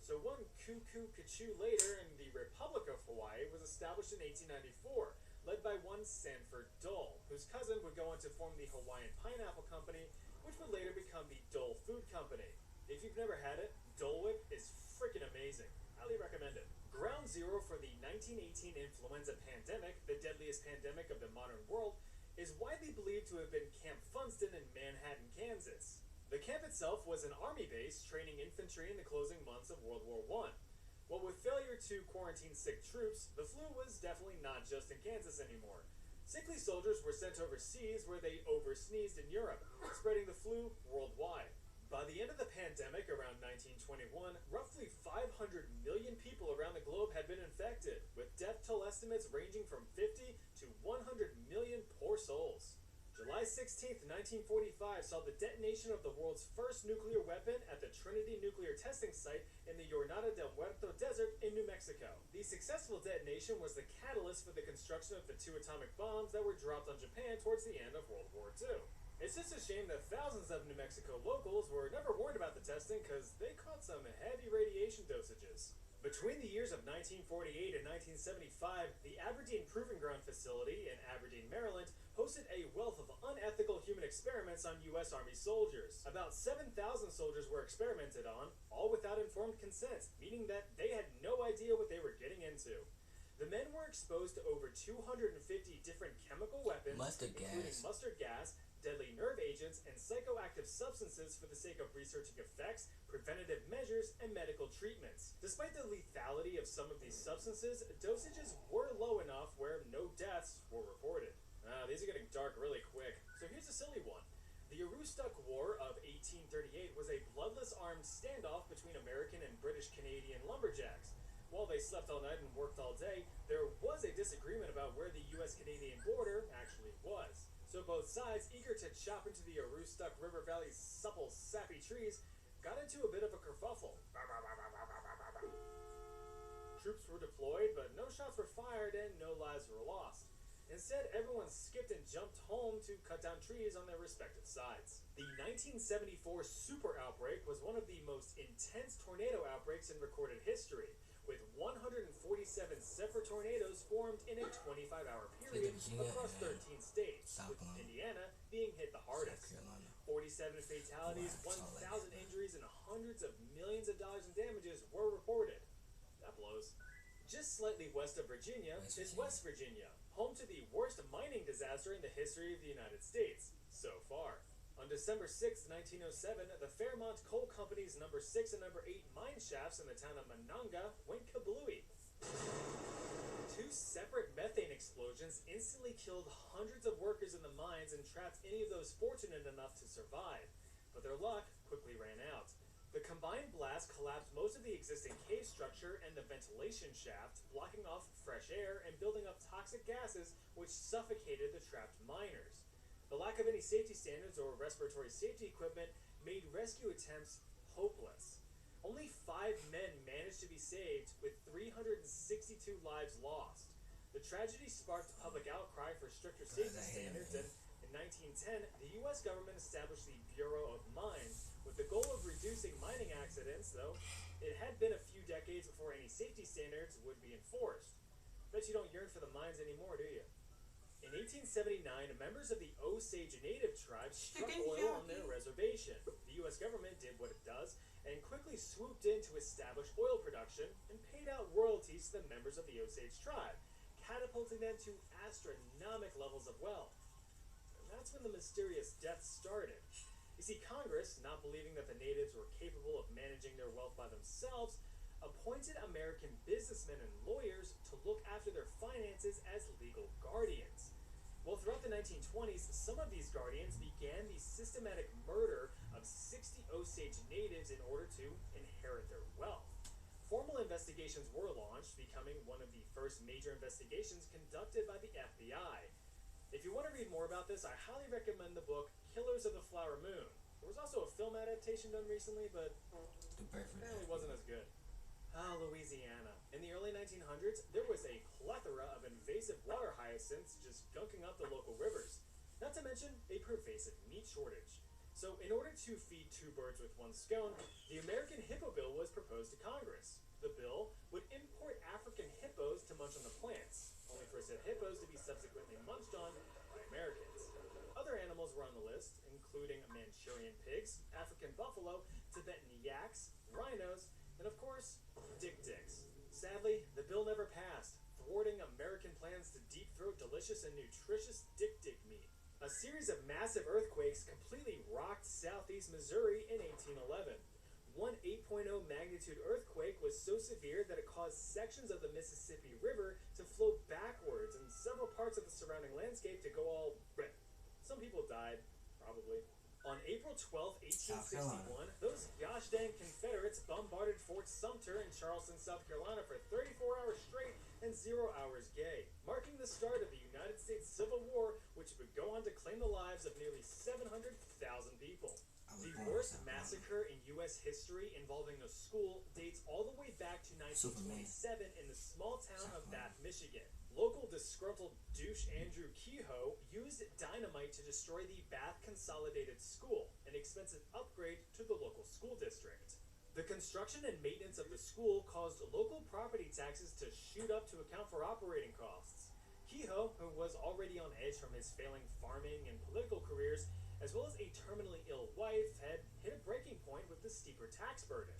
Speaker 1: So one cuckoo kachu later, and the Republic of Hawaii was established in 1894, led by one Sanford Dole, whose cousin would go on to form the Hawaiian Pineapple Company, which would later become the Dole Food Company. If you've never had it, Dole Whip is freaking amazing. Highly recommend it. Ground zero for the 1918 influenza pandemic, the deadliest pandemic of the modern world, is widely believed to have been Camp Funston in Manhattan, Kansas. The camp itself was an army base training infantry in the closing months of World War I. Well, with failure to quarantine sick troops, the flu was definitely not just in Kansas anymore. Sickly soldiers were sent overseas where they oversneezed in Europe, spreading the flu worldwide. By the end of the pandemic around 1921, roughly 500 million people around the globe had been infected, with death toll estimates ranging from 50 to 100 million poor souls. July 16, 1945 saw the detonation of the world's first nuclear weapon at the Trinity Nuclear Testing Site in the Jornada del Muerto Desert in New Mexico. The successful detonation was the catalyst for the construction of the 2 atomic bombs that were dropped on Japan towards the end of World War II. It's just a shame that thousands of New Mexico locals were never warned about the testing because they caught some heavy radiation dosages. Between the years of 1948 and 1975, the Aberdeen Proving Ground facility in Aberdeen, Maryland, hosted a wealth of unethical human experiments on U.S. Army soldiers. About 7,000 soldiers were experimented on, all without informed consent, meaning that they had no idea what they were getting into. The men were exposed to over 250 different chemical weapons, including mustard gas, deadly nerve agents, and psychoactive substances for the sake of researching effects, preventative measures, and medical treatments. Despite the lethality of some of these substances, dosages were low enough where no deaths were reported. These are getting dark really quick, so here's a silly one. The Aroostook War of 1838 was a bloodless armed standoff between American and British-Canadian lumberjacks. While they slept all night and worked all day, there was a disagreement about where the U.S.-Canadian border actually was. So both sides, eager to chop into the Aroostook River Valley's supple, sappy trees, got into a bit of a kerfuffle. Troops were deployed, but no shots were fired and no lives were lost. Instead, everyone skipped and jumped home to cut down trees on their respective sides. The 1974 super outbreak was one of the most intense tornado outbreaks in recorded history, with 147 separate tornadoes formed in a 25-hour period across 13 states, with Indiana being hit the hardest. 47 fatalities, 1,000 injuries, and hundreds of millions of dollars in damages were reported. That blows. Just slightly west of Virginia is West Virginia, home to the worst mining disaster in the history of the United States, so far. On December 6, 1907, the Fairmont Coal Company's number 6 and number 8 mine shafts in the town of Monongah went kablooey. 2 separate methane explosions instantly killed hundreds of workers in the mines and trapped any of those fortunate enough to survive, but their luck quickly ran out. The combined blast collapsed most of the existing cave structure and the ventilation shaft, blocking off fresh air and building up toxic gases which suffocated the trapped miners. The lack of any safety standards or respiratory safety equipment made rescue attempts hopeless. Only 5 men managed to be saved, with 362 lives lost. The tragedy sparked public outcry for stricter safety standards, and in 1910, the U.S. government established the Bureau of Mines, with the goal of reducing mining accidents, though it had been a few decades before any safety standards would be enforced. Bet you don't yearn for the mines anymore, do you? In 1879, members of the Osage Native tribes struck oil on their reservation. The U.S. government did what it does and quickly swooped in to establish oil production and paid out royalties to the members of the Osage tribe, catapulting them to astronomical levels of wealth. And that's when the mysterious death started. You see, Congress, not believing that the natives were capable of managing their wealth by themselves, appointed American businessmen and lawyers to look after their finances as legal guardians. Well, throughout the 1920s, some of these guardians began the systematic murder of 60 Osage natives in order to inherit their wealth. Formal investigations were launched, becoming one of the first major investigations conducted by the FBI. If you want to read more about this, I highly recommend the book Killers of the Flower Moon. There was also a film adaptation done recently, but apparently wasn't as good. Louisiana. In the early 1900s, there was a plethora of invasive water hyacinths just gunking up the local rivers. Not to mention a pervasive meat shortage. So in order to feed 2 birds with 1 stone, the American Hippo Bill was proposed to Congress. The bill would import African hippos to munch on the plants, only for said hippos to be subsequently munched on by Americans. Other animals were on the list, including Manchurian pigs, African buffalo, Tibetan yaks, rhinos, and of course, dik-diks. Sadly, the bill never passed, thwarting American plans to deep-throat delicious and nutritious dik-dik meat. A series of massive earthquakes completely rocked southeast Missouri in 1811. One 8.0 magnitude earthquake was so severe that it caused sections of the Mississippi River to flow backwards and several parts of the surrounding landscape to go all bleh. Some people died, probably. On April 12,
Speaker 14: South
Speaker 1: 1861, those gosh dang Confederates bombarded Fort Sumter in Charleston, South Carolina for 34 hours straight and 0 hours gay, marking the start of the United States Civil War, which would go on to claim the lives of nearly 700,000 people. The worst massacre in U.S. history involving a school dates all the way back to 1927 in the small town of Bath, Michigan. Local disgruntled douche Andrew Kehoe used dynamite to destroy the Bath Consolidated School, an expensive upgrade to the local school district. The construction and maintenance of the school caused local property taxes to shoot up to account for operating costs. Kehoe, who was already on edge from his failing farming and political careers, as well as a terminally ill wife, had hit a breaking point with the steeper tax burden.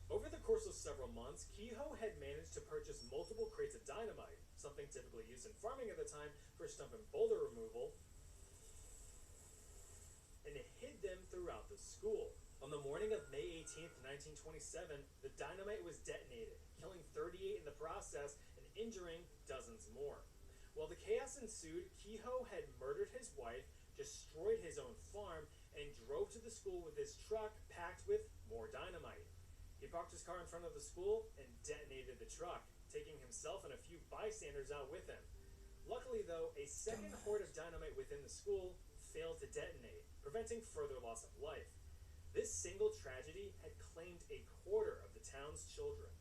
Speaker 1: Over the course of several months, Kehoe had managed to purchase multiple crates of dynamite, something typically used in farming at the time for stump and boulder removal, and hid them throughout the school. On the morning of May 18th, 1927, the dynamite was detonated, killing 38 in the process and injuring dozens more. While the chaos ensued, Kehoe had murdered his wife, destroyed his own farm, and drove to the school with his truck packed with more dynamite. He parked his car in front of the school and detonated the truck, taking himself and a few bystanders out with him. Luckily, though, a second hoard of dynamite within the school failed to detonate, preventing further loss of life. This single tragedy had claimed a quarter of the town's children.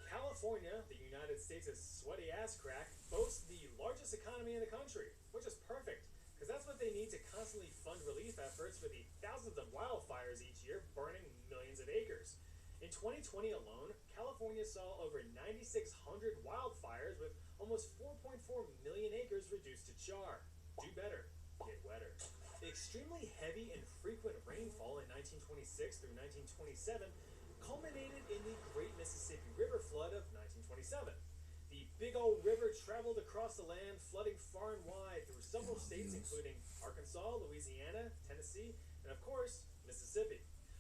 Speaker 1: California, the United States' sweaty ass crack, boasts the largest economy in the country, which is perfect, because that's what they need to constantly fund relief efforts for the thousands of wildfires each year burning millions of acres. In 2020 alone, California saw over 9,600 wildfires with almost 4.4 million acres reduced to char. Do better. Get wetter. The extremely heavy and frequent rainfall in 1926 through 1927 culminated in the Great Mississippi River Flood of 1927. The big old river traveled across the land, flooding far and wide through several states including Arkansas, Louisiana, Tennessee, and of course, Mississippi.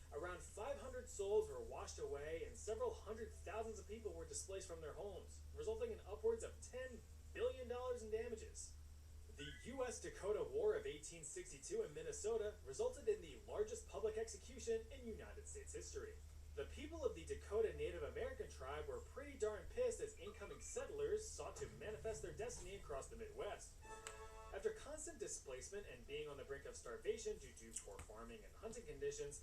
Speaker 1: Around 500 souls were washed away and several hundred thousands of people were displaced from their homes, resulting in upwards of $10 billion in damages. The U.S.-Dakota War of 1862 in Minnesota resulted in the largest public execution in United States history. The people of the Dakota Native American tribe were pretty darn pissed as incoming settlers sought to manifest their destiny across the Midwest. After constant displacement and being on the brink of starvation due to poor farming and hunting conditions,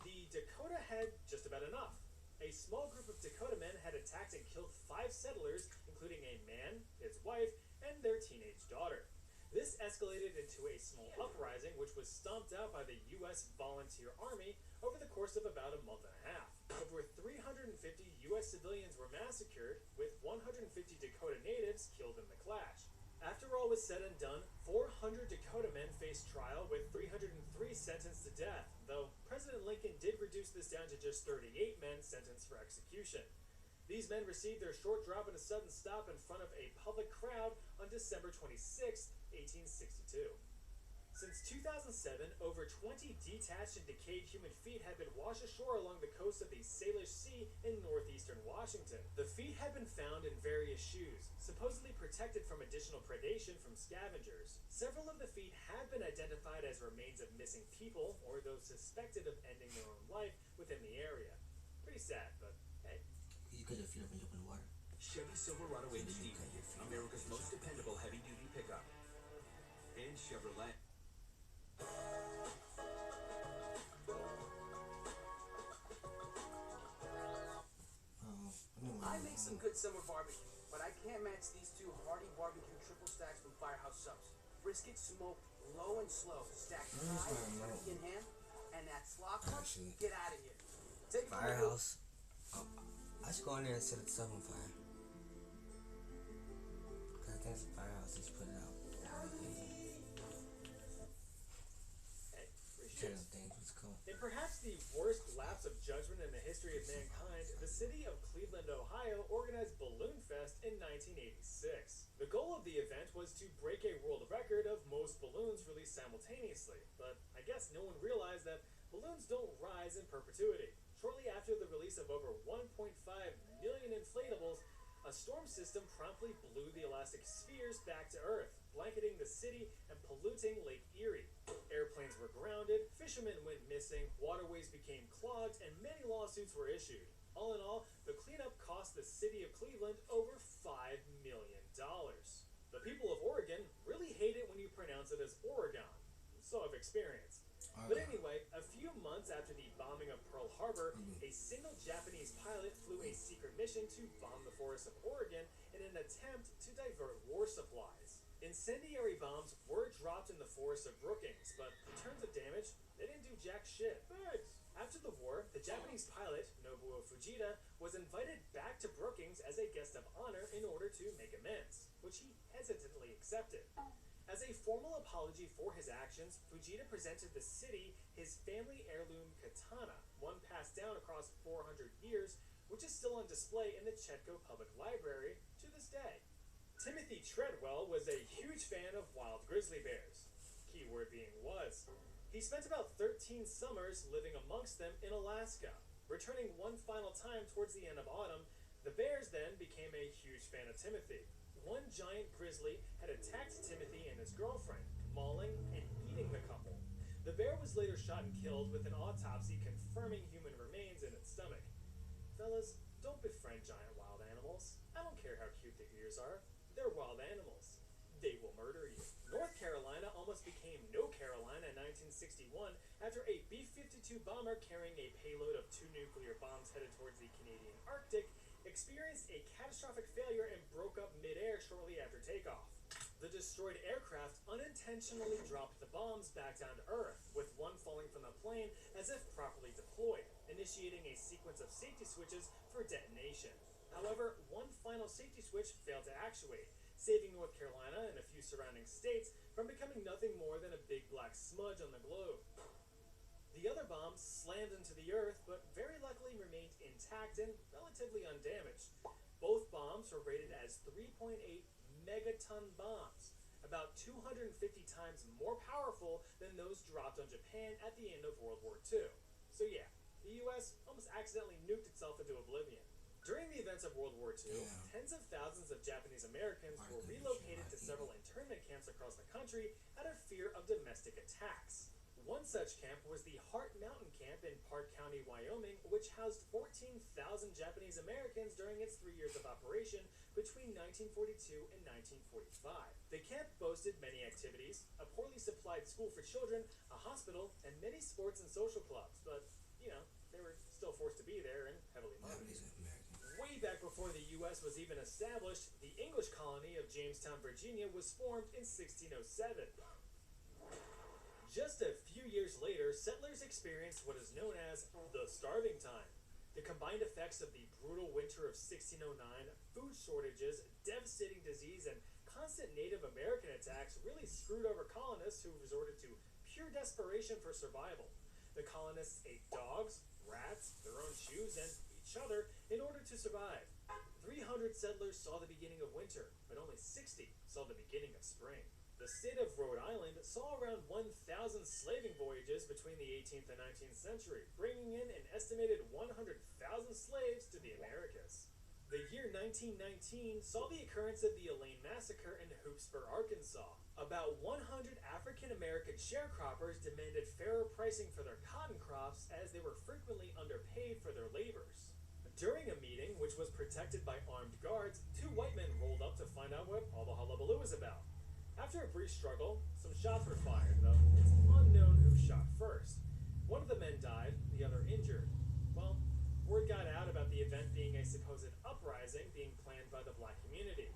Speaker 1: the Dakota had just about enough. A small group of Dakota men had attacked and killed 5 settlers, including a man, his wife, and their teenage daughter. This escalated into a small uprising, which was stomped out by the U.S. Volunteer Army over the course of about a month and a half. Over 350 U.S. civilians were massacred, with 150 Dakota natives killed in the clash. After all was said and done, 400 Dakota men faced trial, with 303 sentenced to death, though President Lincoln did reduce this down to just 38 men sentenced for execution. These men received their short drop and a sudden stop in front of a public crowd on December 26, 1862. Since 2007, over 20 detached and decayed human feet had been washed ashore along the coast of the Salish Sea in northeastern Washington. The feet had been found in various shoes, supposedly protected from additional predation from scavengers. Several of the feet have been identified as remains of missing people or those suspected of ending their own life within the area. Pretty sad, but hey.
Speaker 14: You cut your feet up when you open the water.
Speaker 4: Chevy Silverado HD, America's most dependable heavy-duty pickup. And Chevrolet.
Speaker 5: I make some good summer barbecue, but I can't match these 2 hearty barbecue triple stacks from Firehouse Subs. Brisket smoked low and slow, stacked high, turkey in hand, and that slop one, get out of here. Take it
Speaker 14: Firehouse. I should go in there and set the sub on fire. Cause I think it's a Firehouse. Just put it out.
Speaker 1: In perhaps the worst lapse of judgment in the history of mankind, the city of Cleveland, Ohio organized Balloon Fest in 1986. The goal of the event was to break a world record of most balloons released simultaneously, but I guess no one realized that balloons don't rise in perpetuity. Shortly after the release of over 1.5 million inflatables, a storm system promptly blew the elastic spheres back to Earth, blanketing the city and polluting Lake Erie. Airplanes were grounded grounded, fishermen went missing, waterways became clogged, and many lawsuits were issued. All in all, the cleanup cost the city of Cleveland over $5 million. The people of Oregon really hate it when you pronounce it as Oregon. So I've experienced. But anyway, a few months after the bombing of Pearl Harbor, a single Japanese pilot flew a secret mission to bomb the forests of Oregon in an attempt to divert war supplies. Incendiary bombs were dropped in the forests of Brookings, but in terms of damage, they didn't do jack shit. Thanks. After the war, the Japanese pilot, Nobuo Fujita, was invited back to Brookings as a guest of honor in order to make amends, which he hesitantly accepted. As a formal apology for his actions, Fujita presented the city his family heirloom katana, one passed down across 400 years, which is still on display in the Chetco Public Library to this day. Timothy Treadwell was a huge fan of wild grizzly bears. Keyword being was. He spent about 13 summers living amongst them in Alaska. Returning one final time towards the end of autumn, the bears then became a huge fan of Timothy. One giant grizzly had attacked Timothy and his girlfriend, mauling and eating the couple. The bear was later shot and killed with an autopsy confirming human remains in its stomach. Fellas, don't befriend giant wild animals. I don't care how cute their ears are. They're wild animals. They will murder you. North Carolina almost became No Carolina in 1961 after a B-52 bomber carrying a payload of 2 nuclear bombs headed towards the Canadian Arctic experienced a catastrophic failure and broke up mid-air shortly after takeoff. The destroyed aircraft unintentionally dropped the bombs back down to Earth, with one falling from the plane as if properly deployed, initiating a sequence of safety switches for detonation. However, one final safety switch failed to actuate, saving North Carolina and a few surrounding states from becoming nothing more than a big black smudge on the globe. The other bombs slammed into the earth, but very luckily remained intact and relatively undamaged. Both bombs were rated as 3.8 megaton bombs, about 250 times more powerful than those dropped on Japan at the end of World War II. So yeah, the US almost accidentally nuked itself into oblivion. During the events of World War II, tens of thousands of Japanese Americans were relocated to several internment camps across the country out of fear of domestic attacks. One such camp was the Hart Mountain Camp in Park County, Wyoming, which housed 14,000 Japanese Americans during its 3 years of operation between 1942 and 1945. The camp boasted many activities, a poorly supplied school for children, a hospital, and many sports and social clubs, but, you know, they were still forced to be there and heavily monitored. Way back before the U.S. was even established, the English colony of Jamestown, Virginia was formed in 1607. Just a few years later, settlers experienced what is known as the starving time. The combined effects of the brutal winter of 1609, food shortages, devastating disease, and constant Native American attacks really screwed over colonists who resorted to pure desperation for survival. The colonists ate dogs, rats, their own shoes, and each other in order to survive. 300 settlers saw the beginning of winter, but only 60 saw the beginning of spring. The state of Rhode Island saw around 1,000 slaving voyages between the 18th and 19th century, bringing in an estimated 100,000 slaves to the Americas. The year 1919 saw the occurrence of the Elaine Massacre in Hoopsburg, Arkansas. About 100 African-American sharecroppers demanded fairer pricing for their cotton crops as they were frequently underpaid for their labors. During a meeting, which was protected by armed guards, 2 white men rolled up to find out what all the hullabaloo was about. After a brief struggle, some shots were fired, though it's unknown who shot first. One of the men died, the other injured. Well, word got out about the event being a supposed uprising being planned by the black community.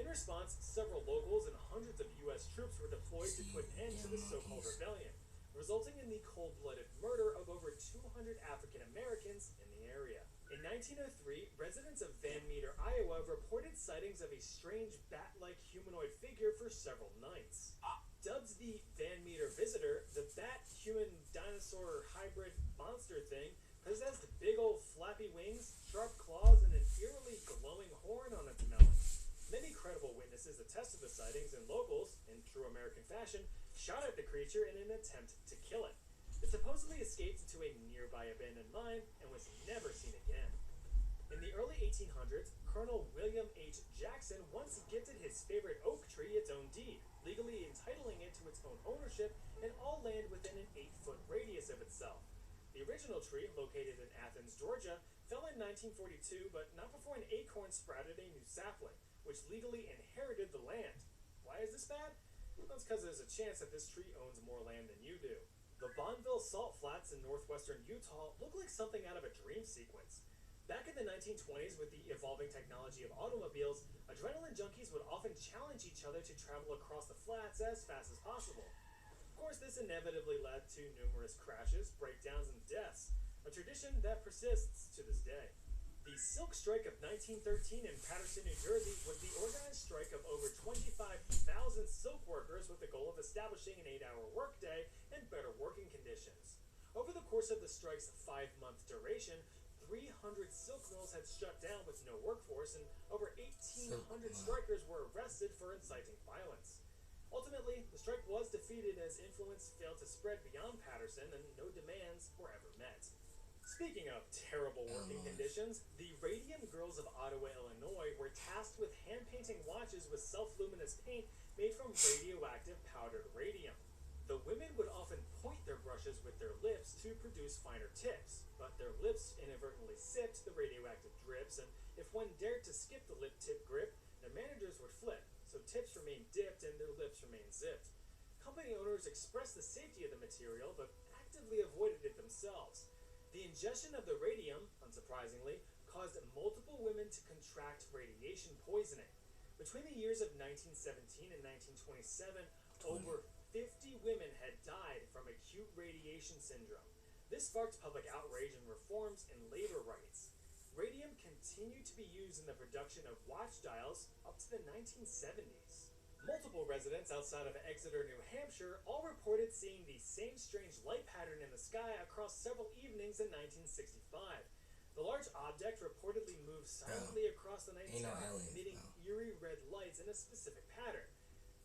Speaker 1: In response, several locals and hundreds of U.S. troops were deployed to put an end to the so-called rebellion, resulting in the cold-blooded murder of over 200 African Americans in the area. In 1903, residents of Van Meter, Iowa reported sightings of a strange bat-like humanoid figure for several nights. Dubbed the Van Meter Visitor, the bat-human-dinosaur hybrid monster thing possessed big old flappy wings, sharp claws, and an eerily glowing horn on its mouth. Many credible witnesses attested the sightings, and locals, in true American fashion, shot at the creature in an attempt to kill it. It supposedly escaped into a nearby abandoned mine and was never seen again. In the early 1800s, Colonel William H. Jackson once gifted his favorite oak tree its own deed, legally entitling it to its own ownership and all land within an 8-foot original tree, located in Athens, Georgia, fell in 1942, but not before an acorn sprouted a new sapling, which legally inherited the land. Why is this bad? Well, it's because there's a chance that this tree owns more land than you do. The Bonneville Salt Flats in northwestern Utah look like something out of a dream sequence. Back in the 1920s, with the evolving technology of automobiles, adrenaline junkies would often challenge each other to travel across the flats as fast as possible. Of course, this inevitably led to numerous crashes, breakdowns, and deaths, a tradition that persists to this day. The Silk Strike of 1913 in Paterson, New Jersey was the organized strike of over 25,000 silk workers with the goal of establishing an 8-hour workday and better working conditions. Over the course of the strike's 5-month duration, 300 silk mills had shut down with no workforce, and over 1,800 strikers were arrested for inciting violence. Ultimately, the strike was defeated as influence failed to spread beyond Paterson and no demands were ever met. Speaking of terrible working conditions, the Radium Girls of Ottawa, Illinois were tasked with hand-painting watches with self-luminous paint made from radioactive powdered radium. The women would often point their brushes with their lips to produce finer tips, but their lips inadvertently sipped the radioactive drips, and if one dared to skip the lip tip grip, their managers would flip, so tips remained dipped and their lips remained zipped. Company owners expressed the safety of the material, but actively avoided it themselves. The ingestion of the radium, unsurprisingly, caused multiple women to contract radiation poisoning. Between the years of 1917 and 1927, over 50 women had died from acute radiation syndrome. This sparked public outrage and reforms in labor rights. Radium continued to be used in the production of watch dials up to the 1970s. Multiple residents outside of Exeter, New Hampshire, all reported seeing the same strange light pattern in the sky across several evenings in 1965. The large object reportedly moved silently across the night sky, emitting eerie red lights in a specific pattern.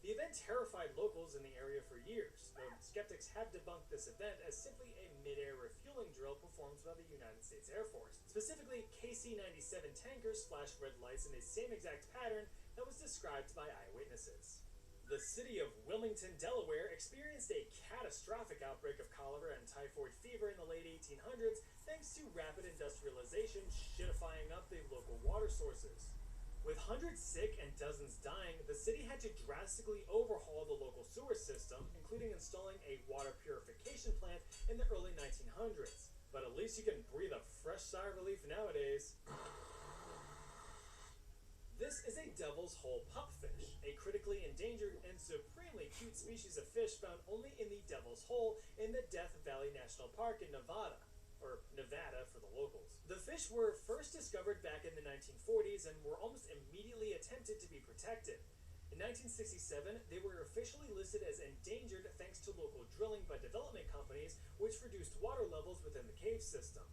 Speaker 1: The event terrified locals in the area for years, though skeptics have debunked this event as simply a mid-air refueling drill performed by the United States Air Force. Specifically, KC-97 tankers flashed red lights in the same exact pattern that was described by eyewitnesses. The city of Wilmington, Delaware experienced a catastrophic outbreak of cholera and typhoid fever in the late 1800s thanks to rapid industrialization shitifying up the local water sources. With hundreds sick and dozens dying, the city had to drastically overhaul the local sewer system, including installing a water purification plant in the early 1900s. But at least you can breathe a fresh sigh of relief nowadays. This is a devil's hole pupfish, a critically endangered and supremely cute species of fish found only in the Devil's Hole in the Death Valley National Park in Nevada. Or Nevada for the locals. The fish were first discovered back in the 1940s and were almost immediately attempted to be protected. In 1967, they were officially listed as endangered thanks to local drilling by development companies, which reduced water levels within the cave system.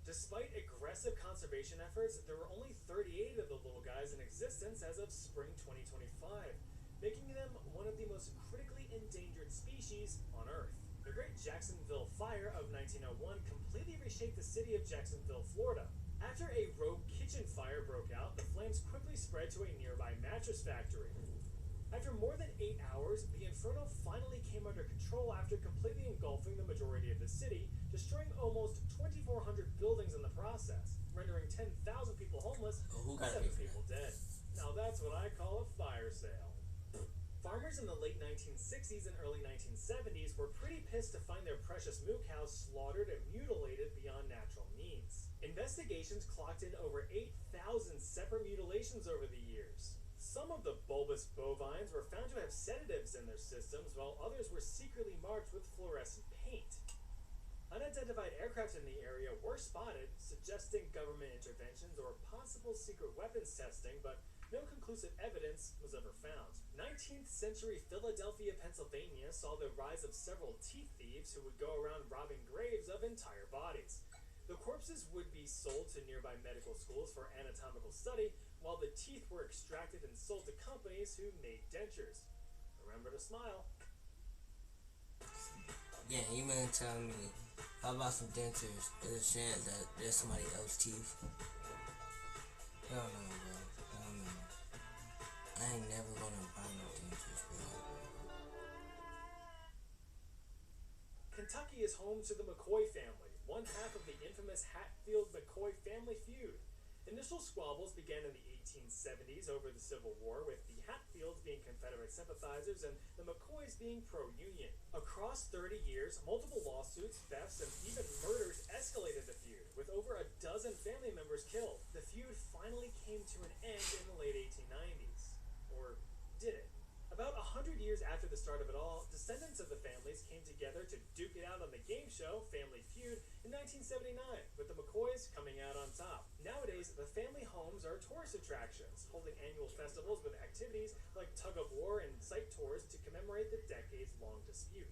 Speaker 1: Despite aggressive conservation efforts, there were only 38 of the little guys in existence as of spring 2025, making them one of the most critically endangered species on Earth. The Great Jacksonville Fire of 1901 completely reshaped the city of Jacksonville, Florida. After a rogue kitchen fire broke out, the flames quickly spread to a nearby mattress factory. After more than 8 hours, the inferno finally came under control after completely engulfing the majority of the city, destroying almost 2,400 buildings in the process, rendering 10,000 people homeless and 7 people dead. Now that's what I call a fire sale. Farmers in the late 1960s and early 1970s were pretty pissed to find their precious moo cows slaughtered and mutilated beyond natural means. Investigations clocked in over 8,000 separate mutilations over the years. Some of the bulbous bovines were found to have sedatives in their systems, while others were secretly marked with fluorescent paint. Unidentified aircraft in the area were spotted, suggesting government interventions or possible secret weapons testing, but no conclusive evidence was ever found. 19th century Philadelphia, Pennsylvania saw the rise of several teeth thieves who would go around robbing graves of entire bodies. The corpses would be sold to nearby medical schools for anatomical study, while the teeth were extracted and sold to companies who made dentures. Remember to smile.
Speaker 14: Yeah, you mean tell me, how about some dentures? There's a chance that there's somebody else's teeth. Hell no, bro. Hell no. I ain't never gonna buy no dentures, bro.
Speaker 1: Kentucky is home to the McCoy family. one half of the infamous Hatfield-McCoy family feud. Initial squabbles began in the 1870s over the Civil War, with the Hatfields being Confederate sympathizers and the McCoys being pro-Union. Across 30 years, multiple lawsuits, thefts, and even murders escalated the feud, with over a dozen family members killed. The feud finally came to an end in the late 1890s. Or did it? About 100 years after the start of it all, descendants of the families came together to duke it out on the game show Family Feud in 1979, with the McCoys coming out on top. Nowadays, the family homes are tourist attractions, holding annual festivals with activities like tug-of-war and sight tours to commemorate the decades-long dispute.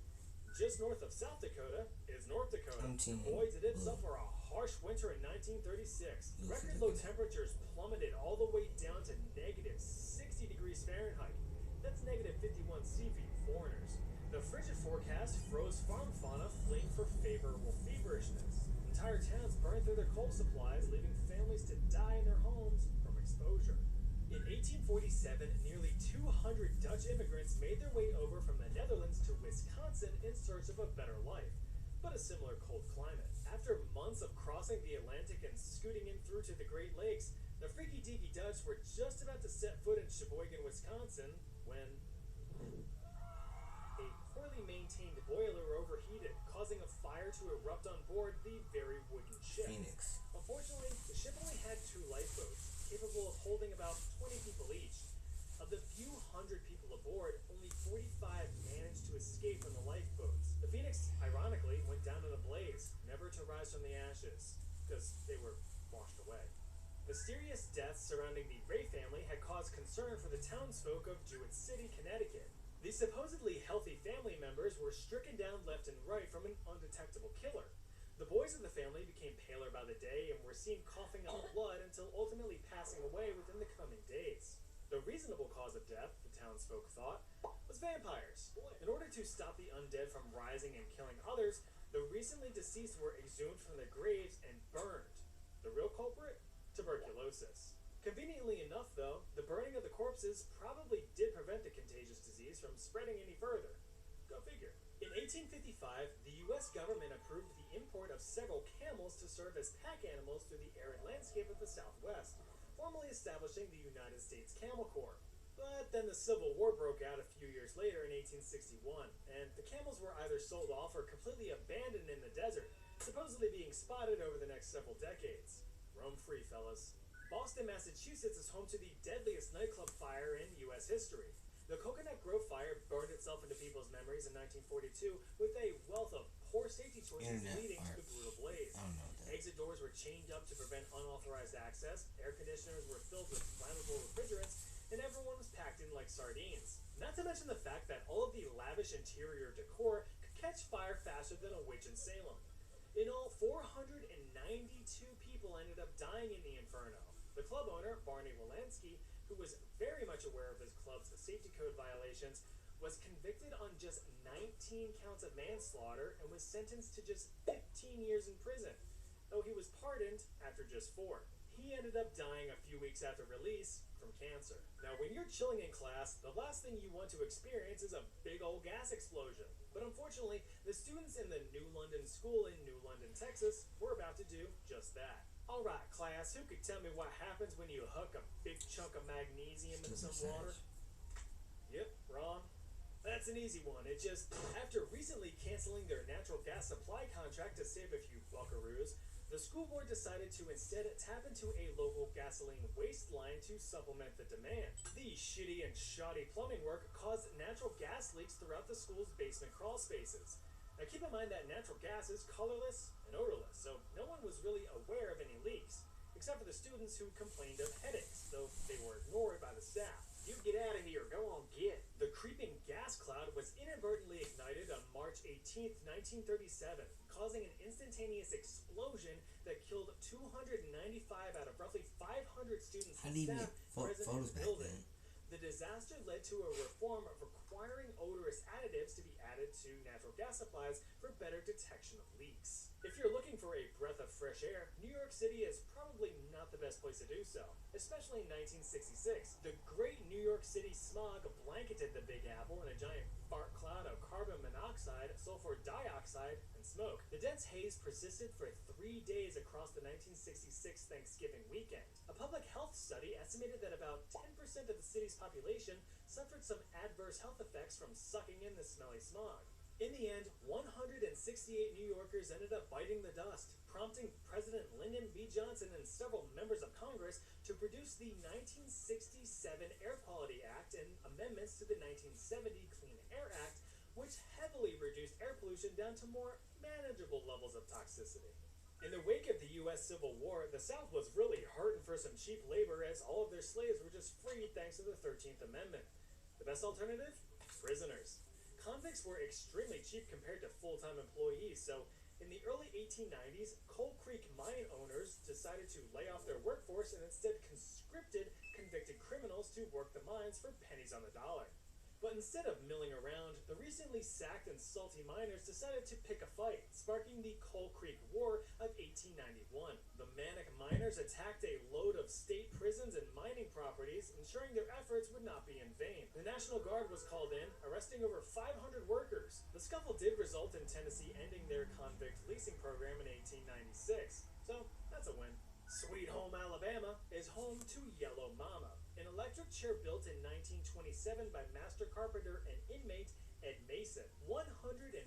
Speaker 1: Just north of South Dakota is North Dakota. Boy, did it suffer a harsh winter in 1936. Record low temperatures plummeted all the way down to negative 60 degrees Fahrenheit. That's negative 51 C for you foreigners. The frigid forecast froze farm fauna fleeing for favorable feverishness. Entire towns burned through their coal supplies, leaving families to die in their homes from exposure. In 1847, nearly 200 Dutch immigrants made their way over from the Netherlands to Wisconsin in search of a better life, but a similar cold climate. After months of crossing the Atlantic and scooting in through to the Great Lakes, the freaky-deaky Dutch were just about to set foot in Sheboygan, Wisconsin, when a poorly maintained boiler overheated, causing a fire to erupt on board the very wooden ship.
Speaker 14: Phoenix.
Speaker 1: Unfortunately, the ship only had 2 lifeboats, capable of holding about 20 people each. Of the few hundred people aboard, only 45 managed to escape from the lifeboats. The Phoenix, ironically, went down in a blaze, never to rise from the ashes, because they were washed away. Mysterious deaths surrounding the Ray family had caused concern for the townsfolk of Jewett City, Connecticut. The supposedly healthy family members were stricken down left and right from an undetectable killer. The boys of the family became paler by the day and were seen coughing up blood until ultimately passing away within the coming days. The reasonable cause of death, the townsfolk thought, was vampires. In order to stop the undead from rising and killing others, the recently deceased were exhumed from their graves and burned. The real culprit? Tuberculosis. Conveniently enough, though, the burning of the corpses probably did prevent the contagious disease from spreading any further. Go figure. In 1855, the U.S. government approved the import of several camels to serve as pack animals through the arid landscape of the Southwest, formally establishing the United States Camel Corps. But then the Civil War broke out a few years later in 1861, and the camels were either sold off or completely abandoned in the desert, supposedly being spotted over the next several decades. Roam free, fellas. Boston, Massachusetts is home to the deadliest nightclub fire in U.S. history. The Coconut Grove fire burned itself into people's memories in 1942 with a wealth of poor safety choices leading to the brutal blaze. Exit doors were chained up to prevent unauthorized access, air conditioners were filled with flammable refrigerants, and everyone was packed in like sardines. Not to mention the fact that all of the lavish interior decor could catch fire faster than a witch in Salem. In all, 492 people ended up dying in the inferno. The club owner, Barney Wolanski, who was very much aware of his club's safety code violations, was convicted on just 19 counts of manslaughter and was sentenced to just 15 years in prison, though he was pardoned after just 4. He ended up dying a few weeks after release from cancer. Now, when you're chilling in class, the last thing you want to experience is a big old gas explosion. But unfortunately, the students in the New London School in New London, Texas, were about to do just that. Alright, class, who could tell me what happens when you hook a big chunk of magnesium into some water? Yep, Ron. That's an easy one. It just, after recently canceling their natural gas supply contract to save a few buckaroos, the school board decided to instead tap into a local gasoline waste line to supplement the demand. The shitty and shoddy plumbing work caused natural gas leaks throughout the school's basement crawl spaces. Now keep in mind that natural gas is colorless and odorless, so no one was really aware of any leaks, except for the students who complained of headaches, though they were ignored by the staff. You get out of here, go on, get. The creeping gas cloud was inadvertently ignited on March 18th, 1937, causing an instantaneous explosion that killed 295 out of roughly 500 students and staff present in the building. The disaster led to a reform of requiring odorous additives to be added to natural gas supplies for better detection of leaks. If you're looking for a breath of fresh air, New York City is probably not the best place to do so, especially in 1966. The Great New York City Smog blanketed the Big Apple in a giant fart cloud of carbon monoxide, sulfur dioxide, and smoke. The dense haze persisted for 3 days across the 1966 Thanksgiving weekend. A public health study estimated that about 10% of the city's population suffered some adverse health effects from sucking in the smelly smog. In the end, 168 New Yorkers ended up biting the dust, prompting President Lyndon B. Johnson and several members of Congress to produce the 1967 Air Quality Act and amendments to the 1970 Clean Air Act, which heavily reduced air pollution down to more manageable levels of toxicity. In the wake of the U.S. Civil War, the South was really hurting for some cheap labor as all of their slaves were just freed thanks to the 13th Amendment. The best alternative? Prisoners. Convicts were extremely cheap compared to full-time employees, so in the early 1890s, Coal Creek mine owners decided to lay off their workforce and instead conscripted convicted criminals to work the mines for pennies on the dollar. But instead of milling around, the recently sacked and salty miners decided to pick a fight, sparking the Coal Creek War of 1891. The manic miners attacked a load of state prisons and mining properties, ensuring their efforts would not be in vain. The National Guard was called in, arresting over 500 workers. The scuffle did result in Tennessee ending their convict leasing program in 1896, so that's a win. Sweet Home Alabama is home to Yellow Mama, an electric chair built in 1927 by master carpenter and inmate Ed Mason. 152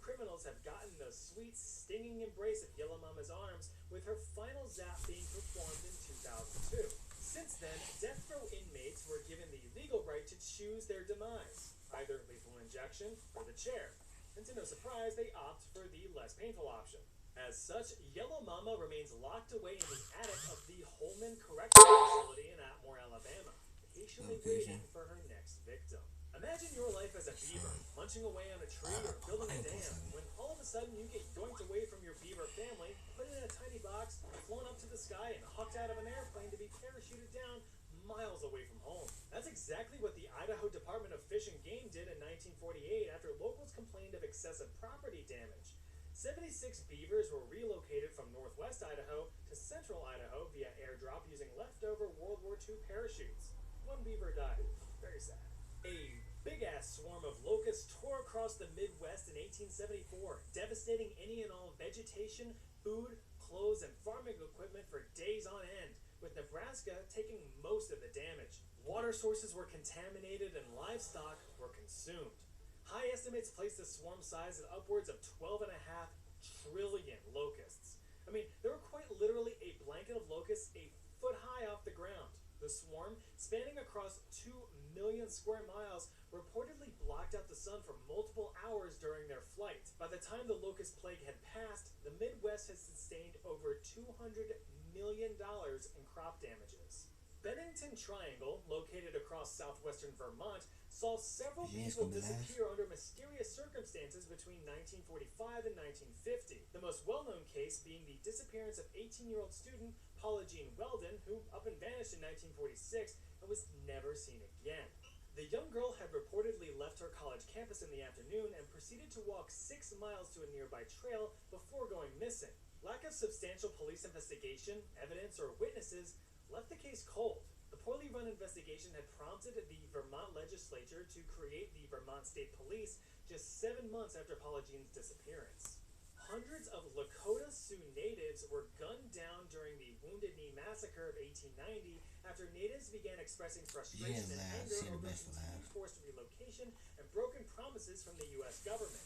Speaker 1: criminals have gotten the sweet, stinging embrace of Yellow Mama's arms, with her final zap being performed in 2002. Since then, death row inmates were given the legal right to choose their demise, either lethal injection or the chair. And to no surprise, they opt for the less painful option. As such, Yellow Mama remains locked away in the attic of the Holman Correctional Facility in Atmore, Alabama, patiently waiting for her next victim. Imagine your life as a beaver, munching away on a tree or building a dam, when all of a sudden you get yoinked away from your beaver family, put in a tiny box, flown up to the sky, and hucked out of an airplane to be parachuted down miles away from home. That's exactly what the Idaho Department of Fish and Game did in 1948 after locals complained of excessive property damage. 76 beavers were relocated from northwest Idaho to central Idaho via airdrop using leftover World War II parachutes. One beaver died. Very sad. A big-ass swarm of locusts tore across the Midwest in 1874, devastating any and all vegetation, food, clothes, and farming equipment for days on end, with Nebraska taking most of the damage. Water sources were contaminated and livestock were consumed. High estimates place the swarm size at upwards of 12.5 trillion locusts. I mean, there were quite literally a blanket of locusts a foot high off the ground. The swarm, spanning across 2 million square miles, reportedly blocked out the sun for multiple hours during their flight. By the time the locust plague had passed, the Midwest had sustained over $200 million in crop damages. Bennington Triangle, located across southwestern Vermont, saw several people disappear under mysterious circumstances between 1945 and 1950. The most well-known case being the disappearance of 18-year-old student Paula Jean Weldon, who up and vanished in 1946 and was never seen again. The young girl had reportedly left her college campus in the afternoon and proceeded to walk 6 miles to a nearby trail before going missing. Lack of substantial police investigation, evidence, or witnesses left the case cold. The poorly run investigation had prompted the Vermont legislature to create the Vermont State Police just 7 months after Paula Jean's disappearance. Hundreds of Lakota Sioux natives were gunned down during the Wounded Knee Massacre of 1890 after natives began expressing frustration and anger over continued forced relocation and broken promises from the U.S. government.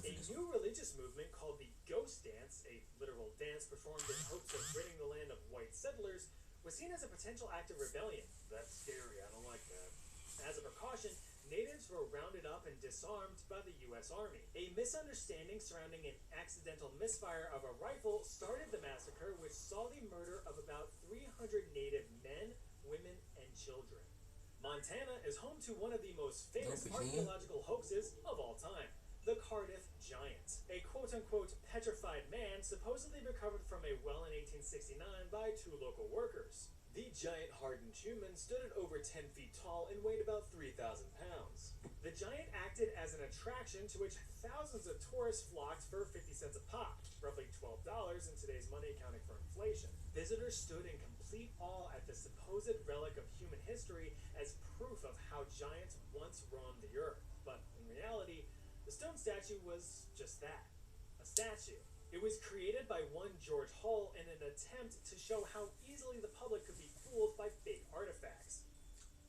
Speaker 1: A new religious movement called the Ghost Dance, a literal dance performed in hopes of ridding the land of white settlers, was seen as a potential act of rebellion. That's scary, I don't like that. As a precaution, natives were rounded up and disarmed by the U.S. Army. A misunderstanding surrounding an accidental misfire of a rifle started the massacre, which saw the murder of about 300 native men, women, and children. Montana is home to one of the most famous archaeological hoaxes of all time, the Cardiff Giant. A quote-unquote petrified man supposedly recovered from a well in 1869 by 2 local workers. The giant hardened human stood at over 10 feet tall and weighed about 3,000 pounds. The giant acted as an attraction to which thousands of tourists flocked for 50 cents a pop, roughly $12 in today's money accounting for inflation. Visitors stood in complete awe at the supposed relic of human history as proof of how giants once roamed the earth. but in reality, the stone statue was just that, a statue. It was created by one George Hull in an attempt to show how easily the public could be fooled by fake artifacts.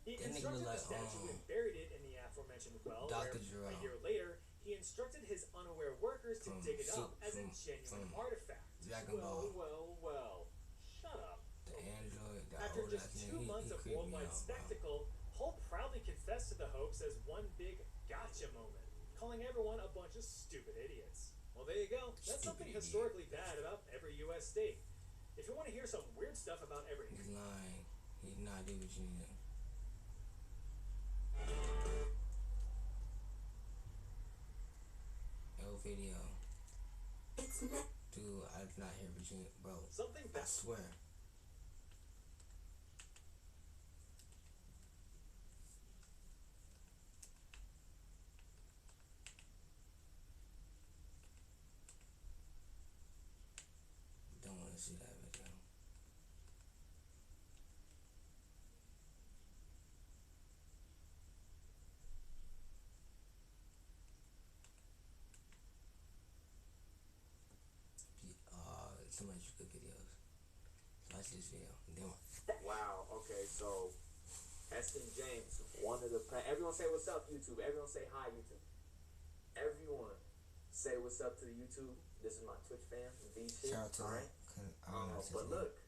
Speaker 1: He constructed the statue and buried it in the aforementioned well, where a year later, he instructed his unaware workers to dig it up as a genuine artifact. Well. Shut up. After just 2 months of worldwide spectacle, Hull proudly confessed to the hoax as one big gotcha moment, calling everyone a bunch of stupid idiots. Well, there you go. That's something historically bad about every U.S. state. If you want to hear some weird stuff about every...
Speaker 14: He's lying. He's not doing what you need. Yo, video. Dude, I did not hear Virginia, bro.
Speaker 1: Something
Speaker 14: I swear. Don't want to see that video. So much good videos. Watch this video.
Speaker 6: Wow. Okay. So, Heston James, one of the everyone say what's up YouTube. Everyone say hi YouTube. Everyone say what's up to the YouTube. This is my Twitch fam.
Speaker 14: Shout out to
Speaker 6: alright. But look,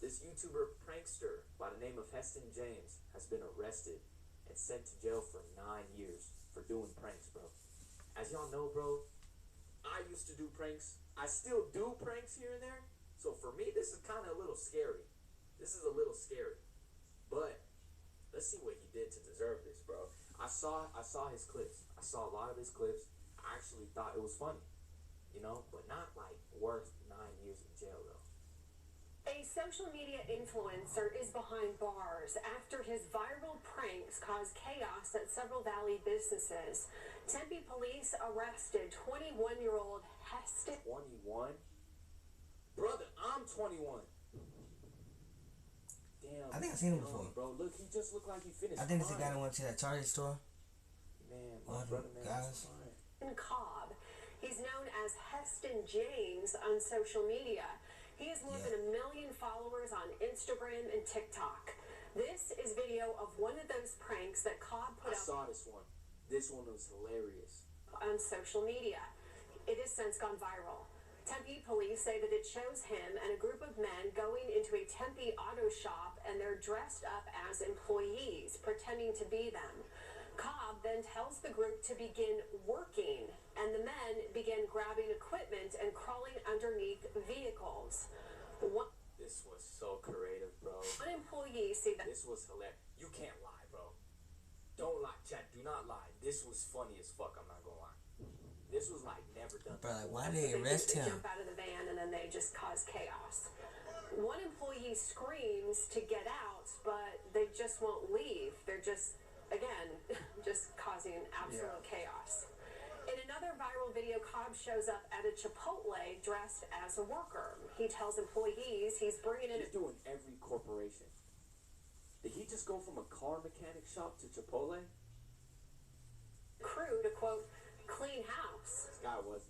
Speaker 6: this YouTuber prankster by the name of Heston James has been arrested and sent to jail for 9 years for doing pranks, bro. As y'all know, bro, I used to do pranks. I still do pranks here and there. So for me, this is kind of a little scary. This is a little scary. But let's see what he did to deserve this, bro. I saw his clips. I saw a lot of his clips. I actually thought it was funny, you know, but not like worth 9 years in jail though.
Speaker 9: A social media influencer is behind bars after his viral pranks caused chaos at several Valley businesses. Tempe police arrested 21-year-old Heston.
Speaker 6: 21? Brother, I'm 21. Damn.
Speaker 14: I think I've seen him before.
Speaker 6: Bro, look, he just looked like he finished.
Speaker 14: I think it's the guy that went to that Target store.
Speaker 6: Man, my brother, man,
Speaker 14: guys.
Speaker 9: In Cobb. He's known as Heston James on social media. He has more than 1 million followers on Instagram and TikTok. This is video of one of those pranks that Cobb put up.
Speaker 6: I saw this one. This one was hilarious.
Speaker 9: On social media. It has since gone viral. Tempe police say that it shows him and a group of men going into a Tempe auto shop and they're dressed up as employees, pretending to be them. Cobb then tells the group to begin working, and the men begin grabbing equipment and crawling underneath vehicles.
Speaker 6: This was so creative, bro.
Speaker 9: One employee said that
Speaker 6: this was hilarious. You can't lie, bro. Don't lie, chat. Do not lie. This was funny as fuck. I'm not gonna lie. This was like never done.
Speaker 14: Bro, like, why did they arrest him?
Speaker 9: They jump out of the van and then they just cause chaos. One employee screams to get out, but they just won't leave. They're just, again, just causing absolute chaos. In another viral video, Cobb shows up at a Chipotle dressed as a worker. He tells employees he's bringing in...
Speaker 6: He's doing every corporation. Did he just go from a car mechanic shop to Chipotle?
Speaker 9: ...crew to, quote, clean house.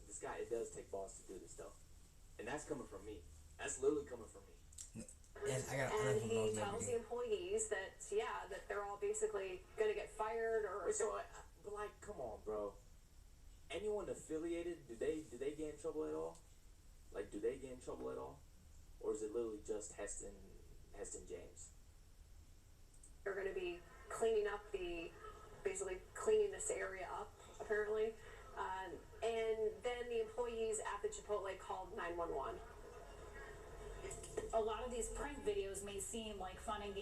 Speaker 6: This guy, it does take balls to do this stuff. And that's coming from me. That's literally coming from me.
Speaker 9: And he tells the employees that, that they're all basically going to get fired or...
Speaker 6: But like, come on, bro. Anyone affiliated, do they get in trouble at all? Like, do they get in trouble at all? Or is it literally just Heston James?
Speaker 9: They're going to be cleaning up basically cleaning this area up, apparently. And then the employees at the Chipotle called 911.
Speaker 24: A lot of these prank videos may seem like fun and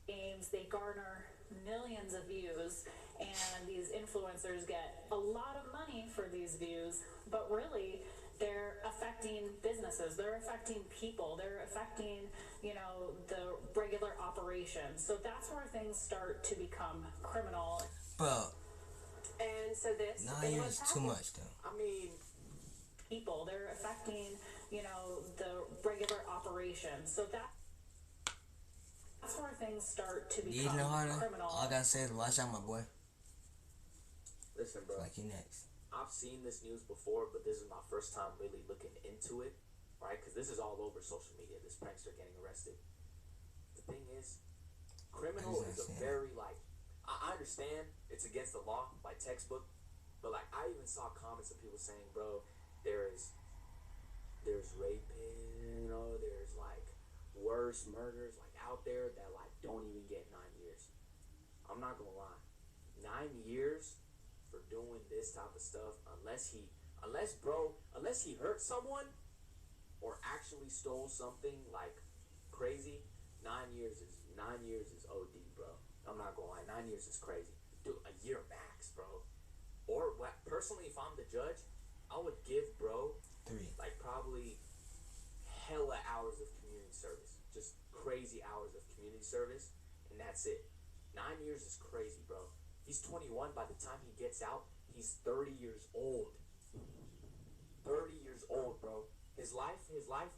Speaker 24: games. They garner millions of views, and these influencers get a lot of money for these views, but really they're affecting businesses, they're affecting people, they're affecting, the regular operations. So that's where things start to become criminal.
Speaker 14: But
Speaker 9: and so this
Speaker 14: 9 years is too much though.
Speaker 6: I mean,
Speaker 24: people, they're affecting, the regular operations. So that's That's where things start to
Speaker 14: These
Speaker 24: become
Speaker 14: no harder.
Speaker 24: criminal.
Speaker 14: All I gotta say is watch out, my boy.
Speaker 6: Listen, bro.
Speaker 14: Like you next.
Speaker 6: I've seen this news before, but this is my first time really looking into it, right? Because this is all over social media, this prankster getting arrested. The thing is, criminal is a very, like, I understand it's against the law by textbook, but, like, I even saw comments of people saying, bro, there's raping, you know, there's, like, worse murders, like, out there that, like, don't even get 9 years. I'm not gonna lie. 9 years for doing this type of stuff, unless he hurt someone or actually stole something like crazy, 9 years is OD, bro. I'm not gonna lie, 9 years is crazy. Dude, a year max, bro. Or what? Personally, if I'm the judge, I would give bro
Speaker 14: 3,
Speaker 6: like probably hella hours of community service, just crazy hours of community service, and that's it. 9 years is crazy, bro. He's 21. By the time he gets out, he's 30 years old. 30 years old, bro. His life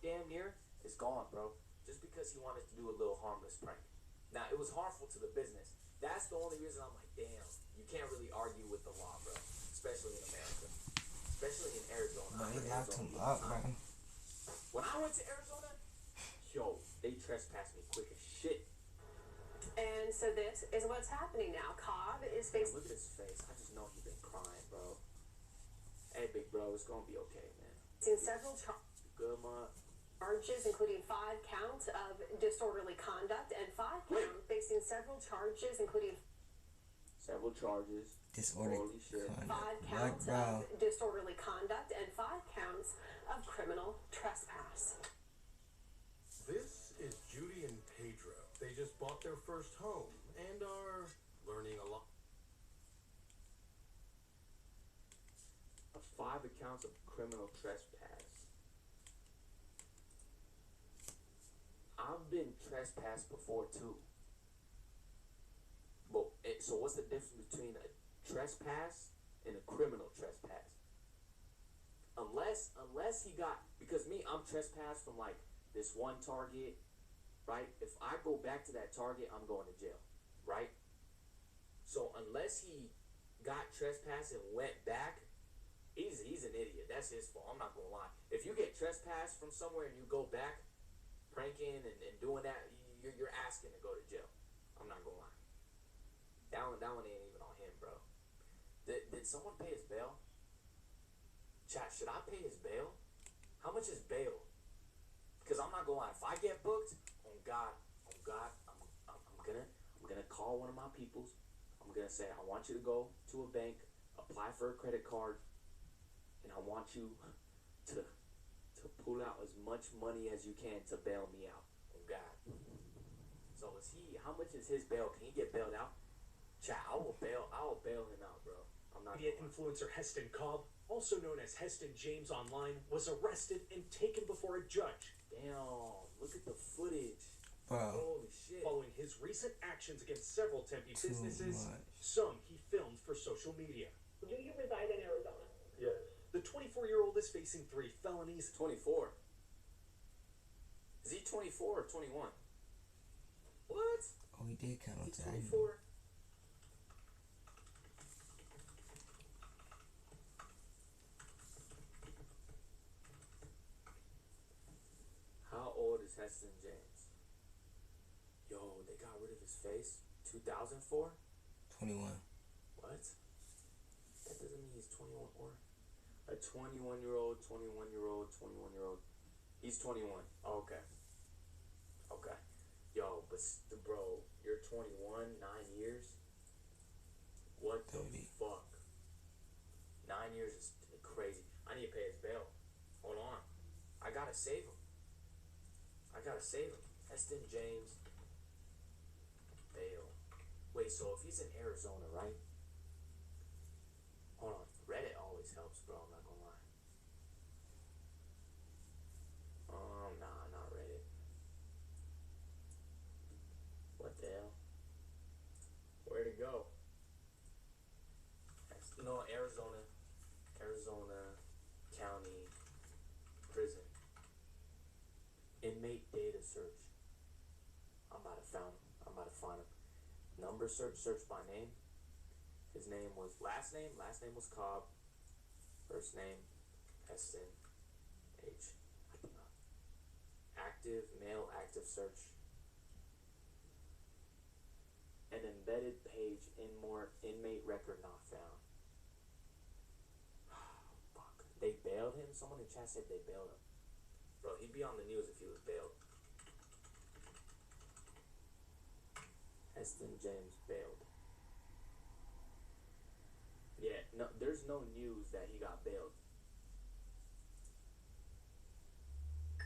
Speaker 6: damn near is gone, bro. Just because he wanted to do a little harmless prank. Now, it was harmful to the business. That's the only reason I'm like, damn, you can't really argue with the law, bro. Especially in America. Especially in Arizona.
Speaker 14: But they locked him up, man.
Speaker 6: When I went to Arizona, yo, they trespassed me quick as shit.
Speaker 9: And so this is what's happening now. Cobb is facing.
Speaker 6: Look at his face. I just know he's been crying, bro. Hey, big bro, it's gonna be okay, man.
Speaker 9: Several
Speaker 6: Good, ma.
Speaker 9: charges, including 5 counts of disorderly conduct and 5 counts facing several charges, including
Speaker 6: Several charges.
Speaker 14: Disorderly
Speaker 6: Holy shit.
Speaker 9: 5 counts of disorderly conduct and 5 counts of criminal trespass.
Speaker 28: This is Judy and Pedro. They just bought their first home and are learning a lot.
Speaker 6: 5 accounts of criminal trespass. I've been trespassed before too. Well, so what's the difference between a trespass and a criminal trespass? Unless he got, because me, I'm trespassed from like this one target, right? If I go back to that target, I'm going to jail, right? So unless he got trespassed and went back, he's an idiot. That's his fault. I'm not gonna lie. If you get trespassed from somewhere and you go back pranking and doing that, you're asking to go to jail. I'm not gonna lie. That one ain't even on him, bro. Did someone pay his bail? Chat, should I pay his bail? How much is bail? Because I'm not gonna lie. If I get booked, I'm gonna call one of my peoples. I'm gonna say, I want you to go to a bank, apply for a credit card, and I want you to pull out as much money as you can to bail me out. Oh God. So how much is his bail? Can he get bailed out? Chat, I will bail him out, bro. I'm not
Speaker 7: Media influencer Heston Cobb, also known as Heston James Online, was arrested and taken before a judge.
Speaker 6: Damn, look at the footage.
Speaker 14: Bro.
Speaker 6: Holy shit.
Speaker 7: Following his recent actions against several Tempe businesses, some he filmed for social media.
Speaker 9: Do you reside in Arizona?
Speaker 7: Yes. The 24-year-old is facing 3 felonies.
Speaker 6: 24. Is he 24 or 21? What?
Speaker 14: Oh, he did count on
Speaker 6: He's
Speaker 14: that.
Speaker 6: 24. How old is Heston James? Yo, they got rid of his face. 2004?
Speaker 14: 21.
Speaker 6: What? That doesn't mean he's 21 or a 21-year-old, 21-year-old, 21-year-old. He's 21. Oh, okay. Okay. Yo, but bro, you're 21, 9 years? What the fuck? 9 years is crazy. I need to pay his bail. Hold on. I gotta save him. Heston James. Bail. Wait, so if he's in Arizona, right? Hold on. Reddit always helps, bro. I'm not gonna lie. Nah, not Reddit. What the hell? Where'd it go? No, Arizona County Prison. Inmate data search. I'm I'm about to find him. Number search by name. His name was last name was Cobb. First name Heston H. Active male, active search. An embedded page, inmate record not found. Fuck. They bailed him? Someone in chat said they bailed him. Bro, he'd be on the news if he was bailed. Heston James bailed. Yeah, no, there's no news that he got bailed.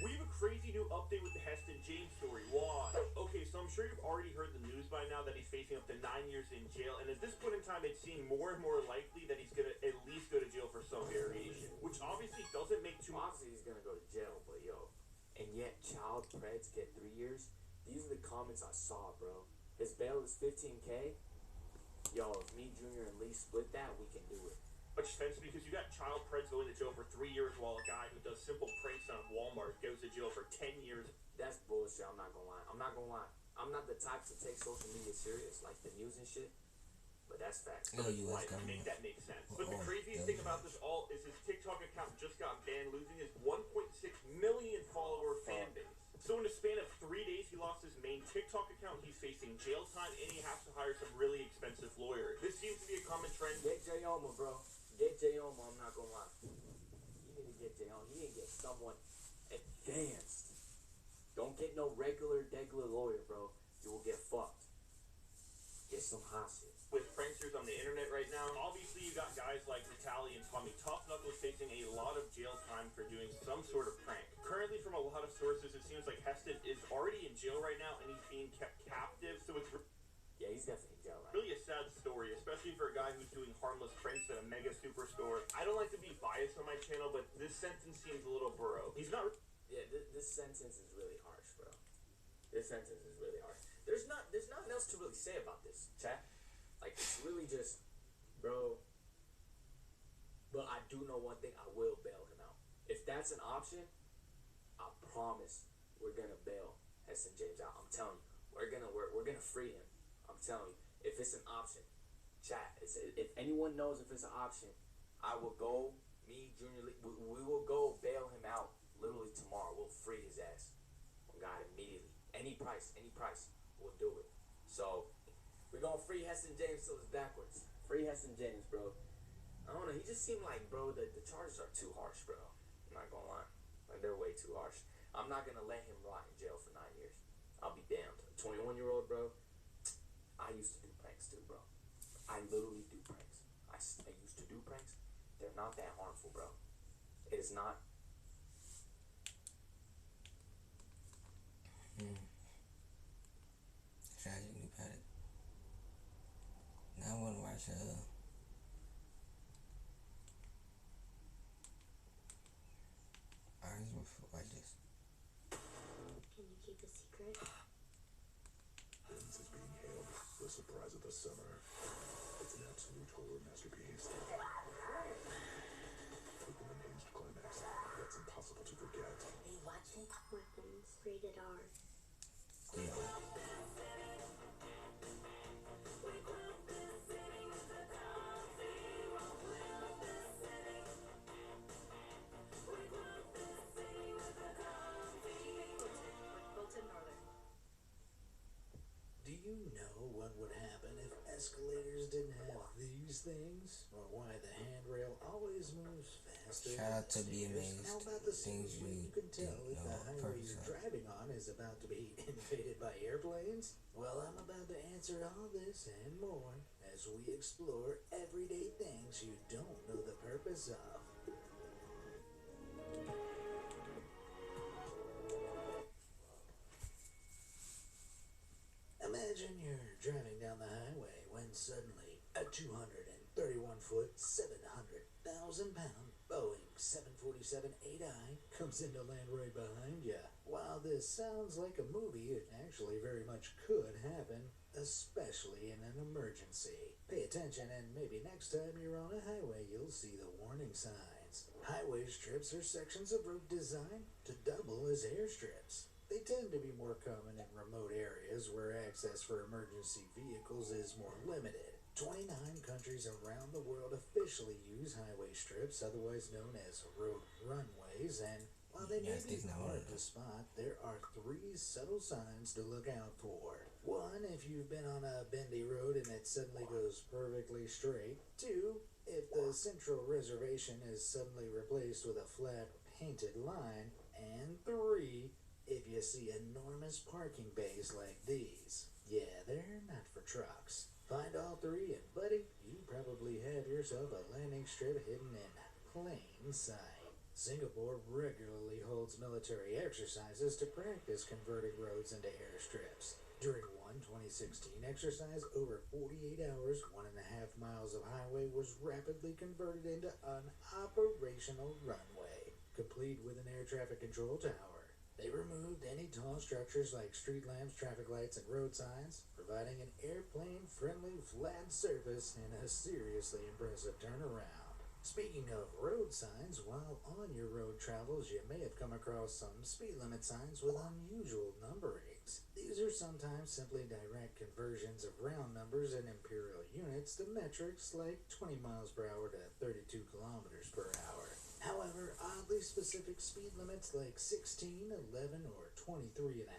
Speaker 10: We have a crazy new update with the Heston James story. Why? Okay, so I'm sure you've already heard the news by now that he's facing up to 9 years in jail, and at this point in time, it's seeming more and more likely that he's gonna at least go to jail for some variation, which obviously doesn't make too much.
Speaker 6: Obviously, he's gonna go to jail, but yo, and yet child preds get 3 years. These are the comments I saw, bro. His bail is $15K. Yo, if me, Junior, and Lee split that, we can do it.
Speaker 10: Much sense because you got child preds going to jail for 3 years while a guy who does simple pranks on Walmart goes to jail for 10 years.
Speaker 6: That's bullshit. I'm not gonna lie. I'm not the type to take social media serious, like the news and shit. But that's facts.
Speaker 14: No, you
Speaker 10: Right, make that make sense. But the craziest thing about this all is his TikTok account just got banned, losing his 1.6 million follower fan base. So in a span of 3 days, he lost his main TikTok account. He's facing jail time, and he has to hire some really expensive lawyer. This seems to be a common trend.
Speaker 6: Get Jayoma, bro. Get Jayoma. I'm not gonna lie. You need to get Jayoma. You need to get someone advanced. Don't get no regular lawyer, bro. You will get fucked. Get some hot shit.
Speaker 10: With pranksters on the internet right now, obviously you got guys like Vitaly and Tommy Tough Knuckles facing a lot of jail time for doing some sort of prank. Currently, from a lot of sources, it seems like Heston is already in jail right now, and he's being kept captive, so it's
Speaker 6: yeah, he's definitely in jail right
Speaker 10: really a sad story, especially for a guy who's doing harmless pranks at a mega superstore. I don't like to be biased on my channel, but this sentence seems a little bro. He's not...
Speaker 6: Yeah, this sentence is really harsh, bro. This sentence is really harsh. There's nothing else to really say about this, chat. Like, it's really just, bro. But I do know one thing, I will bail him out. If that's an option, I promise we're gonna bail Heston James out. I'm telling you, we're gonna free him. I'm telling you, if it's an option, chat. If anyone knows if it's an option, I will go. Me, Junior Lee, we will go bail him out. Literally tomorrow, we'll free his ass. Oh God, immediately. Any price, we'll do it. So we're gonna free Heston James till it's backwards. Free Heston James, bro. I don't know. He just seemed like, bro, the charges are too harsh, bro. I'm not gonna lie. Like, they're way too harsh. I'm not gonna let him rot in jail for 9 years. I'll be damned. A 21-year-old, bro. I used to do pranks too, bro. I literally do pranks. I used to do pranks. They're not that harmful, bro. It is not.
Speaker 14: Tragically bad. Now I want to watch ours before I just.
Speaker 9: Can you keep a secret?
Speaker 17: This is being hailed the surprise of the summer. It's an absolute horror masterpiece. With an unhinged climax that's impossible to forget.
Speaker 9: Hey, watch it. Weapons. Rated R.
Speaker 14: Yeah.
Speaker 11: Do you know what would happen if escalators didn't have these things? Or why the handrail always moves faster?
Speaker 14: Shout out to Be
Speaker 11: than
Speaker 14: Amazed.
Speaker 11: How about the
Speaker 14: Things
Speaker 11: scenes when
Speaker 14: you
Speaker 11: you can tell
Speaker 14: didn't
Speaker 11: if the
Speaker 14: know
Speaker 11: highway
Speaker 14: first
Speaker 11: you're
Speaker 14: up.
Speaker 11: driving on is about to be invaded by airplanes? Well, I'm about to answer all this and more as we explore everyday things you don't know the purpose of. Imagine you're driving down the highway when suddenly a 231-foot, 700,000-pound Boeing 747-8i comes into land right behind you. While this sounds like a movie, it actually very much could happen, especially in an emergency. Pay attention, and maybe next time you're on a highway, you'll see the warning signs. Highway strips are sections of road designed to double as airstrips. They tend to be more common in remote areas where access for emergency vehicles is more limited. 29 countries around the world officially use highway strips, otherwise known as road runways, and while they may be hard to spot, there are 3 subtle signs to look out for. 1, if you've been on a bendy road and it suddenly goes perfectly straight. 2, if the central reservation is suddenly replaced with a flat painted line. And 3, if you see enormous parking bays like these. Yeah, they're not for trucks. Find all 3 and buddy, you probably have yourself a landing strip hidden in plain sight. Singapore regularly holds military exercises to practice converting roads into airstrips. During one 2016 exercise, over 48 hours, 1.5 miles of highway was rapidly converted into an operational runway, complete with an air traffic control tower. They removed any tall structures like street lamps, traffic lights, and road signs, providing an airplane-friendly flat surface and a seriously impressive turnaround. Speaking of road signs, while on your road travels, you may have come across some speed limit signs with unusual numberings. These are sometimes simply direct conversions of round numbers and imperial units to metrics like 20 miles per hour to 32 kilometers per hour. However, oddly specific speed limits like 16, 11, or 23.5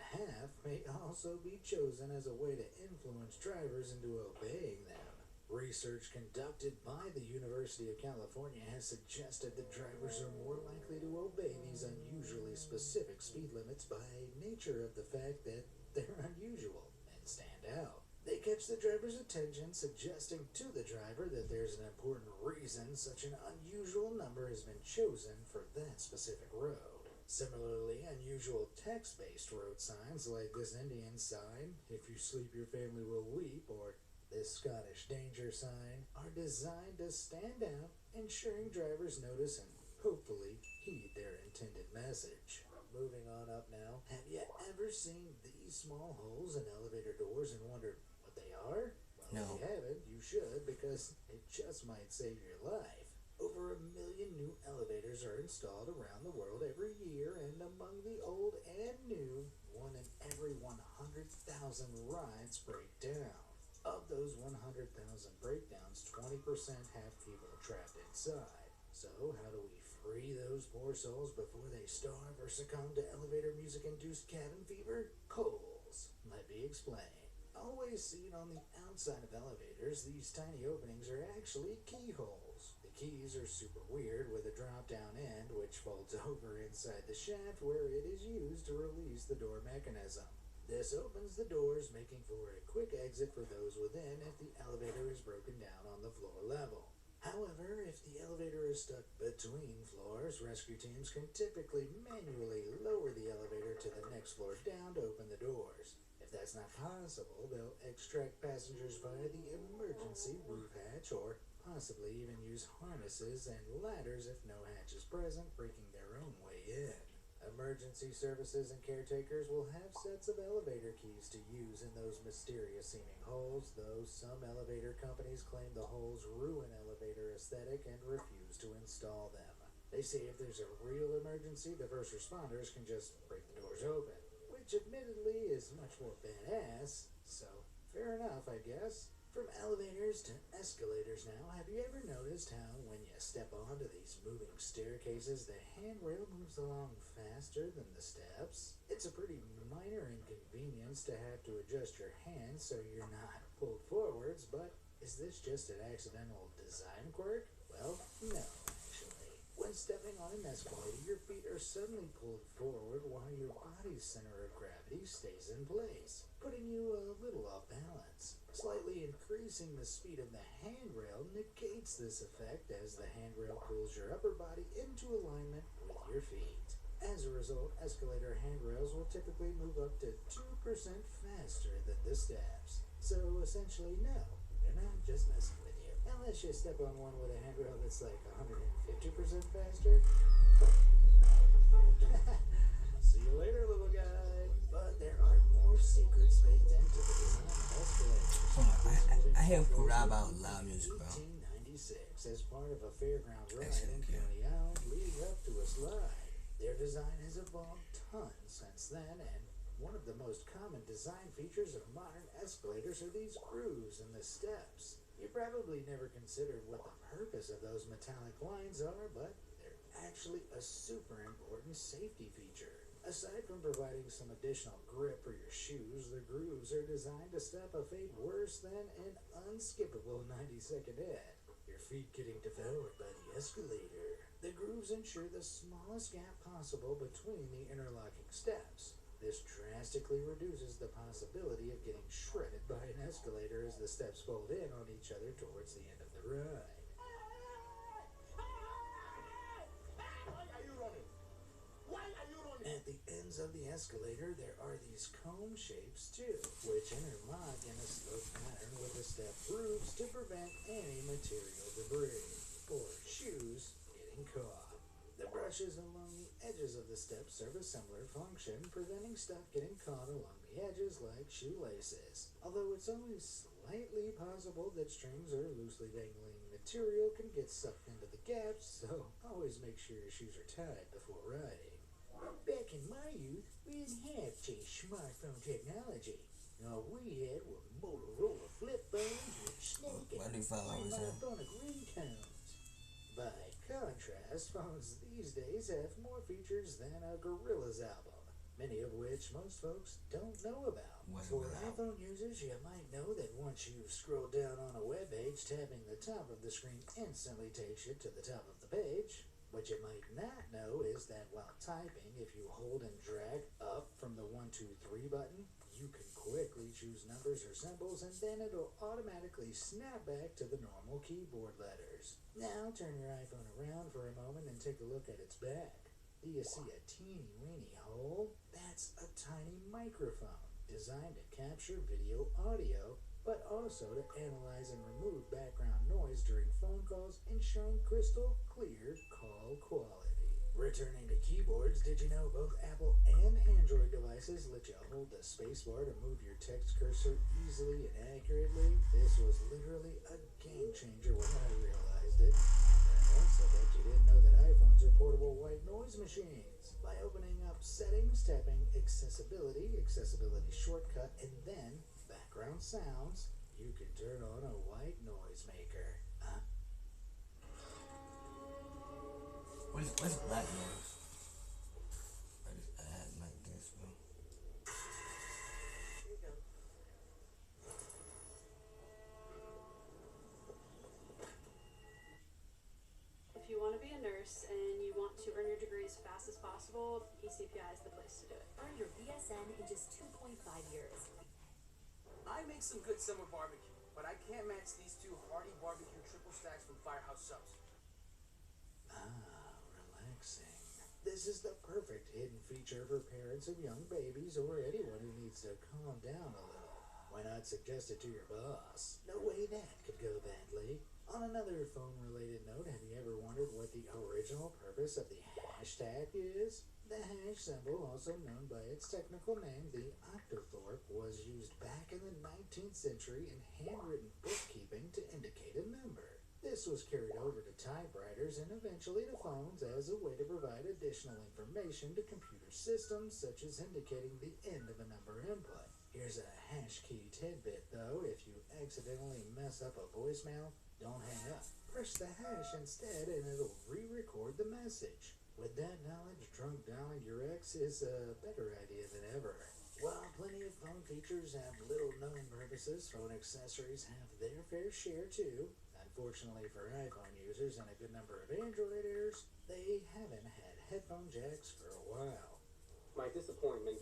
Speaker 11: may also be chosen as a way to influence drivers into obeying them. Research conducted by the University of California has suggested that drivers are more likely to obey these unusually specific speed limits by nature of the fact that they're unusual and stand out. They catch the driver's attention, suggesting to the driver that there's an important reason such an unusual number has been chosen for that specific road. Similarly, unusual text-based road signs like this Indian sign, "If you sleep your family will weep," or this Scottish danger sign, are designed to stand out, ensuring drivers notice and hopefully heed their intended message. Moving on up now, have you ever seen these small holes in elevator doors and wondered what they are? Well,
Speaker 14: No.
Speaker 11: if you haven't, you should, because it just might save your life. Over 1 million new elevators are installed around the world every year, and among the old and new, 1 in every 100,000 rides break down. Of those 100,000 breakdowns, 20% have people trapped inside. So how do we free those poor souls before they starve or succumb to elevator music-induced cabin fever? Coals. Let me explain. Always seen on the outside of elevators, these tiny openings are actually keyholes. The keys are super weird with a drop-down end which folds over inside the shaft where it is used to release the door mechanism. This opens the doors, making for a quick exit for those within if the elevator is broken down on the floor level. However, if the elevator is stuck between floors, rescue teams can typically manually lower the elevator to the next floor down to open the doors. If that's not possible, they'll extract passengers via the emergency roof hatch or possibly even use harnesses and ladders if no hatch is present, breaking their own way in. Emergency services and caretakers will have sets of elevator keys to use in those mysterious-seeming holes, though some elevator companies claim the holes ruin elevator aesthetic and refuse to install them. They say if there's a real emergency, the first responders can just break the doors open, which admittedly is much more badass, so fair enough, I guess. From elevators to escalators now, have you ever noticed how when you step onto these moving staircases, the handrail moves along faster than the steps? It's a pretty minor inconvenience to have to adjust your hands so you're not pulled forwards, but is this just an accidental design quirk? Well, no, actually. When stepping on an escalator, your feet are suddenly pulled forward while your body's center of gravity stays in place, putting you a little off balance. Slightly increasing the speed of the handrail negates this effect as the handrail pulls your upper body into alignment with your feet. As a result, escalator handrails will typically move up to 2% faster than the steps. So essentially, no, they're not just messing with you. Unless you step on one with a handrail that's like 150% faster. See you later, little guy. But there are more secrets baked into the design of escalators.
Speaker 14: I have rap out loud music, bro.
Speaker 11: 1896, as part of a fairgrounds ride in Coney Island, leads up to a slide. Their design has evolved tons since then, and one of the most common design features of modern escalators are these grooves in the steps. You probably never considered what the purpose of those metallic lines are, but they're actually a super important safety feature. Aside from providing some additional grip for your shoes, the grooves are designed to stop a fate worse than an unskippable 90-second ad. Your feet getting devoured by the escalator. The grooves ensure the smallest gap possible between the interlocking steps. This drastically reduces the possibility of getting shredded by an escalator as the steps fold in on each other towards the end of the ride. At the ends of the escalator, there are these cone shapes too, which interlock in a slope pattern with the step grooves to prevent any material debris or shoes getting caught. The brushes along the edges of the steps serve a similar function, preventing stuff getting caught along the edges like shoelaces. Although it's always slightly possible that strings or loosely dangling material can get sucked into the gaps, so always make sure your shoes are tied before riding. Back in my youth, we didn't have smartphone technology. All we had were Motorola flip phones with snake and monophonic ringtones. By contrast, phones these days have more features than a Gorillaz album, many of which most folks don't know about. For iPhone users, you might know that once you scroll down on a web page, tapping the top of the screen instantly takes you to the top of the page. What you might not know is that while typing, if you hold and drag up from the 1, 2, 3 button, you can quickly choose numbers or symbols, and then it'll automatically snap back to the normal keyboard letters. Now turn your iPhone around for a moment and take a look at its back. Do you see a teeny-weeny hole? That's a tiny microphone designed to capture video audio, but also to analyze and remove background noise during phone calls, ensuring crystal clear call quality. Returning to keyboards, did you know both Apple and Android devices let you hold the spacebar to move your text cursor easily and accurately? This was literally a game changer when I realized it. I also bet you didn't know that iPhones are portable white noise machines. By opening up Settings, tapping Accessibility shortcut, and then Background Sounds, you can turn on a white noise maker.
Speaker 14: What's black noise? I just add like this, bro.
Speaker 23: Here you go.
Speaker 9: If you want to be a nurse and you want to earn your degree as fast as possible, ECPI is the place to do it.
Speaker 23: Earn your BSN in just 2.5 years.
Speaker 5: I make some good summer barbecue, but I can't match these two hearty barbecue triple stacks from Firehouse Subs.
Speaker 11: Relaxing. This is the perfect hidden feature for parents of young babies or anyone who needs to calm down a little. Why not suggest it to your boss? No way that could go badly. On another phone-related note, have you ever wondered what the original purpose of the hashtag is? The hash symbol, also known by its technical name, the octothorpe, was used back in the 19th century in handwritten bookkeeping to indicate a number. This was carried over to typewriters and eventually to phones as a way to provide additional information to computer systems, such as indicating the end of a number input. Here's a hash key tidbit, though. If you accidentally mess up a voicemail, don't hang up. Press the hash instead and it'll re-record the message. With that knowledge, drunk dialing your ex is a better idea than ever. While plenty of phone features have little-known purposes, phone accessories have their fair share too. Unfortunately for iPhone users and a good number of Androiders, they haven't had headphone jacks for a while.
Speaker 8: My disappointment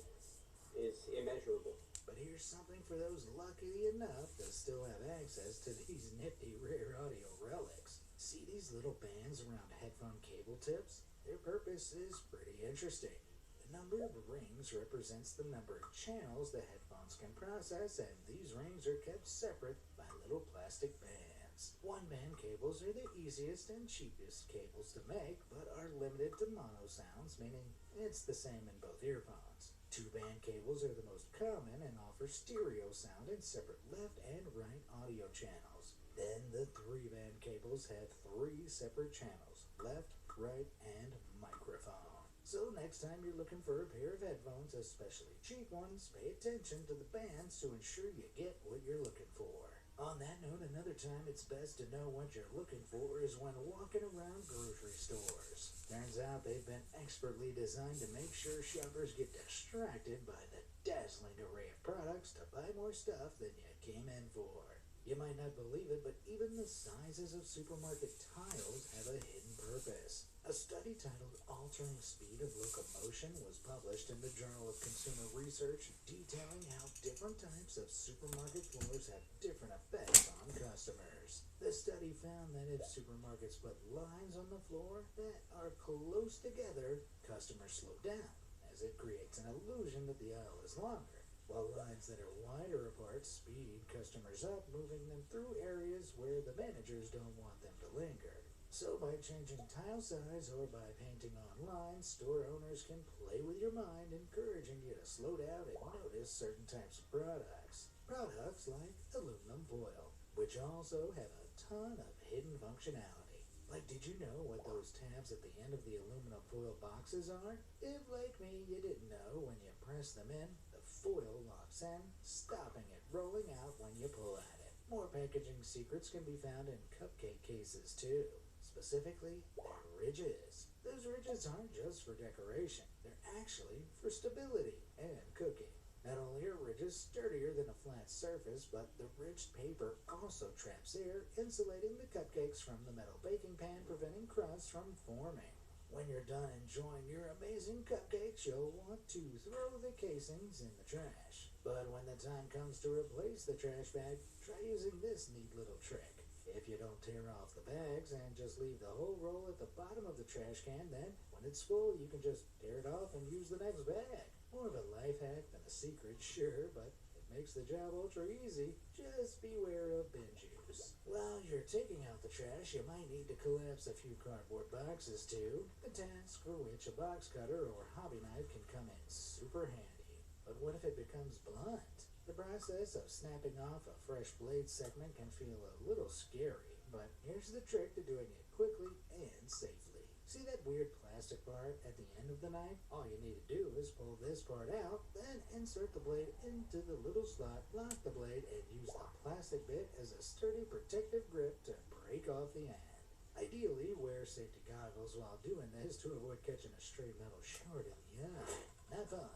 Speaker 8: is immeasurable.
Speaker 11: But here's something for those lucky enough to still have access to these nifty rare audio relics. See these little bands around headphone cable tips? Their purpose is pretty interesting. The number of rings represents the number of channels the headphones can process, and these rings are kept separate by little plastic bands. One-band cables are the easiest and cheapest cables to make, but are limited to mono sounds, meaning it's the same in both earphones. Two-band cables are the most common and offer stereo sound in separate left and right audio channels. Then the three-band cables have three separate channels, left, right, and microphone. So next time you're looking for a pair of headphones, especially cheap ones, pay attention to the bands to ensure you get what you're looking for. On that note, another time it's best to know what you're looking for is when walking around grocery stores. Turns out they've been expertly designed to make sure shoppers get distracted by the dazzling array of products to buy more stuff than you came in for. You might not believe it, but even the sizes of supermarket tiles have a hidden purpose. A study titled Altering Speed of Locomotion was published in the Journal of Consumer Research, detailing how different types of supermarket floors have different effects on customers. The study found that if supermarkets put lines on the floor that are close together, customers slow down, as it creates an illusion that the aisle is longer, while lines that are wider apart speed customers up, moving them through areas where the managers don't want them to linger. So by changing tile size or by painting on lines, store owners can play with your mind, encouraging you to slow down and notice certain types of products. Products like aluminum foil, which also have a ton of hidden functionality. Like, did you know what those tabs at the end of the aluminum foil boxes are? If, like me, you didn't know, when you press them in, the foil locks in, stopping it rolling out when you pull at it. More packaging secrets can be found in cupcake cases, too. Specifically, their ridges. Those ridges aren't just for decoration, they're actually for stability and cooking. Not only are ridges sturdier than a flat surface, but the ridged paper also traps air, insulating the cupcakes from the metal baking pan, preventing crusts from forming. When you're done enjoying your amazing cupcakes, you'll want to throw the casings in the trash. But when the time comes to replace the trash bag, try using this neat little trick. If you don't tear off the bags and just leave the whole roll at the bottom of the trash can, then when it's full, you can just tear it off and use the next bag. More of a life hack than a secret, sure, but it makes the job ultra easy. Just beware of bin juice. While you're taking out the trash, you might need to collapse a few cardboard boxes too, a task for which a box cutter or hobby knife can come in super handy. But what if it becomes blunt? The process of snapping off a fresh blade segment can feel a little scary, but here's the trick to doing it quickly and safely. See that weird plastic part at the end of the knife? All you need to do is pull this part out, then insert the blade into the little slot, lock the blade, and use the plastic bit as a sturdy protective grip to break off the end. Ideally, wear safety goggles while doing this to avoid catching a stray metal shard in the eye. Have fun.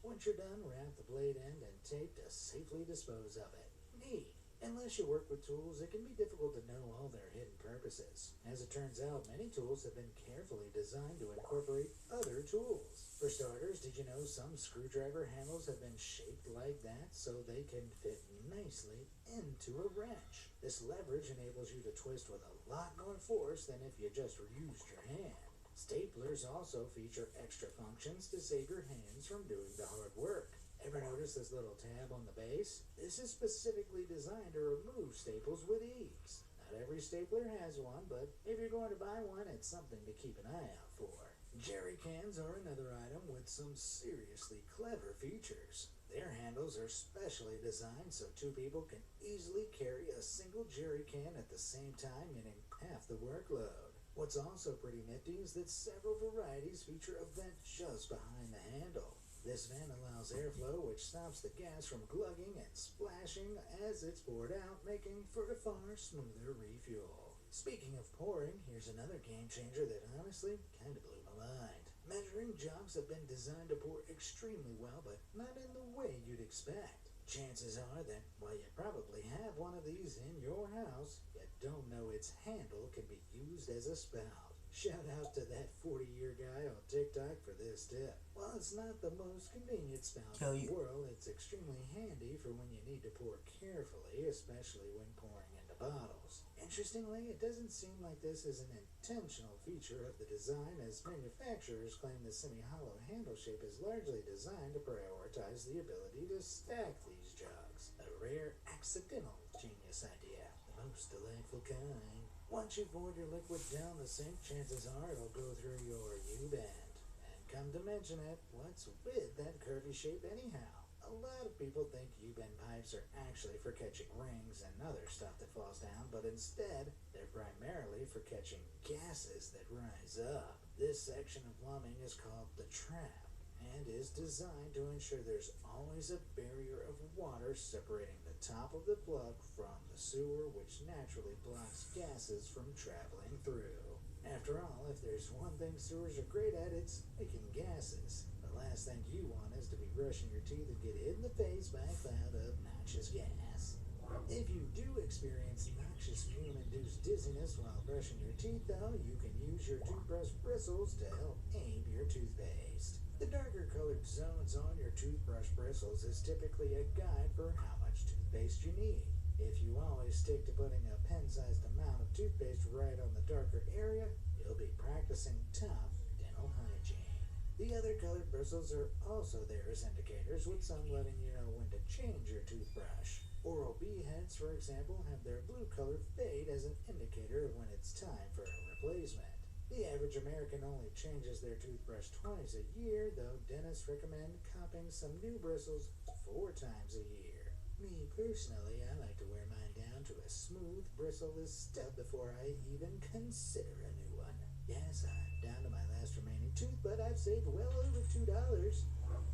Speaker 11: Once you're done, wrap the blade end and tape to safely dispose of it. Neat. Unless you work with tools, it can be difficult to know all their hidden purposes. As it turns out, many tools have been carefully designed to incorporate other tools. For starters, did you know some screwdriver handles have been shaped like that so they can fit nicely into a wrench? This leverage enables you to twist with a lot more force than if you just used your hand. Staplers also feature extra functions to save your hands from doing the hard work. Ever notice this little tab on the base? This is specifically designed to remove staples with ease. Not every stapler has one, but if you're going to buy one, it's something to keep an eye out for. Jerry cans are another item with some seriously clever features. Their handles are specially designed so two people can easily carry a single jerry can at the same time, meaning half the workload. What's also pretty nifty is that several varieties feature a vent just behind the handle. This vent allows airflow, which stops the gas from glugging and splashing as it's poured out, making for a far smoother refuel. Speaking of pouring, here's another game changer that honestly kind of blew my mind. Measuring jugs have been designed to pour extremely well, but not in the way you'd expect. Chances are that while you probably have one of these in your house, you don't know its handle can be used as a spout. Shout out to that 40-year guy on TikTok for this tip. While it's not the most convenient spout in the world, it's extremely handy for when you need to pour carefully, especially when pouring into bottles. Interestingly, it doesn't seem like this is an intentional feature of the design, as manufacturers claim the semi-hollow handle shape is largely designed to prioritize the ability to stack these jugs. A rare accidental genius idea, the most delightful kind. Once you poured your liquid down the sink, chances are it'll go through your U-bend. And come to mention it, what's with that curvy shape anyhow? A lot of people think U-bend pipes are actually for catching rings and other stuff that falls down, but instead, they're primarily for catching gases that rise up. This section of plumbing is called the trap, and is designed to ensure there's always a barrier of water separating the top of the plug from the sewer, which naturally blocks gases from traveling through. After all, if there's one thing sewers are great at, it's making gases. The last thing you want is to be brushing your teeth and get hit in the face by a cloud of noxious gas. If you do experience noxious fume-induced dizziness while brushing your teeth, though, you can use your toothbrush bristles to help aim your toothpaste. The darker colored zones on your toothbrush bristles is typically a guide for how much toothpaste you need. If you always stick to putting a pen-sized amount of toothpaste right on the darker area, you'll be practicing top dental hygiene. The other colored bristles are also there as indicators, with some letting you know when to change your toothbrush. Oral-B heads, for example, have their blue color fade as an indicator of when it's time for a replacement. The average American only changes their toothbrush twice a year, though dentists recommend copping some new bristles 4 times a year. Me personally, I like to wear mine down to a smooth, bristleless stub before I even consider a new one. Yes, I'm down to my last remaining tooth, but I've saved well over $2.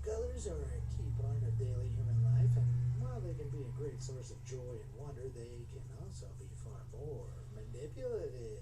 Speaker 11: Colors are a key part of daily human life, and while they can be a great source of joy and wonder, they can also be far more manipulative.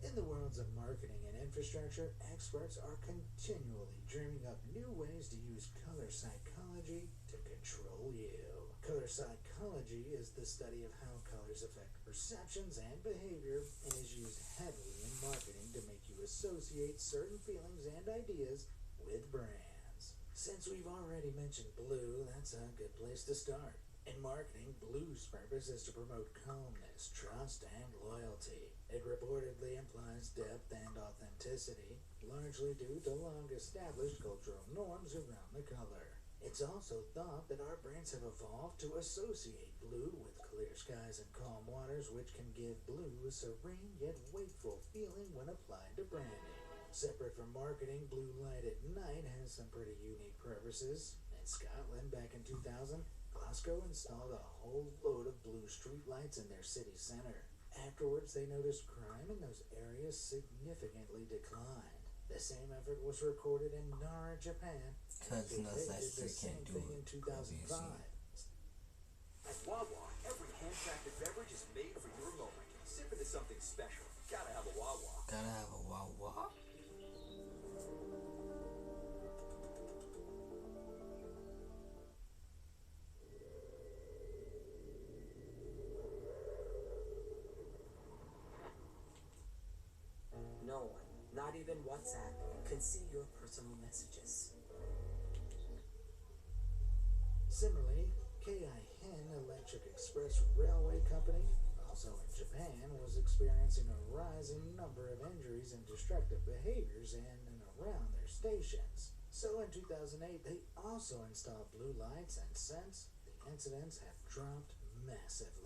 Speaker 11: In the worlds of marketing and infrastructure, experts are continually dreaming up new ways to use color psychology to control you. Color psychology is the study of how colors affect perceptions and behavior, and is used heavily in marketing to make you associate certain feelings and ideas with brands. Since we've already mentioned blue, that's a good place to start. In marketing, blue's purpose is to promote calmness, trust, and loyalty. It reportedly implies depth and authenticity, largely due to long-established cultural norms around the color. It's also thought that our brains have evolved to associate blue with clear skies and calm waters, which can give blue a serene yet wakeful feeling when applied to branding. Separate from marketing, blue light at night has some pretty unique purposes. In Scotland, back in 2000, Glasgow installed a whole load of blue street lights in their city center. Afterwards, they noticed crime in those areas significantly declined. The same effort was recorded in Nara, Japan.
Speaker 14: Cause
Speaker 11: They
Speaker 14: no
Speaker 11: did
Speaker 14: such
Speaker 11: the
Speaker 14: shit
Speaker 11: same
Speaker 14: can't do
Speaker 11: thing in
Speaker 14: it.
Speaker 11: 2005.
Speaker 4: At Wawa, every handcrafted beverage is made for your moment. Sip into something special. Gotta have a Wawa.
Speaker 14: Gotta have a Wawa.
Speaker 12: No one, not even WhatsApp, can see your personal messages.
Speaker 11: Similarly, Keihin Electric Express Railway Company, also in Japan, was experiencing a rising number of injuries and destructive behaviors in and around their stations. So in 2008, they also installed blue lights, and since, the incidents have dropped massively.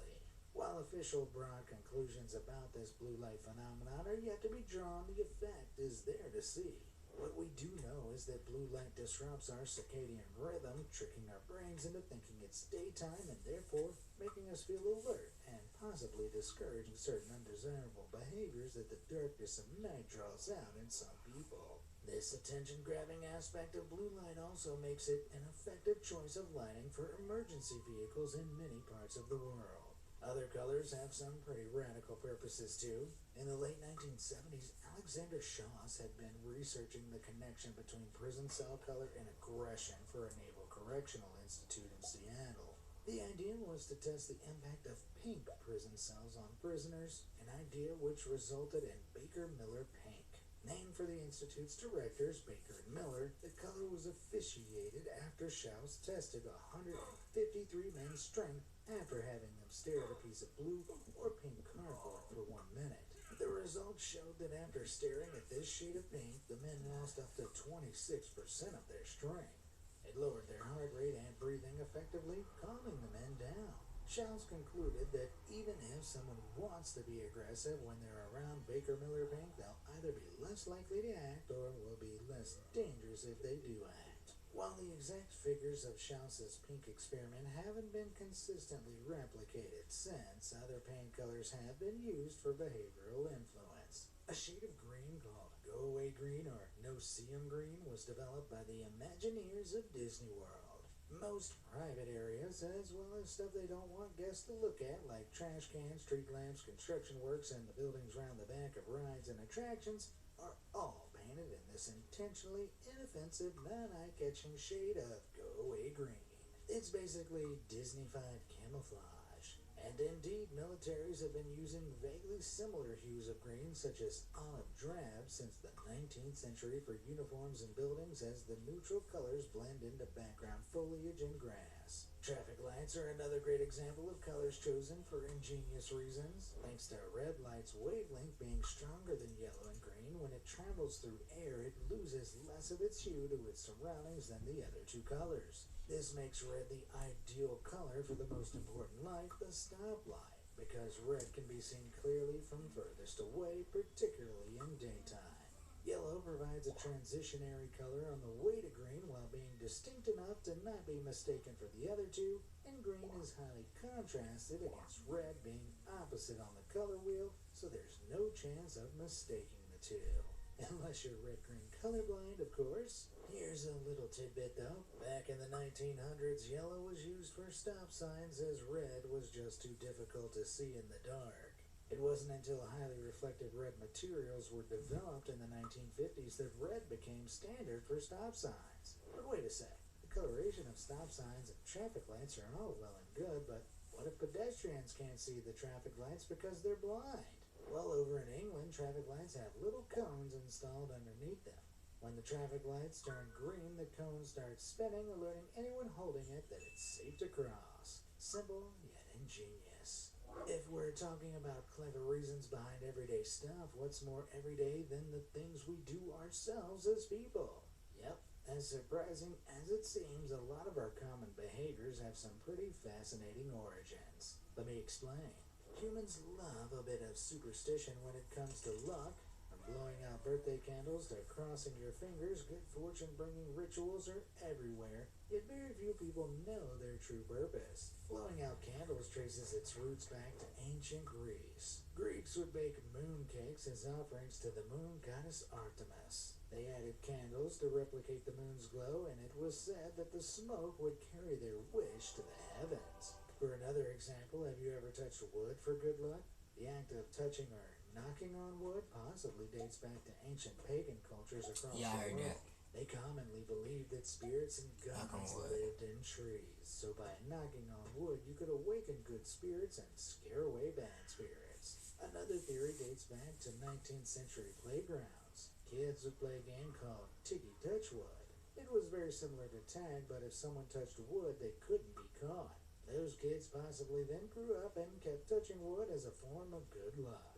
Speaker 11: While official broad conclusions about this blue light phenomenon are yet to be drawn, the effect is there to see. What we do know is that blue light disrupts our circadian rhythm, tricking our brains into thinking it's daytime and therefore making us feel alert and possibly discouraging certain undesirable behaviors that the darkness of night draws out in some people. This attention-grabbing aspect of blue light also makes it an effective choice of lighting for emergency vehicles in many parts of the world. Other colors have some pretty radical purposes too. In the late 1970s, Alexander Schoss had been researching the connection between prison cell color and aggression for a Naval Correctional Institute in Seattle. The idea was to test the impact of pink prison cells on prisoners, an idea which resulted in Baker Miller Pink. Named for the Institute's directors, Baker and Miller, the color was officiated after Schoss tested 153 men's strength after having them stare at a piece of blue or pink cardboard for 1 minute. The results showed that after staring at this shade of pink, the men lost up to 26% of their strength. It lowered their heart rate and breathing effectively, calming the men down. Schoss concluded that even if someone wants to be aggressive when they're around Baker Miller Pink, they'll either be less likely to act or will be less dangerous if they do act. While the exact figures of Schaus's pink experiment haven't been consistently replicated since, other paint colors have been used for behavioral influence. A shade of green called Go Away Green or No See 'Em Green was developed by the Imagineers of Disney World. Most private areas, as well as stuff they don't want guests to look at, like trash cans, street lamps, construction works, and the buildings around the back of rides and attractions, are all painted in this intentionally inoffensive, non-eye-catching shade of Go Away Green. It's basically Disney-fied camouflage. And indeed, militaries have been using vaguely similar hues of green, such as olive drab, since the 19th century for uniforms and buildings as the neutral colors blend into background foliage and grass. Traffic lights are another great example of colors chosen for ingenious reasons, thanks to red light's wavelength being stronger than yellow and green. When it travels through air, it loses less of its hue to its surroundings than the other two colors. This makes red the ideal color for the most important light, the stoplight, because red can be seen clearly from furthest away, particularly in daytime. Yellow provides a transitionary color on the way to green while being distinct enough to not be mistaken for the other two, and green is highly contrasted against red being opposite on the color wheel, so there's no chance of mistaking the two. Unless you're red-green colorblind, of course. Here's a little tidbit though. Back in the 1900s, yellow was used for stop signs as red was just too difficult to see in the dark. It wasn't until highly reflective red materials were developed in the 1950s that red became standard for stop signs. But wait a sec. The coloration of stop signs and traffic lights are all well and good, but what if pedestrians can't see the traffic lights because they're blind? Well, over in England, traffic lights have little cones installed underneath them. When the traffic lights turn green, the cone starts spinning, alerting anyone holding it that it's safe to cross. Simple, yet ingenious. If we're talking about clever reasons behind everyday stuff, what's more everyday than the things we do ourselves as people? Yep, as surprising as it seems, a lot of our common behaviors have some pretty fascinating origins. Let me explain. Humans love a bit of superstition when it comes to luck. From blowing out birthday candles to crossing your fingers, good fortune bringing rituals are everywhere, yet very few people know their true purpose. Blowing out candles traces its roots back to ancient Greece. Greeks would bake moon cakes as offerings to the moon goddess Artemis. They added candles to replicate the moon's glow, and it was said that the smoke would carry their wish to the heavens. For another example, have you ever touched wood for good luck? The act of touching or knocking on wood possibly dates back to ancient pagan cultures across the world.
Speaker 14: That.
Speaker 11: They commonly believed that spirits and gods lived in trees, so by knocking on wood, you could awaken good spirits and scare away bad spirits. Another theory dates back to 19th century playgrounds. Kids would play a game called Tiggy Touch Wood. It was very similar to tag, but if someone touched wood, they couldn't be caught. Those kids possibly then grew up and kept touching wood as a form of good luck.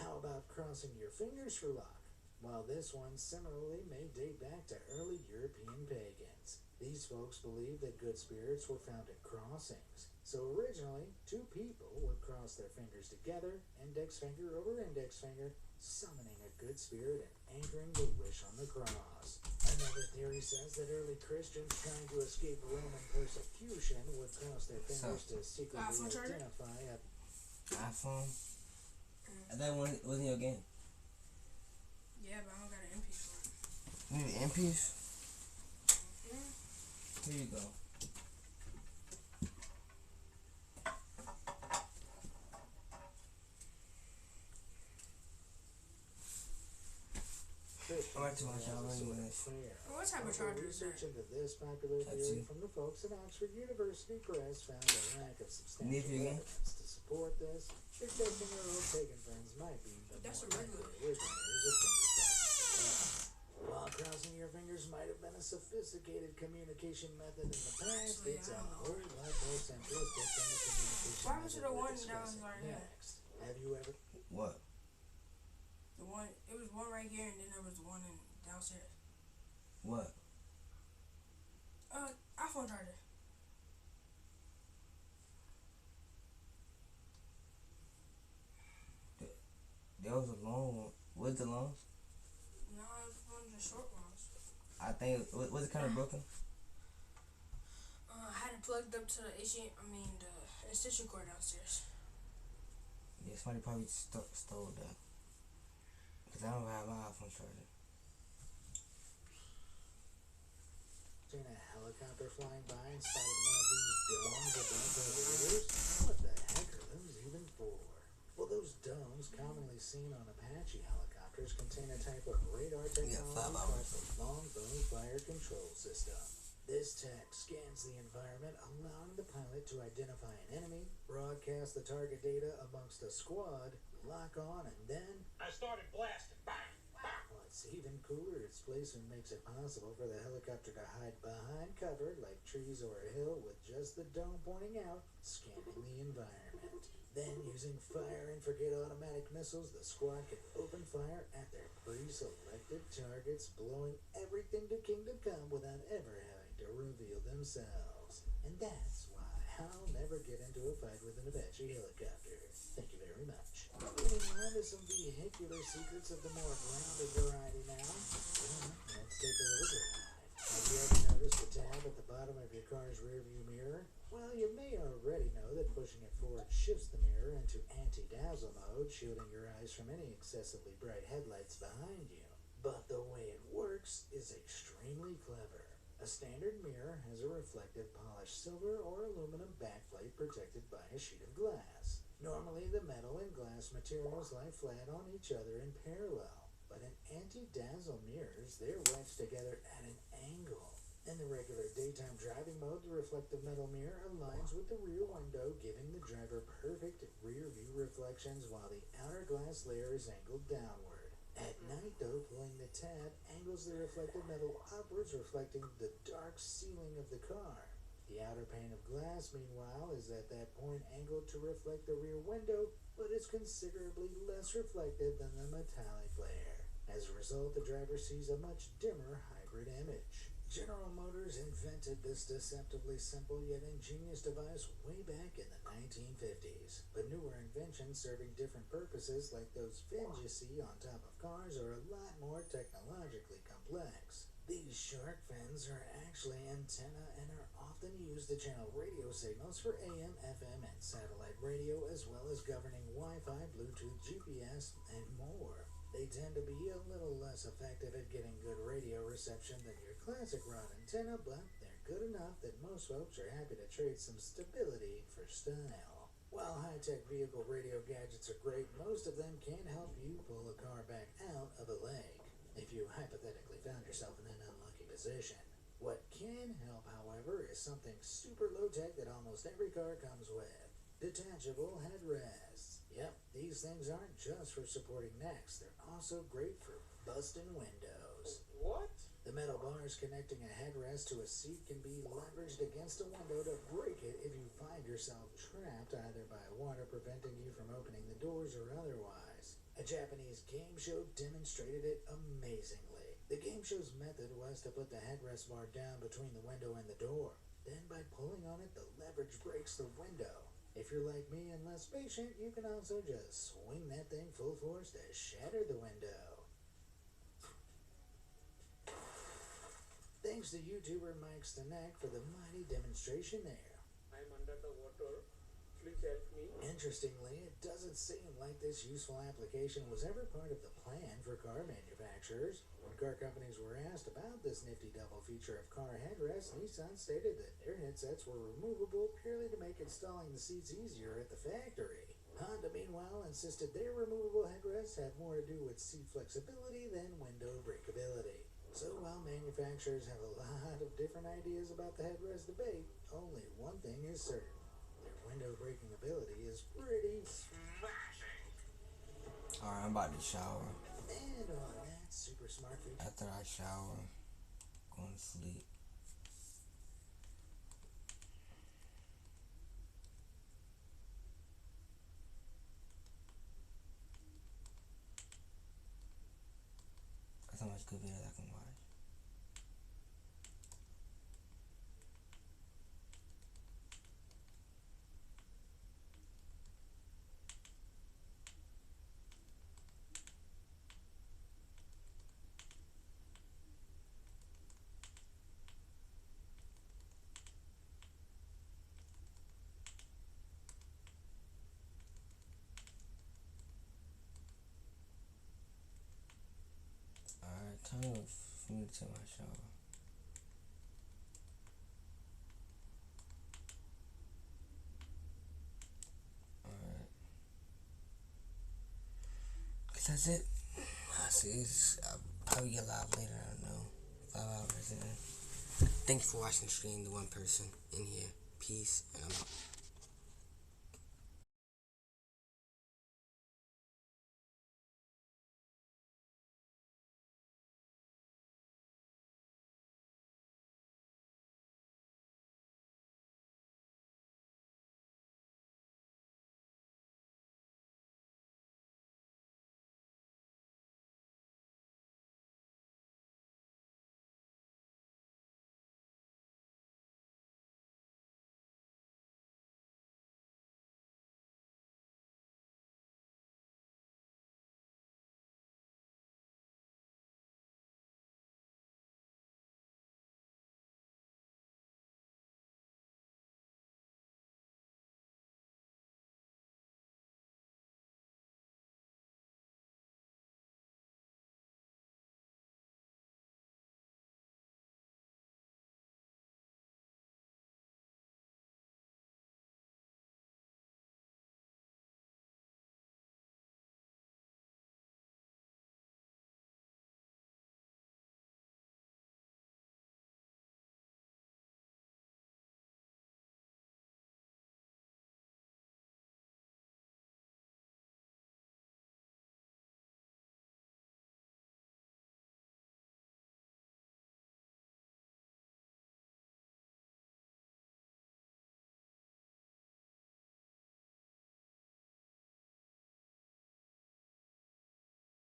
Speaker 11: How about crossing your fingers for luck? Well, this one similarly may date back to early European pagans. These folks believed that good spirits were found in crossings. So originally, two people would cross their fingers together, index finger over index finger, summoning a good spirit and anchoring the wish on the cross. Another theory says that early Christians trying to escape Roman persecution would cross their fingers to secretly identify a
Speaker 14: iPhone? I thought it wasn't your game.
Speaker 23: Yeah, but I don't got an MP for it.
Speaker 14: You need an MP? Here you go.
Speaker 11: What type of charger is that? Research into this popular theory from the folks at Oxford University Press found a lack of substantial evidence to support this, suggesting our old pagan friends might be the more likely originators of finger crossing. While crossing your fingers might have been a sophisticated communication method in the past, it's a whole lot more simplistic than the communication
Speaker 23: Why was it
Speaker 11: method
Speaker 23: the
Speaker 11: we're
Speaker 23: one that was
Speaker 11: discussing
Speaker 23: right here?
Speaker 11: next. Have you ever...
Speaker 14: What?
Speaker 23: The one, it was one right here, and then there was one in downstairs.
Speaker 14: What?
Speaker 23: iPhone charger.
Speaker 14: There was a long one. What's the long?
Speaker 23: No, it was one of the short ones.
Speaker 14: I think was it kind of broken?
Speaker 23: plugged up to the the extension cord downstairs.
Speaker 14: Yeah, somebody probably stole that. Because I don't have my iPhone charger.
Speaker 11: Seen a helicopter flying by and spotted one of these domes above the raiders? What the heck are those even for? Well, those domes, commonly seen on Apache helicopters, contain a type of radar technology called the Longbow Fire Control System. This tech scans the environment, allowing the pilot to identify an enemy, broadcast the target data amongst a squad, lock on, and then...
Speaker 17: I started blasting. Bang!
Speaker 11: What's even cooler, its placement makes it possible for the helicopter to hide behind cover, like trees or a hill, with just the dome pointing out, scanning the environment. Then, using fire-and-forget automatic missiles, the squad can open fire at their pre-selected targets, blowing everything to kingdom come without ever having to reveal themselves. And that's why I'll never get into a fight with an Apache helicopter. Thank you very much. Moving on to some vehicular secrets of the more grounded variety now. Well, let's take a little drive. Have you ever noticed the tab at the bottom of your car's rearview mirror? Well, you may already know that pushing it forward shifts the mirror into anti-dazzle mode, shielding your eyes from any excessively bright headlights behind you. But the way it works is extremely clever. A standard mirror has a reflective polished silver or aluminum backplate protected by a sheet of glass. Normally, the metal and glass materials lie flat on each other in parallel, but in anti-dazzle mirrors, they're wedged together at an angle. In the regular daytime driving mode, the reflective metal mirror aligns with the rear window, giving the driver perfect rear view reflections while the outer glass layer is angled downward. At night, though, pulling the tab angles the reflective metal upwards, reflecting the dark ceiling of the car. The outer pane of glass, meanwhile, is at that point angled to reflect the rear window, but is considerably less reflective than the metallic layer. As a result, the driver sees a much dimmer hybrid image. General Motors invented this deceptively simple yet ingenious device way back in the 1950s. But newer inventions serving different purposes, like those fins you see on top of cars, are a lot more technologically complex. These shark fins are actually antennae and are often used to channel radio signals for AM, FM, and satellite radio, as well as governing Wi-Fi, Bluetooth, GPS, and more. They tend to be a little less effective at getting good radio reception than your classic rod antenna, but they're good enough that most folks are happy to trade some stability for style. While high-tech vehicle radio gadgets are great, most of them can't help you pull a car back out of a lake, if you hypothetically found yourself in an unlucky position. What can help, however, is something super low-tech that almost every car comes with: detachable headrests. Yep, these things aren't just for supporting necks, they're also great for busting windows.
Speaker 10: What?
Speaker 11: The metal bars connecting a headrest to a seat can be leveraged against a window to break it if you find yourself trapped either by water preventing you from opening the doors or otherwise. A Japanese game show demonstrated it amazingly. The game show's method was to put the headrest bar down between the window and the door. Then by pulling on it, the leverage breaks the window. If you're like me and less patient, you can also just swing that thing full force to shatter the window. Thanks to YouTuber Mike Stanek for the mighty demonstration there.
Speaker 8: I'm under the water. Please help me.
Speaker 11: Interestingly, it doesn't seem like this useful application was ever part of the plan for car manufacturers. When car companies were asked about this nifty double feature of car headrests, Nissan stated that their headsets were removable purely to make installing the seats easier at the factory. Honda, meanwhile, insisted their removable headrests had more to do with seat flexibility than window breakability. So while manufacturers have a lot of different ideas about the headrest debate, only one thing is certain: their window breaking ability is pretty smashing.
Speaker 14: Alright, I'm about to shower.
Speaker 11: And on that super smart feature.
Speaker 14: After I shower, going to sleep. Got so much good videos I can watch. for me to take my shower. Alright. Guess that's it. I'll see. I'll probably get live later. I don't know. 5 hours in. Thank you for watching the stream, the one person in here. Peace, and I'm out.